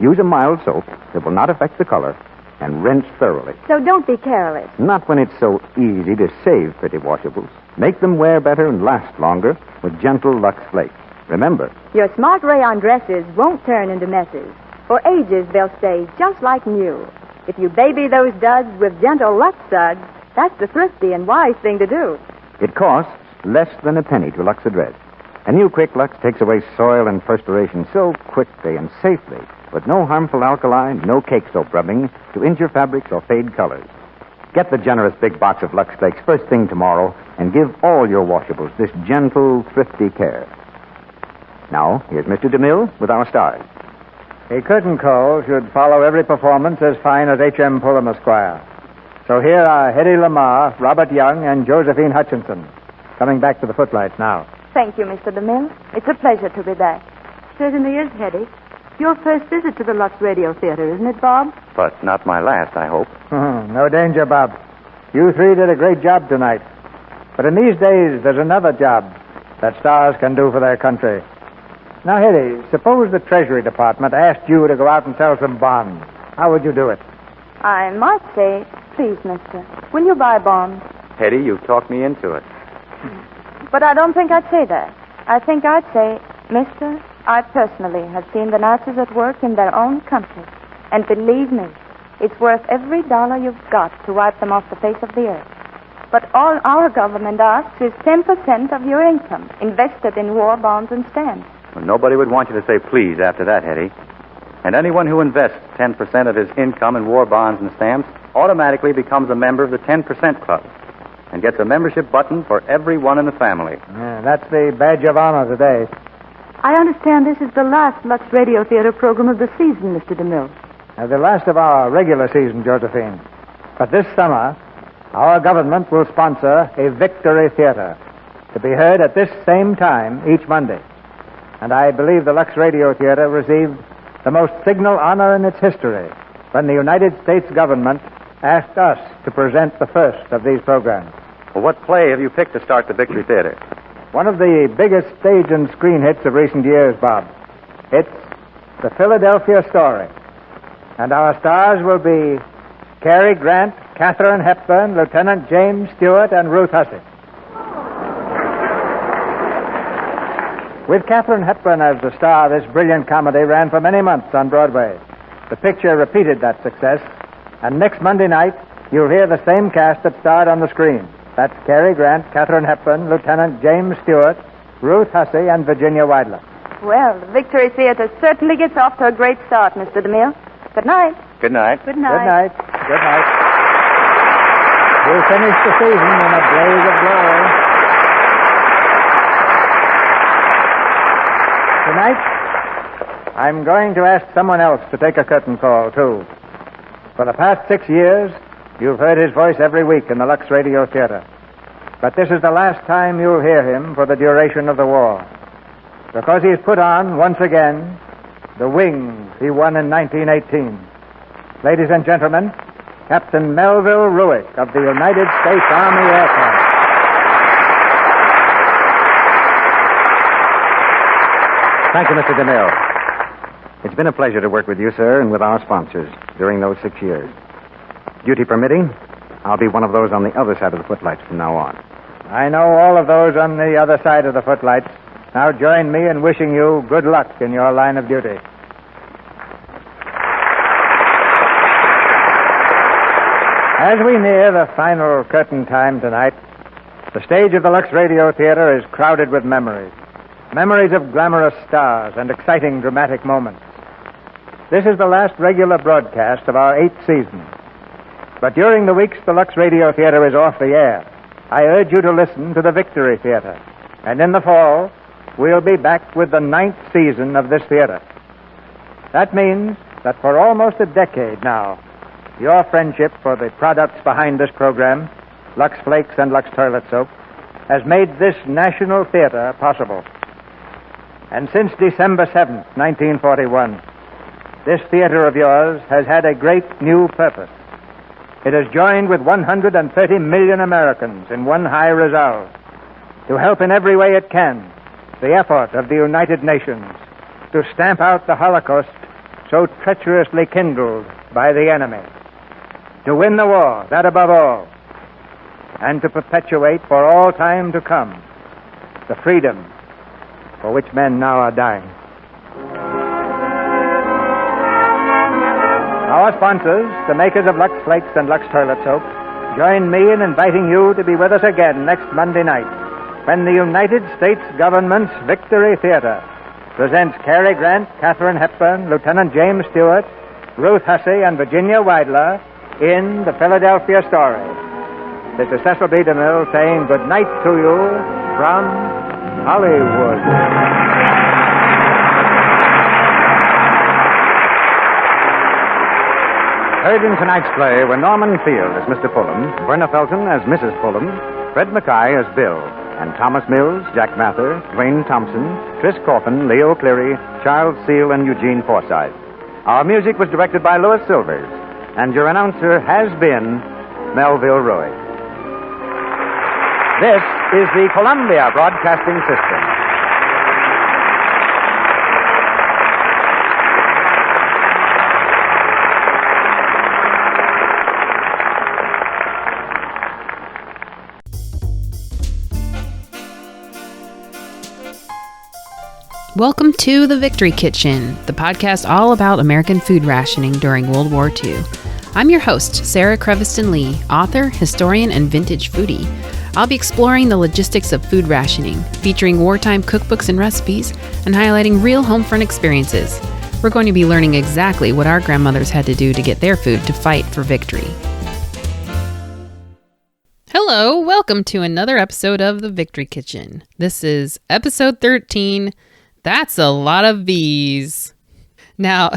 S4: Use a mild soap that will not affect the color, and rinse thoroughly.
S7: So don't be careless.
S4: Not when it's so easy to save pretty washables. Make them wear better and last longer with gentle Lux Flakes. Remember,
S7: your smart rayon dresses won't turn into messes. For ages, they'll stay just like new. If you baby those duds with gentle Lux suds, that's the thrifty and wise thing to do.
S4: It costs less than a penny to Lux a dress. A new Quick Lux takes away soil and perspiration so quickly and safely, with no harmful alkali, no cake soap rubbing to injure fabrics or fade colors. Get the generous big box of Lux Flakes first thing tomorrow and give all your washables this gentle, thrifty care. Now, here's Mr. DeMille with our stars.
S1: A curtain call should follow every performance as fine as H.M. Pullum, Esquire. So here are Hedy Lamarr, Robert Young, and Josephine Hutchinson. Coming back to the footlights now.
S6: Thank you, Mr. DeMille. It's a pleasure to be back. Certainly is, Hetty. Your first visit to the Lux Radio Theater, isn't it, Bob?
S5: But not my last, I hope.
S1: No danger, Bob. You three did a great job tonight. But in these days, there's another job that stars can do for their country. Now, Hetty, suppose the Treasury Department asked you to go out and sell some bonds. How would you do it?
S7: I might say, please, mister, will you buy bonds?
S5: Hetty, you've talked me into it.
S7: But I don't think I'd say that. I think I'd say, mister, I personally have seen the Nazis at work in their own country. And believe me, it's worth every dollar you've got to wipe them off the face of the earth. But all our government asks is 10% of your income invested in war bonds and stamps.
S5: Well, nobody would want you to say please after that, Hetty. And anyone who invests 10% of his income in war bonds and stamps automatically becomes a member of the 10% Club and gets a membership button for everyone in the family.
S1: Yeah, that's the badge of honor today.
S6: I understand this is the last Lux Radio Theater program of the season, Mr. DeMille.
S1: The last of our regular season, Josephine. But this summer, our government will sponsor a Victory Theater to be heard at this same time each Monday. And I believe the Lux Radio Theater received the most signal honor in its history when the United States government asked us to present the first of these programs.
S5: Well, what play have you picked to start the Victory Theater?
S1: One of the biggest stage and screen hits of recent years, Bob. It's The Philadelphia Story. And our stars will be Cary Grant, Katharine Hepburn, Lieutenant James Stewart, and Ruth Hussey. With Katharine Hepburn as the star, this brilliant comedy ran for many months on Broadway. The picture repeated that success, and next Monday night, you'll hear the same cast that starred on the screen. That's Cary Grant, Katharine Hepburn, Lieutenant James Stewart, Ruth Hussey, and Virginia Weidler.
S16: Well, the Victory Theater certainly gets off to a great start, Mr. DeMille. Good night.
S5: Good night.
S16: Good night.
S1: Good night. Good night. We'll finish the season in a blaze of glory. Tonight, I'm going to ask someone else to take a curtain call, too. For the past 6 years, you've heard his voice every week in the Lux Radio Theater. But this is the last time you'll hear him for the duration of the war. Because he's put on, once again, the wings he won in 1918. Ladies and gentlemen, Captain Melville Ruick of the United States Army Air Corps.
S5: Thank you, Mr. DeMille. It's been a pleasure to work with you, sir, and with our sponsors during those 6 years. Duty permitting, I'll be one of those on the other side of the footlights from now on.
S1: I know all of those on the other side of the footlights. Now join me in wishing you good luck in your line of duty. As we near the final curtain time tonight, the stage of the Lux Radio Theater is crowded with memories. Memories of glamorous stars and exciting dramatic moments. This is the last regular broadcast of our 8th season. But during the weeks the Lux Radio Theater is off the air, I urge you to listen to the Victory Theater. And in the fall, we'll be back with the 9th season of this theater. That means that for almost a decade now, your friendship for the products behind this program, Lux Flakes and Lux Toilet Soap, has made this national theater possible. And since December 7th, 1941, this theater of yours has had a great new purpose. It has joined with 130 million Americans in one high resolve to help in every way it can the effort of the United Nations to stamp out the Holocaust so treacherously kindled by the enemy, to win the war, that above all, and to perpetuate for all time to come the freedom for which men now are dying. Our sponsors, the makers of Lux Flakes and Lux Toilet Soap, join me in inviting you to be with us again next Monday night when the United States government's Victory Theater presents Cary Grant, Katharine Hepburn, Lieutenant James Stewart, Ruth Hussey, and Virginia Weidler in The Philadelphia Story. This is Cecil B. DeMille saying good night to you from Hollywood.
S5: Heard in tonight's play were Norman Field as Mr. Fulham, Verna Felton as Mrs. Fulham, Fred Mackay as Bill, and Thomas Mills, Jack Mather, Dwayne Thompson, Tris Coffin, Leo Cleary, Charles Seal, and Eugene Forsythe. Our music was directed by Louis Silvers, and your announcer has been Melville Ruick. This is the Columbia Broadcasting System.
S3: Welcome to The Victory Kitchen, the podcast all about American food rationing during World War II. I'm your host, Sarah Creviston Lee, author, historian, and vintage foodie. I'll be exploring the logistics of food rationing, featuring wartime cookbooks and recipes, and highlighting real home front experiences. We're going to be learning exactly what our grandmothers had to do to get their food to fight for victory. Hello, welcome to another episode of The Victory Kitchen. This is episode 13. That's a lot of V's. Now,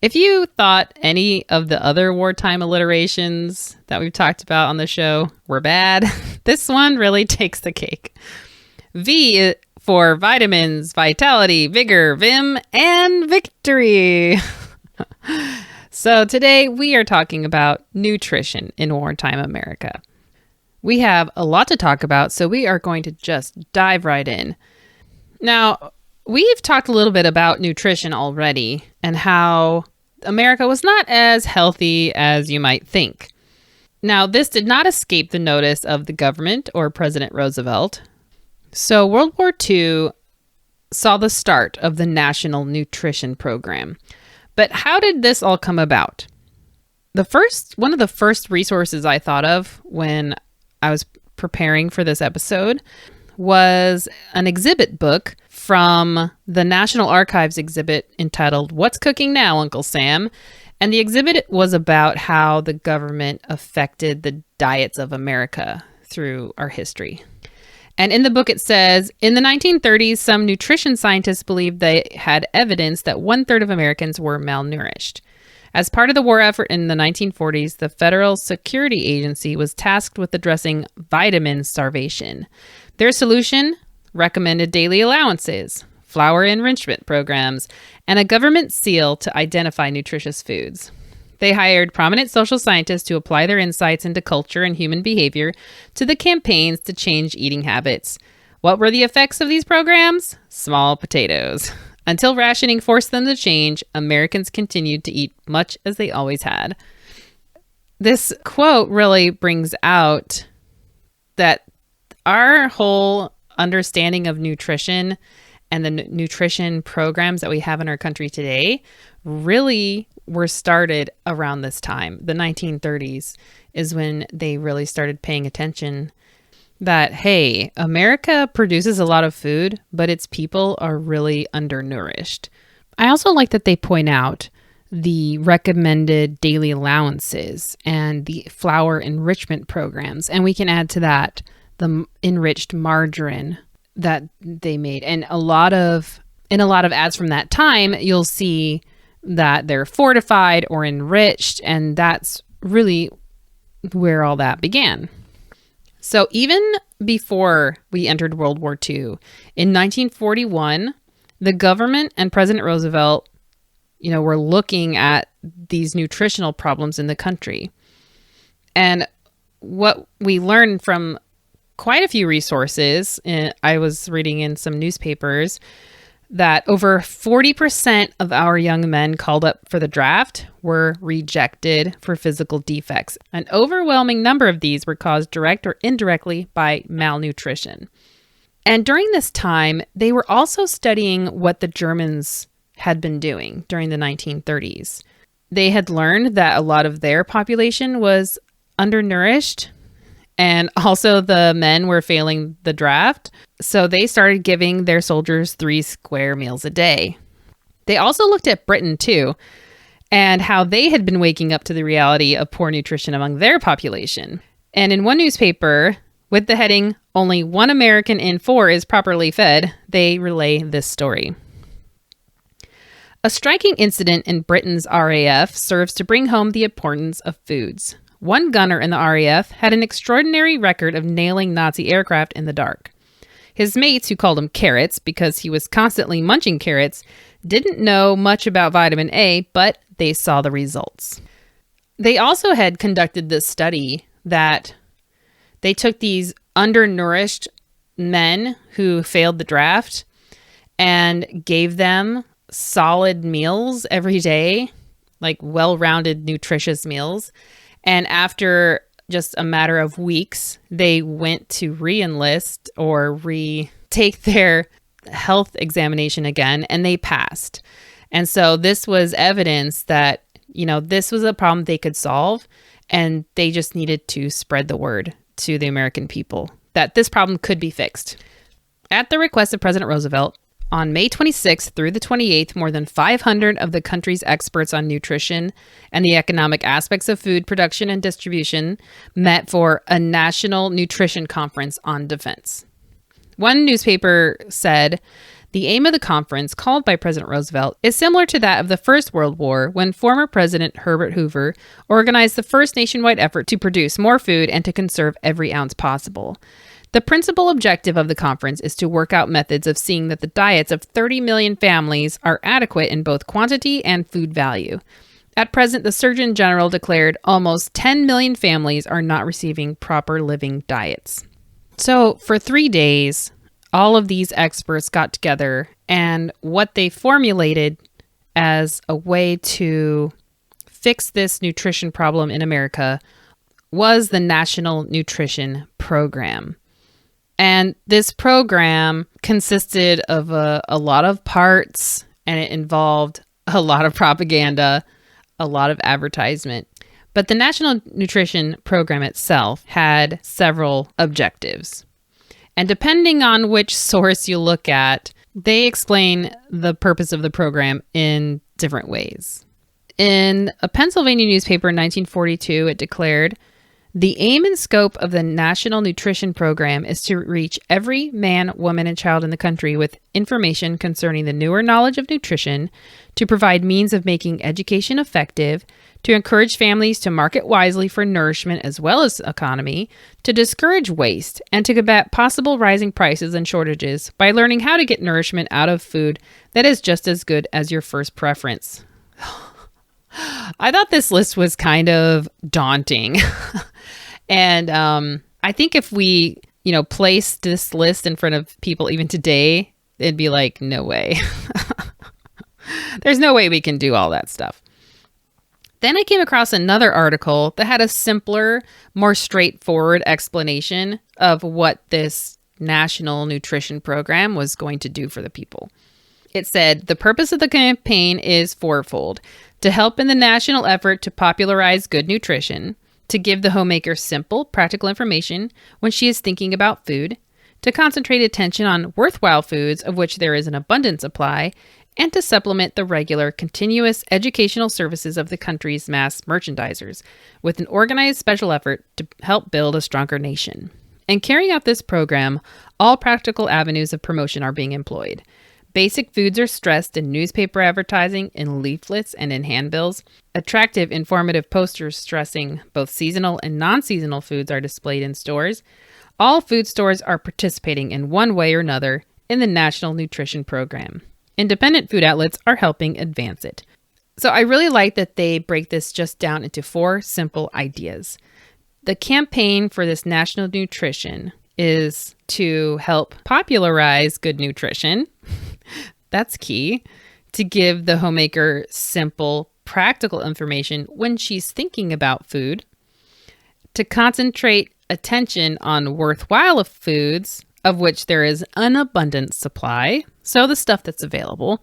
S3: if you thought any of the other wartime alliterations that we've talked about on the show were bad, this one really takes the cake. V for vitamins, vitality, vigor, vim, and victory. So today we are talking about nutrition in wartime America. We have a lot to talk about, so we are going to just dive right in. Now, we've talked a little bit about nutrition already and how America was not as healthy as you might think. Now, this did not escape the notice of the government or President Roosevelt. So World War II saw the start of the National Nutrition Program. But how did this all come about? One of the first resources I thought of when I was preparing for this episode was an exhibit book from the National Archives exhibit entitled What's Cooking Now, Uncle Sam? And the exhibit was about how the government affected the diets of America through our history. And in the book it says, in the 1930s, some nutrition scientists believed they had evidence that 1/3 of Americans were malnourished. As part of the war effort in the 1940s, the Federal Security Agency was tasked with addressing vitamin starvation. Their solution? Recommended daily allowances, flour enrichment programs, and a government seal to identify nutritious foods. They hired prominent social scientists to apply their insights into culture and human behavior to the campaigns to change eating habits. What were the effects of these programs? Small potatoes. Until rationing forced them to change, Americans continued to eat much as they always had. This quote really brings out that our whole understanding of nutrition and the nutrition programs that we have in our country today really were started around this time. The 1930s is when they really started paying attention that, hey, America produces a lot of food, but its people are really undernourished. I also like that they point out the recommended daily allowances and the flour enrichment programs. And we can add to that the enriched margarine that they made. And in a lot of ads from that time, you'll see that they're fortified or enriched, and that's really where all that began. So even before we entered World War II, in 1941, the government and President Roosevelt, were looking at these nutritional problems in the country. And what we learned from quite a few resources, I was reading in some newspapers, that over 40% of our young men called up for the draft were rejected for physical defects. An overwhelming number of these were caused direct or indirectly by malnutrition. And during this time, they were also studying what the Germans had been doing during the 1930s. They had learned that a lot of their population was undernourished, and also the men were failing the draft. So they started giving their soldiers 3 square meals a day. They also looked at Britain too, and how they had been waking up to the reality of poor nutrition among their population. And in one newspaper, with the heading, "Only 1 American in 4 is properly fed," they relay this story. A striking incident in Britain's RAF serves to bring home the importance of foods. One gunner in the RAF had an extraordinary record of nailing Nazi aircraft in the dark. His mates, who called him Carrots because he was constantly munching carrots, didn't know much about vitamin A, but they saw the results. They also had conducted this study that they took these undernourished men who failed the draft and gave them solid meals every day, like well-rounded, nutritious meals. And after just a matter of weeks, they went to re-enlist or retake their health examination again, and they passed. And so this was evidence that, this was a problem they could solve, and they just needed to spread the word to the American people that this problem could be fixed. At the request of President Roosevelt, on May 26th through the 28th, more than 500 of the country's experts on nutrition and the economic aspects of food production and distribution met for a National Nutrition Conference on Defense. One newspaper said, "The aim of the conference, called by President Roosevelt, is similar to that of the First World War, when former President Herbert Hoover organized the first nationwide effort to produce more food and to conserve every ounce possible. The principal objective of the conference is to work out methods of seeing that the diets of 30 million families are adequate in both quantity and food value. At present, the Surgeon General declared almost 10 million families are not receiving proper living diets." So for 3 days, all of these experts got together, and what they formulated as a way to fix this nutrition problem in America was the National Nutrition Program. And this program consisted of a lot of parts, and it involved a lot of propaganda, a lot of advertisement. But the National Nutrition Program itself had several objectives. And depending on which source you look at, they explain the purpose of the program in different ways. In a Pennsylvania newspaper in 1942, it declared, "The aim and scope of the National Nutrition Program is to reach every man, woman, and child in the country with information concerning the newer knowledge of nutrition, to provide means of making education effective, to encourage families to market wisely for nourishment as well as economy, to discourage waste, and to combat possible rising prices and shortages by learning how to get nourishment out of food that is just as good as your first preference." I thought this list was kind of daunting. And I think if we, placed this list in front of people even today, they'd be like, no way. There's no way we can do all that stuff. Then I came across another article that had a simpler, more straightforward explanation of what this National Nutrition Program was going to do for the people. It said, the purpose of the campaign is fourfold: to help in the national effort to popularize good nutrition, to give the homemaker simple, practical information when she is thinking about food, to concentrate attention on worthwhile foods of which there is an abundant supply, and to supplement the regular, continuous educational services of the country's mass merchandisers with an organized special effort to help build a stronger nation. In carrying out this program, all practical avenues of promotion are being employed. Basic foods are stressed in newspaper advertising, in leaflets, and in handbills. Attractive, informative posters stressing both seasonal and non-seasonal foods are displayed in stores. All food stores are participating in one way or another in the National Nutrition Program. Independent food outlets are helping advance it. So I really like that they break this just down into 4 simple ideas. The campaign for this national nutrition is to help popularize good nutrition. That's key. To give the homemaker simple, practical information when she's thinking about food. To concentrate attention on worthwhile foods of which there is an abundant supply, so the stuff that's available,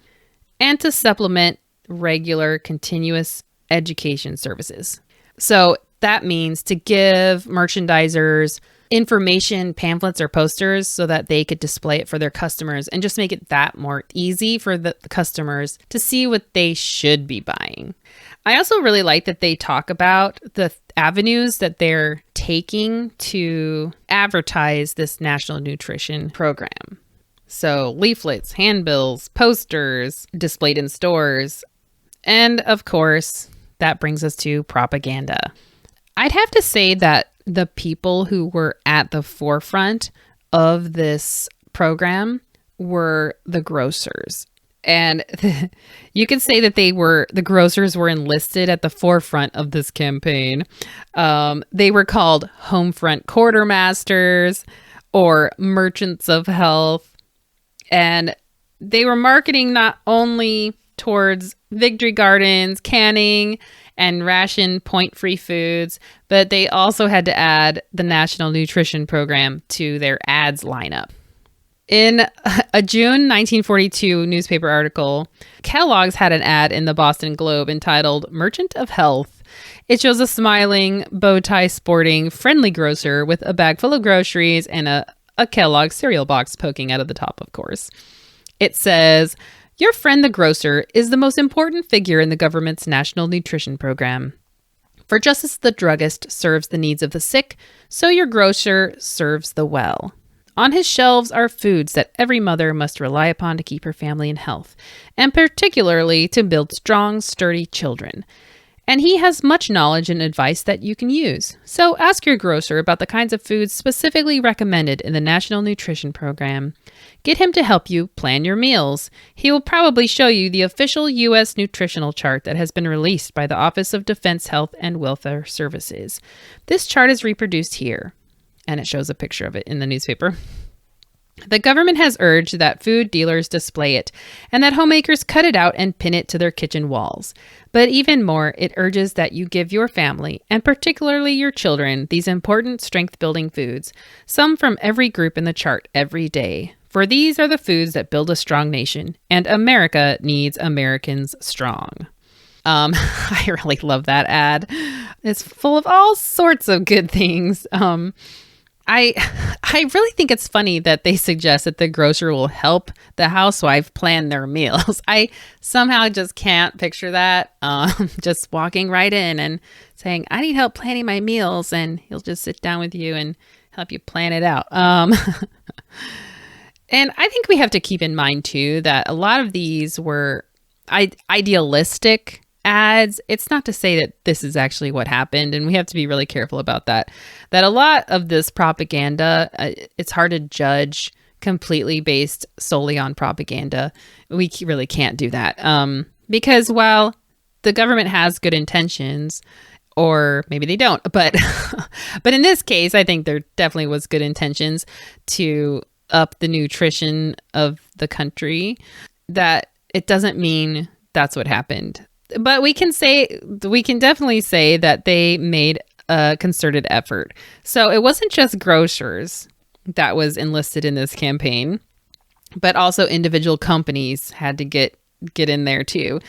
S3: and to supplement regular, continuous education services. So that means to give merchandisers information, pamphlets, or posters so that they could display it for their customers and just make it that more easy for the customers to see what they should be buying. I also really like that they talk about the avenues that they're taking to advertise this national nutrition program. So leaflets, handbills, posters displayed in stores. And of course, that brings us to propaganda. I'd have to say that the people who were at the forefront of this program were the grocers. And you could say that the grocers were enlisted at the forefront of this campaign. They were called homefront quartermasters or merchants of health. And they were marketing not only towards Victory Gardens, canning, and ration point-free foods, but they also had to add the National Nutrition Program to their ads lineup. In a June 1942 newspaper article, Kellogg's had an ad in the Boston Globe entitled Merchant of Health. It shows a smiling, bow tie sporting, friendly grocer with a bag full of groceries and a Kellogg's cereal box poking out of the top, of course. It says, "Your friend the grocer is the most important figure in the government's National Nutrition Program. For just as the druggist serves the needs of the sick, so your grocer serves the well. On his shelves are foods that every mother must rely upon to keep her family in health, and particularly to build strong, sturdy children. And he has much knowledge and advice that you can use. So ask your grocer about the kinds of foods specifically recommended in the National Nutrition Program. Get him to help you plan your meals. He will probably show you the official U.S. nutritional chart that has been released by the Office of Defense Health and Welfare Services. This chart is reproduced here." And it shows a picture of it in the newspaper. "The government has urged that food dealers display it, and that homemakers cut it out and pin it to their kitchen walls. But even more, it urges that you give your family, and particularly your children, these important strength-building foods, some from every group in the chart every day. For these are the foods that build a strong nation, and America needs Americans strong." I really love that ad. It's full of all sorts of good things. I really think it's funny that they suggest that the grocer will help the housewife plan their meals. I somehow just can't picture that. Just walking right in and saying, I need help planning my meals, and he'll just sit down with you and help you plan it out. And I think we have to keep in mind, too, that a lot of these were idealistic ads. It's not to say that this is actually what happened, and we have to be really careful about that. That a lot of this propaganda, it's hard to judge completely based solely on propaganda. We really can't do that. Because while the government has good intentions, or maybe they don't, but in this case, I think there definitely was good intentions to up the nutrition of the country, that it doesn't mean that's what happened. But we can definitely say that they made a concerted effort. So it wasn't just grocers that was enlisted in this campaign, but also individual companies had to get in there too.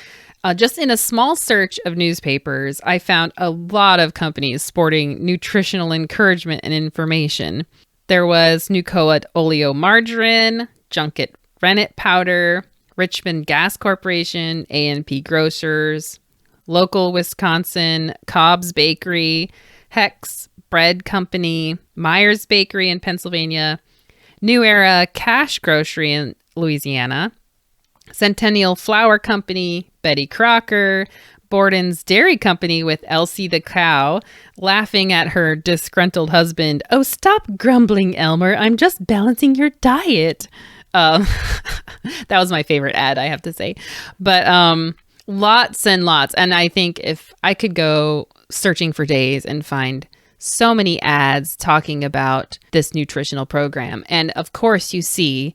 S3: Just in a small search of newspapers, I found a lot of companies sporting nutritional encouragement and information. There was Nucoa Oleo Margarine, Junket Rennet Powder, Richmond Gas Corporation, A&P Grocers, Local Wisconsin, Cobb's Bakery, Hex Bread Company, Myers Bakery in Pennsylvania, New Era Cash Grocery in Louisiana, Centennial Flour Company, Betty Crocker, Borden's Dairy Company with Elsie the cow, laughing at her disgruntled husband. Oh, stop grumbling, Elmer. I'm just balancing your diet. That was my favorite ad, I have to say. But lots and lots. And I think if I could go searching for days and find so many ads talking about this nutritional program. And of course, you see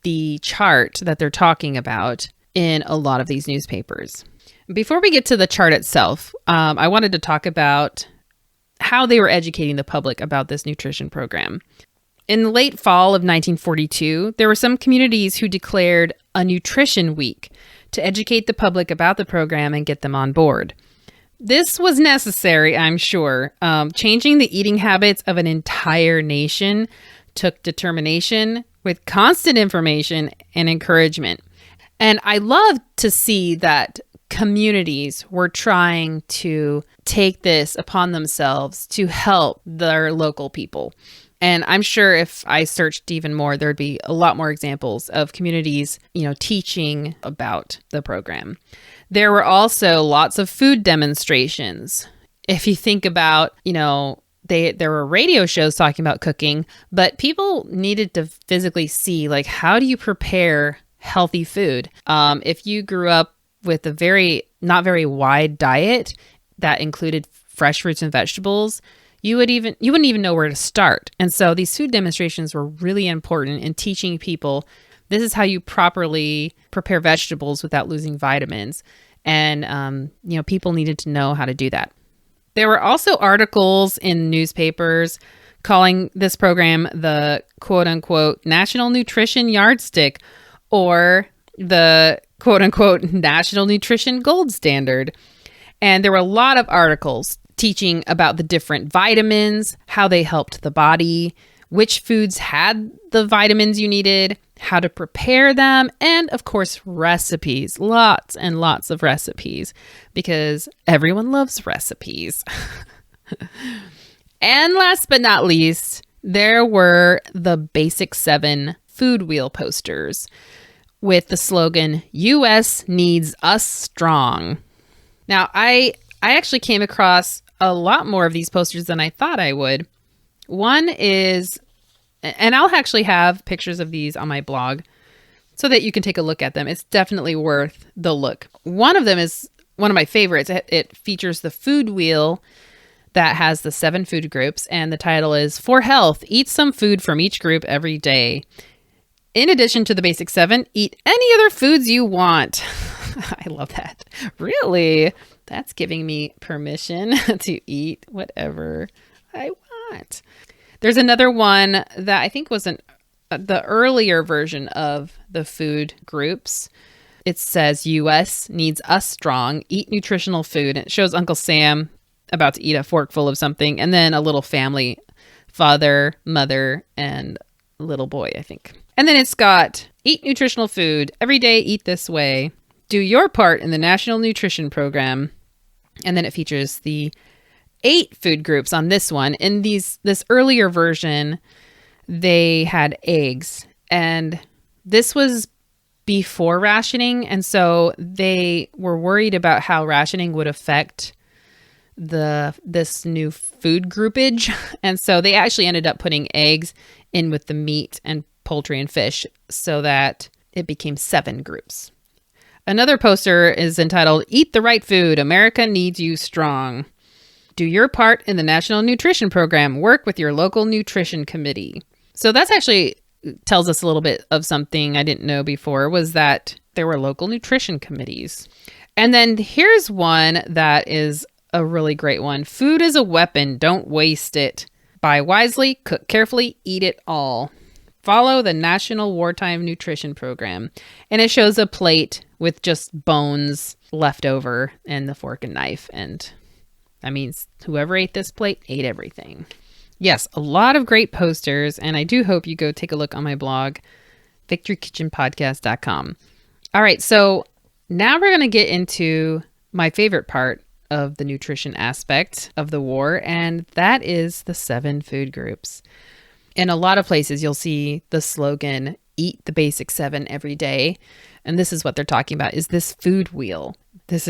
S3: the chart that they're talking about in a lot of these newspapers. Before we get to the chart itself, I wanted to talk about how they were educating the public about this nutrition program. In the late fall of 1942, there were some communities who declared a nutrition week to educate the public about the program and get them on board. This was necessary, I'm sure. Changing the eating habits of an entire nation took determination with constant information and encouragement. And I love to see that communities were trying to take this upon themselves to help their local people. And I'm sure if I searched even more, there'd be a lot more examples of communities, teaching about the program. There were also lots of food demonstrations. If you think about, there were radio shows talking about cooking, but people needed to physically see, how do you prepare healthy food? If you grew up with a not very wide diet that included fresh fruits and vegetables, you wouldn't even know where to start. And so these food demonstrations were really important in teaching people this is how you properly prepare vegetables without losing vitamins. And people needed to know how to do that. There were also articles in newspapers calling this program the quote unquote National Nutrition Yardstick, or the quote unquote National Nutrition Gold Standard. And there were a lot of articles teaching about the different vitamins, how they helped the body, which foods had the vitamins you needed, how to prepare them, and of course, recipes. Lots and lots of recipes, because everyone loves recipes. And last but not least, there were the Basic 7 food wheel posters with the slogan, U.S. needs us strong. Now, I actually came across a lot more of these posters than I thought I would. One is, and I'll actually have pictures of these on my blog so that you can take a look at them. It's definitely worth the look. One of them is one of my favorites. It features the food wheel that has the 7 food groups, and the title is For Health, Eat Some Food from Each Group Every Day. In addition to the Basic 7, eat any other foods you want. I love that. Really? That's giving me permission to eat whatever I want. There's another one that I think was the earlier version of the food groups. it says U.S. needs us strong, eat nutritional food. And it shows Uncle Sam about to eat a forkful of something, and then a little family, father, mother, and little boy, I think. And then it's got eat nutritional food, every day eat this way, do your part in the National Nutrition Program. And then it features the 8 food groups on this one. In this earlier version, they had eggs, and this was before rationing, and so they were worried about how rationing would affect this new food groupage, and so they actually ended up putting eggs in with the meat and poultry and fish so that it became 7 groups. Another poster is entitled Eat the Right Food, America Needs You Strong. Do your part in the National Nutrition Program. Work with your local nutrition committee. So that's actually tells us a little bit of something I didn't know before, was that there were local nutrition committees. And then here's one that is a really great one. Food is a weapon. Don't waste it. Buy wisely, cook carefully, eat it all. Follow the National Wartime Nutrition Program. And it shows a plate with just bones left over and the fork and knife. And that means whoever ate this plate ate everything. Yes, a lot of great posters. And I do hope you go take a look on my blog, victorykitchenpodcast.com. All right, so now we're going to get into my favorite part of the nutrition aspect of the war, and that is the 7 food groups. In a lot of places, you'll see the slogan, eat the basic 7 every day. And this is what they're talking about, is this food wheel. This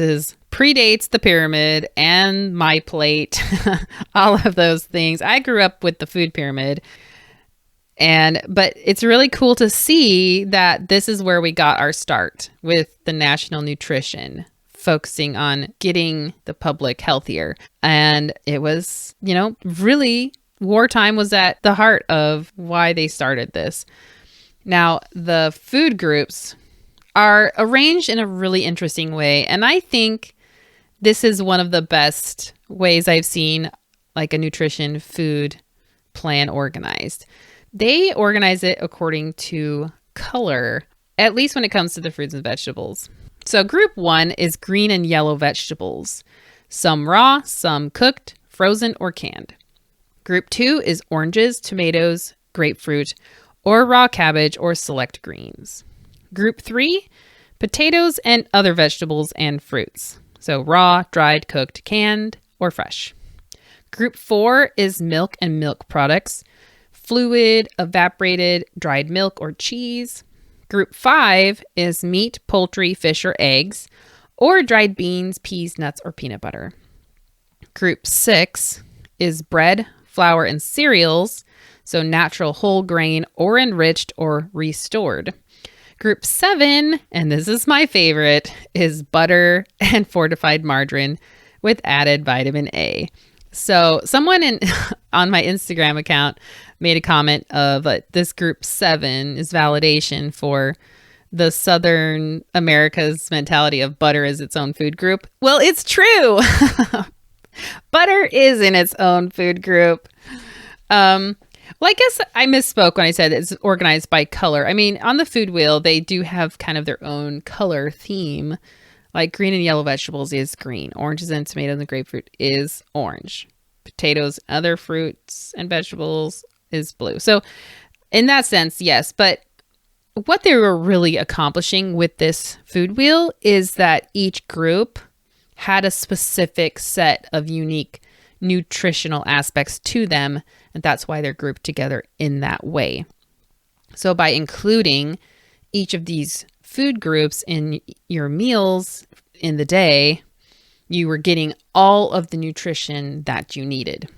S3: predates the pyramid and my plate, all of those things. I grew up with the food pyramid, but it's really cool to see that this is where we got our start with the national nutrition, focusing on getting the public healthier. And it was, really wartime was at the heart of why they started this. Now, the food groups are arranged in a really interesting way. And I think this is one of the best ways I've seen like a nutrition food plan organized. They organize it according to color, at least when it comes to the fruits and vegetables. So group 1 is green and yellow vegetables, some raw, some cooked, frozen, or canned. Group 2 is oranges, tomatoes, grapefruit, or raw cabbage or select greens. Group 3, potatoes and other vegetables and fruits. So raw, dried, cooked, canned, or fresh. Group 4 is milk and milk products, fluid, evaporated, dried milk or cheese. Group 5 is meat, poultry, fish, or eggs, or dried beans, peas, nuts, or peanut butter. Group 6 is bread, flour, and cereals, so natural whole grain or enriched or restored. Group 7, and this is my favorite, is butter and fortified margarine with added vitamin A. So someone on my Instagram account made a comment of this group 7 is validation for the Southern America's mentality of butter as its own food group. Well, it's true. Butter is in its own food group. Well, I guess I misspoke when I said it's organized by color. I mean, on the food wheel, they do have kind of their own color theme. Like green and yellow vegetables is green. Oranges and tomatoes and grapefruit is orange. Potatoes, other fruits and vegetables is blue. So in that sense, yes. But what they were really accomplishing with this food wheel is that each group had a specific set of unique nutritional aspects to them, and that's why they're grouped together in that way. So by including each of these food groups in your meals in the day, you were getting all of the nutrition that you needed.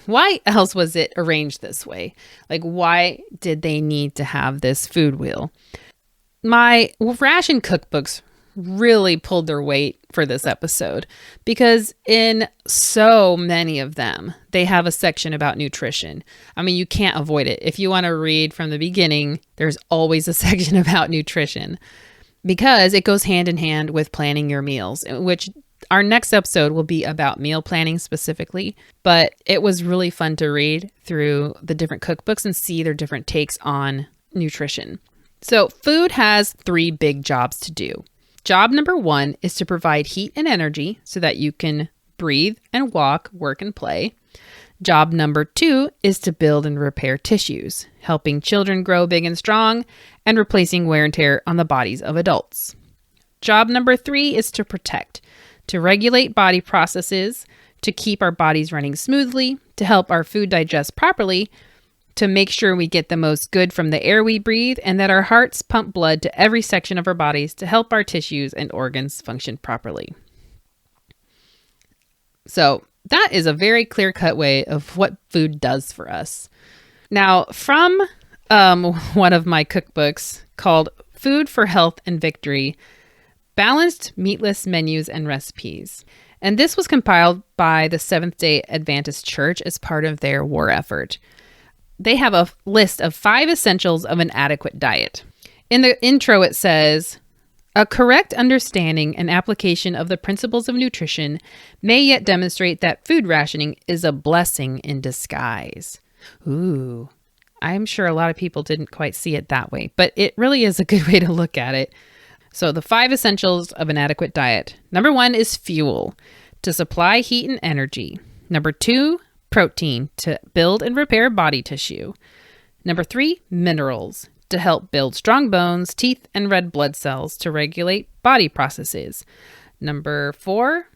S3: Why else was it arranged this way? Like, why did they need to have this food wheel? My ration cookbooks really pulled their weight for this episode because in so many of them, they have a section about nutrition. I mean, you can't avoid it. If you want to read from the beginning, there's always a section about nutrition because it goes hand in hand with planning your meals, which our next episode will be about meal planning specifically. But it was really fun to read through the different cookbooks and see their different takes on nutrition. So food has 3 big jobs to do. Job number 1 is to provide heat and energy so that you can breathe and walk, work and play. Job number 2 is to build and repair tissues, helping children grow big and strong and replacing wear and tear on the bodies of adults. Job number 3 is to protect, to regulate body processes, to keep our bodies running smoothly, to help our food digest properly, to make sure we get the most good from the air we breathe, and that our hearts pump blood to every section of our bodies to help our tissues and organs function properly. So that is a very clear-cut way of what food does for us. Now, from one of my cookbooks called Food for Health and Victory, Balanced Meatless Menus and Recipes. And this was compiled by the Seventh-day Adventist Church as part of their war effort. They have a list of 5 essentials of an adequate diet. In the intro, it says, a correct understanding and application of the principles of nutrition may yet demonstrate that food rationing is a blessing in disguise. Ooh, I'm sure a lot of people didn't quite see it that way, but it really is a good way to look at it. So the 5 essentials of an adequate diet. Number 1 is fuel, to supply heat and energy. Number 2, protein, to build and repair body tissue. Number 3, minerals, to help build strong bones, teeth, and red blood cells to regulate body processes. Number 4,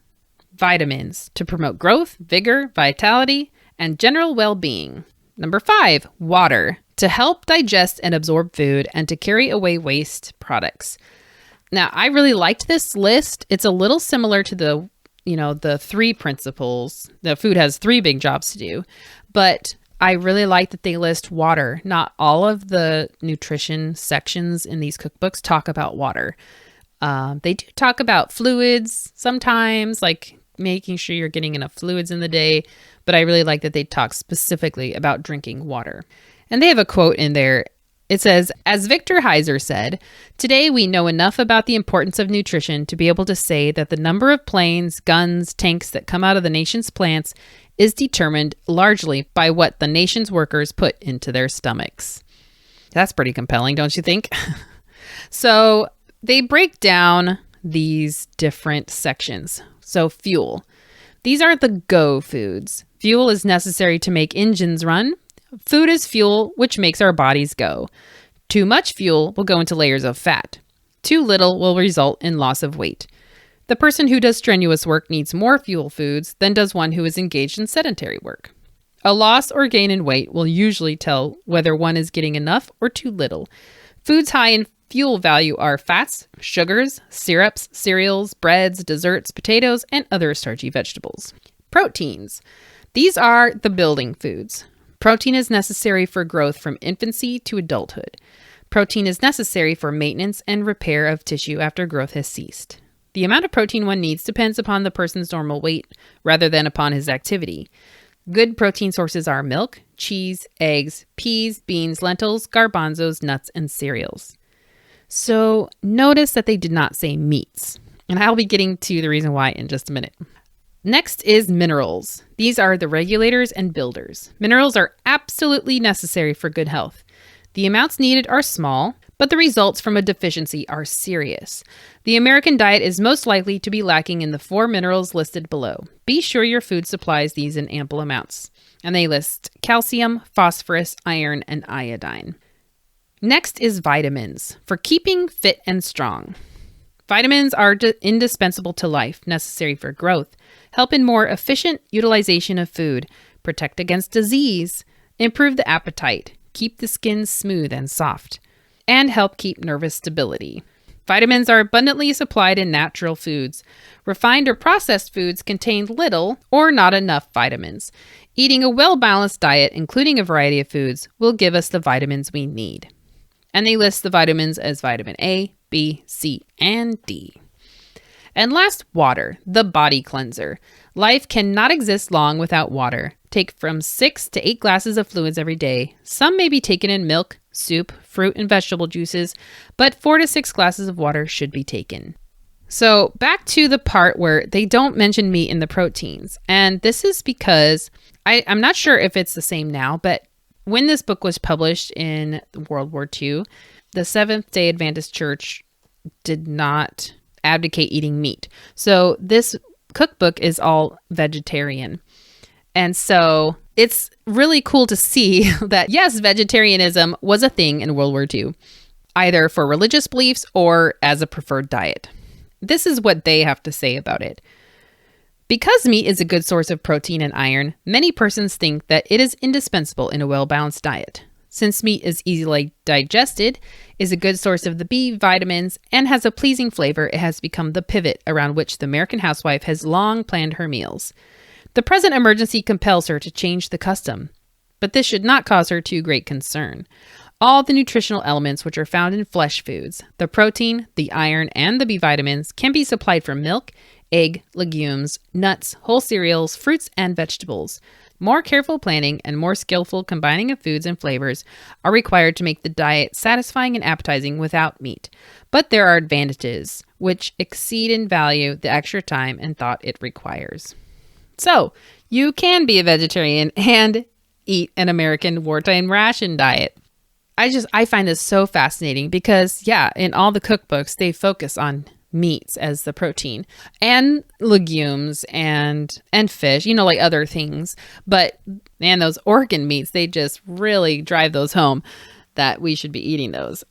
S3: vitamins, to promote growth, vigor, vitality, and general well-being. Number 5, water, to help digest and absorb food and to carry away waste products. Now, I really liked this list. It's a little similar to the 3 principles. The food has 3 big jobs to do, but I really like that they list water. Not all of the nutrition sections in these cookbooks talk about water. They do talk about fluids sometimes, like making sure you're getting enough fluids in the day, but I really like that they talk specifically about drinking water. And they have a quote in there. It says, as Victor Heiser said, today we know enough about the importance of nutrition to be able to say that the number of planes, guns, tanks that come out of the nation's plants is determined largely by what the nation's workers put into their stomachs. That's pretty compelling, don't you think? So they break down these different sections. So fuel. These are the go foods. Fuel is necessary to make engines run. Food is fuel, which makes our bodies go. Too much fuel will go into layers of fat. Too little will result in loss of weight. The person who does strenuous work needs more fuel foods than does one who is engaged in sedentary work. A loss or gain in weight will usually tell whether one is getting enough or too little. Foods high in fuel value are fats, sugars, syrups, cereals, breads, desserts, potatoes, and other starchy vegetables. Proteins. These are the building foods. Protein is necessary for growth from infancy to adulthood. Protein is necessary for maintenance and repair of tissue after growth has ceased. The amount of protein one needs depends upon the person's normal weight rather than upon his activity. Good protein sources are milk, cheese, eggs, peas, beans, lentils, garbanzos, nuts, and cereals. So notice that they did not say meats, and I'll be getting to the reason why in just a minute. Next is minerals. These are the regulators and builders. Minerals are absolutely necessary for good health. The amounts needed are small, but the results from a deficiency are serious. The American diet is most likely to be lacking in the 4 minerals listed below. Be sure your food supplies these in ample amounts. And they list calcium, phosphorus, iron, and iodine. Next is vitamins, for keeping fit and strong. Vitamins are indispensable to life, necessary for growth, help in more efficient utilization of food, protect against disease, improve the appetite, keep the skin smooth and soft, and help keep nervous stability. Vitamins are abundantly supplied in natural foods. Refined or processed foods contain little or not enough vitamins. Eating a well-balanced diet, including a variety of foods, will give us the vitamins we need. And they list the vitamins as vitamin A, B, C, and D. And last, water, the body cleanser. Life cannot exist long without water. Take from 6 to 8 glasses of fluids every day. Some may be taken in milk, soup, fruit, and vegetable juices, but 4 to 6 glasses of water should be taken. So back to the part where they don't mention meat in the proteins. And this is because I'm not sure if it's the same now, but when this book was published in World War II, the Seventh-day Adventist Church did not advocate eating meat. So this cookbook is all vegetarian. And so it's really cool to see that, yes, vegetarianism was a thing in World War II, either for religious beliefs or as a preferred diet. This is what they have to say about it. Because meat is a good source of protein and iron, many persons think that it is indispensable in a well-balanced diet. Since meat is easily digested, is a good source of the B vitamins, and has a pleasing flavor, it has become the pivot around which the American housewife has long planned her meals. The present emergency compels her to change the custom, but this should not cause her too great concern. All the nutritional elements which are found in flesh foods, the protein, the iron, and the B vitamins, can be supplied from milk, egg, legumes, nuts, whole cereals, fruits, and vegetables. More careful planning and more skillful combining of foods and flavors are required to make the diet satisfying and appetizing without meat. But there are advantages which exceed in value the extra time and thought it requires. So, you can be a vegetarian and eat an American wartime ration diet. I find this so fascinating because, yeah, in all the cookbooks, they focus on meats as the protein and legumes and fish, like other things. But man, those organ meats, they just really drive those home that we should be eating those.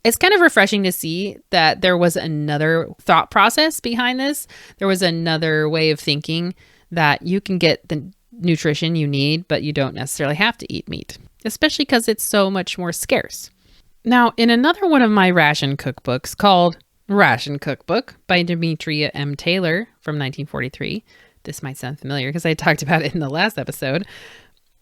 S3: It's kind of refreshing to see that there was another thought process behind this. There was another way of thinking that you can get the nutrition you need, but you don't necessarily have to eat meat, especially because it's so much more scarce. Now, in another one of my ration cookbooks called Ration Cookbook by Demetria M. Taylor from 1943. This might sound familiar because I talked about it in the last episode.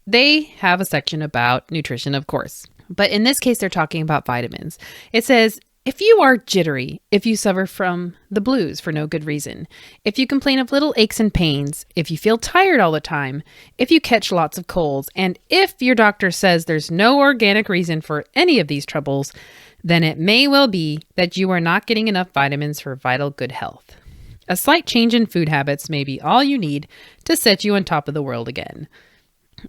S3: They have a section about nutrition, of course. But in this case, they're talking about vitamins. It says, if you are jittery, if you suffer from the blues for no good reason, if you complain of little aches and pains, if you feel tired all the time, if you catch lots of colds, and if your doctor says there's no organic reason for any of these troubles, then it may well be that you are not getting enough vitamins for vital good health. A slight change in food habits may be all you need to set you on top of the world again.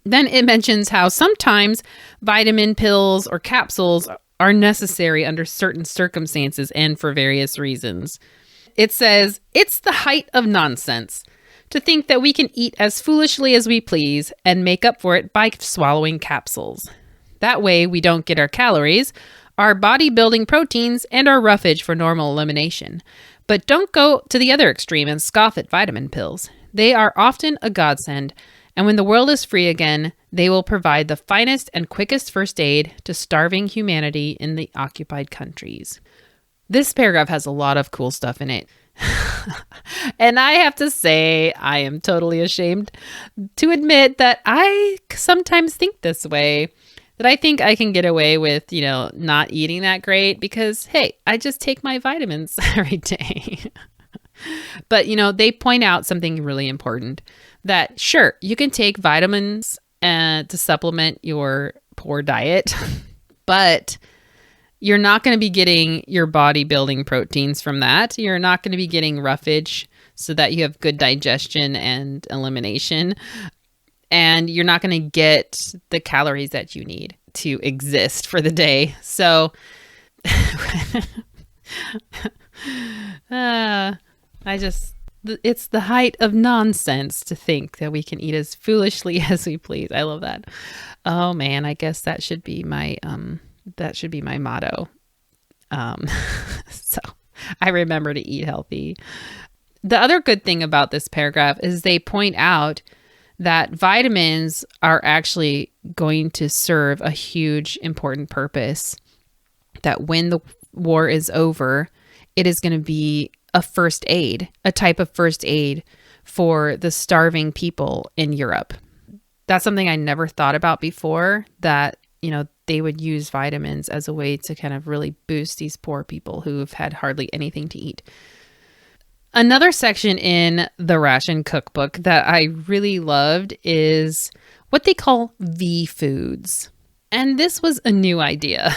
S3: Then it mentions how sometimes vitamin pills or capsules are necessary under certain circumstances and for various reasons. It says, it's the height of nonsense to think that we can eat as foolishly as we please and make up for it by swallowing capsules. That way we don't get our calories, our body-building proteins, and our roughage for normal elimination. But don't go to the other extreme and scoff at vitamin pills. They are often a godsend, and when the world is free again, they will provide the finest and quickest first aid to starving humanity in the occupied countries. This paragraph has a lot of cool stuff in it. And I have to say, I am totally ashamed to admit that I sometimes think this way. That I think I can get away with, not eating that great because, hey, I just take my vitamins every day. But, they point out something really important that, sure, you can take vitamins to supplement your poor diet, but you're not going to be getting your body building proteins from that. You're not going to be getting roughage so that you have good digestion and elimination. And you're not going to get the calories that you need to exist for the day. So it's the height of nonsense to think that we can eat as foolishly as we please. I love that. Oh man, I guess that should be my motto. So I remember to eat healthy. The other good thing about this paragraph is they point out that vitamins are actually going to serve a huge, important purpose. That when the war is over, it is going to be a first aid, a type of first aid for the starving people in Europe. That's something I never thought about before, that, they would use vitamins as a way to kind of really boost these poor people who've had hardly anything to eat. Another section in the ration cookbook that I really loved is what they call V foods. And this was a new idea.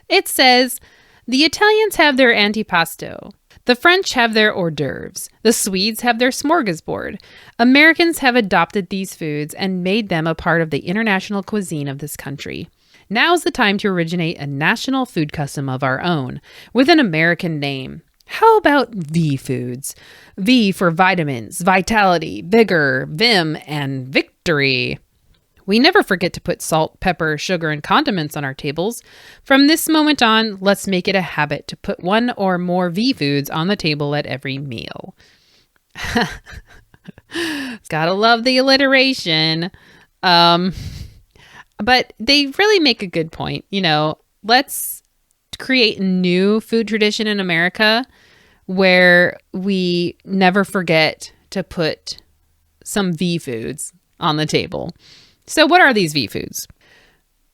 S3: It says, the Italians have their antipasto. The French have their hors d'oeuvres. The Swedes have their smorgasbord. Americans have adopted these foods and made them a part of the international cuisine of this country. Now's the time to originate a national food custom of our own, with an American name. How about V Foods? V for vitamins, vitality, vigor, vim, and victory. We never forget to put salt, pepper, sugar, and condiments on our tables. From this moment on, let's make it a habit to put one or more V Foods on the table at every meal. Gotta love the alliteration. But they really make a good point. Let's create a new food tradition in America where we never forget to put some V Foods on the table. So what are these V Foods?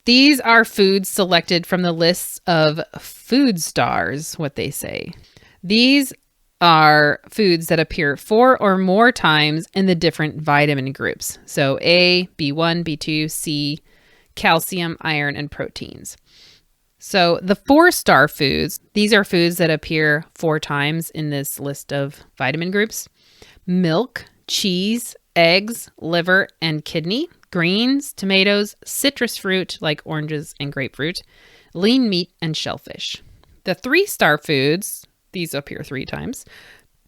S3: These are foods selected from the lists of food stars, what they say. These are foods that appear 4 or more times in the different vitamin groups. So A, B1, B2, C, calcium, iron, and proteins. So the 4-star foods, these are foods that appear 4 times in this list of vitamin groups. Milk, cheese, eggs, liver, and kidney, greens, tomatoes, citrus fruit like oranges and grapefruit, lean meat, and shellfish. The 3-star foods, these appear 3 times.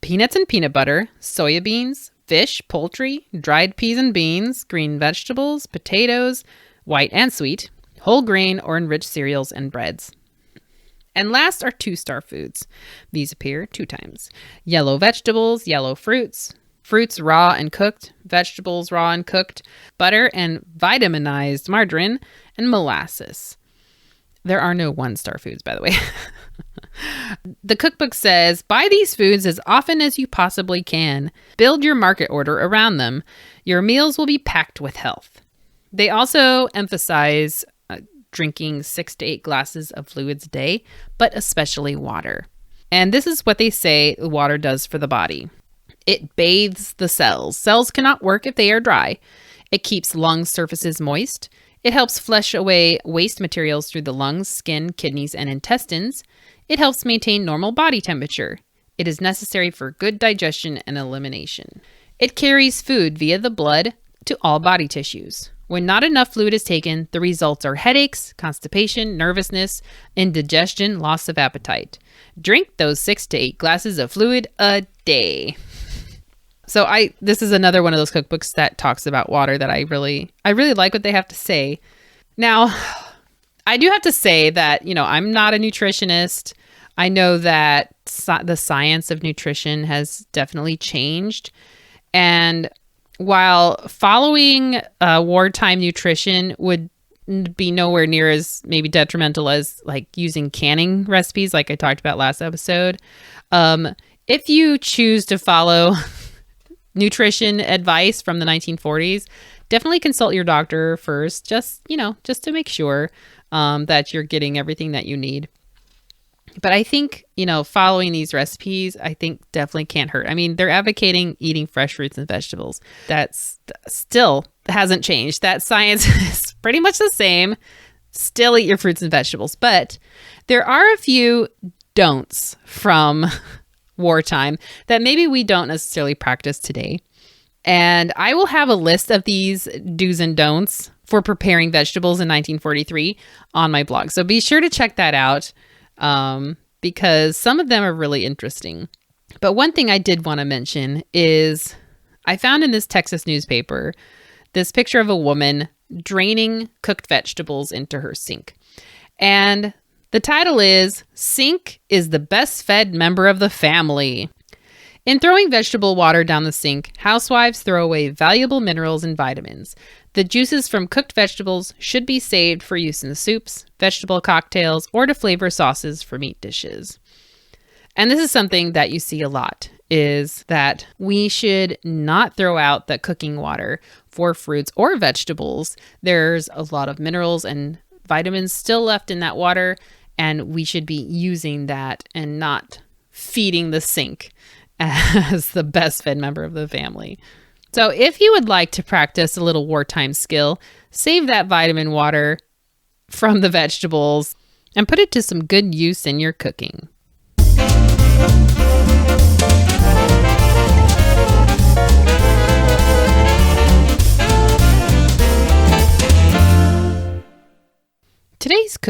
S3: Peanuts and peanut butter, soya beans, fish, poultry, dried peas and beans, green vegetables, potatoes, white and sweet, whole grain or enriched cereals and breads. And last are 2-star foods. These appear 2 times. Yellow vegetables, yellow fruits, fruits raw and cooked, vegetables raw and cooked, butter and vitaminized margarine, and molasses. There are no 1-star foods, by the way. The cookbook says, buy these foods as often as you possibly can. Build your market order around them. Your meals will be packed with health. They also emphasize drinking 6 to 8 glasses of fluids a day, but especially water. And this is what they say water does for the body. It bathes the cells. Cells cannot work if they are dry. It keeps lung surfaces moist. It helps flush away waste materials through the lungs, skin, kidneys, and intestines. It helps maintain normal body temperature. It is necessary for good digestion and elimination. It carries food via the blood to all body tissues. When not enough fluid is taken, the results are headaches, constipation, nervousness, indigestion, loss of appetite. Drink those 6 to 8 glasses of fluid a day. So this is another one of those cookbooks that talks about water that I really like what they have to say. Now, I do have to say that, I'm not a nutritionist. I know that the science of nutrition has definitely changed. And while following wartime nutrition would be nowhere near as maybe detrimental as like using canning recipes like I talked about last episode, if you choose to follow nutrition advice from the 1940s, definitely consult your doctor first, just to make sure that you're getting everything that you need. But I think, following these recipes, I think definitely can't hurt. I mean, they're advocating eating fresh fruits and vegetables. That's still hasn't changed. That science is pretty much the same. Still eat your fruits and vegetables. But there are a few don'ts from wartime that maybe we don't necessarily practice today. And I will have a list of these do's and don'ts for preparing vegetables in 1943 on my blog. So be sure to check that out. Because some of them are really interesting. But one thing I did want to mention is I found in this Texas newspaper this picture of a woman draining cooked vegetables into her sink. And the title is, "Sink is the best fed member of the family." In throwing vegetable water down the sink, housewives throw away valuable minerals and vitamins. The juices from cooked vegetables should be saved for use in soups, vegetable cocktails, or to flavor sauces for meat dishes. And this is something that you see a lot, is that we should not throw out the cooking water for fruits or vegetables. There's a lot of minerals and vitamins still left in that water, and we should be using that and not feeding the sink as the best fed member of the family. So if you would like to practice a little wartime skill, save that vitamin water from the vegetables and put it to some good use in your cooking.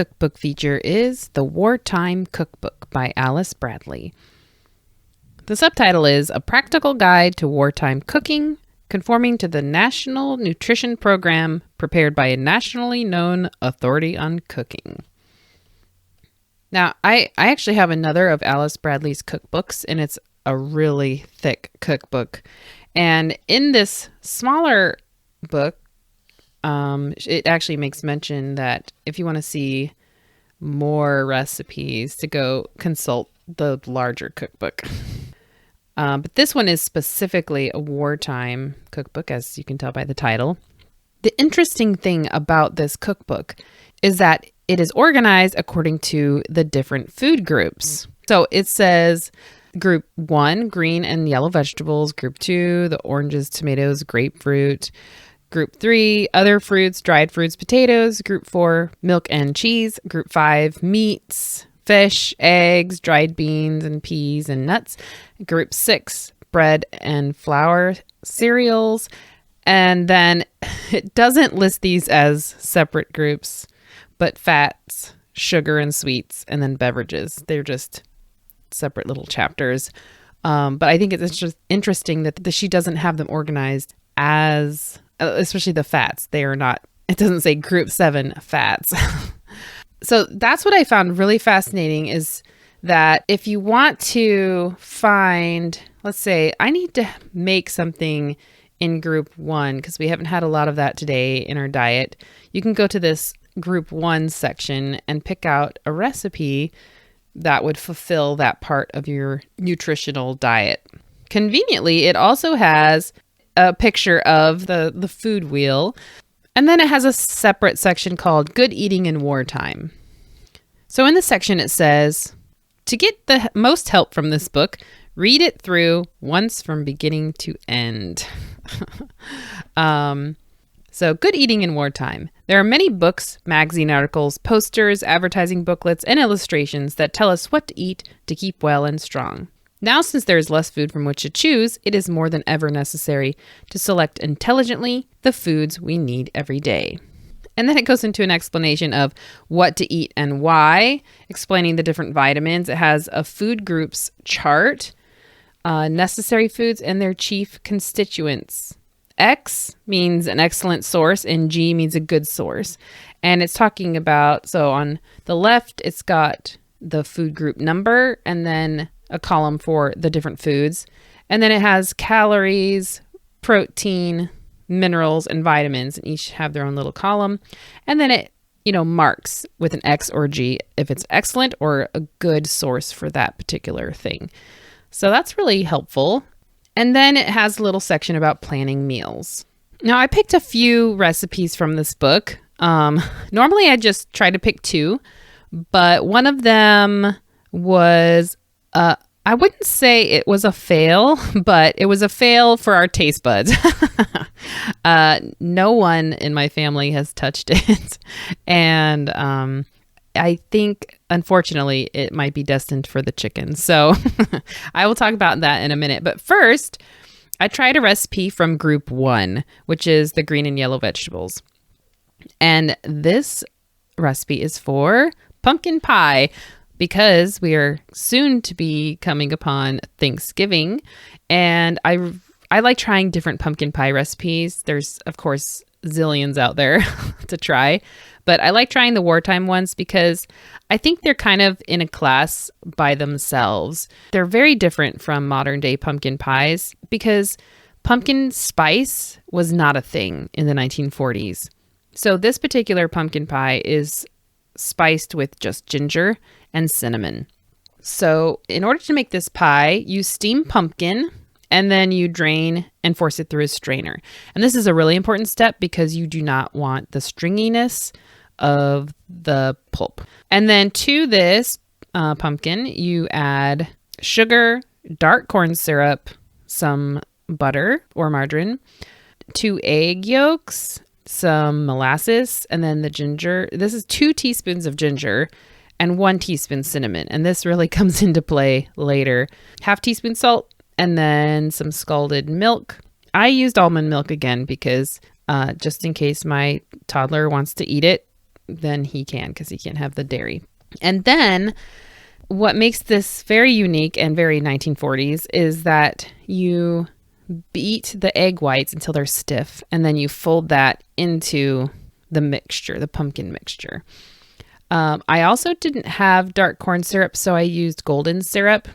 S3: cookbook feature is The Wartime Cookbook by Alice Bradley. The subtitle is A Practical Guide to Wartime Cooking, conforming to the National Nutrition Program prepared by a nationally known authority on cooking. Now, I actually have another of Alice Bradley's cookbooks, and it's a really thick cookbook. And in this smaller book, it actually makes mention that if you want to see more recipes, to go consult the larger cookbook. But this one is specifically a wartime cookbook, as you can tell by the title. The interesting thing about this cookbook is that it is organized according to the different food groups. So it says Group 1, green and yellow vegetables. Group 2, the oranges, tomatoes, grapefruit. Group 3, other fruits, dried fruits, potatoes. Group 4, milk and cheese. Group 5, meats, fish, eggs, dried beans and peas and nuts. Group 6, bread and flour, cereals. And then it doesn't list these as separate groups, but fats, sugar and sweets, and then beverages. They're just separate little chapters. But I think it's just interesting that she doesn't have them organized as, especially the fats. They are not, it doesn't say group 7 fats. So that's what I found really fascinating, is that if you want to find, let's say I need to make something in group 1, because we haven't had a lot of that today in our diet, you can go to this group 1 section and pick out a recipe that would fulfill that part of your nutritional diet. Conveniently, it also has a picture of the food wheel, and then it has a separate section called Good Eating in Wartime. So in the section it says, to get the most help from this book, read it through once from beginning to end. So Good Eating in Wartime. There are many books, magazine articles, posters, advertising booklets, and illustrations that tell us what to eat to keep well and strong. Now, since there is less food from which to choose, it is more than ever necessary to select intelligently the foods we need every day. And then it goes into an explanation of what to eat and why, explaining the different vitamins. It has a food groups chart, necessary foods and their chief constituents. X means an excellent source and G means a good source. And it's talking about, so on the left, it's got the food group number and then a column for the different foods. And then it has calories, protein, minerals, and vitamins, and each have their own little column. And then it, marks with an X or G if it's excellent or a good source for that particular thing. So that's really helpful. And then it has a little section about planning meals. Now, I picked a few recipes from this book. Normally, I just try to pick 2, but one of them was, I wouldn't say it was a fail, but it was a fail for our taste buds. No one in my family has touched it. And I think, unfortunately, it might be destined for the chicken. So I will talk about that in a minute. But first, I tried a recipe from group 1, which is the green and yellow vegetables. And this recipe is for pumpkin pie, because we are soon to be coming upon Thanksgiving. And I like trying different pumpkin pie recipes. There's, of course, zillions out there to try. But I like trying the wartime ones because I think they're kind of in a class by themselves. They're very different from modern day pumpkin pies because pumpkin spice was not a thing in the 1940s. So this particular pumpkin pie is spiced with just ginger and cinnamon. So in order to make this pie, you steam pumpkin and then you drain and force it through a strainer. And this is a really important step because you do not want the stringiness of the pulp. And then to this pumpkin, you add sugar, dark corn syrup, some butter or margarine, 2 egg yolks, some molasses, and then the ginger. This is 2 teaspoons of ginger and 1 teaspoon cinnamon. And this really comes into play later. 1/2 teaspoon salt, and then some scalded milk. I used almond milk again because just in case my toddler wants to eat it, than he can because he can't have the dairy. And then what makes this very unique and very 1940s is that you beat the egg whites until they're stiff, and then you fold that into the mixture, the pumpkin mixture. I also didn't have dark corn syrup, so I used golden syrup.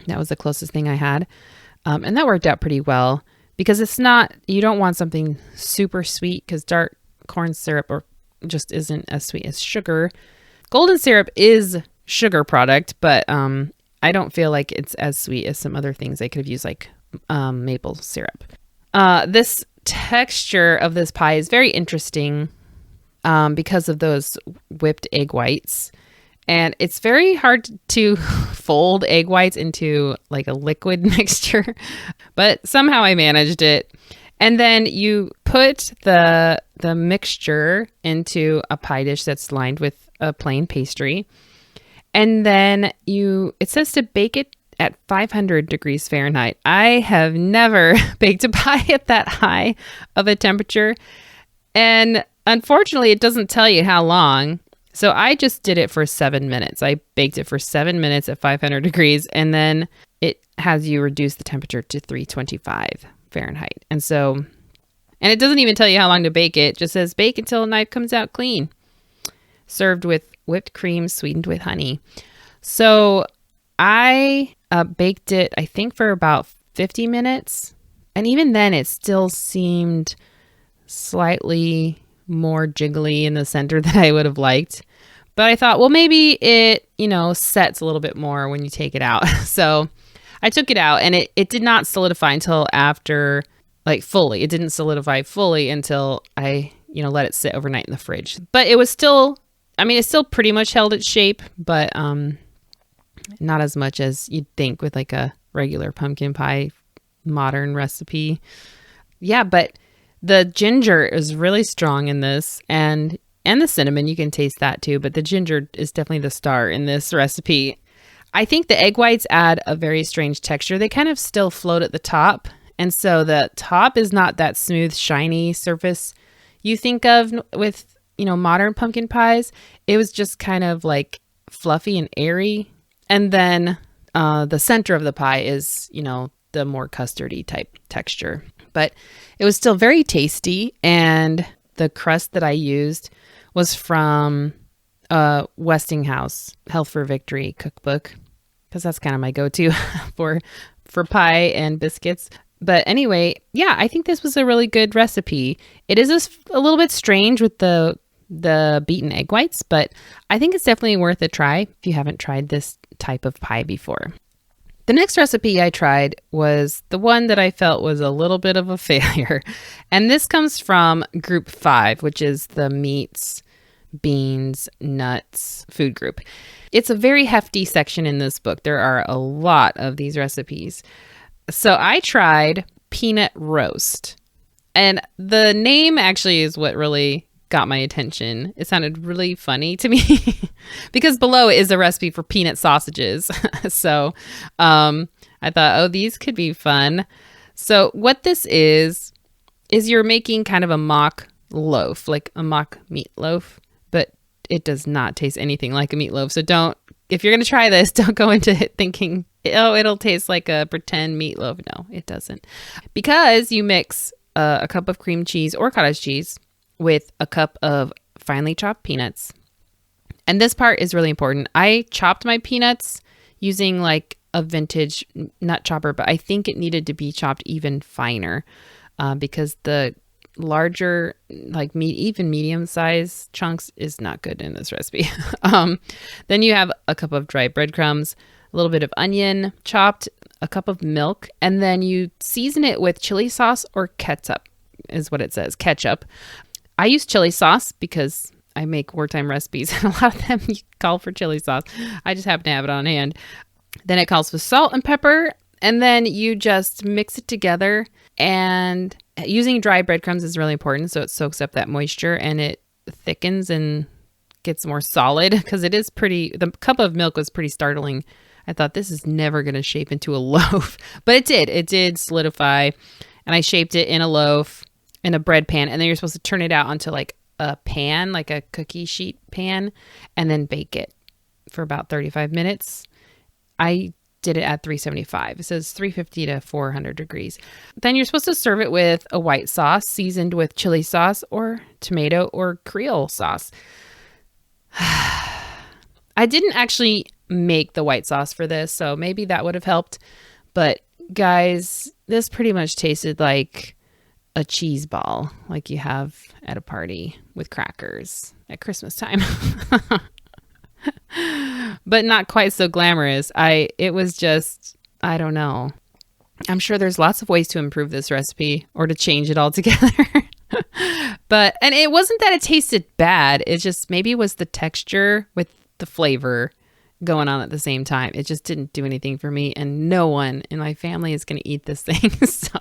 S3: That was the closest thing I had. And that worked out pretty well because you don't want something super sweet because dark corn syrup just isn't as sweet as sugar. Golden syrup is sugar product, but I don't feel like it's as sweet as some other things I could have used, like maple syrup. This texture of this pie is very interesting because of those whipped egg whites. And it's very hard to fold egg whites into like a liquid mixture, but somehow I managed it. And then you put the mixture into a pie dish that's lined with a plain pastry. And then it says to bake it at 500 degrees Fahrenheit. I have never baked a pie at that high of a temperature. And unfortunately, it doesn't tell you how long. So I just did it for 7 minutes. I baked it for 7 minutes at 500 degrees, and then it has you reduce the temperature to 325 Fahrenheit. And it doesn't even tell you how long to bake it. It just says bake until the knife comes out clean. Served with whipped cream sweetened with honey. So I baked it, I think, for about 50 minutes. And even then, it still seemed slightly more jiggly in the center than I would have liked. But I thought, well, maybe it, sets a little bit more when you take it out. So I took it out, and it did not solidify until after, fully. It didn't solidify fully until I, let it sit overnight in the fridge. But it was still, it still pretty much held its shape, but not as much as you'd think with like a regular pumpkin pie modern recipe. Yeah, but the ginger is really strong in this, and the cinnamon, you can taste that too, but the ginger is definitely the star in this recipe. I think the egg whites add a very strange texture. They kind of still float at the top, and so the top is not that smooth, shiny surface you think of with, modern pumpkin pies. It was just kind of like fluffy and airy, and then the center of the pie is, the more custardy type texture. But it was still very tasty, and the crust that I used was from Westinghouse Health for Victory cookbook, because that's kind of my go-to for pie and biscuits. But anyway, yeah, I think this was a really good recipe. It is a little bit strange with the beaten egg whites, but I think it's definitely worth a try if you haven't tried this type of pie before. The next recipe I tried was the one that I felt was a little bit of a failure. And this comes from Group 5, which is the meats, beans, nuts food group. It's a very hefty section in this book. There are a lot of these recipes. So I tried peanut roast. And the name actually is what really got my attention. It sounded really funny to me because below is a recipe for peanut sausages. So I thought, these could be fun. So what this is you're making kind of a mock loaf, like a mock meatloaf, but it does not taste anything like a meatloaf. So if you're going to try this, don't go into it thinking, it'll taste like a pretend meatloaf. No, it doesn't. Because you mix a cup of cream cheese or cottage cheese with a cup of finely chopped peanuts. And this part is really important. I chopped my peanuts using like a vintage nut chopper, but I think it needed to be chopped even finer because the larger, like even medium size chunks is not good in this recipe. Then you have a cup of dry breadcrumbs, a little bit of onion chopped, a cup of milk, and then you season it with chili sauce or ketchup is what it says, ketchup. I use chili sauce because I make wartime recipes and a lot of them call for chili sauce. I just happen to have it on hand. Then it calls for salt and pepper, and then you just mix it together. And using dry breadcrumbs is really important, so it soaks up that moisture and it thickens and gets more solid because it is the cup of milk was pretty startling. I thought this is never going to shape into a loaf, but it did. It did solidify, and I shaped it in a loaf in a bread pan, and then you're supposed to turn it out onto like a pan, like a cookie sheet pan, and then bake it for about 35 minutes. I did it at 375. It says 350 to 400 degrees. Then you're supposed to serve it with a white sauce seasoned with chili sauce or tomato or Creole sauce. I didn't actually make the white sauce for this, so maybe that would have helped. But guys, this pretty much tasted like a cheese ball, like you have at a party with crackers at Christmas time. But not quite so glamorous. It was just, I don't know. I'm sure there's lots of ways to improve this recipe or to change it altogether. And it wasn't that it tasted bad. It just maybe was the texture with the flavor going on at the same time. It just didn't do anything for me, and no one in my family is going to eat this thing. So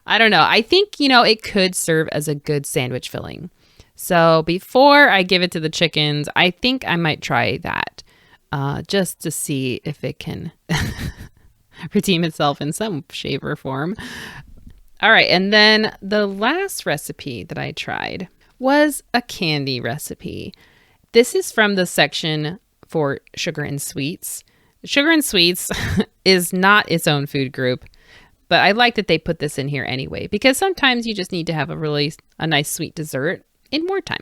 S3: I don't know. I think, it could serve as a good sandwich filling. So before I give it to the chickens, I think I might try that just to see if it can redeem itself in some shape or form. All right. And then the last recipe that I tried was a candy recipe. This is from the section for sugar and sweets. Sugar and sweets is not its own food group, but I like that they put this in here anyway, because sometimes you just need to have a nice sweet dessert in wartime,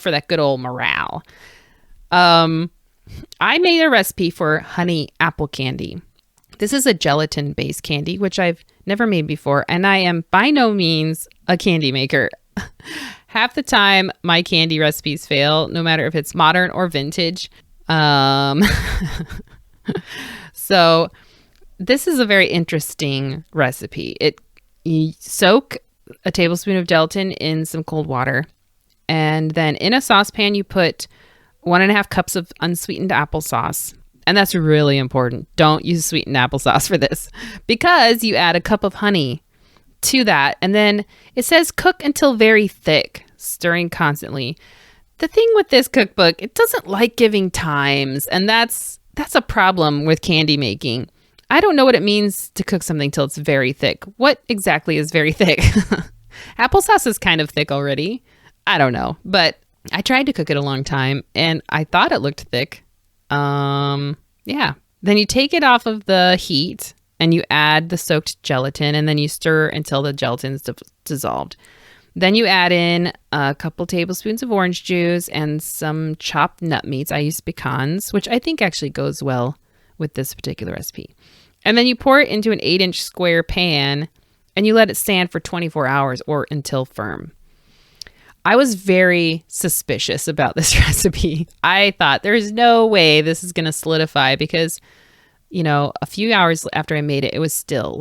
S3: for that good old morale. I made a recipe for honey apple candy. This is a gelatin-based candy, which I've never made before, and I am by no means a candy maker. Half the time, my candy recipes fail, no matter if it's modern or vintage. So this is a very interesting recipe. You soak a tablespoon of gelatin in some cold water, and then in a saucepan you put 1.5 cups of unsweetened applesauce. And that's really important. Don't use sweetened applesauce for this, because you add a cup of honey to that, and then it says cook until very thick, stirring constantly. The thing with this cookbook, it doesn't like giving times, and that's a problem with candy making. I don't know what it means to cook something till it's very thick. What exactly is very thick? Applesauce is kind of thick already. I don't know, but I tried to cook it a long time and I thought it looked thick. Yeah. Then you take it off of the heat and you add the soaked gelatin, and then you stir until the gelatin's dissolved. Then you add in a couple tablespoons of orange juice and some chopped nut meats. I use pecans, which I think actually goes well with this particular recipe. And then you pour it into an 8-inch square pan and you let it stand for 24 hours or until firm. I was very suspicious about this recipe. I thought there's no way this is going to solidify, because, a few hours after I made it, it was still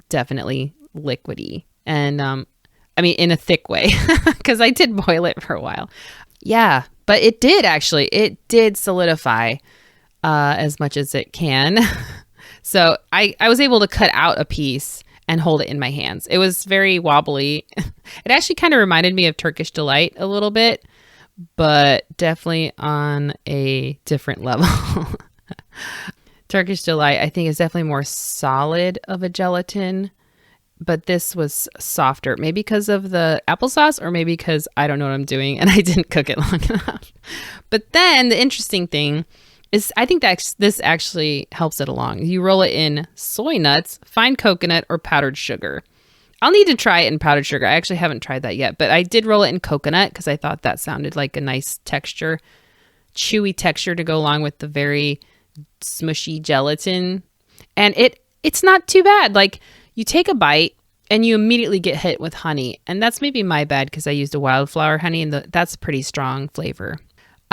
S3: definitely liquidy. And, in a thick way, because I did boil it for a while. Yeah, but it did solidify as much as it can. So I was able to cut out a piece and hold it in my hands. It was very wobbly. It actually kind of reminded me of Turkish Delight a little bit, but definitely on a different level. Turkish Delight, I think, is definitely more solid of a gelatin, but this was softer. Maybe because of the applesauce, or maybe because I don't know what I'm doing and I didn't cook it long enough. But then the interesting thing is, I think that this actually helps it along. You roll it in soy nuts, fine coconut, or powdered sugar. I'll need to try it in powdered sugar. I actually haven't tried that yet, but I did roll it in coconut because I thought that sounded like a nice texture, chewy texture to go along with the very smushy gelatin. And it's not too bad. You take a bite and you immediately get hit with honey. And that's maybe my bad because I used a wildflower honey, and that's a pretty strong flavor.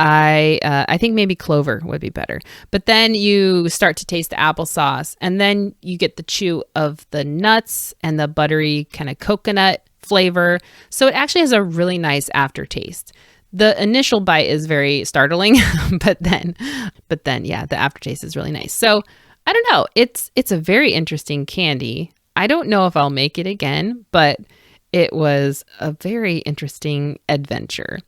S3: I think maybe clover would be better. But then you start to taste the applesauce, and then you get the chew of the nuts and the buttery kind of coconut flavor. So it actually has a really nice aftertaste. The initial bite is very startling, but then yeah, the aftertaste is really nice. So I don't know. It's a very interesting candy. I don't know if I'll make it again, but it was a very interesting adventure.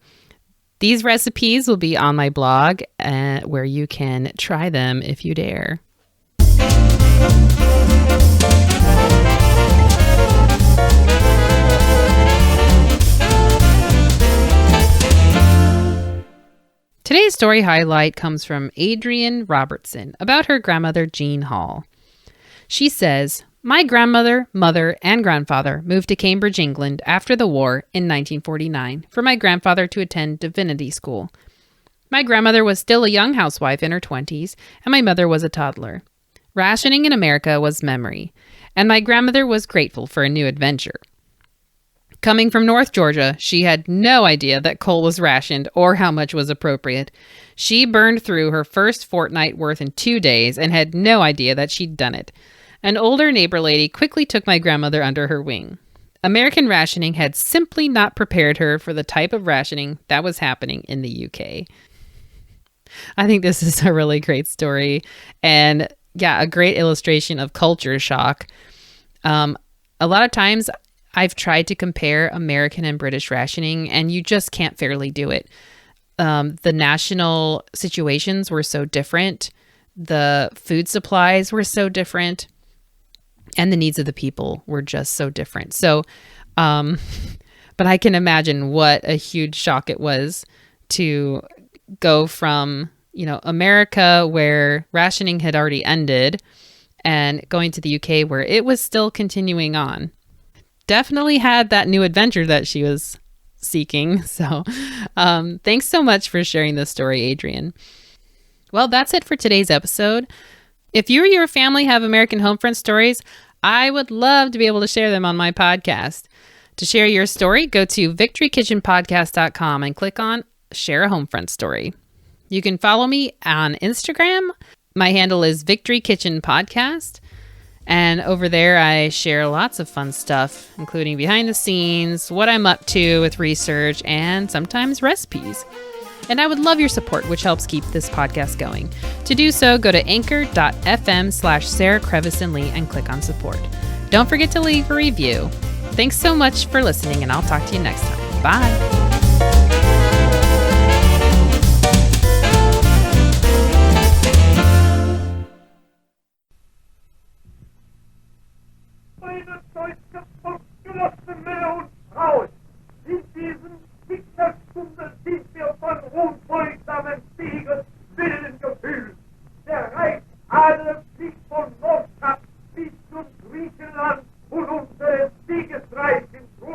S3: These recipes will be on my blog, where you can try them if you dare. Today's story highlight comes from Adrienne Robertson about her grandmother, Jean Hall. She says, "My grandmother, mother, and grandfather moved to Cambridge, England after the war in 1949 for my grandfather to attend divinity school. My grandmother was still a young housewife in her 20s, and my mother was a toddler. Rationing in America was memory, and my grandmother was grateful for a new adventure. Coming from North Georgia, she had no idea that coal was rationed or how much was appropriate. She burned through her first fortnight worth in 2 days and had no idea that she'd done it. An older neighbor lady quickly took my grandmother under her wing. American rationing had simply not prepared her for the type of rationing that was happening in the UK." I think this is a really great story and, yeah, a great illustration of culture shock. A lot of times I've tried to compare American and British rationing, and you just can't fairly do it. The national situations were so different. The food supplies were so different. And the needs of the people were just so different. So, but I can imagine what a huge shock it was to go from, America where rationing had already ended and going to the UK where it was still continuing on. Definitely had that new adventure that she was seeking. So thanks so much for sharing this story, Adrienne. Well, that's it for today's episode. If you or your family have American homefront stories, I would love to be able to share them on my podcast. To share your story, go to victorykitchenpodcast.com and click on Share a Homefront Story. You can follow me on Instagram. My handle is Victory Kitchen Podcast. And over there, I share lots of fun stuff, including behind the scenes, what I'm up to with research, and sometimes recipes. And I would love your support, which helps keep this podcast going. To do so, go to anchor.fm/Sarah Crevice and Lee and click on support. Don't forget to leave a review. Thanks so much for listening, and I'll talk to you next time. Bye.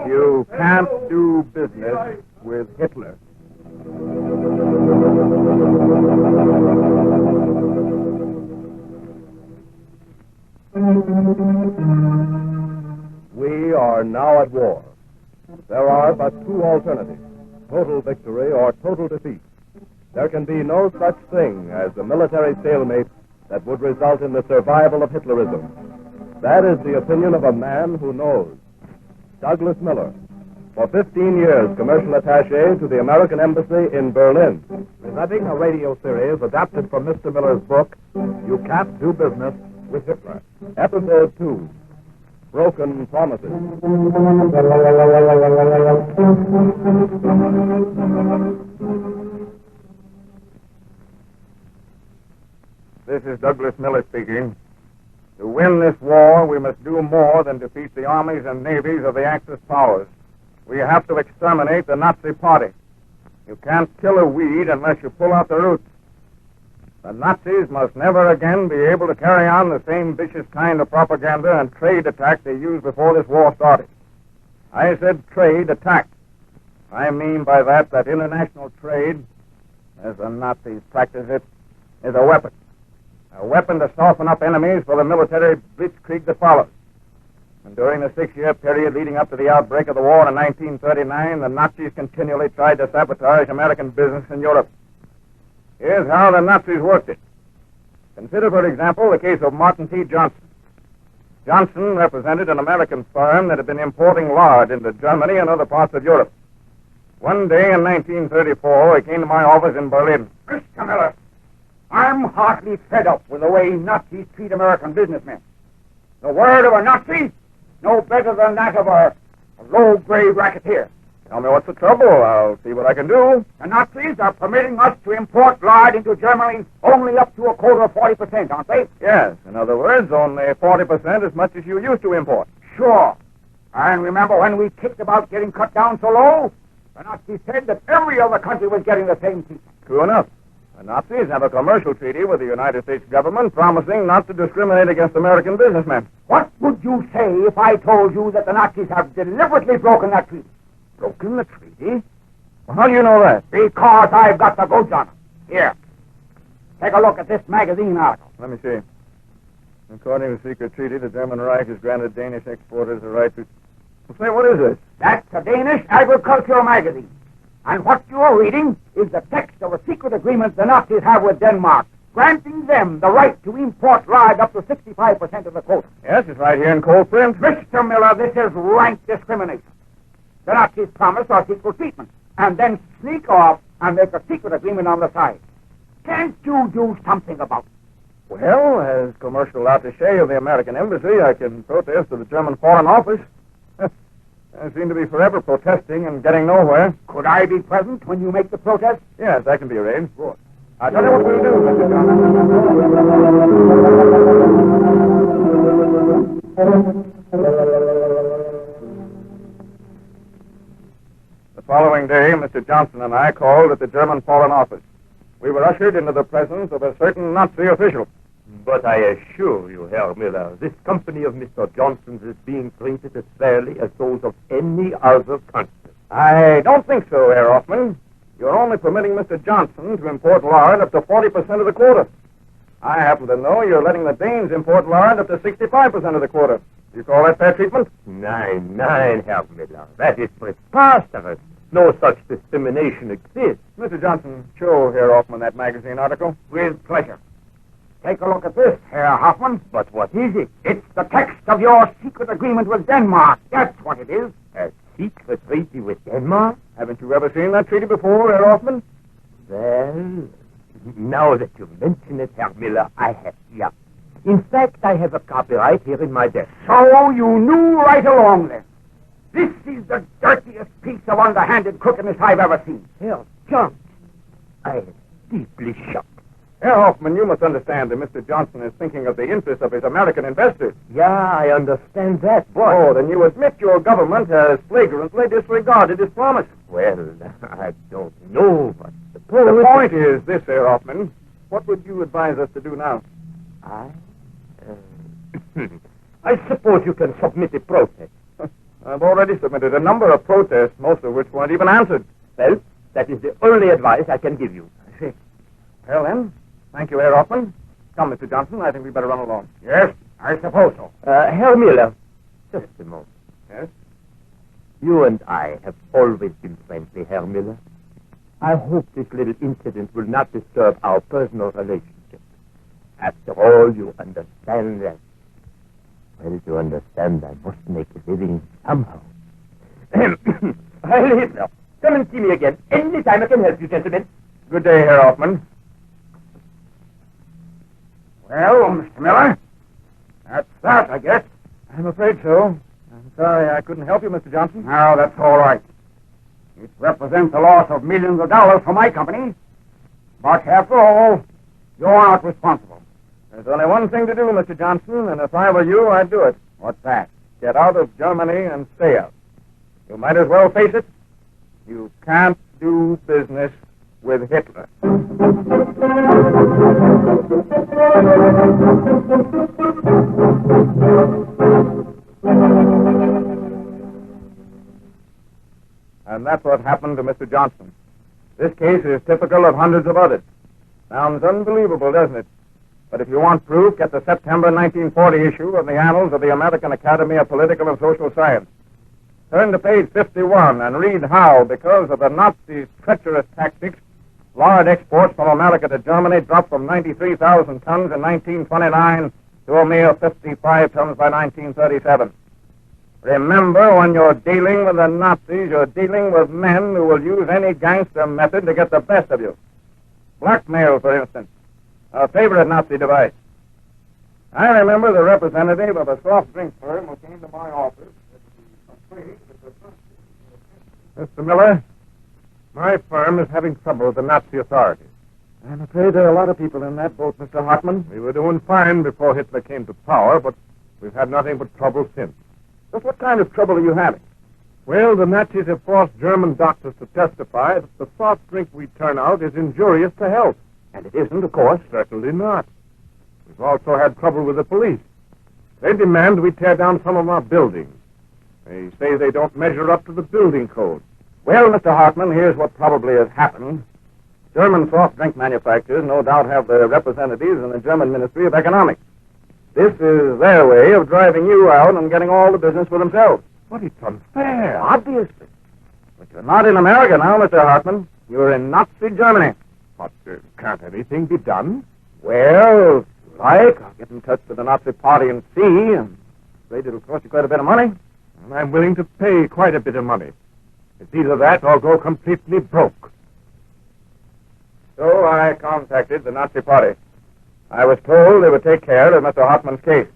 S4: You can't do business with Hitler. We are now at war. There are but two alternatives, total victory or total defeat. There can be no such thing as a military stalemate that would result in the survival of Hitlerism. That is the opinion of a man who knows. Douglas Miller, for 15 years commercial attaché to the American Embassy in Berlin. Presenting a radio series adapted from Mr. Miller's book, You Can't Do Business with Hitler. Episode 2, Broken Promises.
S21: This is Douglas Miller speaking. To win this war, we must do more than defeat the armies and navies of the Axis powers. We have to exterminate the Nazi Party. You can't kill a weed unless you pull out the roots. The Nazis must never again be able to carry on the same vicious kind of propaganda and trade attack they used before this war started. I said trade attack. I mean by that international trade, as the Nazis practice it, is a weapon. A weapon to soften up enemies for the military blitzkrieg that follows. And during the 6-year period leading up to the outbreak of the war in 1939, the Nazis continually tried to sabotage American business in Europe. Here's how the Nazis worked it. Consider, for example, the case of Martin T. Johnson. Johnson represented an American firm that had been importing lard into Germany and other parts of Europe. One day in 1934, he came to my office in Berlin.
S22: Mr. Miller, I'm heartily fed up with the way Nazis treat American businessmen. The word of a Nazi, no better than that of a low-grade racketeer.
S21: Tell me what's the trouble. I'll see what I can do.
S22: The Nazis are permitting us to import lard into Germany only up to a quota of 40%, aren't they?
S21: Yes. In other words, only 40% as much as you used to import.
S22: Sure. And remember when we kicked about getting cut down so low? The Nazis said that every other country was getting the same treatment.
S21: true enough. The Nazis have a commercial treaty with the United States government promising not to discriminate against American businessmen.
S22: What would you say if I told you that the Nazis have deliberately broken that treaty?
S21: Broken the treaty? Well, how do you know that?
S22: Because I've got the goods on it. Here. Take a look at this magazine article.
S21: Let me see. According to the secret treaty, the German Reich has granted Danish exporters the right to... Well, say, what is this?
S22: That's a Danish agricultural magazine. And what you're reading is the text of a secret agreement the Nazis have with Denmark, granting them the right to import lard up to 65% of the quota.
S21: Yes, it's right here in cold print.
S22: Mr. Miller, this is rank discrimination. The Nazis promise us equal treatment, and then sneak off and make a secret agreement on the side. Can't you do something about it?
S21: Well, as commercial attaché of the American Embassy, I can protest to the German Foreign Office. I seem to be forever protesting and getting nowhere.
S22: Could I be present when you make the protest?
S21: Yes, that can be arranged. Good. I'll tell you what we'll do, Mr. The following day, Mr. Johnson and I called at the German Foreign Office. We were ushered into the presence of a certain Nazi official.
S12: But I assure you, Herr Miller, this company of Mr. Johnson's is being treated as fairly as those of any other country.
S21: I don't think so, Herr Hoffman. You're only permitting Mr. Johnson to import lard up to 40% of the quota. I happen to know you're letting the Danes import lard up to 65% of the quota. Do you call that fair treatment?
S12: Nein, Herr Miller. That is preposterous. No such discrimination exists.
S21: Mr. Johnson, show Herr Hoffman that magazine article.
S22: With pleasure. Take a look at this, Herr Hoffman.
S12: But what is it?
S22: It's the text of your secret agreement with Denmark. That's what it is.
S12: A secret treaty with Denmark?
S21: Haven't you ever seen that treaty before, Herr Hoffman?
S12: Well, now that you mention it, Herr Miller, I have, yeah. In fact, I have a copy right here in my desk.
S22: So you knew right along then. This is the dirtiest piece of underhanded crookedness I've ever seen.
S12: Herr Johnson, I am deeply shocked.
S21: Herr Hoffman, you must understand that Mr. Johnson is thinking of the interests of his American investors.
S12: Yeah, I understand that, but...
S21: Oh, then you admit your government has flagrantly disregarded his promise.
S12: Well, I don't know, but
S21: the point is this, Herr Hoffman. What would you advise us to do now?
S12: I suppose you can submit a protest.
S21: I've already submitted a number of protests, most of which weren't even answered.
S12: Well, that is the only advice I can give you.
S21: I see. Well, then, thank you, Herr Hoffman. Come, Mr. Johnson, I think we'd better run along.
S22: Yes, I suppose so.
S12: Herr Miller, just a moment.
S21: Yes?
S12: You and I have always been friendly, Herr Miller. I hope this little incident will not disturb our personal relationship. After all, you understand that. Well, to understand, I must make a living somehow. Heil Hitler. Come and see me again. Any time I can help you, gentlemen.
S21: Good day, Herr Hoffman.
S22: Well, Mr. Miller, that's that, I guess.
S21: I'm afraid so. I'm sorry I couldn't help you, Mr. Johnson.
S22: No, that's all right. It represents a loss of millions of dollars for my company. But after all, you're not responsible.
S21: There's only one thing to do, Mr. Johnson, and if I were you, I'd do it.
S22: What's that?
S21: Get out of Germany and stay out. You might as well face it. You can't do business with Hitler. And that's what happened to Mr. Johnson. This case is typical of hundreds of others. Sounds unbelievable, doesn't it? But if you want proof, get the September 1940 issue of the Annals of the American Academy of Political and Social Science. Turn to page 51 and read how, because of the Nazis' treacherous tactics, lard exports from America to Germany dropped from 93,000 tons in 1929 to a mere 55 tons by 1937. Remember, when you're dealing with the Nazis, you're dealing with men who will use any gangster method to get the best of you. Blackmail, for instance. A favorite Nazi device. I remember the representative of a soft drink firm who came to my office. Mr. Miller, my firm is having trouble with the Nazi authorities. I'm afraid there are a lot of people in that boat, Mr. Hartman. We were doing fine before Hitler came to power, but we've had nothing but trouble since. Just what kind of trouble are you having? Well, the Nazis have forced German doctors to testify that the soft drink we turn out is injurious to health.
S22: And it isn't, of course.
S21: Certainly not. We've also had trouble with the police. They demand we tear down some of our buildings. They say they don't measure up to the building code.
S22: Well, Mr. Hartman, here's what probably has happened. German soft drink manufacturers no doubt have their representatives in the German Ministry of Economics. This is their way of driving you out and getting all the business for themselves.
S21: But it's unfair.
S22: Obviously. But you're not in America now, Mr. Hartman. You're in Nazi Germany.
S21: But can't anything be done?
S22: Well, if you like, I'll get in touch with the Nazi Party and see. I'm afraid it'll cost you quite a bit of money.
S21: And I'm willing to pay quite a bit of money. It's either that or go completely broke.
S22: So I contacted the Nazi Party. I was told they would take care of Mr. Hartman's case.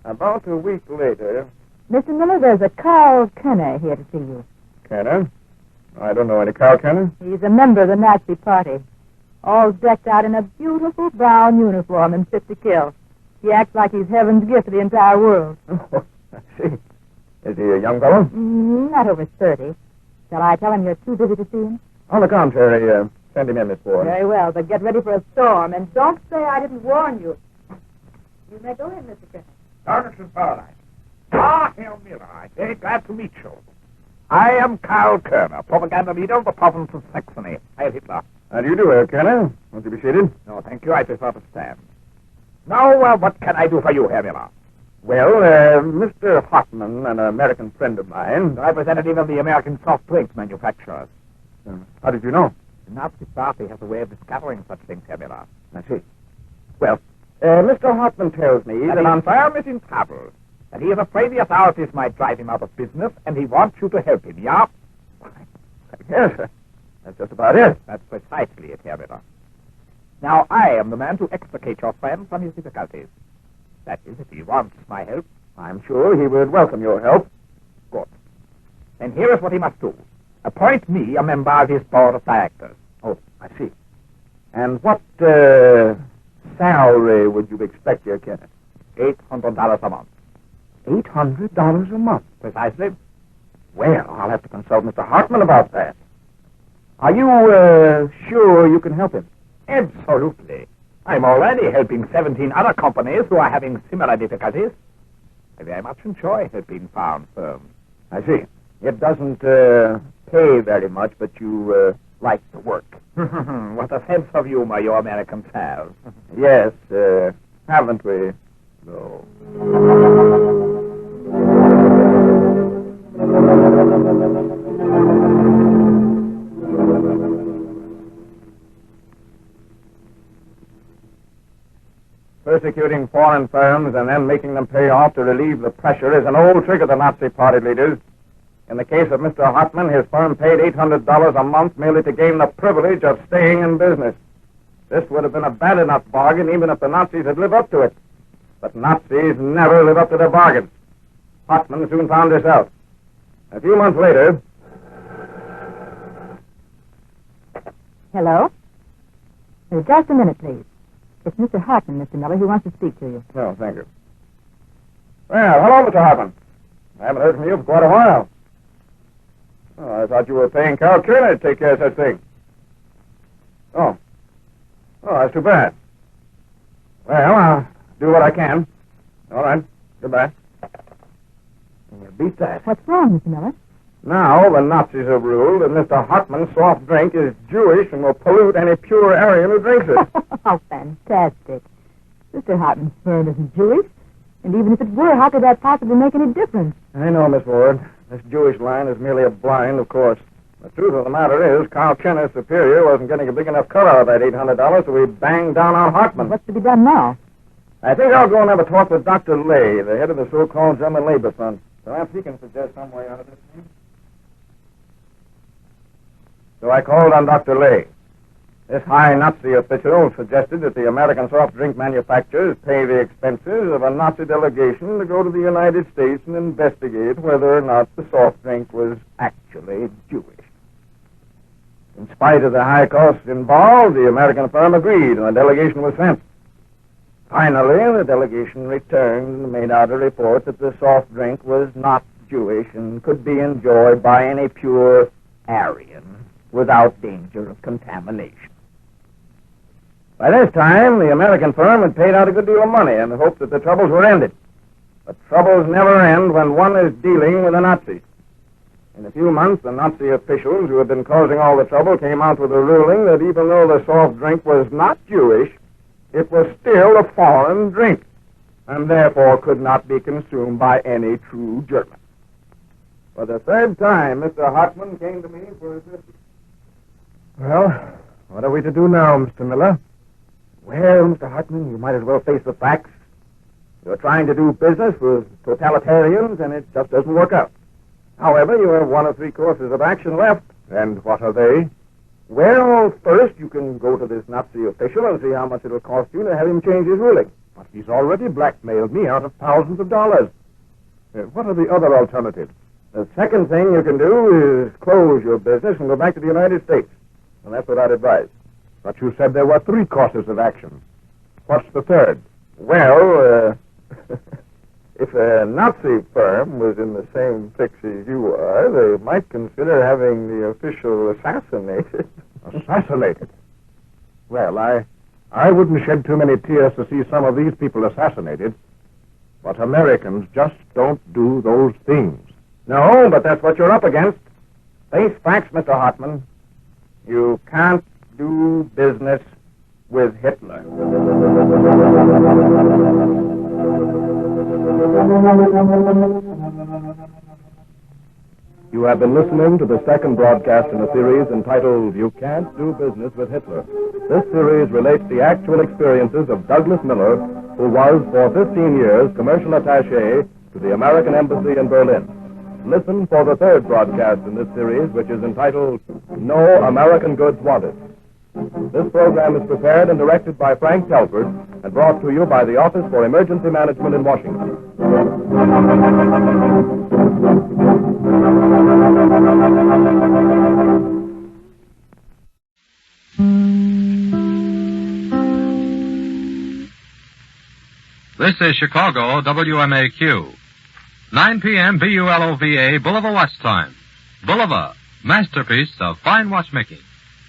S22: About a week later...
S11: Mr. Miller, there's a Carl Kenner here to see you.
S21: Kenner? I don't know any Carl Kenner.
S11: He's a member of the Nazi Party. All decked out in a beautiful brown uniform and fit to kill. He acts like he's heaven's gift to the entire world.
S22: Oh, I see. Is he a young fellow?
S11: Not over 30. Shall I tell him you're too busy to see him?
S22: On the contrary, send him in, Miss Ford.
S11: Very well, but get ready for a storm, and don't say I didn't warn you. You may go in, Mr. Kenner.
S22: Darnish's Paradise. Ah, Herr Miller, I'm very glad to meet you. I am Karl Kerner, propaganda leader of the province of Saxony. Heil Hitler.
S21: How do you do, Herr Kenner? Won't you be seated?
S22: No, thank you. I prefer to stand. Now, what can I do for you, Herr Miller? Well, Mr. Hartman, an American friend of mine, representative of the American soft drink manufacturers.
S21: How did you know?
S22: The Nazi Party has a way of discovering such things, Herr Miller. I see. Well, Mr. Hartman tells me that an firm is in trouble, that he is afraid the authorities might drive him out of business, and he wants you to help him, yeah? Yes, that's just about it. That's precisely it, Herr Miller. Now, I am the man to extricate your friend from his difficulties. That is, if he wants my help, I'm sure he would welcome your help. Good. Then here is what he must do. Appoint me a member of his board of directors. Oh, I see. And what salary would you expect, Herr Kenner? $800 a month. $800 a month? Precisely. Well, I'll have to consult Mr. Hartman about that. Are you sure you can help him? Absolutely. I'm already helping 17 other companies who are having similar difficulties. I very much enjoy helping foreign firms. I see. It doesn't pay very much, but you like the work. What a sense of humor you Americans have. Yes, haven't we? No. Persecuting foreign firms and then making them pay off to relieve the pressure is an old trick of the Nazi Party leaders. In the case of Mr. Hartman, his firm paid $800 a month merely to gain the privilege of staying in business. This would have been a bad enough bargain even if the Nazis had lived up to it. But Nazis never live up to their bargains. Hartman soon found this out. A few months later...
S11: Hello? Just a minute, please. It's Mr. Hartman, Mr. Miller, who wants to speak to you.
S22: Oh, thank you. Well, hello, Mr. Hartman. I haven't heard from you for quite a while. Oh, I thought you were paying Carl Kerner to take care of such things. Oh. Oh, that's too bad. Well, I'll do what I can. All right. Goodbye. Beat that.
S11: What's wrong, Mr. Miller?
S22: Now the Nazis have ruled that Mr. Hartman's soft drink is Jewish and will pollute any pure Aryan who drinks it.
S11: How fantastic. Mr. Hartman's firm isn't Jewish. And even if it were, how could that possibly make any difference?
S22: I know, Miss Ward. This Jewish line is merely a blind, of course. The truth of the matter is, Carl Kenner's superior wasn't getting a big enough cut out of that $800, so we banged down on Hartman.
S11: What's to be done now?
S22: I think I'll go and have a talk with Dr. Lay, the head of the so-called German Labor Front. Perhaps he can suggest some way out of this thing. So I called on Dr. Lay. This high Nazi official suggested that the American soft drink manufacturers pay the expenses of a Nazi delegation to go to the United States and investigate whether or not the soft drink was actually Jewish. In spite of the high costs involved, the American firm agreed, and the delegation was sent. Finally, the delegation returned and made out a report that the soft drink was not Jewish and could be enjoyed by any pure Aryan without danger of contamination. By this time, the American firm had paid out a good deal of money in the hope that the troubles were ended. But troubles never end when one is dealing with the Nazis. In a few months, the Nazi officials who had been causing all the trouble came out with a ruling that even though the soft drink was not Jewish, it was still a foreign drink, and therefore could not be consumed by any true German. For the third time, Mr. Hartman came to me for assistance.
S21: Well, what are we to do now, Mr. Miller?
S22: Well, Mr. Hartman, you might as well face the facts. You're trying to do business with totalitarians, and it just doesn't work out. However, you have one of three courses of action left.
S21: And what are they?
S22: Well, first, you can go to this Nazi official and see how much it'll cost you to have him change his ruling.
S21: But he's already blackmailed me out of thousands of dollars. What are the other alternatives?
S22: The second thing you can do is close your business and go back to the United States. And that's what I'd advise.
S21: But you said there were three courses of action. What's the third?
S22: Well, if a Nazi firm was in the same fix as you are, they might consider having the official assassinated.
S21: Assassinated? Well, I wouldn't shed too many tears to see some of these people assassinated. But Americans just don't do those things.
S22: No, but that's what you're up against. Face facts, Mr. Hartman. You can't do business with Hitler.
S13: You have been listening to the second broadcast in a series entitled You Can't Do Business with Hitler. This series relates the actual experiences of Douglas Miller, who was for 15 years commercial attaché to the American Embassy in Berlin. Listen for the third broadcast in this series, which is entitled No American Goods Wanted. This program is prepared and directed by Frank Telford and brought to you by the Office for Emergency Management in Washington.
S19: This is Chicago, WMAQ. 9 p.m. BULOVA, Bulova West time. Bulova, masterpiece of fine watchmaking.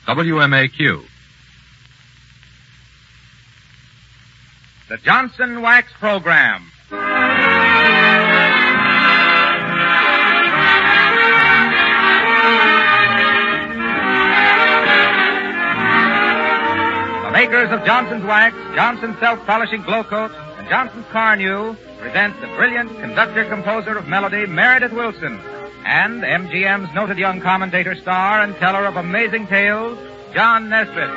S19: WMAQ.
S23: The Johnson Wax Program. The makers of Johnson's Wax, Johnson's Self-Polishing Glow Coat, and Johnson's Carnew present the brilliant conductor-composer of melody, Meredith Willson, and MGM's noted young commentator, star, and teller of amazing tales, John Nesbitt.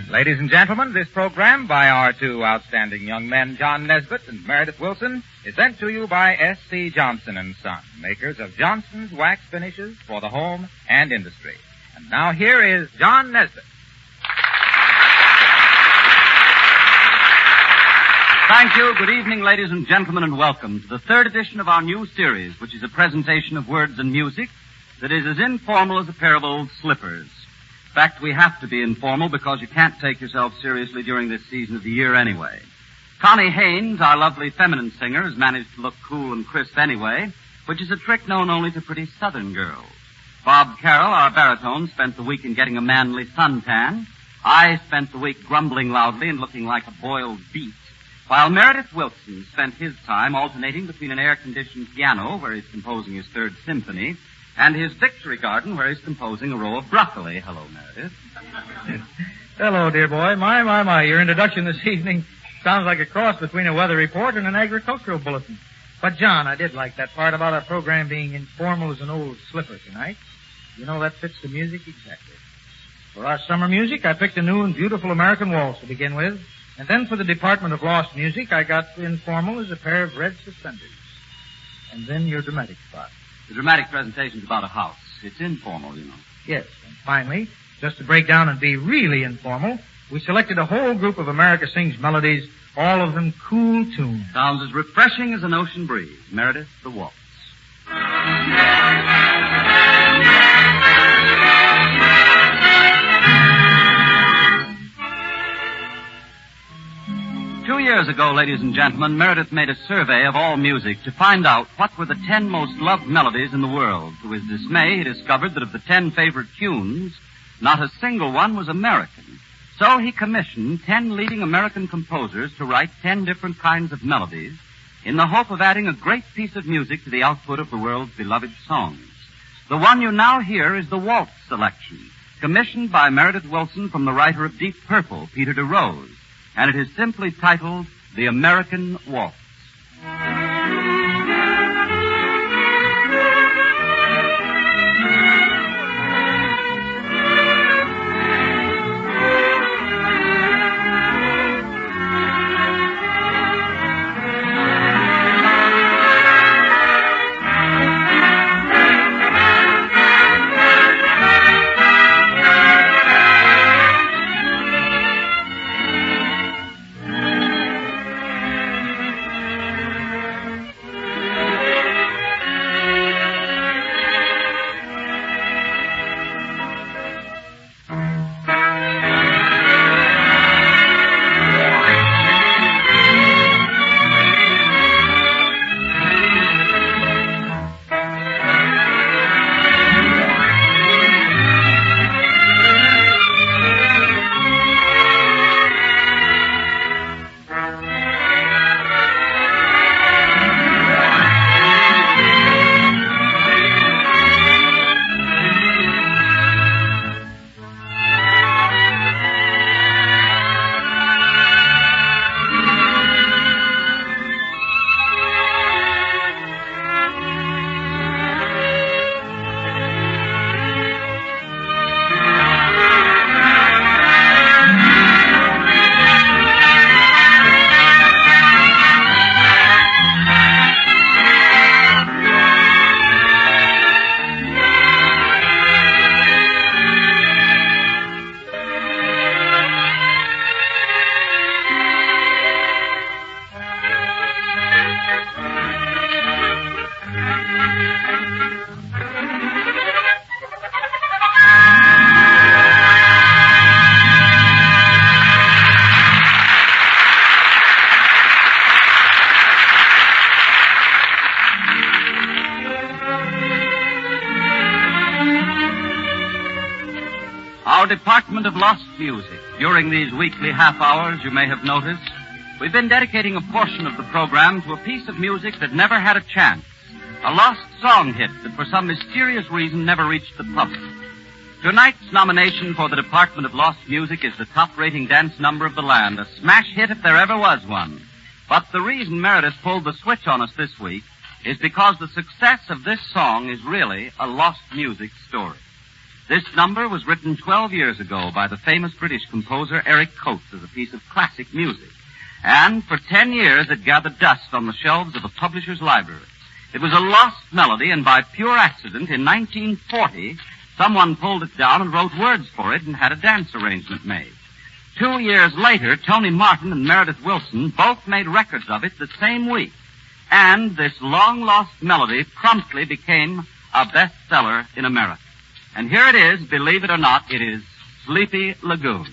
S23: Ladies and gentlemen, this program by our two outstanding young men, John Nesbitt and Meredith Willson, is sent to you by S.C. Johnson & Son, makers of Johnson's Wax Finishes for the home and industry. And now here is John Nesbitt.
S24: Thank you. Good evening, ladies and gentlemen, and welcome to the third edition of our new series, which is a presentation of words and music that is as informal as a pair of old slippers. In fact, we have to be informal because you can't take yourself seriously during this season of the year anyway. Connie Haynes, our lovely feminine singer, has managed to look cool and crisp anyway, which is a trick known only to pretty southern girls. Bob Carroll, our baritone, spent the week in getting a manly suntan. I spent the week grumbling loudly and looking like a boiled beet, while Meredith Wilson spent his time alternating between an air-conditioned piano, where he's composing his third symphony, and his victory garden, where he's composing a row of broccoli. Hello, Meredith.
S25: Hello, dear boy. My. Your introduction this evening sounds like a cross between a weather report and an agricultural bulletin. But, John, I did like that part about our program being informal as an old slipper tonight. You know, that fits the music exactly. For our summer music, I picked a new and beautiful American waltz to begin with. And then for the Department of Lost Music, I got informal as a pair of red suspenders. And then your dramatic spot.
S24: The dramatic presentation's about a house. It's informal, you know.
S25: Yes, and finally, just to break down and be really informal, we selected a whole group of America Sings melodies, all of them cool tunes.
S24: Sounds as refreshing as an ocean breeze. Meredith, the waltz. years ago, ladies and gentlemen, Meredith made a survey of all music to find out what were the 10 most loved melodies in the world. To his dismay, he discovered that of the 10 favorite tunes, not a single one was American. So he commissioned 10 leading American composers to write 10 different kinds of melodies in the hope of adding a great piece of music to the output of the world's beloved songs. The one you now hear is the Waltz selection, commissioned by Meredith Willson from the writer of Deep Purple, Peter DeRose, and it is simply titled The American Waltz. Our Department of Lost Music. During these weekly half hours, you may have noticed, we've been dedicating a portion of the program to a piece of music that never had a chance. A lost song hit that for some mysterious reason never reached the public. Tonight's nomination for the Department of Lost Music is the top-rating dance number of the land, a smash hit if there ever was one. But the reason Meredith pulled the switch on us this week is because the success of this song is really a lost music story. This number was written 12 years ago by the famous British composer Eric Coates as a piece of classic music. And for 10 years it gathered dust on the shelves of a publisher's library. It was a lost melody, and by pure accident in 1940, someone pulled it down and wrote words for it and had a dance arrangement made. 2 years later, Tony Martin and Meredith Willson both made records of it the same week. And this long-lost melody promptly became a bestseller in America. And here it is, believe it or not, it is Sleepy Lagoon.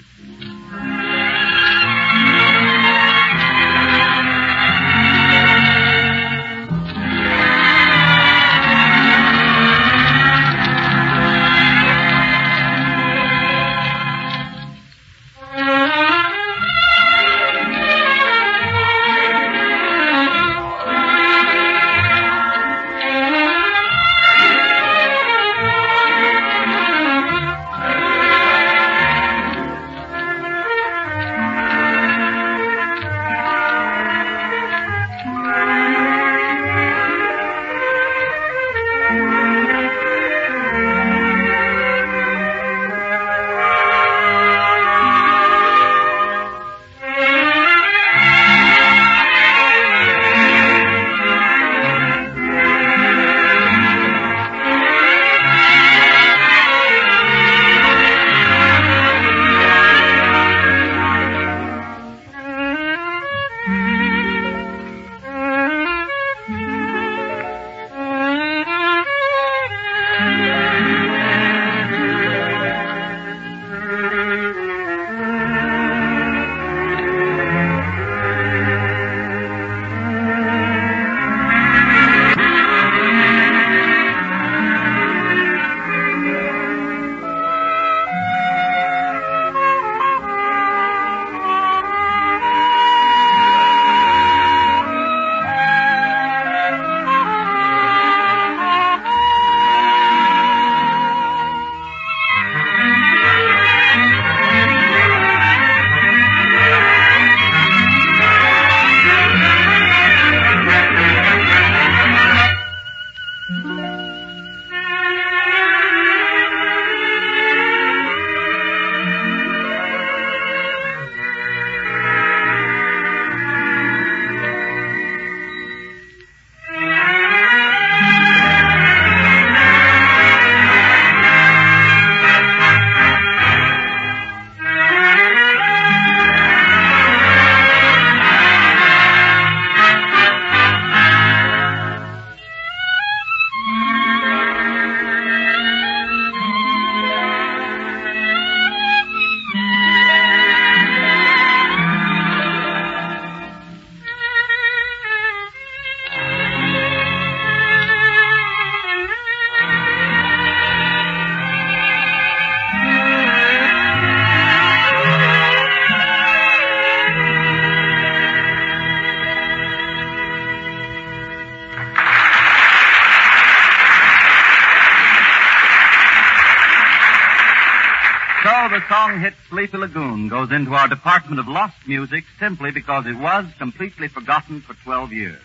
S24: song hit Sleepy Lagoon goes into our Department of Lost Music simply because it was completely forgotten for 12 years.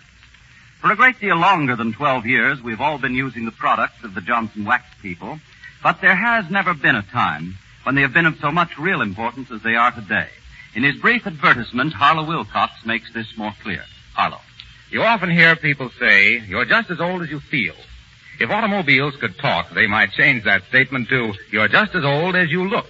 S24: For a great deal longer than 12 years, we've all been using the products of the Johnson Wax people, but there has never been a time when they have been of so much real importance as they are today. In his brief advertisement, Harlow Wilcox makes this more clear. Harlow.
S23: You often hear people say, you're just as old as you feel. If automobiles could talk, they might change that statement to, you're just as old as you look.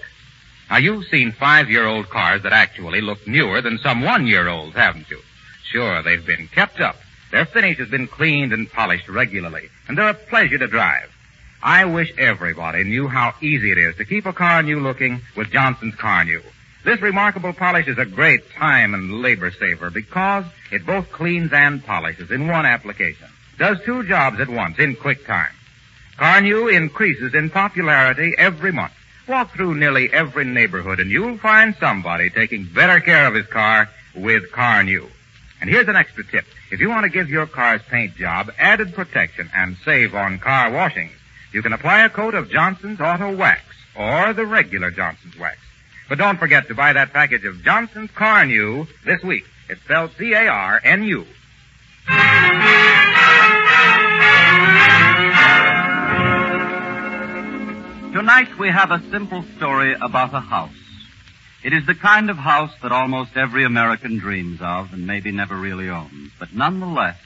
S23: Now, you've seen 5-year-old cars that actually look newer than some 1-year-olds, haven't you? Sure, they've been kept up. Their finish has been cleaned and polished regularly, and they're a pleasure to drive. I wish everybody knew how easy it is to keep a car new looking with Johnson's Car New. This remarkable polish is a great time and labor saver because it both cleans and polishes in one application. Does 2 jobs at once in quick time. Car New increases in popularity every month. Walk through nearly every neighborhood and you'll find somebody taking better care of his car with Car New. And here's an extra tip. If you want to give your car's paint job added protection and save on car washings, you can apply a coat of Johnson's Auto Wax or the regular Johnson's Wax. But don't forget to buy that package of Johnson's Car New this week. It's spelled C-A-R-N-U.
S24: Tonight we have a simple story about a house. It is the kind of house that almost every American dreams of and maybe never really owns. But nonetheless,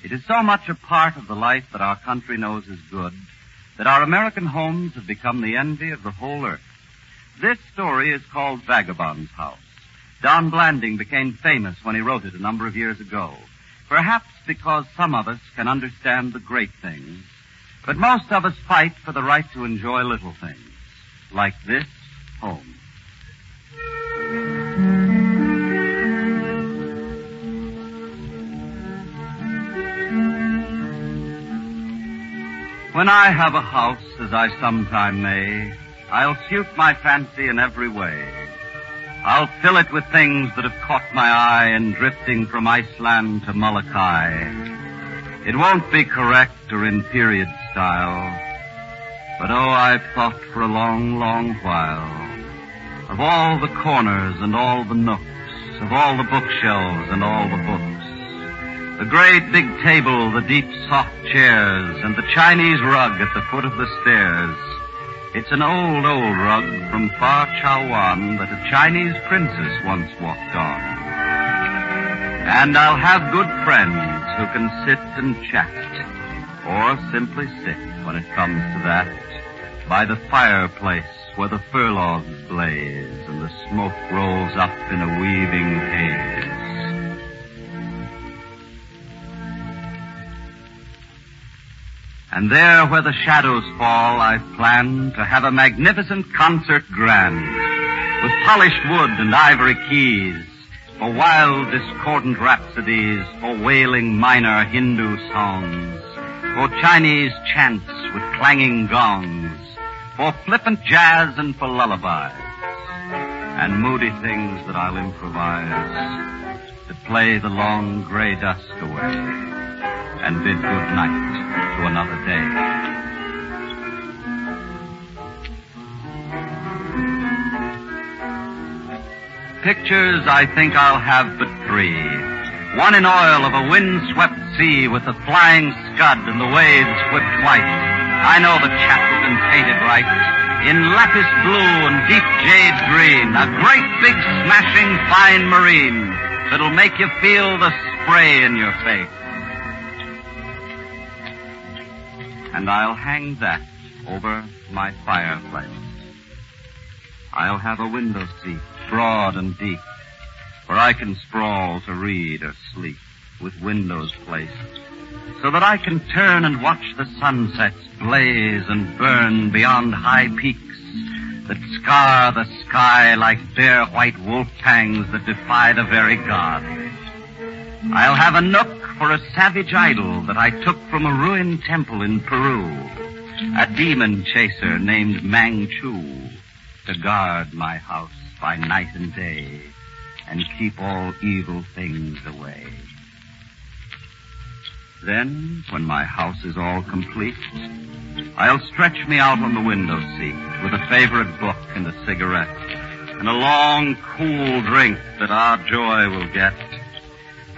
S24: it is so much a part of the life that our country knows is good that our American homes have become the envy of the whole earth. This story is called Vagabond's House. Don Blanding became famous when he wrote it a number of years ago, perhaps because some of us can understand the great things, but most of us fight for the right to enjoy little things, like this home. When I have a house, as I sometime may, I'll suit my fancy in every way. I'll fill it with things that have caught my eye in drifting from Iceland to Molokai. It won't be correct or in period style, but oh, I've thought for a long, long while of all the corners and all the nooks, of all the bookshelves and all the books. The great big table, the deep soft chairs, and the Chinese rug at the foot of the stairs. It's an old, old rug from far Chaoan that a Chinese princess once walked on. And I'll have good friends who can sit and chat, or simply sit, when it comes to that, by the fireplace where the fir logs blaze and the smoke rolls up in a weaving haze. And there where the shadows fall, I've planned to have a magnificent concert grand, with polished wood and ivory keys, for wild discordant rhapsodies, for wailing minor Hindu songs, for Chinese chants with clanging gongs, for flippant jazz and for lullabies, and moody things that I'll improvise to play the long gray dusk away and bid good night to another day. Pictures I think I'll have but 3. One in oil of a wind-swept sea with the flying scud and the waves whipped white. I know the chap has been painted right. In lapis blue and deep jade green, a great big smashing fine marine that'll make you feel the spray in your face. And I'll hang that over my fireplace. I'll have a window seat, broad and deep, where I can sprawl to read or sleep, with windows placed, so that I can turn and watch the sunsets blaze and burn beyond high peaks that scar the sky like bare white wolf fangs that defy the very gods. I'll have a nook for a savage idol that I took from a ruined temple in Peru, a demon chaser named Manchu, to guard my house by night and day and keep all evil things away. Then, when my house is all complete, I'll stretch me out on the window seat with a favorite book and a cigarette and a long, cool drink that our joy will get.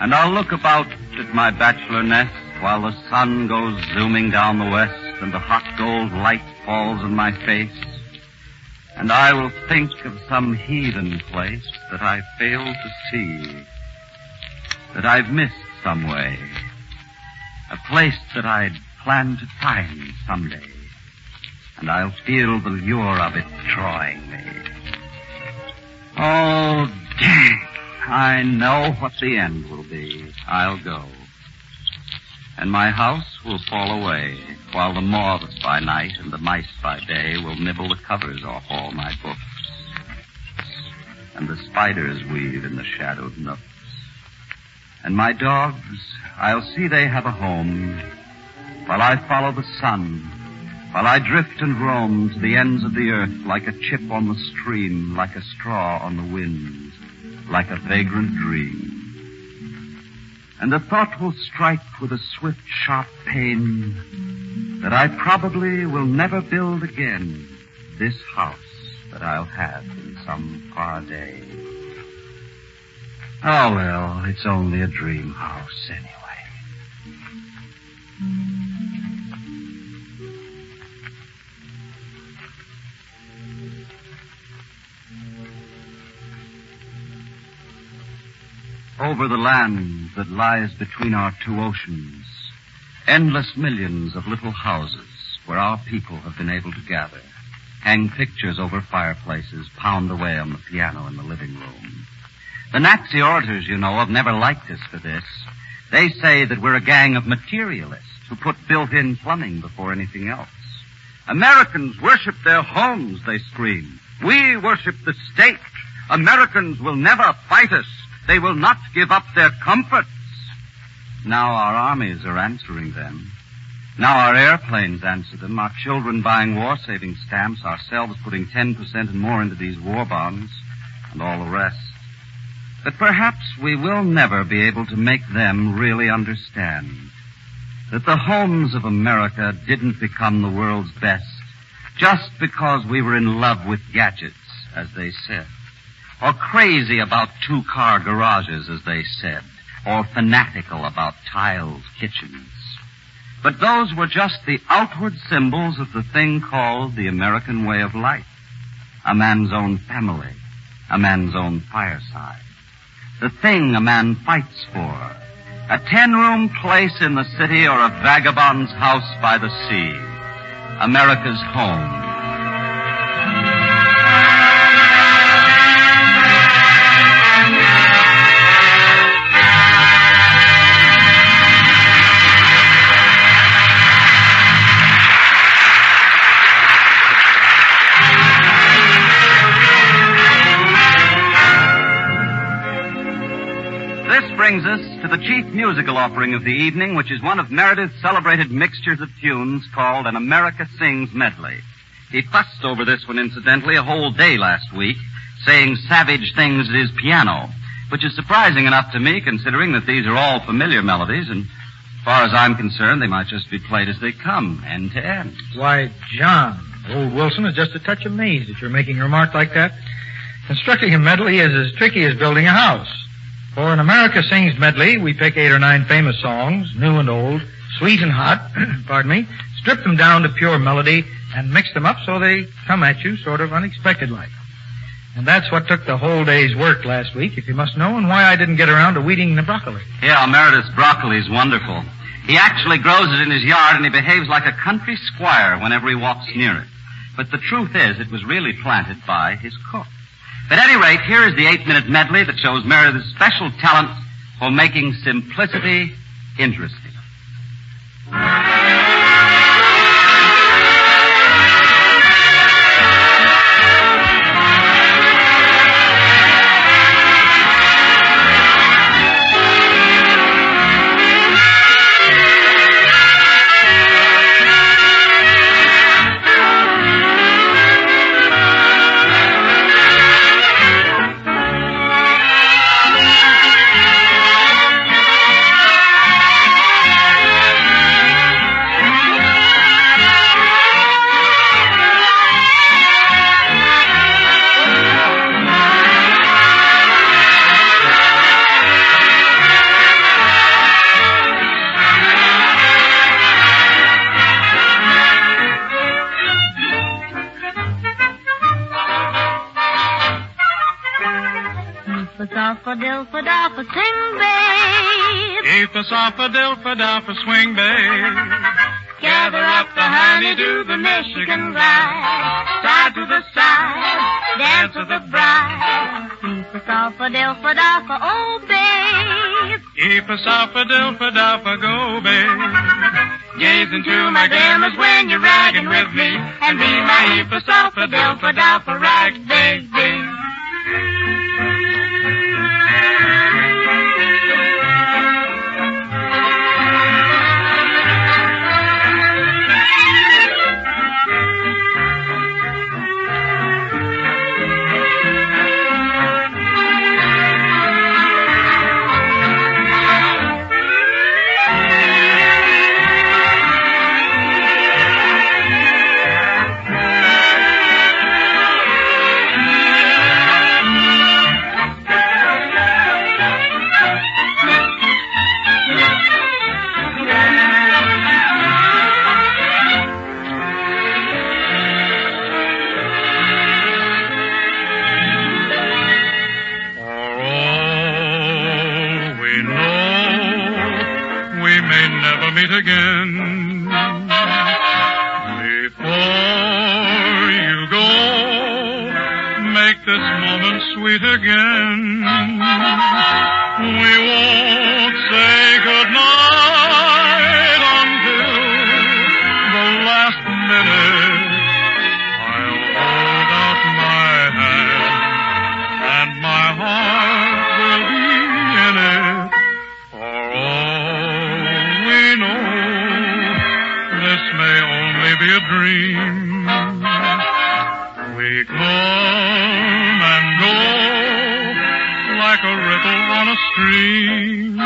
S24: And I'll look about at my bachelor nest while the sun goes zooming down the west and the hot gold light falls on my face. And I will think of some heathen place that I failed to see, that I've missed some way, a place that I'd planned to find someday, and I'll feel the lure of it drawing me. Oh, dang, I know what the end will be. I'll go. And my house will fall away, while the moths by night and the mice by day will nibble the covers off all my books. And the spiders weave in the shadowed nooks. And my dogs, I'll see they have a home, while I follow the sun, while I drift and roam to the ends of the earth like a chip on the stream, like a straw on the wind, like a vagrant dream. And the thought will strike with a swift, sharp pain that I probably will never build again this house that I'll have in some far day. Oh, well, it's only a dream house anyway. Over the land that lies between our two oceans, endless millions of little houses where our people have been able to gather, hang pictures over fireplaces, pound away on the piano in the living room. The Nazi orators, you know, have never liked us for this. They say that we're a gang of materialists who put built-in plumbing before anything else. Americans worship their homes, they scream. We worship the state. Americans will never fight us. They will not give up their comforts. Now our armies are answering them. Now our airplanes answer them, our children buying war-saving stamps, ourselves putting 10% and more into these war bonds, and all the rest. But perhaps we will never be able to make them really understand that the homes of America didn't become the world's best just because we were in love with gadgets, as they said, or crazy about two-car garages, as they said, or fanatical about tiled kitchens. But those were just the outward symbols of the thing called the American way of life. A man's own family, a man's own fireside. The thing a man fights for. A 10-room place in the city or a vagabond's house by the sea. America's home. Brings us to the chief musical offering of the evening, which is one of Meredith's celebrated mixtures of tunes called An America Sings Medley. He fussed over this one, incidentally, a whole day last week, saying savage things at his piano, which is surprising enough to me, considering that these are all familiar melodies, and as far as I'm concerned, they might just be played as they come, end to end.
S25: Why, John, old Wilson is just a touch amazed that you're making a remark like that. Constructing a medley is as tricky as building a house. For an America Sings Medley, we pick 8 or 9 famous songs, new and old, sweet and hot, pardon me, strip them down to pure melody, and mix them up so they come at you sort of unexpected-like. And that's what took the whole day's work last week, if you must know, and why I didn't get around to weeding the broccoli.
S24: Yeah, Meredith's broccoli's wonderful. He actually grows it in his yard, and he behaves like a country squire whenever he walks near it. But the truth is, it was really planted by his cook. At any rate, here is the 8-minute medley that shows Meredith's special talent for making simplicity interesting.
S2: Eepha-sopha-dilfa-dalfa, sing, babe.
S10: Eepha-sopha-dilfa-dalfa, swing, babe.
S2: Gather up the honey, do the Michigan glide. Side to the side, dance with the bride. Eepha-sopha-dilfa-dalfa, oh, babe.
S10: Eepha-sopha-dilfa-dalfa, go, babe.
S2: Gaze into my dimmers when you're ragging with me, and be my eepha-sopha-dilfa-dalfa rag, baby.
S10: Meet again. Before you go, make this moment sweet again. We won't say goodnight until the last minute. I'll hold out my hand, and my heart will be in it. For all we know, this may only be a dream. We come and go like a ripple on a stream.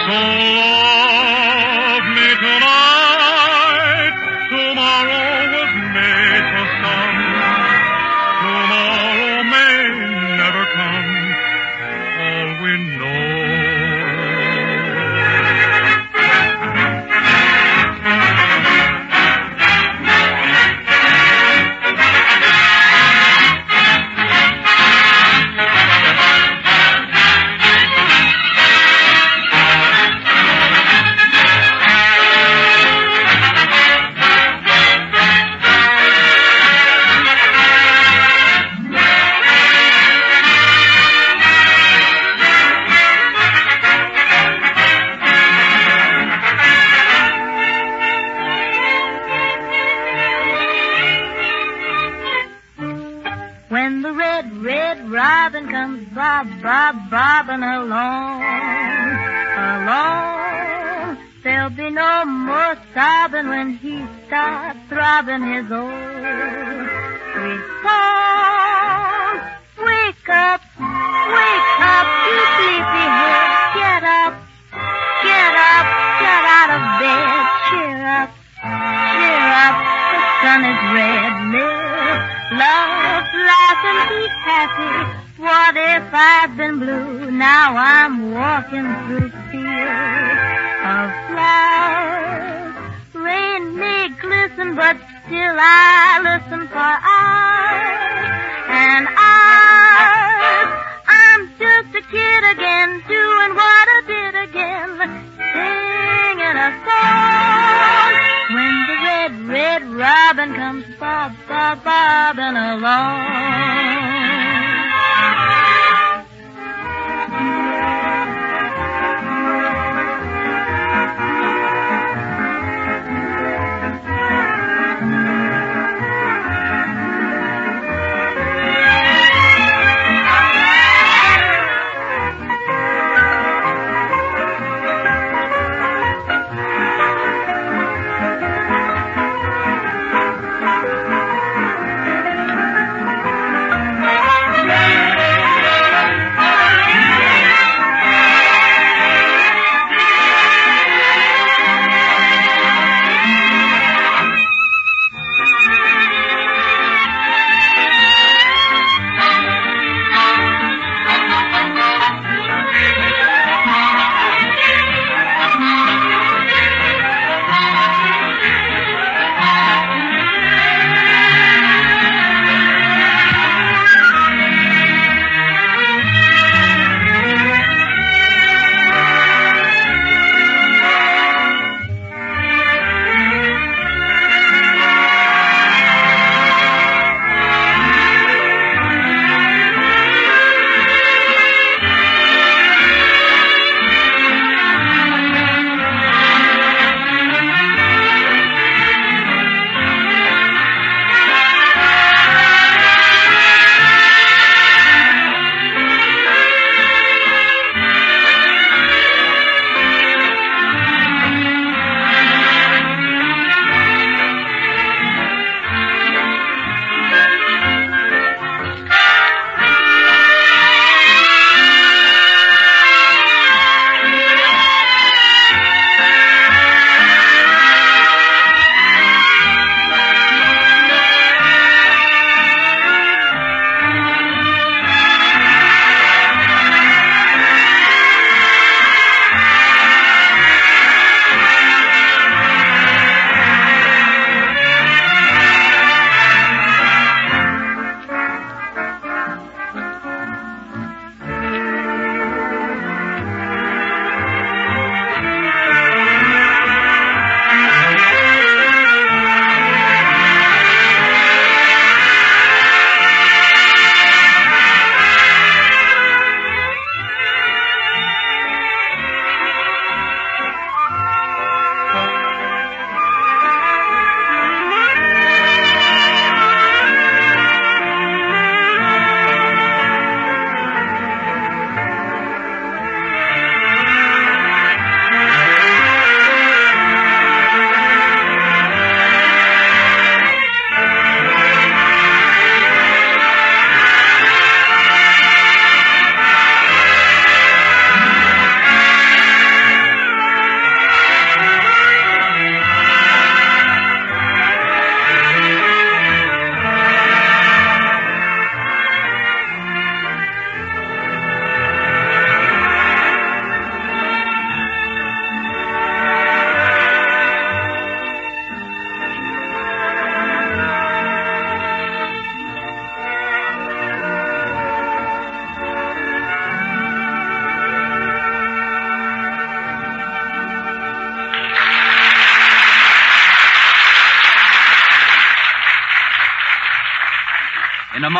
S10: So love me tonight. Tomorrow was made for some. Tomorrow may never come. All we know.
S2: Bobbing along. There'll be no more sobbing when he starts throbbing his old sweet song. Wake up, you sleepyhead. Get up, get out of bed. Cheer up, the sun is red. Live, love, laugh, and be happy. What if I've been blue? Now I'm walking through fields of flowers. Rain may glisten, but still I listen for hours and hours. I'm just a kid again, doing what I did again, singing a song. When the red robin comes bobbing along.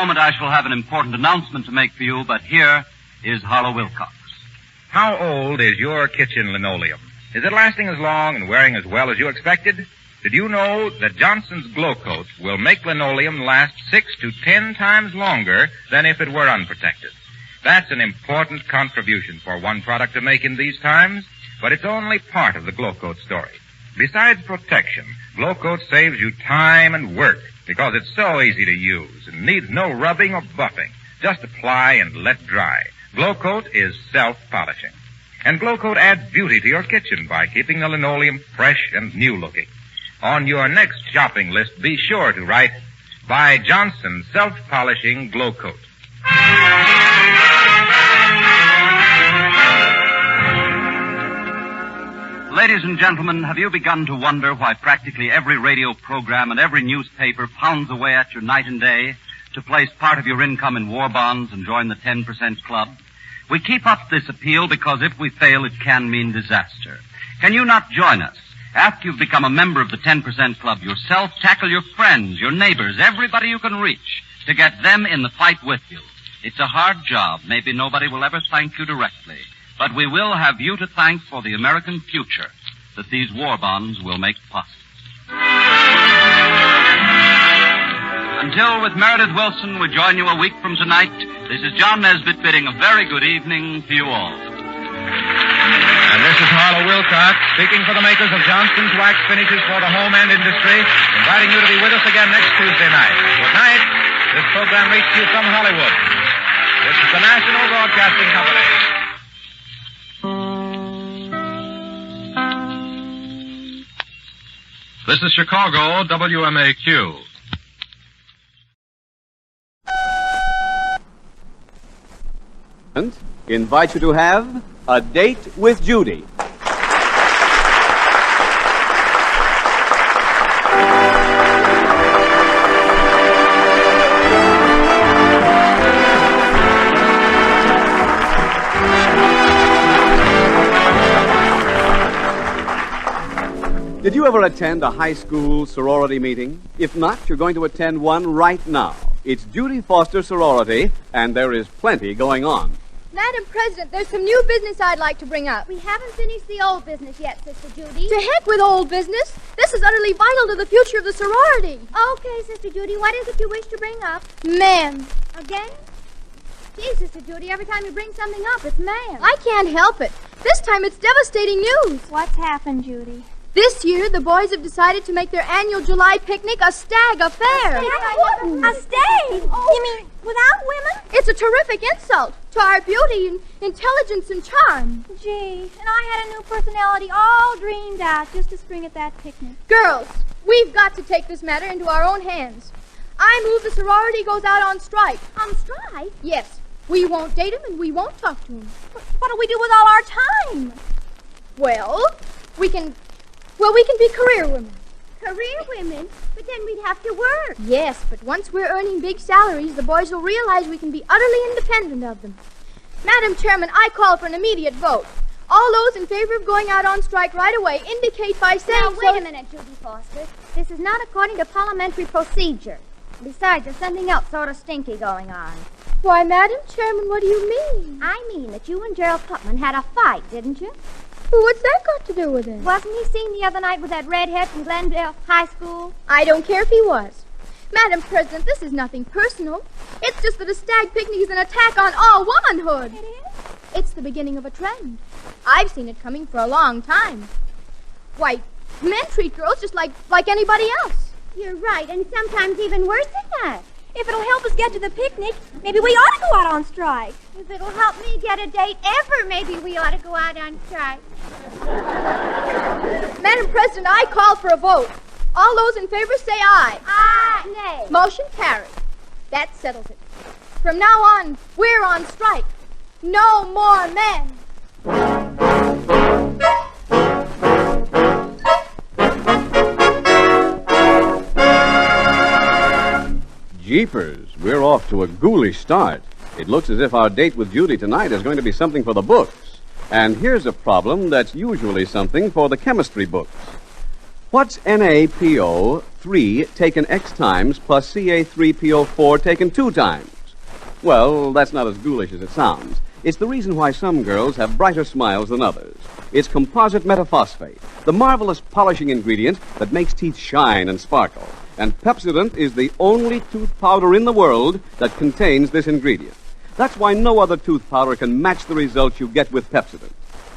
S24: moment, I shall have an important announcement to make for you, but here is Harlow Wilcox.
S23: How old is your kitchen linoleum? Is it lasting as long and wearing as well as you expected? Did you know that Johnson's Glow Coat will make linoleum last 6 to 10 times longer than if it were unprotected? That's an important contribution for one product to make in these times, but it's only part of the Glow Coat story. Besides protection, Glow Coat saves you time and work because it's so easy to use and needs no rubbing or buffing. Just apply and let dry. Glow Coat is self-polishing. And Glow Coat adds beauty to your kitchen by keeping the linoleum fresh and new-looking. On your next shopping list, be sure to write, Buy Johnson Self-Polishing Glow Coat.
S24: Ladies and gentlemen, have you begun to wonder why practically every radio program and every newspaper pounds away at you night and day to place part of your income in war bonds and join the 10% club? We keep up this appeal because if we fail, it can mean disaster. Can you not join us? After you've become a member of the 10% club yourself, tackle your friends, your neighbors, everybody you can reach to get them in the fight with you. It's a hard job. Maybe nobody will ever thank you directly. But we will have you to thank for the American future that these war bonds will make possible. Until with Meredith Wilson we join you a week from tonight, this is John Nesbitt bidding a very good evening to you all.
S23: And this is Harlow Wilcox, speaking for the makers of Johnson's Wax Finishes for the home and industry, inviting you to be with us again next Tuesday night. Good night. This program reached you from Hollywood. This is the National Broadcasting Company.
S19: This is Chicago, WMAQ.
S8: And invite you to have a date with Judy. Did you ever attend a high school sorority meeting? If not, you're going to attend one right now. It's Judy Foster Sorority, and there is plenty going on.
S9: Madam President, there's some new business I'd like to bring up.
S15: We haven't finished the old business yet, Sister Judy.
S9: To heck with old business. This is utterly vital to the future of the sorority.
S15: Okay, Sister Judy, what is it you wish to bring up?
S9: Man.
S15: Again? Gee, Sister Judy, every time you bring something up, it's man.
S9: I can't help it. This time it's devastating news.
S15: What's happened, Judy?
S9: This year, the boys have decided to make their annual July picnic a stag affair.
S15: A stag? Oh. You mean without women?
S9: It's a terrific insult to our beauty and intelligence and charm.
S15: Gee, and I had a new personality all dreamed out just to spring at that picnic.
S9: Girls, we've got to take this matter into our own hands. I move the sorority goes out on strike.
S15: On strike?
S9: Yes. We won't date him and we won't talk to him.
S15: What do we do with all our time?
S9: Well, we can be career women.
S15: Career women? But then we'd have to work.
S9: Yes, but once we're earning big salaries, the boys will realize we can be utterly independent of them. Madam Chairman, I call for an immediate vote. All those in favor of going out on strike right away indicate by saying
S15: Now, wait a minute, Judy Foster. This is not according to parliamentary procedure. Besides, there's something else sort of stinky going on.
S9: Why, Madam Chairman, what do you mean?
S15: I mean that you and Gerald Putman had a fight, didn't you?
S9: Well, what's that got to do with it?
S15: Wasn't he seen the other night with that redhead from Glendale High School?
S9: I don't care if he was. Madam President, this is nothing personal. It's just that a stag picnic is an attack on all womanhood.
S15: It is?
S9: It's the beginning of a trend. I've seen it coming for a long time. Why, men treat girls just like anybody else.
S15: You're right, and sometimes even worse than that. If it'll help us get to the picnic, maybe we ought to go out on strike. If it'll help me get a date ever, maybe we ought to go out on strike.
S9: Madam President, I call for a vote. All those in favor say aye.
S15: Aye.
S9: Nay. Motion carried. That settles it. From now on, we're on strike. No more men.
S8: Jeepers, we're off to a ghoulish start. It looks as if our date with Judy tonight is going to be something for the books. And here's a problem that's usually something for the chemistry books. What's NaPO3 taken X times plus Ca3PO4 taken 2 times? Well, that's not as ghoulish as it sounds. It's the reason why some girls have brighter smiles than others. It's composite metaphosphate, the marvelous polishing ingredient that makes teeth shine and sparkle. And Pepsodent is the only tooth powder in the world that contains this ingredient. That's why no other tooth powder can match the results you get with Pepsodent.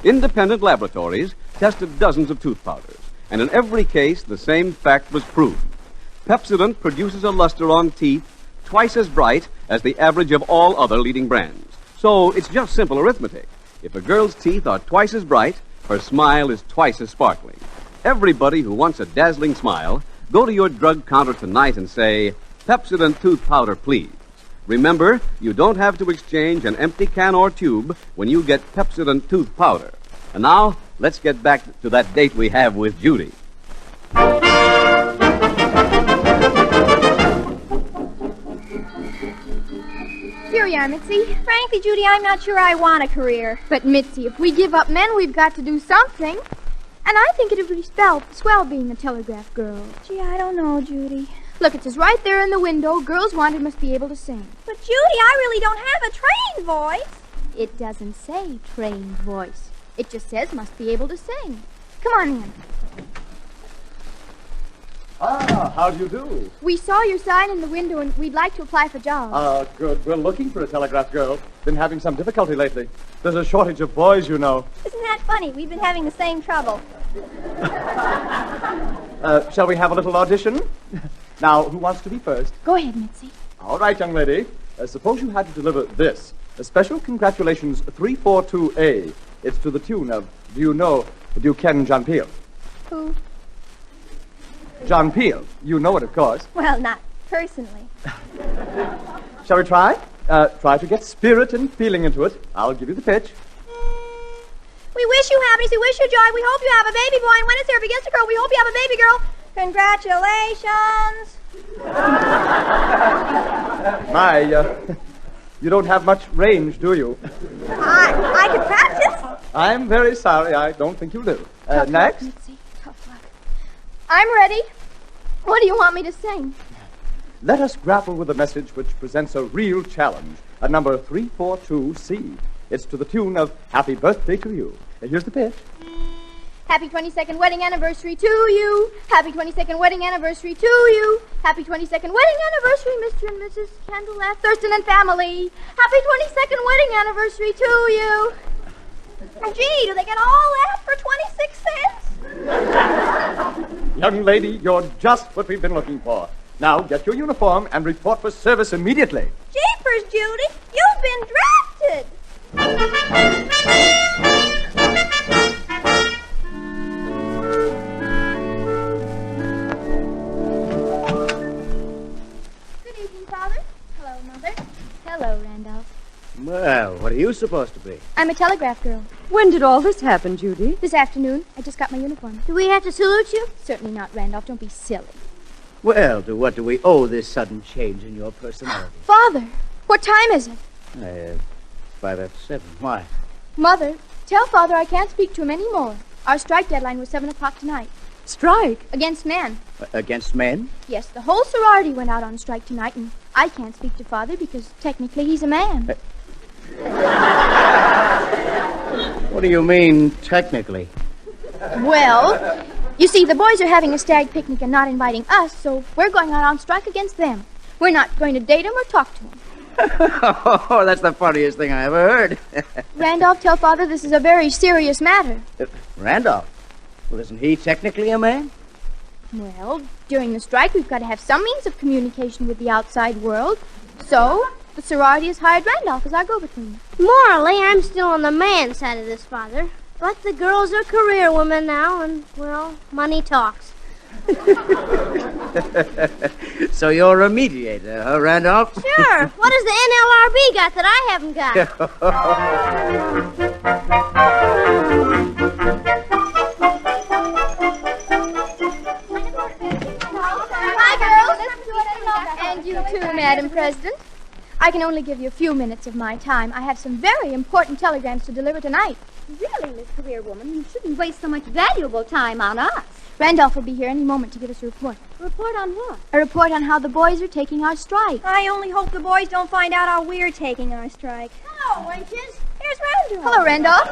S8: Independent laboratories tested dozens of tooth powders, and in every case, the same fact was proven. Pepsodent produces a luster on teeth twice as bright as the average of all other leading brands. So it's just simple arithmetic. If a girl's teeth are twice as bright, her smile is twice as sparkling. Everybody who wants a dazzling smile, go to your drug counter tonight and say, Pepsodent tooth powder, please. Remember, you don't have to exchange an empty can or tube when you get Pepsodent tooth powder. And now, let's get back to that date we have with Judy.
S9: Here we are, Mitzi.
S15: Frankly, Judy, I'm not sure I want a career.
S9: But, Mitzi, if we give up men, we've got to do something. And I think it would be swell being a telegraph girl.
S15: Gee, I don't know, Judy.
S9: Look, it says right there in the window, girls wanted must be able to sing.
S15: But, Judy, I really don't have a trained voice.
S9: It doesn't say trained voice. It just says must be able to sing. Come on in.
S7: Ah, how do you do?
S9: We saw your sign in the window and we'd like to apply for jobs.
S7: Good. We're looking for a telegraph girl. Been having some difficulty lately. There's a shortage of boys, you know.
S15: Isn't that funny? We've been having the same trouble.
S7: Shall we have a little audition? Now, who wants to be first?
S9: Go ahead, Mitzi.
S7: All right, young lady. Suppose you had to deliver this. A special congratulations 342A. It's to the tune of, do you ken John Peel?
S15: Who?
S7: John Peel. You know it, of course.
S15: Well, not personally.
S7: Shall we try? Try to get spirit and feeling into it. I'll give you the pitch.
S15: We wish you happiness, we wish you joy, we hope you have a baby boy, and when it's here, if it gets a girl, we hope you have a baby girl. Congratulations.
S7: You don't have much range, do you?
S15: I could practice.
S7: I'm very sorry. I don't think you do. Next.
S9: Mitzi. Tough luck. I'm ready. What do you want me to sing?
S7: Let us grapple with a message which presents a real challenge. At number 342C. It's to the tune of Happy Birthday to You. Here's the pitch.
S9: Happy 22nd wedding anniversary to you. Happy 22nd wedding anniversary to you. Happy 22nd wedding anniversary, Mr. and Mrs. Candlelath Thurston and family. Happy 22nd wedding anniversary to you.
S15: Gee, do they get all that for 26 cents?
S7: Young lady, you're just what we've been looking for. Now, get your uniform and report for service immediately.
S15: Jeepers, Judy, you've been drafted.
S9: Good evening, Father. Hello, Mother. Hello, Randolph.
S14: Well, what are you supposed to be?
S9: I'm a telegraph girl.
S17: When did all this happen, Judy?
S9: This afternoon. I just got my uniform.
S15: Do we have to salute you?
S9: Certainly not, Randolph. Don't be silly.
S14: Well, to what do we owe this sudden change in your personality?
S9: Father, what time is it?
S14: 7:05. Why?
S9: Mother, tell Father I can't speak to him anymore. Our strike deadline was 7 o'clock tonight.
S17: Strike?
S9: Against men.
S14: Against men?
S9: Yes, the whole sorority went out on strike tonight, and I can't speak to Father because technically he's a man.
S14: What do you mean, technically?
S9: Well, you see, the boys are having a stag picnic and not inviting us, so we're going out on strike against them. We're not going to date him or talk to him.
S14: Oh, that's the funniest thing I ever heard.
S9: Randolph, tell Father this is a very serious matter.
S14: Randolph? Well, isn't he technically a man?
S9: Well, during the strike, we've got to have some means of communication with the outside world. So, the sorority has hired Randolph as our go-between.
S15: Morally, I'm still on the man side of this, Father. But the girls are career women now, and, well, money talks.
S14: So you're a mediator, huh, Randolph?
S15: Sure. What has the NLRB got that I haven't got?
S9: Hi, girls. And you too, Madam President. I can only give you a few minutes of my time. I have some very important telegrams to deliver tonight.
S15: Really, Miss Career Woman, you shouldn't waste so much valuable time on us.
S9: Randolph will be here any moment to give us a report.
S15: A report on what?
S9: A report on how the boys are taking our strike.
S15: I only hope the boys don't find out how we're taking our strike. Hello, wenches. Here's Randolph.
S9: Hello, Randolph.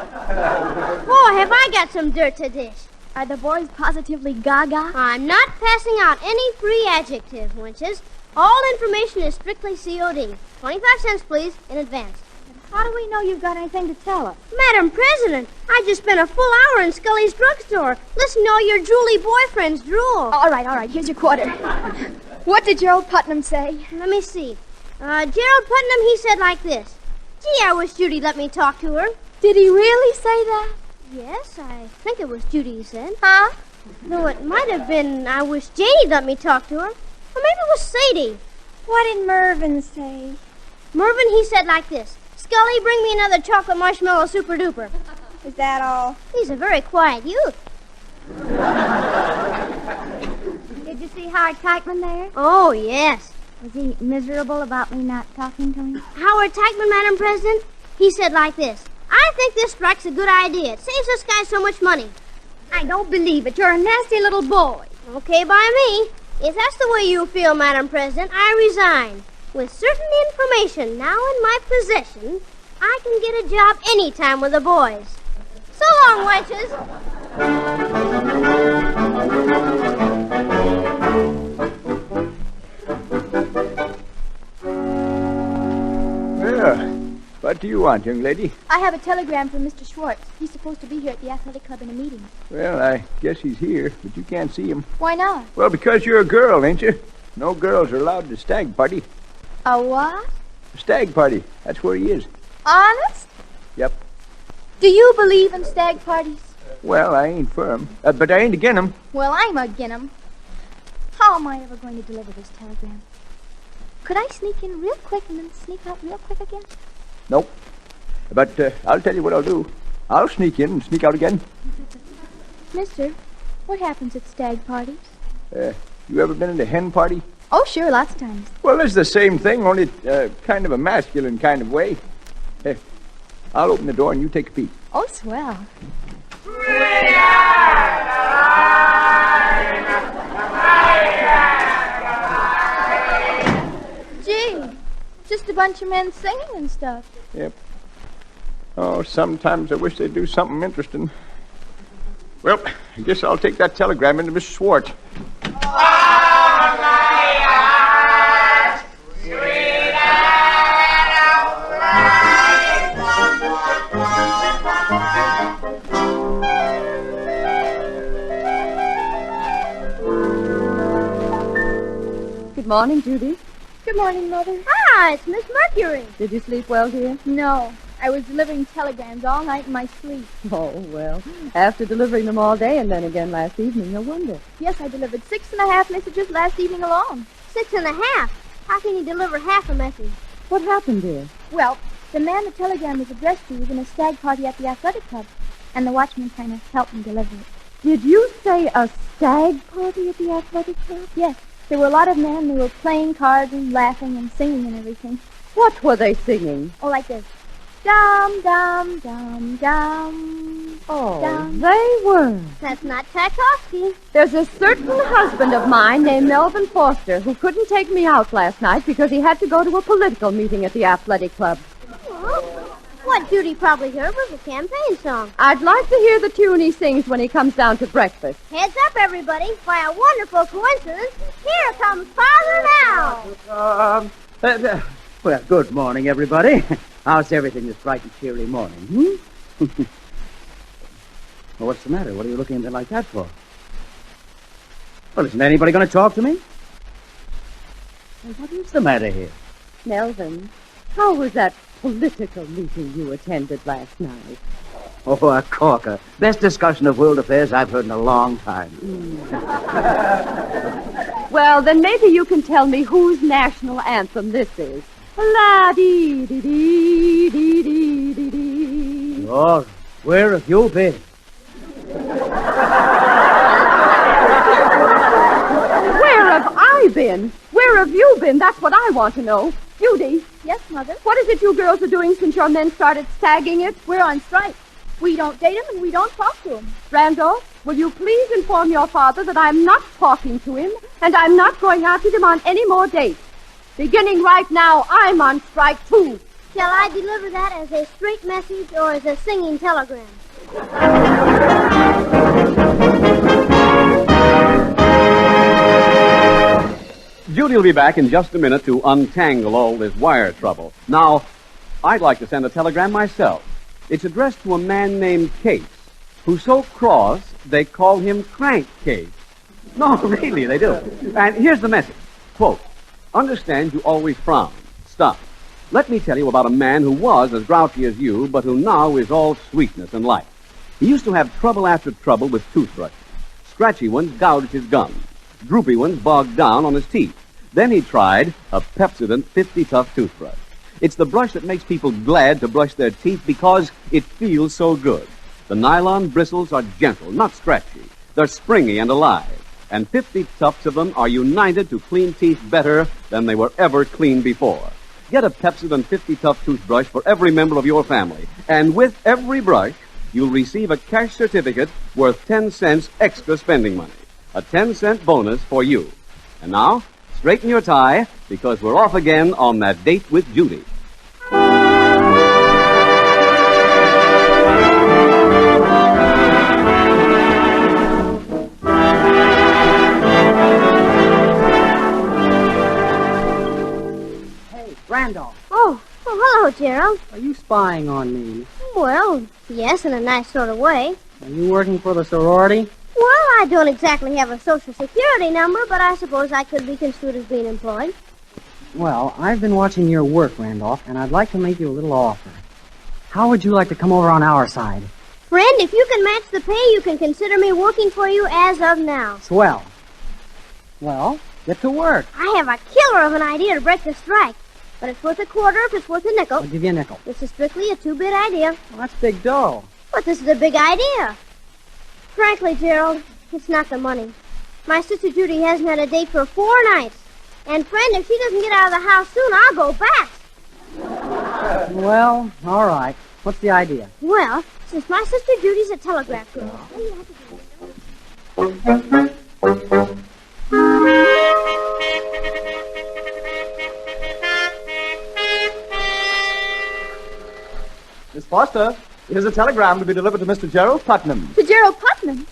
S1: Boy, have I got some dirt to dish.
S9: Are the boys positively gaga?
S1: I'm not passing out any free adjectives, wenches. All information is strictly COD. 25 cents, please, in advance.
S15: How do we know you've got anything to tell us?
S1: Madam President, I just spent a full hour in Scully's drugstore. Listen to all your drooly boyfriends drool.
S9: All right. Here's your quarter. What did Gerald Putnam say?
S1: Let me see. Gerald Putnam, he said like this. Gee, I wish Judy let me talk to her.
S9: Did he really say that?
S1: Yes, I think it was Judy he said.
S9: Huh?
S1: Though it might have been, I wish Janie let me talk to her. Or maybe it was Sadie.
S15: What did Mervyn say?
S1: Mervyn, he said like this. Scully, bring me another chocolate marshmallow super duper.
S15: Is that all?
S1: He's a very quiet youth.
S15: Did you see Howard Teichman there?
S1: Oh, yes.
S15: Was he miserable about me not talking to him?
S1: Howard Teichman, Madam President, he said like this. I think this strike's a good idea. It saves us guys so much money.
S15: I don't believe it. You're a nasty little boy.
S1: Okay by me. If that's the way you feel, Madam President, I resign. With certain information now in my possession, I can get a job anytime with the boys. So long, wenches.
S6: Well, what do you want, young lady?
S9: I have a telegram from Mr. Schwartz. He's supposed to be here at the athletic club in a meeting.
S6: Well, I guess he's here, but you can't see him.
S9: Why not?
S6: Well, because you're a girl, ain't you? No girls are allowed to stag party.
S9: A what?
S6: A stag party. That's where he is.
S9: Honest?
S6: Yep.
S9: Do you believe in stag parties?
S6: Well, I ain't firm, but I ain't agin 'em.
S9: Well, I'm agin 'em. How am I ever going to deliver this telegram? Could I sneak in real quick and then sneak out real quick again?
S6: Nope. But I'll tell you what I'll do. I'll sneak in and sneak out again.
S9: Mister, what happens at stag parties?
S6: You ever been in a hen party?
S9: Oh, sure, lots of times.
S6: Well, it's the same thing, only kind of a masculine kind of way. Here, I'll open the door and you take a peek.
S9: Oh, swell. Gee, just a bunch of men singing and stuff.
S6: Yep. Oh, sometimes I wish they'd do something interesting. Well, I guess I'll take that telegram into Mr. Schwartz.
S11: Good morning, Judy.
S9: Good morning, Mother.
S1: Ah, it's Miss Mercury.
S11: Did you sleep well, dear?
S9: No, I was delivering telegrams all night in my sleep.
S11: Oh, well, after delivering them all day and then again last evening, no wonder.
S9: Yes, I delivered 6.5 messages last evening alone.
S1: 6.5? How can you deliver half a message?
S11: What happened, dear?
S9: Well, the man the telegram was addressed to was in a stag party at the athletic club, and the watchman kind of helped me deliver it.
S11: Did you say a stag party at the athletic club?
S9: Yes. There were a lot of men who were playing cards and laughing and singing and everything.
S11: What were they singing?
S9: Oh, like this. Dum, dum, dum, dum.
S11: Oh,
S9: dum.
S11: they were.
S1: That's not Tchaikovsky.
S11: There's a certain husband of mine named Melvin Foster who couldn't take me out last night because he had to go to a political meeting at the athletic club.
S1: Well, what Judy probably heard was a campaign song.
S11: I'd like to hear the tune he sings when he comes down to breakfast.
S1: Heads up, everybody. By a wonderful coincidence, here comes Father now.
S14: Well, good morning, everybody. How's everything this bright and cheery morning, Well, what's the matter? What are you looking at me like that for? Well, isn't anybody going to talk to me? Well, what is the matter here?
S11: Melvin, how was that political meeting you attended last night?
S14: Oh, a corker. Best discussion of world affairs I've heard in a long time.
S11: Well, then maybe you can tell me whose national anthem this is. La-dee-dee-dee-dee-dee-dee.
S14: Oh, where have you been?
S11: Where have I been? Where have you been? That's what I want to know. Judy.
S9: Yes, Mother?
S11: What is it you girls are doing since your men started sagging it?
S9: We're on strike. We don't date him and we don't talk to him.
S11: Randolph, will you please inform your father that I'm not talking to him and I'm not going out with him on any more dates? Beginning right now, I'm on strike, too.
S1: Shall I deliver that as a straight message or as a singing telegram?
S8: Judy will be back in just a minute to untangle all this wire trouble. Now, I'd like to send a telegram myself. It's addressed to a man named Case, who's so cross they call him Crank Case. No, really, they do. And here's the message. Quote, understand you always frown. Stop. Let me tell you about a man who was as grouchy as you, but who now is all sweetness and light. He used to have trouble after trouble with toothbrushes. Scratchy ones gouged his gums. Droopy ones bogged down on his teeth. Then he tried a Pepsodent 50 Tough toothbrush. It's the brush that makes people glad to brush their teeth because it feels so good. The nylon bristles are gentle, not scratchy. They're springy and alive. And 50 tufts of them are united to clean teeth better than they were ever cleaned before. Get a Pepsodent 50 Tough toothbrush for every member of your family. And with every brush, you'll receive a cash certificate worth 10 cents extra spending money. A 10-cent bonus for you. And now, straighten your tie, because we're off again on that date with Judy.
S14: Hey, Randolph.
S1: Oh, hello, Gerald.
S14: Are you spying on me?
S1: Well, yes, in a nice sort of way.
S14: Are you working for the sorority?
S1: Well, I don't exactly have a Social Security number, but I suppose I could be construed as being employed.
S14: Well, I've been watching your work, Randolph, and I'd like to make you a little offer. How would you like to come over on our side?
S1: Friend, if you can match the pay, you can consider me working for you as of now.
S14: Swell. Well, get to work.
S1: I have a killer of an idea to break the strike, but it's worth a quarter if it's worth a nickel.
S14: I'll give you a nickel.
S1: This is strictly a two-bit idea.
S14: Well, that's big dough.
S1: But this is a big idea. Frankly, Gerald, it's not the money. My sister Judy hasn't had a date for 4 nights. And, friend, if she doesn't get out of the house soon, I'll go back.
S14: Well, all right. What's the idea?
S1: Well, since my sister Judy's a telegraph girl.
S7: Miss Foster, here's a telegram to be delivered to Mr. Gerald Putnam.
S9: To Gerald Putnam?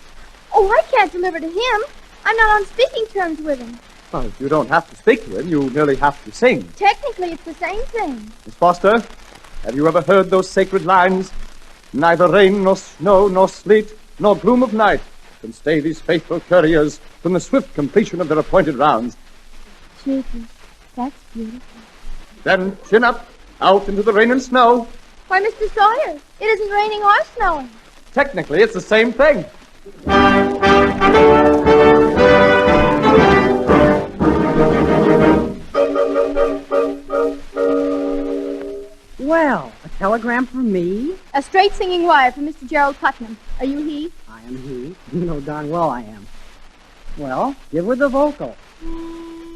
S9: Oh, I can't deliver to him. I'm not on speaking terms with him.
S7: Well, you don't have to speak to him. You merely have to sing.
S9: Technically, it's the same thing.
S7: Miss Foster, have you ever heard those sacred lines? Neither rain, nor snow, nor sleet, nor gloom of night can stay these faithful couriers from the swift completion of their appointed rounds.
S9: Judy, that's beautiful.
S7: Then, chin up, out into the rain and snow.
S9: Why, Mr. Sawyer, it isn't raining or snowing.
S7: Technically, it's the same thing.
S14: Well, a telegram for me?
S9: A straight singing wire from Mr. Gerald Putnam. Are you he?
S14: I am he. You know darn well I am. Well, give her the vocal.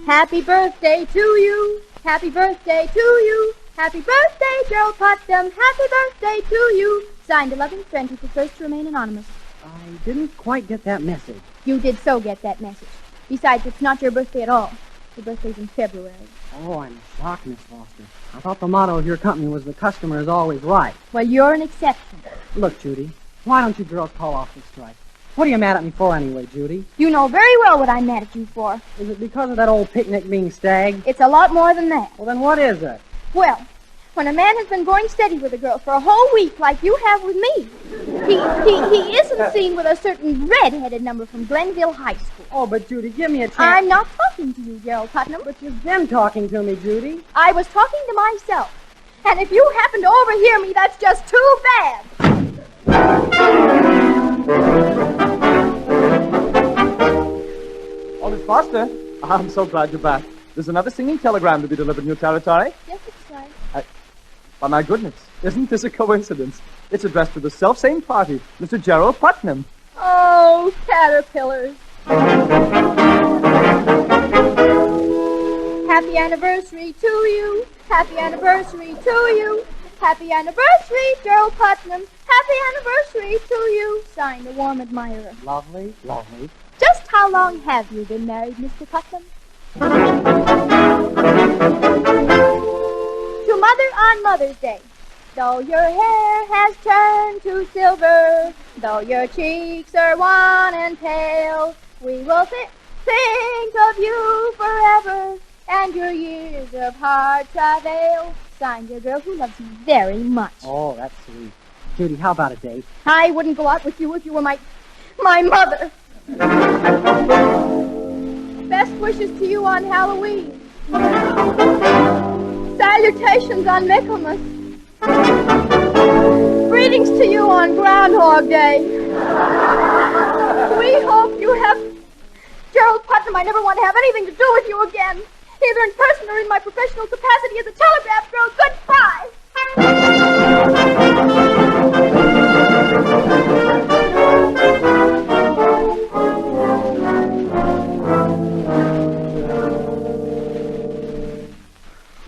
S9: Happy birthday to you. Happy birthday to you. Happy birthday, Gerald Putnam. Happy birthday to you. Signed, a loving friend who prefers to remain anonymous.
S14: I didn't quite get that message.
S9: You did so get that message. Besides, it's not your birthday at all. Your birthday's in February.
S14: Oh, I'm shocked, Miss Foster. I thought the motto of your company was the customer is always right.
S9: Well, you're an exception.
S14: Look, Judy, why don't you girls call off the strike? What are you mad at me for anyway, Judy?
S9: You know very well what I'm mad at you for.
S14: Is it because of that old picnic being stagged?
S9: It's a lot more than that.
S14: Well, then what is it?
S9: Well, when a man has been going steady with a girl for a whole week like you have with me, he isn't seen with a certain red-headed number from Glenville High School.
S14: Oh, but Judy, give me a chance.
S9: I'm not talking to you, Gerald Putnam.
S14: But you've been talking to me, Judy.
S9: I was talking to myself. And if you happen to overhear me, that's just too bad.
S7: Oh, Miss Foster, I'm so glad you're back. There's another singing telegram to be delivered in your territory.
S9: Yes, it's right.
S7: By my goodness, isn't this a coincidence? It's addressed to the self-same party, Mr. Gerald Putnam.
S9: Oh, caterpillars. Happy anniversary to you. Happy anniversary to you. Happy anniversary, Gerald Putnam. Happy anniversary to you. Signed, a warm admirer.
S14: Lovely, lovely.
S9: Just how long have you been married, Mr. Putnam? To Mother on Mother's Day. Though your hair has turned to silver, though your cheeks are wan and pale, we will think of you forever, and your years of hard travail. Signed, your girl who loves you very much.
S14: Oh, that's sweet. Judy, how about a date?
S9: I wouldn't go out with you if you were my mother. Best wishes to you on Halloween. Salutations on Michaelmas. Greetings to you on Groundhog Day. We hope you have... Gerald Putnam, I never want to have anything to do with you again. Either in person or in my professional capacity as a telegraph girl. Goodbye.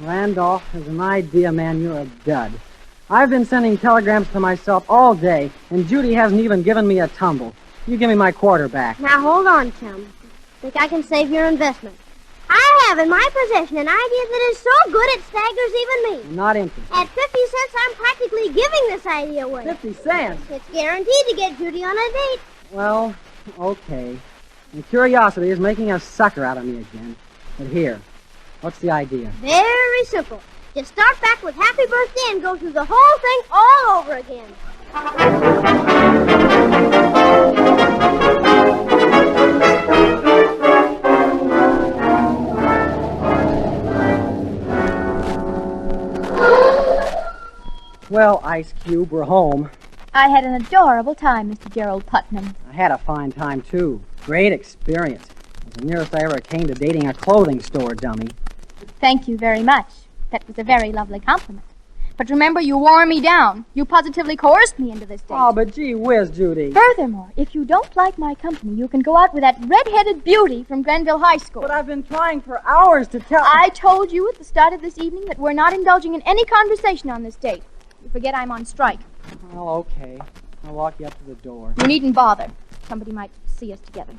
S14: Randolph, as an idea man, you're a dud. I've been sending telegrams to myself all day, and Judy hasn't even given me a tumble. You give me my quarter back.
S1: Now, hold on, chum. Think I can save your investment. I have in my possession an idea that is so good it staggers even me.
S14: I'm not interested.
S1: At 50 cents, I'm practically giving this idea away.
S14: 50 cents?
S1: It's guaranteed to get Judy on a date.
S14: Well, okay. And curiosity is making a sucker out of me again. But here, what's the idea?
S1: Very simple. Just start back with happy birthday and go through the whole thing all over again.
S14: Well, Ice Cube, we're home.
S9: I had an adorable time, Mr. Gerald Putnam.
S14: I had a fine time, too. Great experience. It was the nearest I ever came to dating a clothing store dummy.
S9: Thank you very much. That was a very lovely compliment. But remember, you wore me down. You positively coerced me into this date.
S14: Oh, but gee whiz, Judy.
S9: Furthermore, if you don't like my company, you can go out with that red-headed beauty from Grenville High School.
S14: But I've been trying for hours to tell...
S9: I told you at the start of this evening that we're not indulging in any conversation on this date. You forget I'm on strike.
S14: Well, okay. I'll walk you up to the door.
S9: You needn't bother. Somebody might see us together.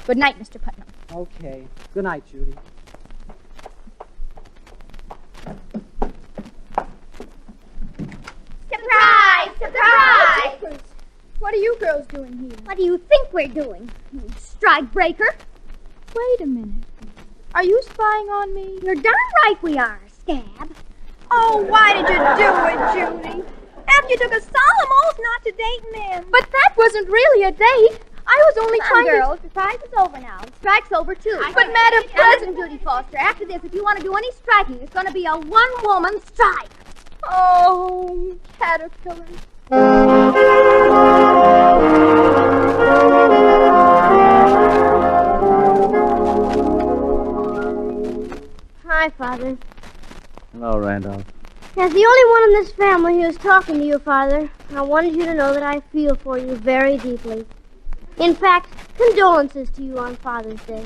S9: Good night, Mr. Putnam.
S14: Okay. Good night, Judy.
S1: Surprise! Surprise!
S9: What are you girls doing here?
S1: What do you think we're doing, you strike breaker?
S9: Wait a minute. Are you spying on me?
S1: You're darn right we are, Scab.
S15: Oh, why did you do it, Judy? After you took a solemn oath not to date men.
S9: But that wasn't really a date. I was only trying
S1: girls, the strike is over now. The strike's over, too.
S9: But, Madam President...
S1: Judy Foster, after this, if you want to do any striking, it's going to be a one-woman strike.
S9: Oh, caterpillar.
S1: Hi, Father.
S12: Hello, Randolph.
S1: As the only one in this family who is talking to you, Father, I wanted you to know that I feel for you very deeply. In fact, condolences to you on Father's Day.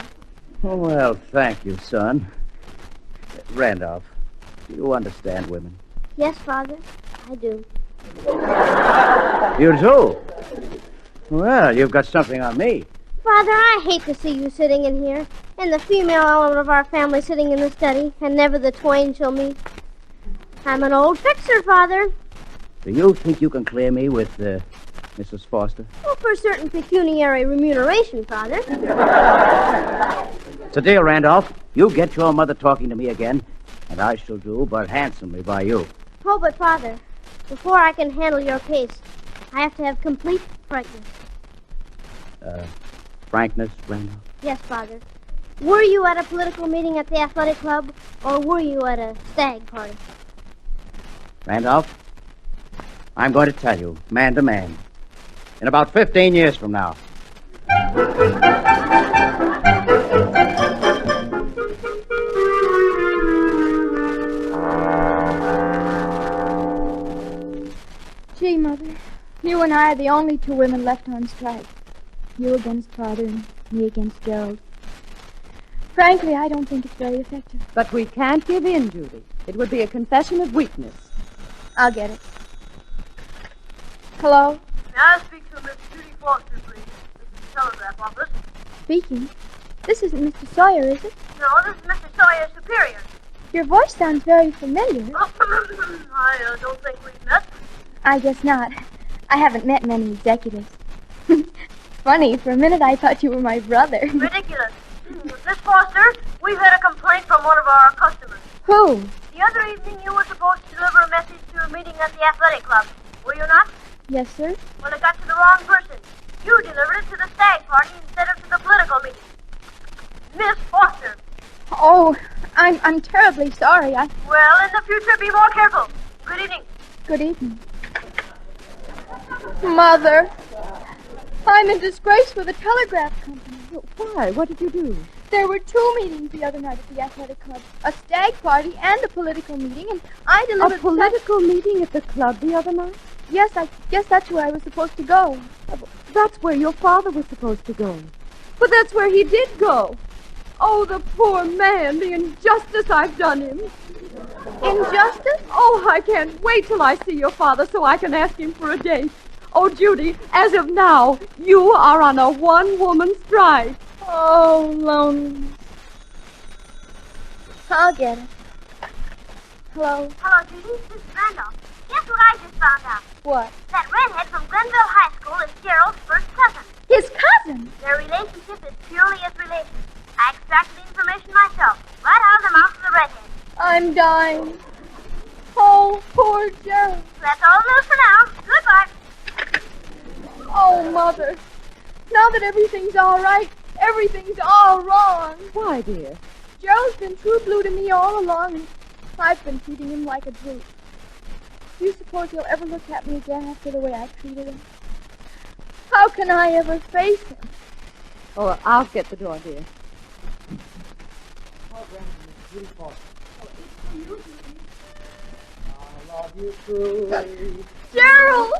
S12: Oh, well, thank you, son. Randolph, do you understand women?
S1: Yes, Father, I do.
S12: You do? Well, you've got something on me.
S1: Father, I hate to see you sitting in here, and the female element of our family sitting in the study, and never the twain shall meet. I'm an old fixer, Father.
S12: Do you think you can clear me with Mrs. Foster?
S1: Well, for a certain pecuniary remuneration, Father.
S12: It's a deal, Randolph. You get your mother talking to me again, and I shall do but handsomely by you.
S1: Oh, but Father, before I can handle your case, I have to have complete frankness.
S12: Frankness, Randolph?
S1: Yes, Father. Were you at a political meeting at the athletic club, or were you at a stag party?
S12: Randolph, I'm going to tell you, man to man, in about 15 years from now.
S9: Gee, Mother, you and I are the only two women left on strike. You against Father and me against Gerald. Frankly, I don't think it's very effective.
S11: But we can't give in, Judy. It would be a confession of weakness.
S9: I'll get it. Hello?
S3: May I speak to Miss Judy Foster, please? This is the telegraph office.
S9: Speaking. This isn't Mr. Sawyer, is it?
S3: No, this is Mr. Sawyer's superior.
S9: Your voice sounds very familiar.
S3: I don't think we've met.
S9: I guess not. I haven't met many executives. Funny, for a minute I thought you were my brother.
S3: Ridiculous. Miss Foster, we've had a complaint from one of our customers.
S9: Who?
S3: The other evening you were supposed to deliver a message to a meeting at the athletic club. Were you not?
S9: Yes, sir.
S3: Well, it got to the wrong person. You delivered it to the stag party instead of to the political meeting. Miss Foster.
S9: Oh, I'm terribly sorry.
S3: Well, in the future, be more careful. Good evening.
S9: Good evening. Mother, I'm in disgrace with the telegraph company.
S17: Why? What did you do?
S9: There were 2 meetings the other night at the athletic club. A stag party and a political meeting, and I delivered...
S17: A political meeting at the club the other night?
S9: Yes, I guess that's where I was supposed to go.
S17: That's where your father was supposed to go. But that's where he did go. Oh, the poor man, the injustice I've done him.
S9: Injustice?
S17: Oh, I can't wait till I see your father so I can ask him for a date. Oh, Judy, as of now, you are on a one-woman strike.
S9: Oh, loneliness. I'll get it. Hello?
S1: Hello, Judy. This is Randolph. Guess what I just found out?
S9: What?
S1: That redhead from Glenville High School is Gerald's first cousin.
S9: His cousin?
S1: Their relationship is purely as relations. I extracted the information myself, right out of the mouth of the redhead.
S9: I'm dying. Oh, poor Gerald.
S1: That's all the news for now. Goodbye.
S9: Oh, Mother. Now that everything's all right, everything's all wrong.
S17: Why, dear?
S9: Gerald's been true blue to me all along, and I've been treating him like a brute. Do you suppose he'll ever look at me again after the way I treated him? How can I ever face him?
S17: Oh, I'll get the door, dear.
S14: I love you truly.
S9: Gerald!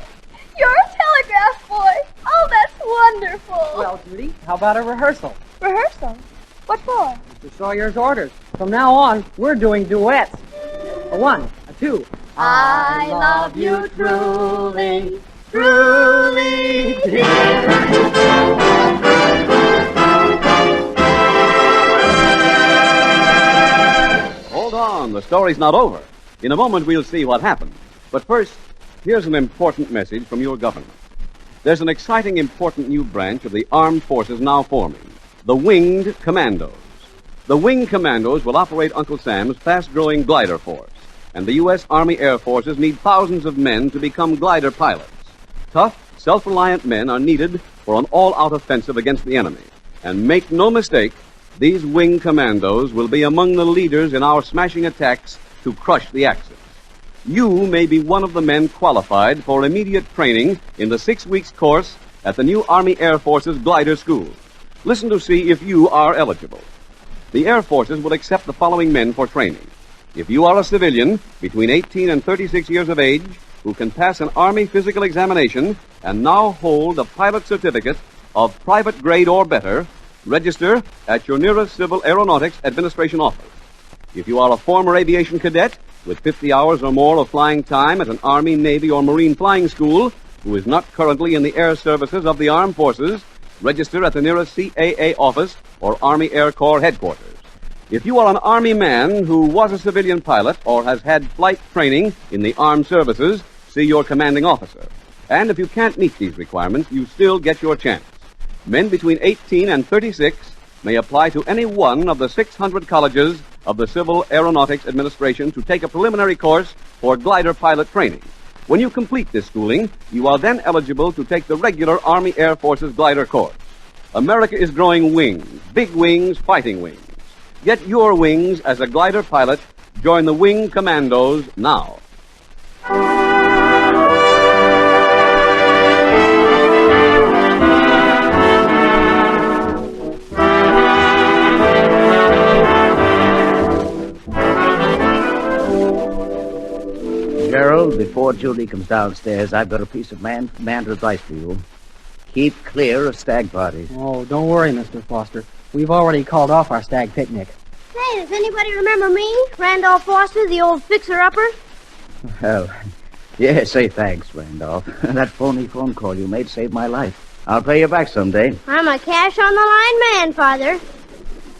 S9: You're a telegraph boy! Oh, that's wonderful!
S14: Well, Judy, how about a rehearsal?
S9: Rehearsal? What for?
S14: Mr. Sawyer's orders. From now on, we're doing duets. A 1, a 2.
S9: I love you truly, truly, dear.
S8: Hold on, the story's not over. In a moment, we'll see what happened. But first, here's an important message from your government. There's an exciting, important new branch of the armed forces now forming, the Winged Commandos. The Winged Commandos will operate Uncle Sam's fast-growing glider force, and the U.S. Army Air Forces need thousands of men to become glider pilots. Tough, self-reliant men are needed for an all-out offensive against the enemy. And make no mistake, these Winged Commandos will be among the leaders in our smashing attacks to crush the Axis. You may be one of the men qualified for immediate training in the 6 weeks course at the new Army Air Forces Glider School. Listen to see if you are eligible. The Air Forces will accept the following men for training. If you are a civilian between 18 and 36 years of age who can pass an Army physical examination and now hold a pilot certificate of private grade or better, register at your nearest Civil Aeronautics Administration office. If you are a former aviation cadet with 50 hours or more of flying time at an Army, Navy, or Marine flying school who is not currently in the air services of the armed forces, register at the nearest CAA office or Army Air Corps headquarters. If you are an Army man who was a civilian pilot or has had flight training in the armed services, see your commanding officer. And if you can't meet these requirements, you still get your chance. Men between 18 and 36 may apply to any one of the 600 colleges of the Civil Aeronautics Administration to take a preliminary course for glider pilot training. When you complete this schooling, you are then eligible to take the regular Army Air Forces glider course. America is growing wings, big wings, fighting wings. Get your wings as a glider pilot. Join the Wing Commandos now.
S22: Gerald, before Judy comes downstairs, I've got a piece of man's advice for you. Keep clear of stag parties.
S14: Oh, don't worry, Mr. Foster. We've already called off our stag picnic.
S1: Say, does anybody remember me? Randolph Foster, the old fixer-upper?
S22: Well,
S4: Yeah, say thanks, Randolph. That phony phone call you made saved my life. I'll pay you back someday.
S1: I'm a cash-on-the-line man, Father.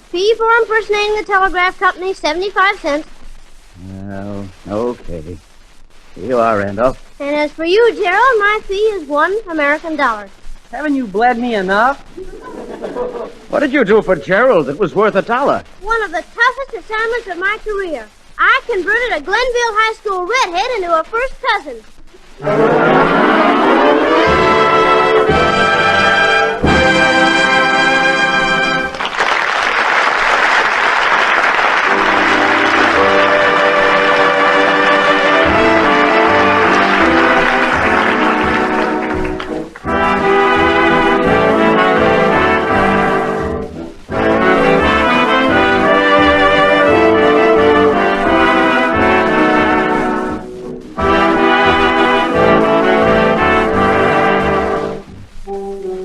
S1: Fee for impersonating the telegraph company, 75 cents.
S4: Well, okay. Here you are, Randolph.
S1: And as for you, Gerald, my fee is $1 American.
S14: Haven't you bled me enough?
S4: What did you do for Gerald? It was worth $1.
S1: One of the toughest assignments of my career. I converted a Glenville High School redhead into a first cousin.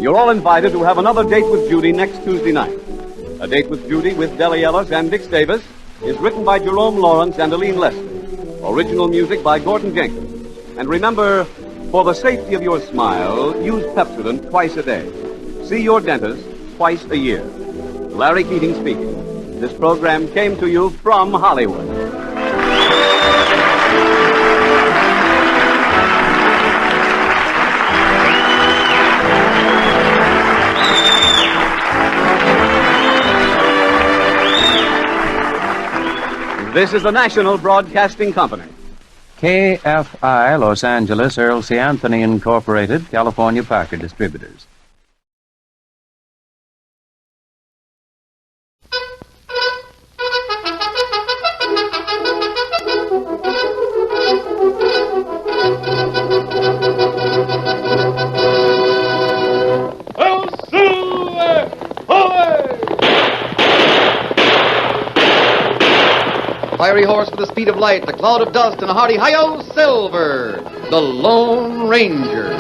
S8: You're all invited to have another date with Judy next Tuesday night. A Date with Judy with Deli Ellis and Dick Davis is written by Jerome Lawrence and Aline Leslie. Original music by Gordon Jenkins. And remember, for the safety of your smile, use Pepsodent twice a day. See your dentist twice a year. Larry Keating speaking. This program came to you from Hollywood. This is the National Broadcasting Company.
S5: KFI, Los Angeles, Earl C. Anthony Incorporated, California Parker Distributors.
S16: Fiery horse with the speed of light, a cloud of dust, and a hearty hi-yo, Silver, the Lone Ranger.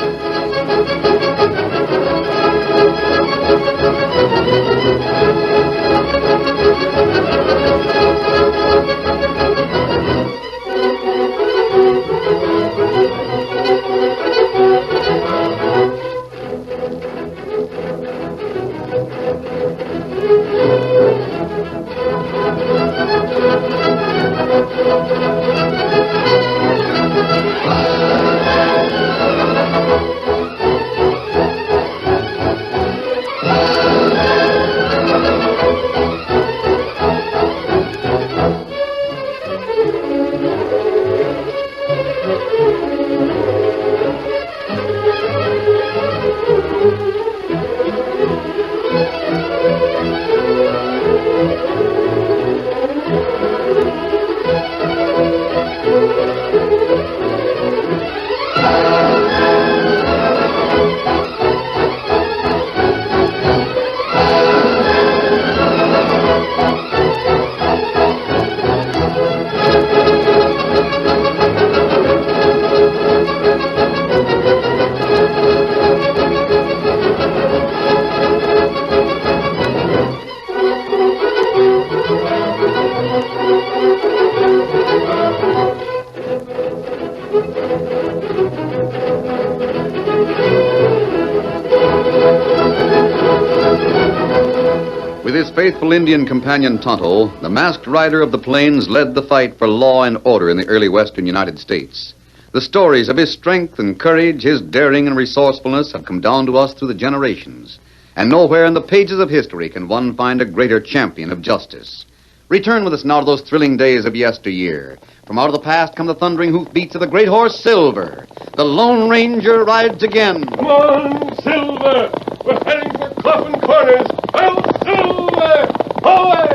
S16: With his faithful Indian companion Tonto, the masked rider of the plains led the fight for law and order in the early western United States. The stories of his strength and courage, his daring and resourcefulness have come down to us through the generations. And nowhere in the pages of history can one find a greater champion of justice. Return with us now to those thrilling days of yesteryear. From out of the past come the thundering hoofbeats of the great horse Silver. The Lone Ranger rides again.
S18: Come on, Silver! We're heading for Coffin Corners. Oh, Silver! Away!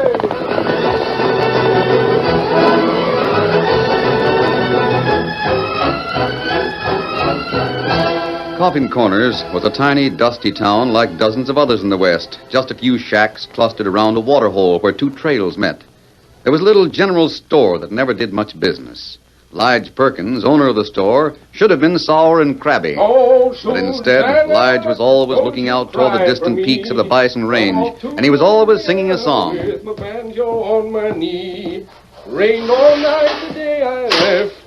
S16: Coffin Corners was a tiny, dusty town like dozens of others in the West. Just a few shacks clustered around a waterhole where two trails met. There was a little general store that never did much business. Lige Perkins, owner of the store, should have been sour and crabby. But instead, Lige was always looking out toward the distant peaks of the Bison Range, and he was always singing a song.
S18: With my banjo on my knee. Rained all night the day I left.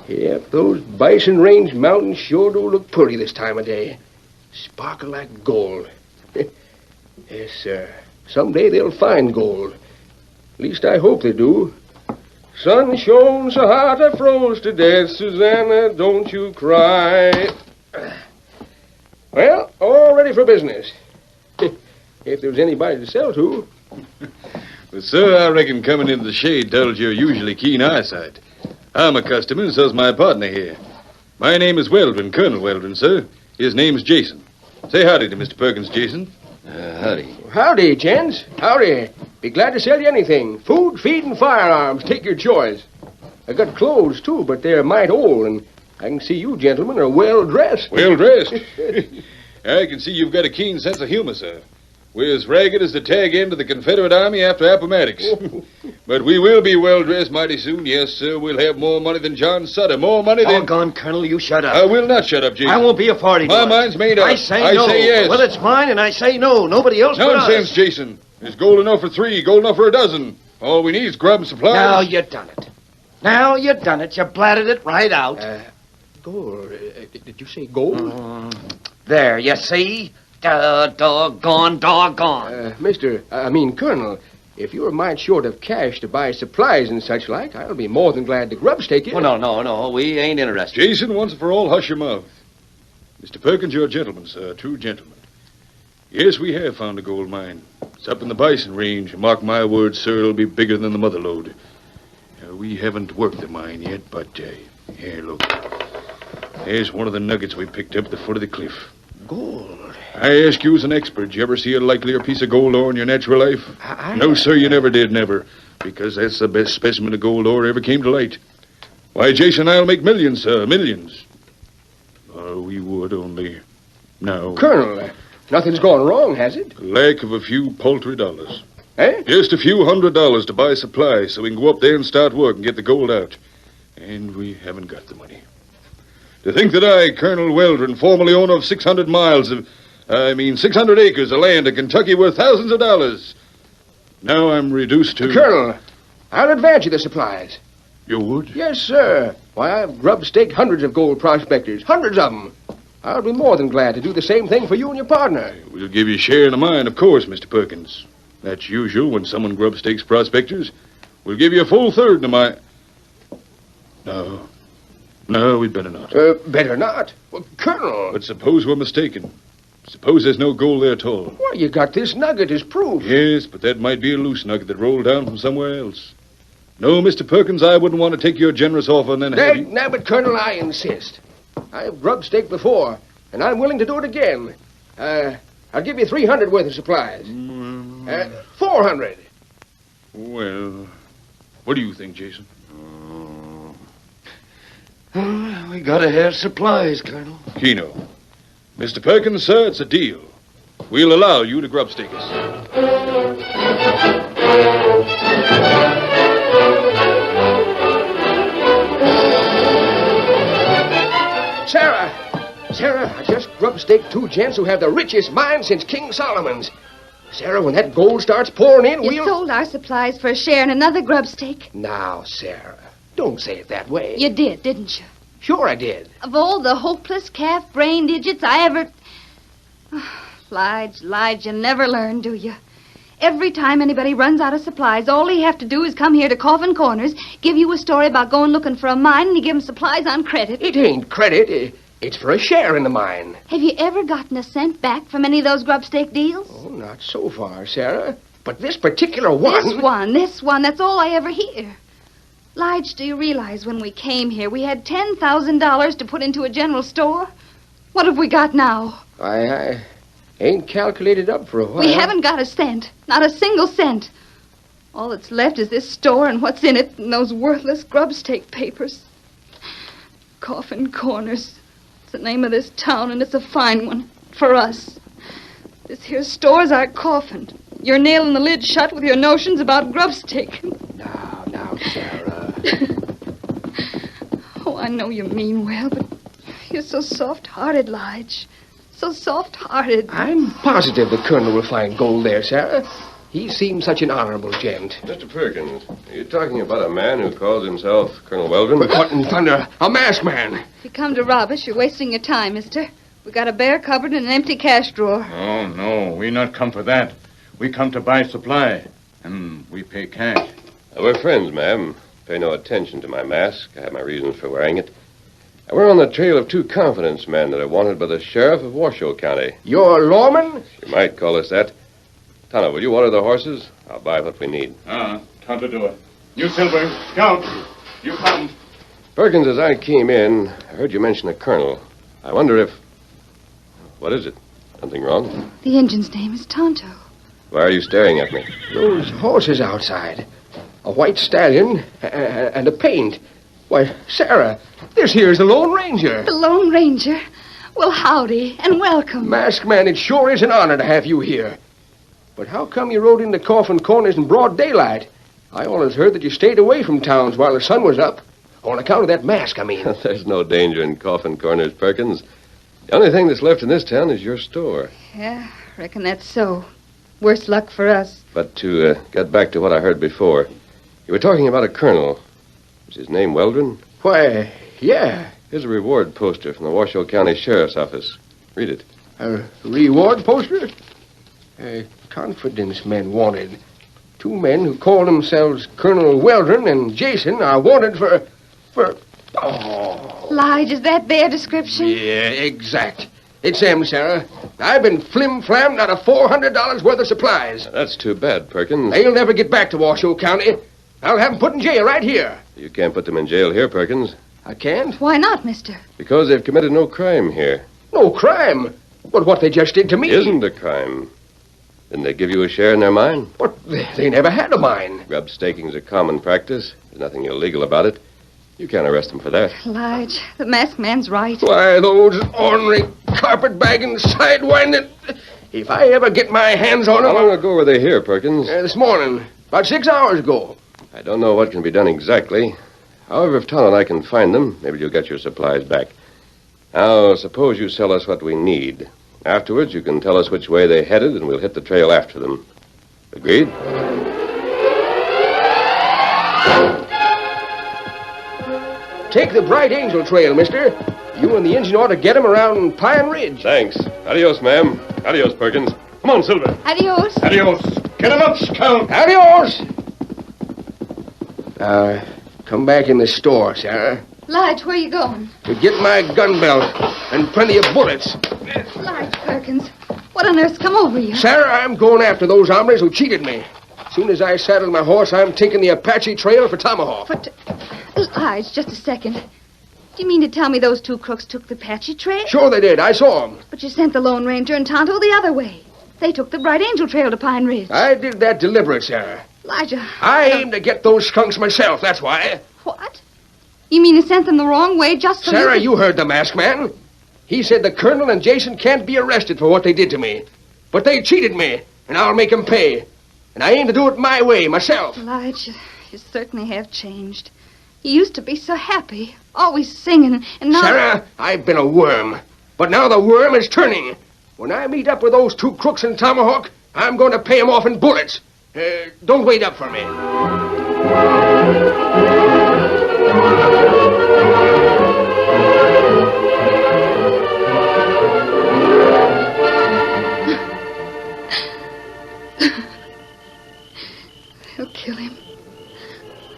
S10: Yep, those Bison Range mountains sure do look pretty this time of day. Sparkle like gold. Yes, sir. Someday they'll find gold. At least I hope they do. Sun shone so hot I froze to death, Susanna, don't you cry. Well, all ready for business. If there's anybody to sell to.
S13: Well, sir, I reckon coming into the shade tells your usually keen eyesight. I'm a customer, and so's my partner here. My name is Weldon, Colonel Weldon, sir. His name's Jason. Say howdy to Mr. Perkins, Jason.
S10: Howdy. Howdy, gents. Howdy. Be glad to sell you anything. Food, feed, and firearms. Take your choice. I got clothes, too, but they're might old, and I can see you gentlemen are well-dressed.
S13: Well-dressed? I can see you've got a keen sense of humor, sir. We're as ragged as the tag end of the Confederate Army after Appomattox. But we will be well-dressed mighty soon. Yes, sir, we'll have more money than John Sutter. More money than...
S20: Doggone, Colonel, you shut up.
S13: I will not shut up, Jason.
S20: I won't be a party to
S13: My
S20: it.
S13: mind's made up.
S20: I say no.
S13: I say yes.
S20: Well, it's mine, and I say no. Nobody else but us.
S13: Nonsense, Jason. There's gold enough for 3, gold enough for a dozen. All we need is grub and supplies.
S20: Now you done it. Now you done it. You blatted it right out.
S10: Gold. Did you say gold?
S20: There, you see? Doggone.
S10: Colonel, if you're might short of cash to buy supplies and such like, I'll be more than glad to grubstake you.
S20: Oh, no. We ain't interested.
S13: Jason, once and for all, hush your mouth. Mr. Perkins, you're a gentleman, sir, a true gentleman. Yes, we have found a gold mine. It's up in the Bison Range, and mark my words, sir, it'll be bigger than the mother lode. We haven't worked the mine yet, but, here, look. There's one of the nuggets we picked up at the foot of the cliff.
S10: Gold?
S13: I ask you as an expert, did you ever see a likelier piece of gold ore in your natural life? No, sir, you never did, never. Because that's the best specimen of gold ore ever came to light. Why, Jason, I'll make millions, sir, millions. Oh, we would only... No.
S10: Colonel, nothing's gone wrong, has it?
S13: Lack of a few paltry dollars.
S10: Eh?
S13: Just a few $100s to buy supplies so we can go up there and start work and get the gold out. And we haven't got the money. To think that I, Colonel Weldon, formerly owner of 600 acres of land in Kentucky worth thousands of dollars. Now I'm reduced to...
S10: Colonel, I'll advance you the supplies.
S13: You would?
S10: Yes, sir. Why, I've grub-staked hundreds of gold prospectors. Hundreds of them. I'll be more than glad to do the same thing for you and your partner.
S13: We'll give you a share in the mine, of course, Mr. Perkins. That's usual when someone grub-stakes prospectors. We'll give you a full third in the mine. No, we'd better not.
S10: Better not? Well, Colonel...
S13: But suppose we're mistaken. Suppose there's no gold there at all.
S10: Well, you got this nugget as proof.
S13: Yes, but that might be a loose nugget that rolled down from somewhere else. No, Mr. Perkins, I wouldn't want to take your generous offer and then have you...
S10: Now, but, Colonel, I insist. I've grub-staked before, and I'm willing to do it again. I'll give you 300 worth of supplies. 400.
S13: Well, what do you think, Jason?
S20: We gotta have supplies, Colonel.
S13: Keno. Mr. Perkins, sir, it's a deal. We'll allow you to grub-stake us.
S10: Sarah, I just grub-staked 2 gents who have the richest mine since King Solomon's. Sarah, when that gold starts pouring in,
S15: You sold our supplies for a share in another grub stake.
S10: Now, Sarah, don't say it that way.
S15: You did, didn't you?
S10: Sure I did.
S15: Of all the hopeless calf-brained idiots I ever... Lige, you never learn, do you? Every time anybody runs out of supplies, all they have to do is come here to Coffin Corners, give you a story about going looking for a mine, and you give them supplies on credit.
S10: It ain't credit. It's for a share in the mine.
S15: Have you ever gotten a cent back from any of those grub stake deals?
S10: Oh, not so far, Sarah. But this particular one...
S15: This one, that's all I ever hear. Lige, do you realize when we came here, we had $10,000 to put into a general store? What have we got now?
S10: I ain't calculated up for a while.
S15: We haven't got a cent. Not a single cent. All that's left is this store and what's in it and those worthless grub stake papers. Coffin Corners. It's the name of this town, and it's a fine one. For us. This here store's our coffin. You're nailing the lid shut with your notions about grub stake.
S10: Now, Sarah.
S15: Oh, I know you mean well, but you're so soft-hearted, Lige. So soft-hearted.
S10: I'm positive the Colonel will find gold there, Sarah. He seemed such an honorable gent.
S18: Mr. Perkins, are you talking about a man who calls himself Colonel Weldon?
S10: But what in thunder? A masked man.
S15: If you come to rob us, you're wasting your time, mister. We got a bare cupboard and an empty cash drawer.
S2: Oh, no. We not come for that. We come to buy supply. And we pay cash.
S18: We're friends, ma'am. Pay no attention to my mask. I have my reasons for wearing it. We're on the trail of 2 confidence men that are wanted by the sheriff of Washoe County.
S10: You're a lawman?
S18: You might call us that. Tonto, will you water the horses? I'll buy what we need.
S2: Tonto do it. You, Silver, Scout. You come.
S18: Perkins, as I came in, I heard you mention a colonel. I wonder if... What is it? Something wrong?
S15: The engine's name is Tonto.
S18: Why are you staring at me?
S10: Those horses outside. A white stallion and a paint. Why, Sarah, this here's the Lone Ranger.
S15: The Lone Ranger? Well, howdy, and welcome.
S10: Masked man, it sure is an honor to have you here. But how come you rode into Coffin Corners in broad daylight? I always heard that you stayed away from towns while the sun was up. On account of that mask, I mean.
S18: There's no danger in Coffin Corners, Perkins. The only thing that's left in this town is your store.
S15: Yeah, reckon that's so. Worse luck for us.
S18: But to get back to what I heard before, you were talking about a colonel. Is his name Weldon?
S10: Why, yeah.
S18: Here's a reward poster from the Washoe County Sheriff's Office. Read it.
S10: A reward poster? Confidence men wanted. 2 men who call themselves Colonel Weldon and Jason are wanted for... Oh.
S15: Lige, is that their description?
S10: Yeah, exact. It's them, Sarah. I've been flim-flammed out of $400 worth of supplies.
S18: That's too bad, Perkins.
S10: They'll never get back to Washoe County. I'll have them put in jail right here.
S18: You can't put them in jail here, Perkins.
S10: I can't?
S15: Why not, mister?
S18: Because they've committed no crime here.
S10: No crime? But what they just did to me...
S18: Isn't a crime. Didn't they give you a share in their mine?
S10: But they never had a mine.
S18: Grub staking's a common practice. There's nothing illegal about it. You can't arrest them for that.
S15: Lige, the masked man's right.
S10: Why, those ornery, carpet-bagging, sidewinding... If I ever get my hands on them...
S18: How long ago were they here, Perkins?
S10: This morning. About 6 hours ago.
S18: I don't know what can be done exactly. However, if Ton and I can find them, maybe you'll get your supplies back. Now, suppose you sell us what we need. Afterwards, you can tell us which way they headed, and we'll hit the trail after them. Agreed?
S10: Take the Bright Angel Trail, mister. You and the engine ought to get him around Pine Ridge.
S18: Thanks. Adios, ma'am. Adios, Perkins.
S2: Come on, Silver.
S15: Adios.
S2: Adios. Get him up, Scout.
S10: Adios. Come back in the store, Sarah.
S15: Lige, where you going?
S10: To get my gun belt and plenty of bullets.
S15: Lige Perkins, what on earth's come over you?
S10: Sarah, I'm going after those hombres who cheated me. As soon as I saddle my horse, I'm taking the Apache Trail for Tomahawk.
S15: Lige, just a second. Do you mean to tell me those 2 crooks took the Apache Trail?
S10: Sure they did. I saw them.
S15: But you sent the Lone Ranger and Tonto the other way. They took the Bright Angel Trail to Pine Ridge.
S10: I did that deliberate, Sarah.
S15: Elijah.
S10: I aim to get those skunks myself, that's why.
S15: What? You mean you sent them the wrong way just so
S10: Sarah, you heard the masked man. He said the Colonel and Jason can't be arrested for what they did to me. But they cheated me, and I'll make them pay. And I aim to do it my way, myself.
S15: Elijah, you certainly have changed. You used to be so happy, always singing, and now...
S10: Sarah, I've been a worm. But now the worm is turning. When I meet up with those 2 crooks in Tomahawk, I'm going to pay them off in bullets. Don't wait up for me.
S15: They'll kill him.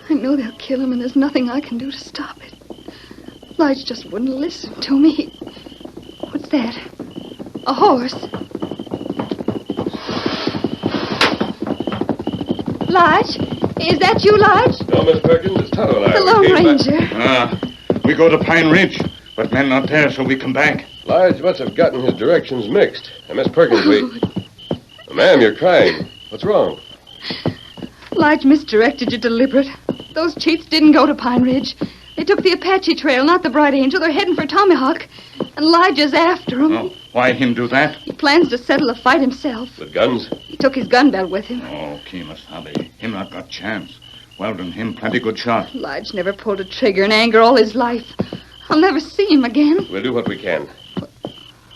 S15: I know they'll kill him, and there's nothing I can do to stop it. Lige just wouldn't listen to me. What's that? A horse. Lige? Is that you, Lige?
S18: No, Miss Perkins, it's Tonto and I.
S15: The Lone Ranger.
S2: We go to Pine Ridge, but men not there, so we come back.
S18: Lige must have gotten his directions mixed. And Miss Perkins, Ma'am, you're crying. What's wrong?
S15: Lige misdirected you deliberate. Those cheats didn't go to Pine Ridge. They took the Apache Trail, not the Bright Angel. They're heading for Tomahawk. And Elijah's after them.
S2: Oh, why him do that?
S15: He plans to settle a fight himself.
S18: With guns?
S15: He took his gun belt with him.
S2: Oh, Kemosabe. Him not got chance. Weldon, him plenty good shot.
S15: Lige never pulled a trigger in anger all his life. I'll never see him again.
S18: We'll do what we can.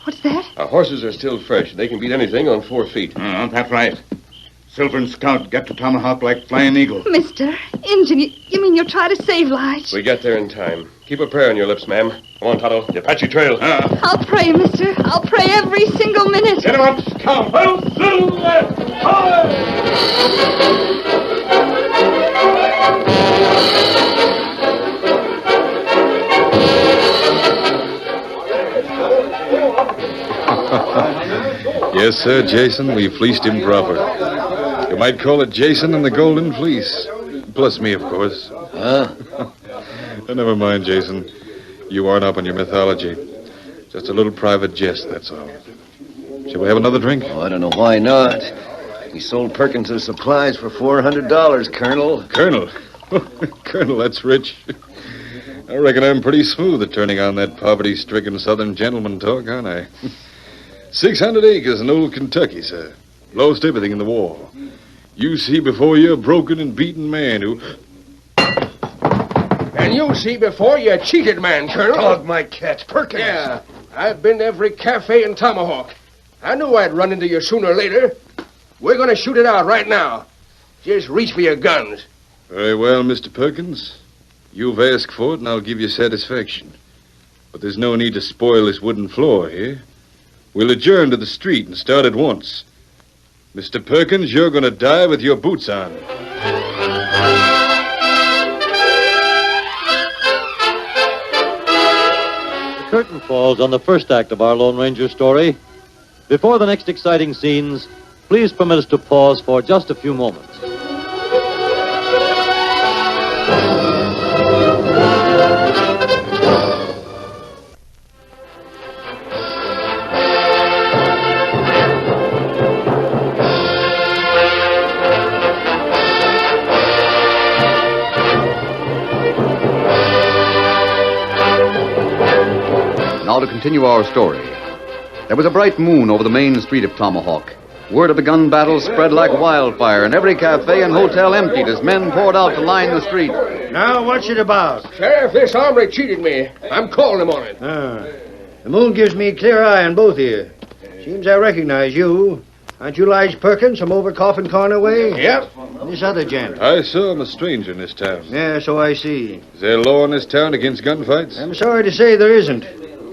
S15: What's that?
S18: Our horses are still fresh. They can beat anything on 4 feet.
S2: That's right. Silver and Scout get to Tomahawk like Flying Eagle.
S15: Mister, Injun, you mean you'll try to save lives?
S18: We get there in time. Keep a prayer on your lips, ma'am. Come on, Tonto. The Apache Trail.
S15: I'll pray, mister. I'll pray every single minute.
S2: Get him up, Scout. Well, Silver!
S13: Yes, sir, Jason. We fleeced him proper. You might call it Jason and the Golden Fleece. Plus me, of course.
S10: Huh?
S13: Never mind, Jason. You aren't up on your mythology. Just a little private jest, that's all. Shall we have another drink?
S10: Oh, I don't know why not. We sold Perkins his supplies for $400, Colonel.
S13: Colonel? Colonel, that's rich. I reckon I'm pretty smooth at turning on that poverty-stricken southern gentleman talk, aren't I? 600 acres in old Kentucky, sir. Lost everything in the war. You see before you a broken and beaten man who...
S10: And you see before you a cheated man, Colonel.
S20: Dog my cat, Perkins.
S10: Yeah, I've been to every cafe in Tomahawk. I knew I'd run into you sooner or later. We're going to shoot it out right now. Just reach for your guns.
S13: Very well, Mr. Perkins. You've asked for it, and I'll give you satisfaction. But there's no need to spoil this wooden floor here. We'll adjourn to the street and start at once. Mr. Perkins, you're going to die with your boots on.
S19: The curtain falls on the first act of our Lone Ranger story. Before the next exciting scenes, please permit us to pause for just a few moments.
S16: Now to continue our story. There was a bright moon over the main street of Tomahawk. Word of the gun battle spread like wildfire, and every cafe and hotel emptied as men poured out to line the street.
S20: Now, what's it about?
S10: Sheriff, this hombre cheated me. I'm calling him on it.
S20: The moon gives me a clear eye on both of you. Seems I recognize you. Aren't you Lige Perkins from over Coffin Corner way?
S10: Yep.
S20: And this other gent.
S13: I saw him a stranger in this town.
S20: Yeah, so I see.
S13: Is there law in this town against gunfights?
S20: I'm sorry to say there isn't.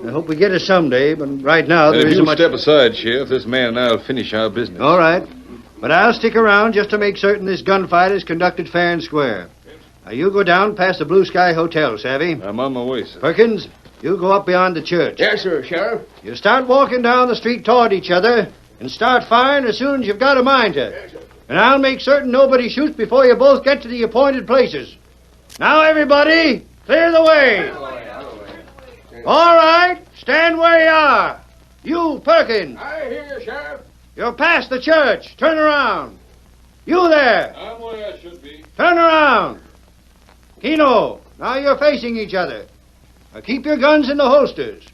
S20: I hope we get it someday, but right now there
S13: if
S20: isn't
S13: you
S20: much...
S13: step aside, Sheriff, this man and I'll finish our business.
S20: All right. But I'll stick around just to make certain this gunfight is conducted fair and square. Now, you go down past the Blue Sky Hotel, savvy?
S13: I'm on my way, sir.
S20: Perkins, you go up beyond the church.
S10: Yes, sir, Sheriff.
S20: You start walking down the street toward each other and start firing as soon as you've got a mind to. And I'll make certain nobody shoots before you both get to the appointed places. Now, everybody, clear the way. All right, stand where you are. You, Perkins.
S10: I hear you, Sheriff.
S20: You're past the church. Turn around. You there.
S13: I'm where I should be.
S20: Turn around. Keno, now you're facing each other. Now keep your guns in the holsters.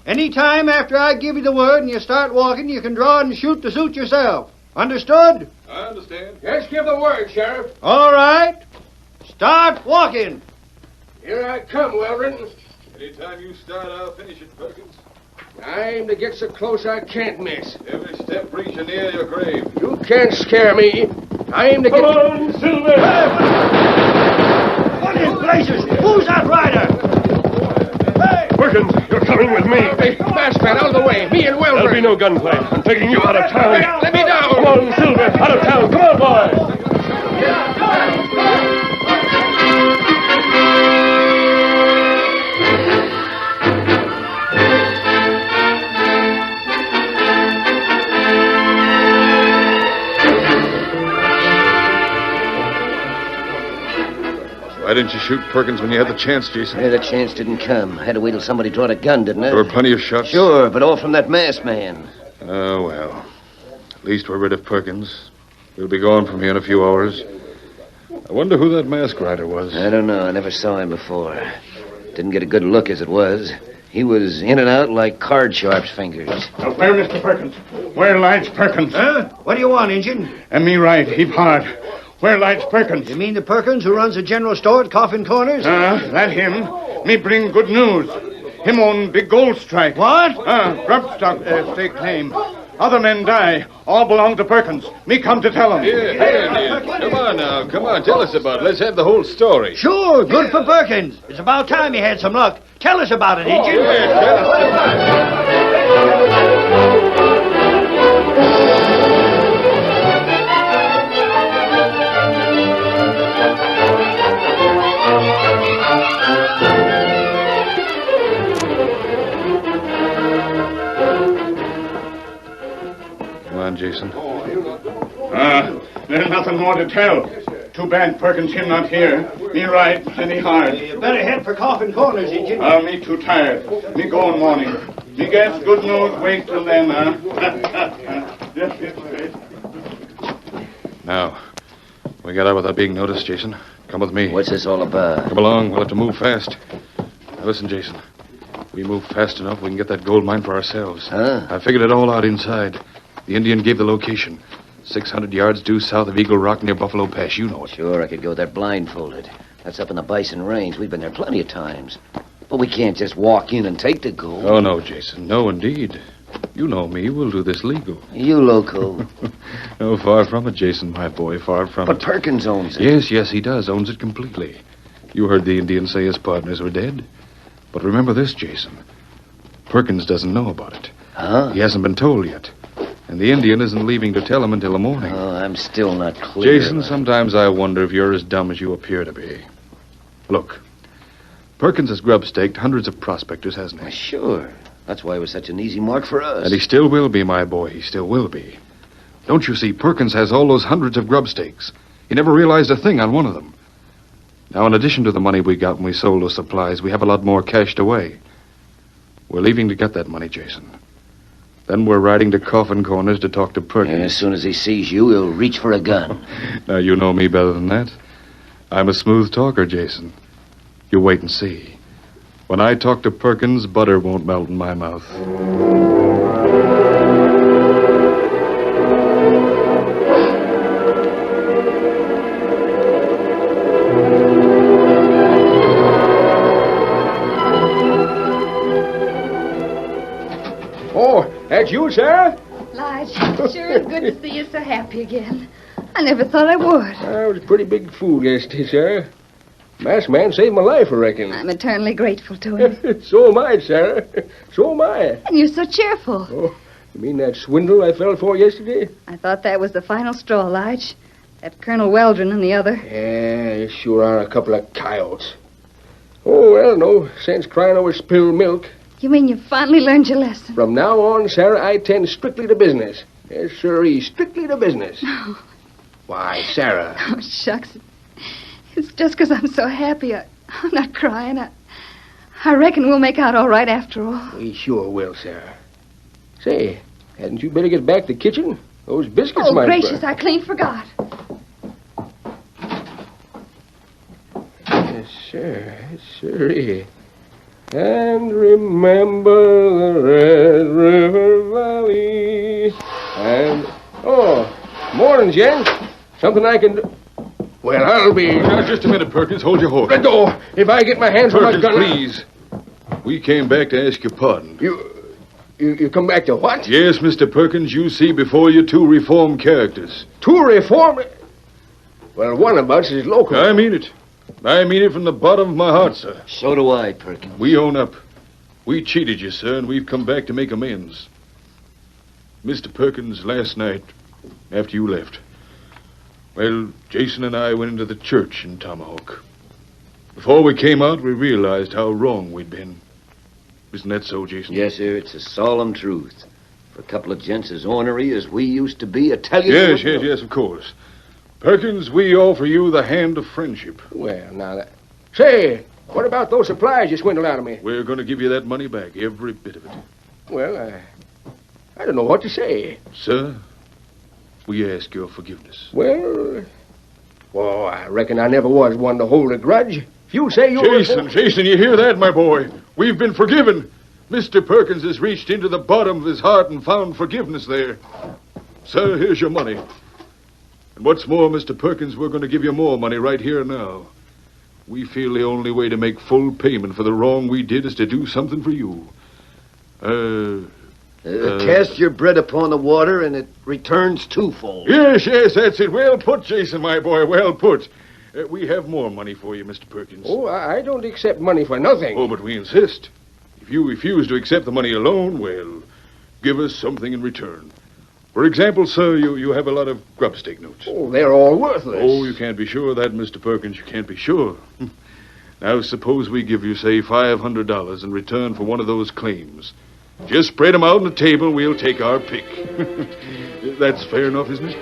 S20: Any time after I give you the word and you start walking, you can draw and shoot to suit yourself. Understood?
S13: I understand.
S10: Just give the word, Sheriff.
S20: All right. Start walking.
S10: Here I come, Weldon.
S13: Anytime you start, I'll finish it, Perkins.
S10: I aim to get so close I can't miss.
S13: Every step brings you near your grave.
S10: You can't scare me. I aim to get...
S13: Come on, Silver!
S20: What in blazes? Who's that rider?
S18: Hey! Perkins, you're coming with me.
S10: Hey, masked man, out of the way. Me and Weldon.
S18: There'll be no gunplay. I'm taking you out of town.
S10: Let me down.
S18: Come on, Silver. Out of town. Come on, boys.
S13: Why didn't you shoot Perkins when you had the chance, Jason?
S10: Yeah, the chance didn't come. I had to wait till somebody drawn a gun, didn't I?
S13: There were plenty of shots.
S10: Sure, but all from that masked man.
S13: Oh, well. At least we're rid of Perkins. We'll be gone from here in a few hours. I wonder who that masked rider was.
S10: I don't know. I never saw him before. Didn't get a good look as it was. He was in and out like card sharp's fingers.
S2: Now, where, Mr. Perkins? Where lies Perkins?
S20: Huh? What do you want, Injun?
S2: And me right, heap hard. Where lies Perkins?
S20: You mean the Perkins who runs the general store at Coffin Corners?
S2: That him. Me bring good news. Him own big gold strike.
S20: What?
S2: Grub stock, stake claim. Other men die. All belong to Perkins. Me come to tell him.
S13: Here. Come on now. Come on. Tell us about it. Let's have the whole story.
S20: Sure, good for Perkins. It's about time he had some luck. Tell us about it, Injun.
S13: Come on, Jason.
S2: There's nothing more to tell. Too bad Perkins him not here. Me right, plenty hard.
S20: You better head for Coffin Corners, Injun.
S2: Me too tired. Me go in morning. Me guess good news wait till then,
S13: Now, we got out without being noticed, Jason. Come with me.
S4: What's this all about?
S13: Come along. We'll have to move fast. Now, listen, Jason. We move fast enough, we can get that gold mine for ourselves.
S4: Huh?
S13: I figured it all out inside. The Indian gave the location. 600 yards due south of Eagle Rock near Buffalo Pass. You know it.
S4: Sure, I could go there blindfolded. That's up in the Bison Range. We've been there plenty of times. But we can't just walk in and take the gold.
S13: Oh, no, Jason. No, indeed. You know me. We'll do this legal.
S4: You loco.
S13: No, far from it, Jason, my boy. Far from it.
S4: But Perkins owns it.
S13: Yes, he does. Owns it completely. You heard the Indian say his partners were dead. But remember this, Jason. Perkins doesn't know about it.
S4: Huh?
S13: He hasn't been told yet. And the Indian isn't leaving to tell him until the morning.
S4: Oh, I'm still not clear.
S13: Jason, sometimes I wonder if you're as dumb as you appear to be. Look, Perkins has grub-staked hundreds of prospectors, hasn't he?
S4: Sure. That's why it was such an easy mark for us.
S13: And he still will be, my boy. He still will be. Don't you see, Perkins has all those hundreds of grub stakes. He never realized a thing on one of them. Now, in addition to the money we got when we sold those supplies, we have a lot more cached away. We're leaving to get that money, Jason. Then we're riding to Coffin Corners to talk to Perkins.
S4: And as soon as he sees you, he'll reach for a gun.
S13: Now, you know me better than that. I'm a smooth talker, Jason. You wait and see. When I talk to Perkins, butter won't melt in my mouth.
S10: Oh, that's you, Sarah?
S15: Lige, sure is good to see you so happy again. I never thought I would.
S10: I was a pretty big fool yesterday, Sarah. Masked man saved my life, I reckon.
S15: I'm eternally grateful to him.
S10: So am I, Sarah. So am I.
S15: And you're so cheerful.
S10: Oh, you mean that swindle I fell for yesterday?
S15: I thought that was the final straw, Lige. That Colonel Weldron and the other.
S10: Yeah, you sure are a couple of coyotes. Oh, well, no sense crying over spilled milk.
S15: You mean you finally learned your lesson?
S10: From now on, Sarah, I tend strictly to business. Yes, sirree, strictly to business.
S15: Oh.
S10: Why, Sarah.
S15: Oh, shucks. It's just because I'm so happy. I'm not crying. I reckon we'll make out all right after all.
S10: We sure will, Sarah. Say, hadn't you better get back to the kitchen? Those biscuits might...
S15: Oh, gracious, I clean forgot.
S10: Yes, sir. Yes, sirree. And remember the Red River Valley. And... Oh, morning, gents. Something I can do... Well, I'll be...
S13: Now, just a minute, Perkins. Hold your horse.
S10: Let go. If I get my hands on my gun...
S13: Please. We came back to ask your pardon.
S10: You come back to what?
S13: Yes, Mr. Perkins, you see before you two reformed characters.
S10: Two reform... Well, one of us is local.
S13: I mean it. I mean it from the bottom of my heart, sir.
S4: So do I, Perkins.
S13: We own up. We cheated you, sir, and we've come back to make amends. Mr. Perkins, last night, after you left, well, Jason and I went into the church in Tomahawk. Before we came out, we realized how wrong we'd been. Isn't that so, Jason?
S4: Yes, sir, it's a solemn truth. For a couple of gents as ornery as we used to be, I tell you...
S13: Yes, of course. Perkins, we offer you the hand of friendship.
S10: Well, now that... Say, what about those supplies you swindled out of me?
S13: We're going to give you that money back, every bit of it.
S10: Well, I don't know what to say.
S13: Sir, we ask your forgiveness.
S10: Well, I reckon I never was one to hold a grudge. If you say you...
S13: Jason, you hear that, my boy? We've been forgiven. Mr. Perkins has reached into the bottom of his heart and found forgiveness there. Sir, here's your money. And what's more, Mr. Perkins, we're going to give you more money right here now. We feel the only way to make full payment for the wrong we did is to do something for you.
S4: Cast your bread upon the water, and it returns twofold.
S13: Yes, that's it. Well put, Jason, my boy, well put. We have more money for you, Mr. Perkins.
S10: Oh, I don't accept money for nothing.
S13: Oh, but we insist. If you refuse to accept the money alone, well, give us something in return. For example, sir, you have a lot of grubstake notes.
S10: Oh, they're all worthless.
S13: Oh, you can't be sure of that, Mr. Perkins. You can't be sure. Now, suppose we give you, say, $500 in return for one of those claims. Just spread them out on the table, and we'll take our pick. That's fair enough, isn't it?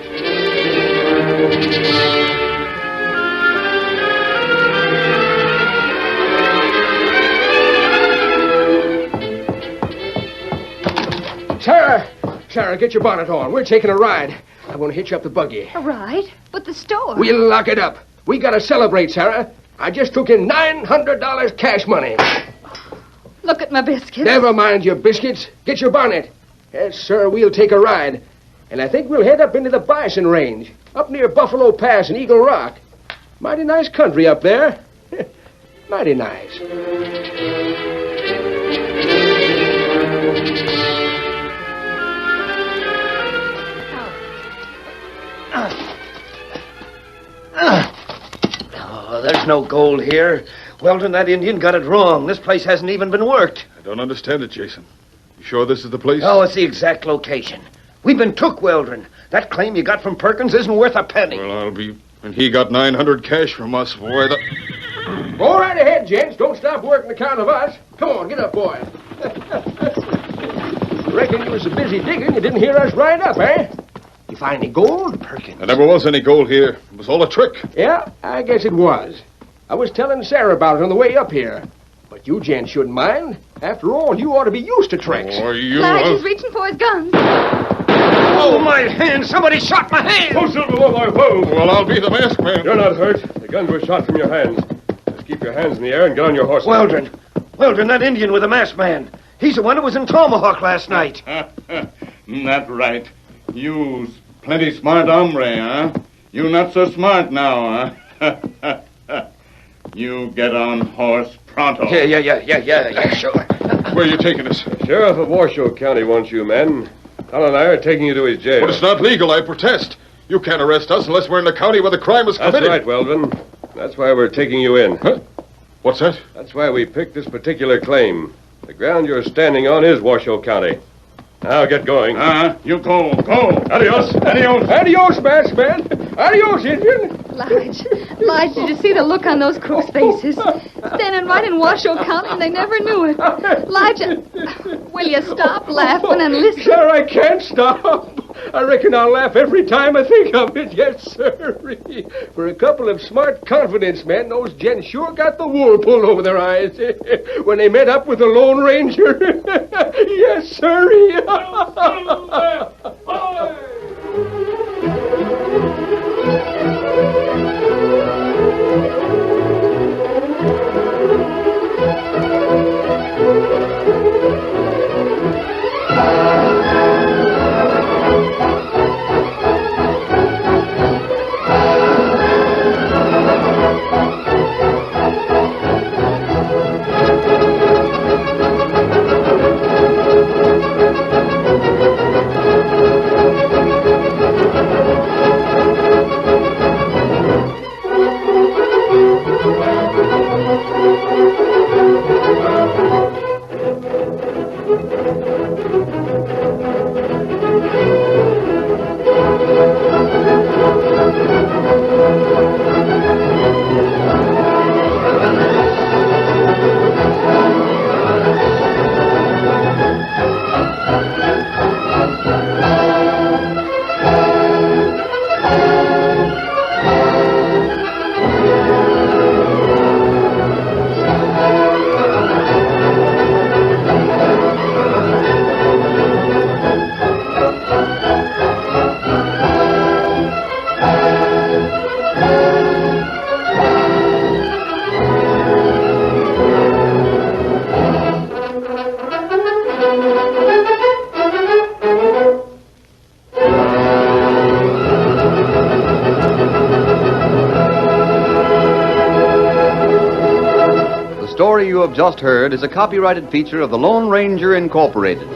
S10: Sarah, get your bonnet on. We're taking a ride. I'm going to hitch up the buggy.
S15: A ride? But the store.
S10: We'll lock it up. We got to celebrate, Sarah. I just took in $900 cash money.
S15: Look at my biscuits.
S10: Never mind your biscuits. Get your bonnet. Yes, sir, we'll take a ride. And I think we'll head up into the bison range, up near Buffalo Pass and Eagle Rock. Mighty nice country up there. Mighty nice.
S4: Oh, there's no gold here. Weldon, that Indian got it wrong. This place hasn't even been worked.
S13: I don't understand it, Jason. You sure this is the place?
S4: Oh, it's the exact location. We've been took, Weldon. That claim you got from Perkins isn't worth a penny.
S13: Well, I'll be... And he got $900 cash from us, boy.
S10: Go right ahead, gents. Don't stop working account of us. Come on, get up, boy. Reckon you was so busy digging you didn't hear us ride up, eh? You find any gold, Perkins?
S13: There never was any gold here. It was all a trick.
S10: Yeah, I guess it was. I was telling Sarah about it on the way up here. But you gents shouldn't mind. After all, you ought to be used to tricks.
S13: Oh, you...
S15: Lige is reaching for his guns.
S4: Oh, my hand! Somebody shot my hand!
S13: Oh, Silver, whoa. Well, I'll be the masked man.
S18: You're not hurt. The guns were shot from your hands. Just keep your hands in the air and get on your horse.
S4: Weldon, that Indian with the masked man. He's the one who was in Tomahawk last night.
S2: That's right. You plenty smart hombre, huh? You not so smart now, huh? You get on horse pronto.
S4: Yeah, sure.
S13: Where are you taking us?
S18: The sheriff of Washoe County wants you men. Tom and I are taking you to his jail.
S13: But it's not legal, I protest. You can't arrest us unless we're in the county where the crime was committed.
S18: That's right, Weldon. That's why we're taking you in.
S13: Huh? What's that?
S18: That's why we picked this particular claim. The ground you're standing on is Washoe County. Now get going.
S2: You go.
S18: Adios.
S10: Adios, masked man. Adios, Indian.
S15: Lige, did you see the look on those crooks' faces? Standing right in Washoe County, and they never knew it. Lige, will you stop laughing and listen?
S10: Sir, I can't stop. I reckon I'll laugh every time I think of it. Yes, sir. For a couple of smart confidence men, those gents sure got the wool pulled over their eyes when they met up with the Lone Ranger. Yes, sir.
S16: The story you have just heard is a copyrighted feature of the Lone Ranger Incorporated.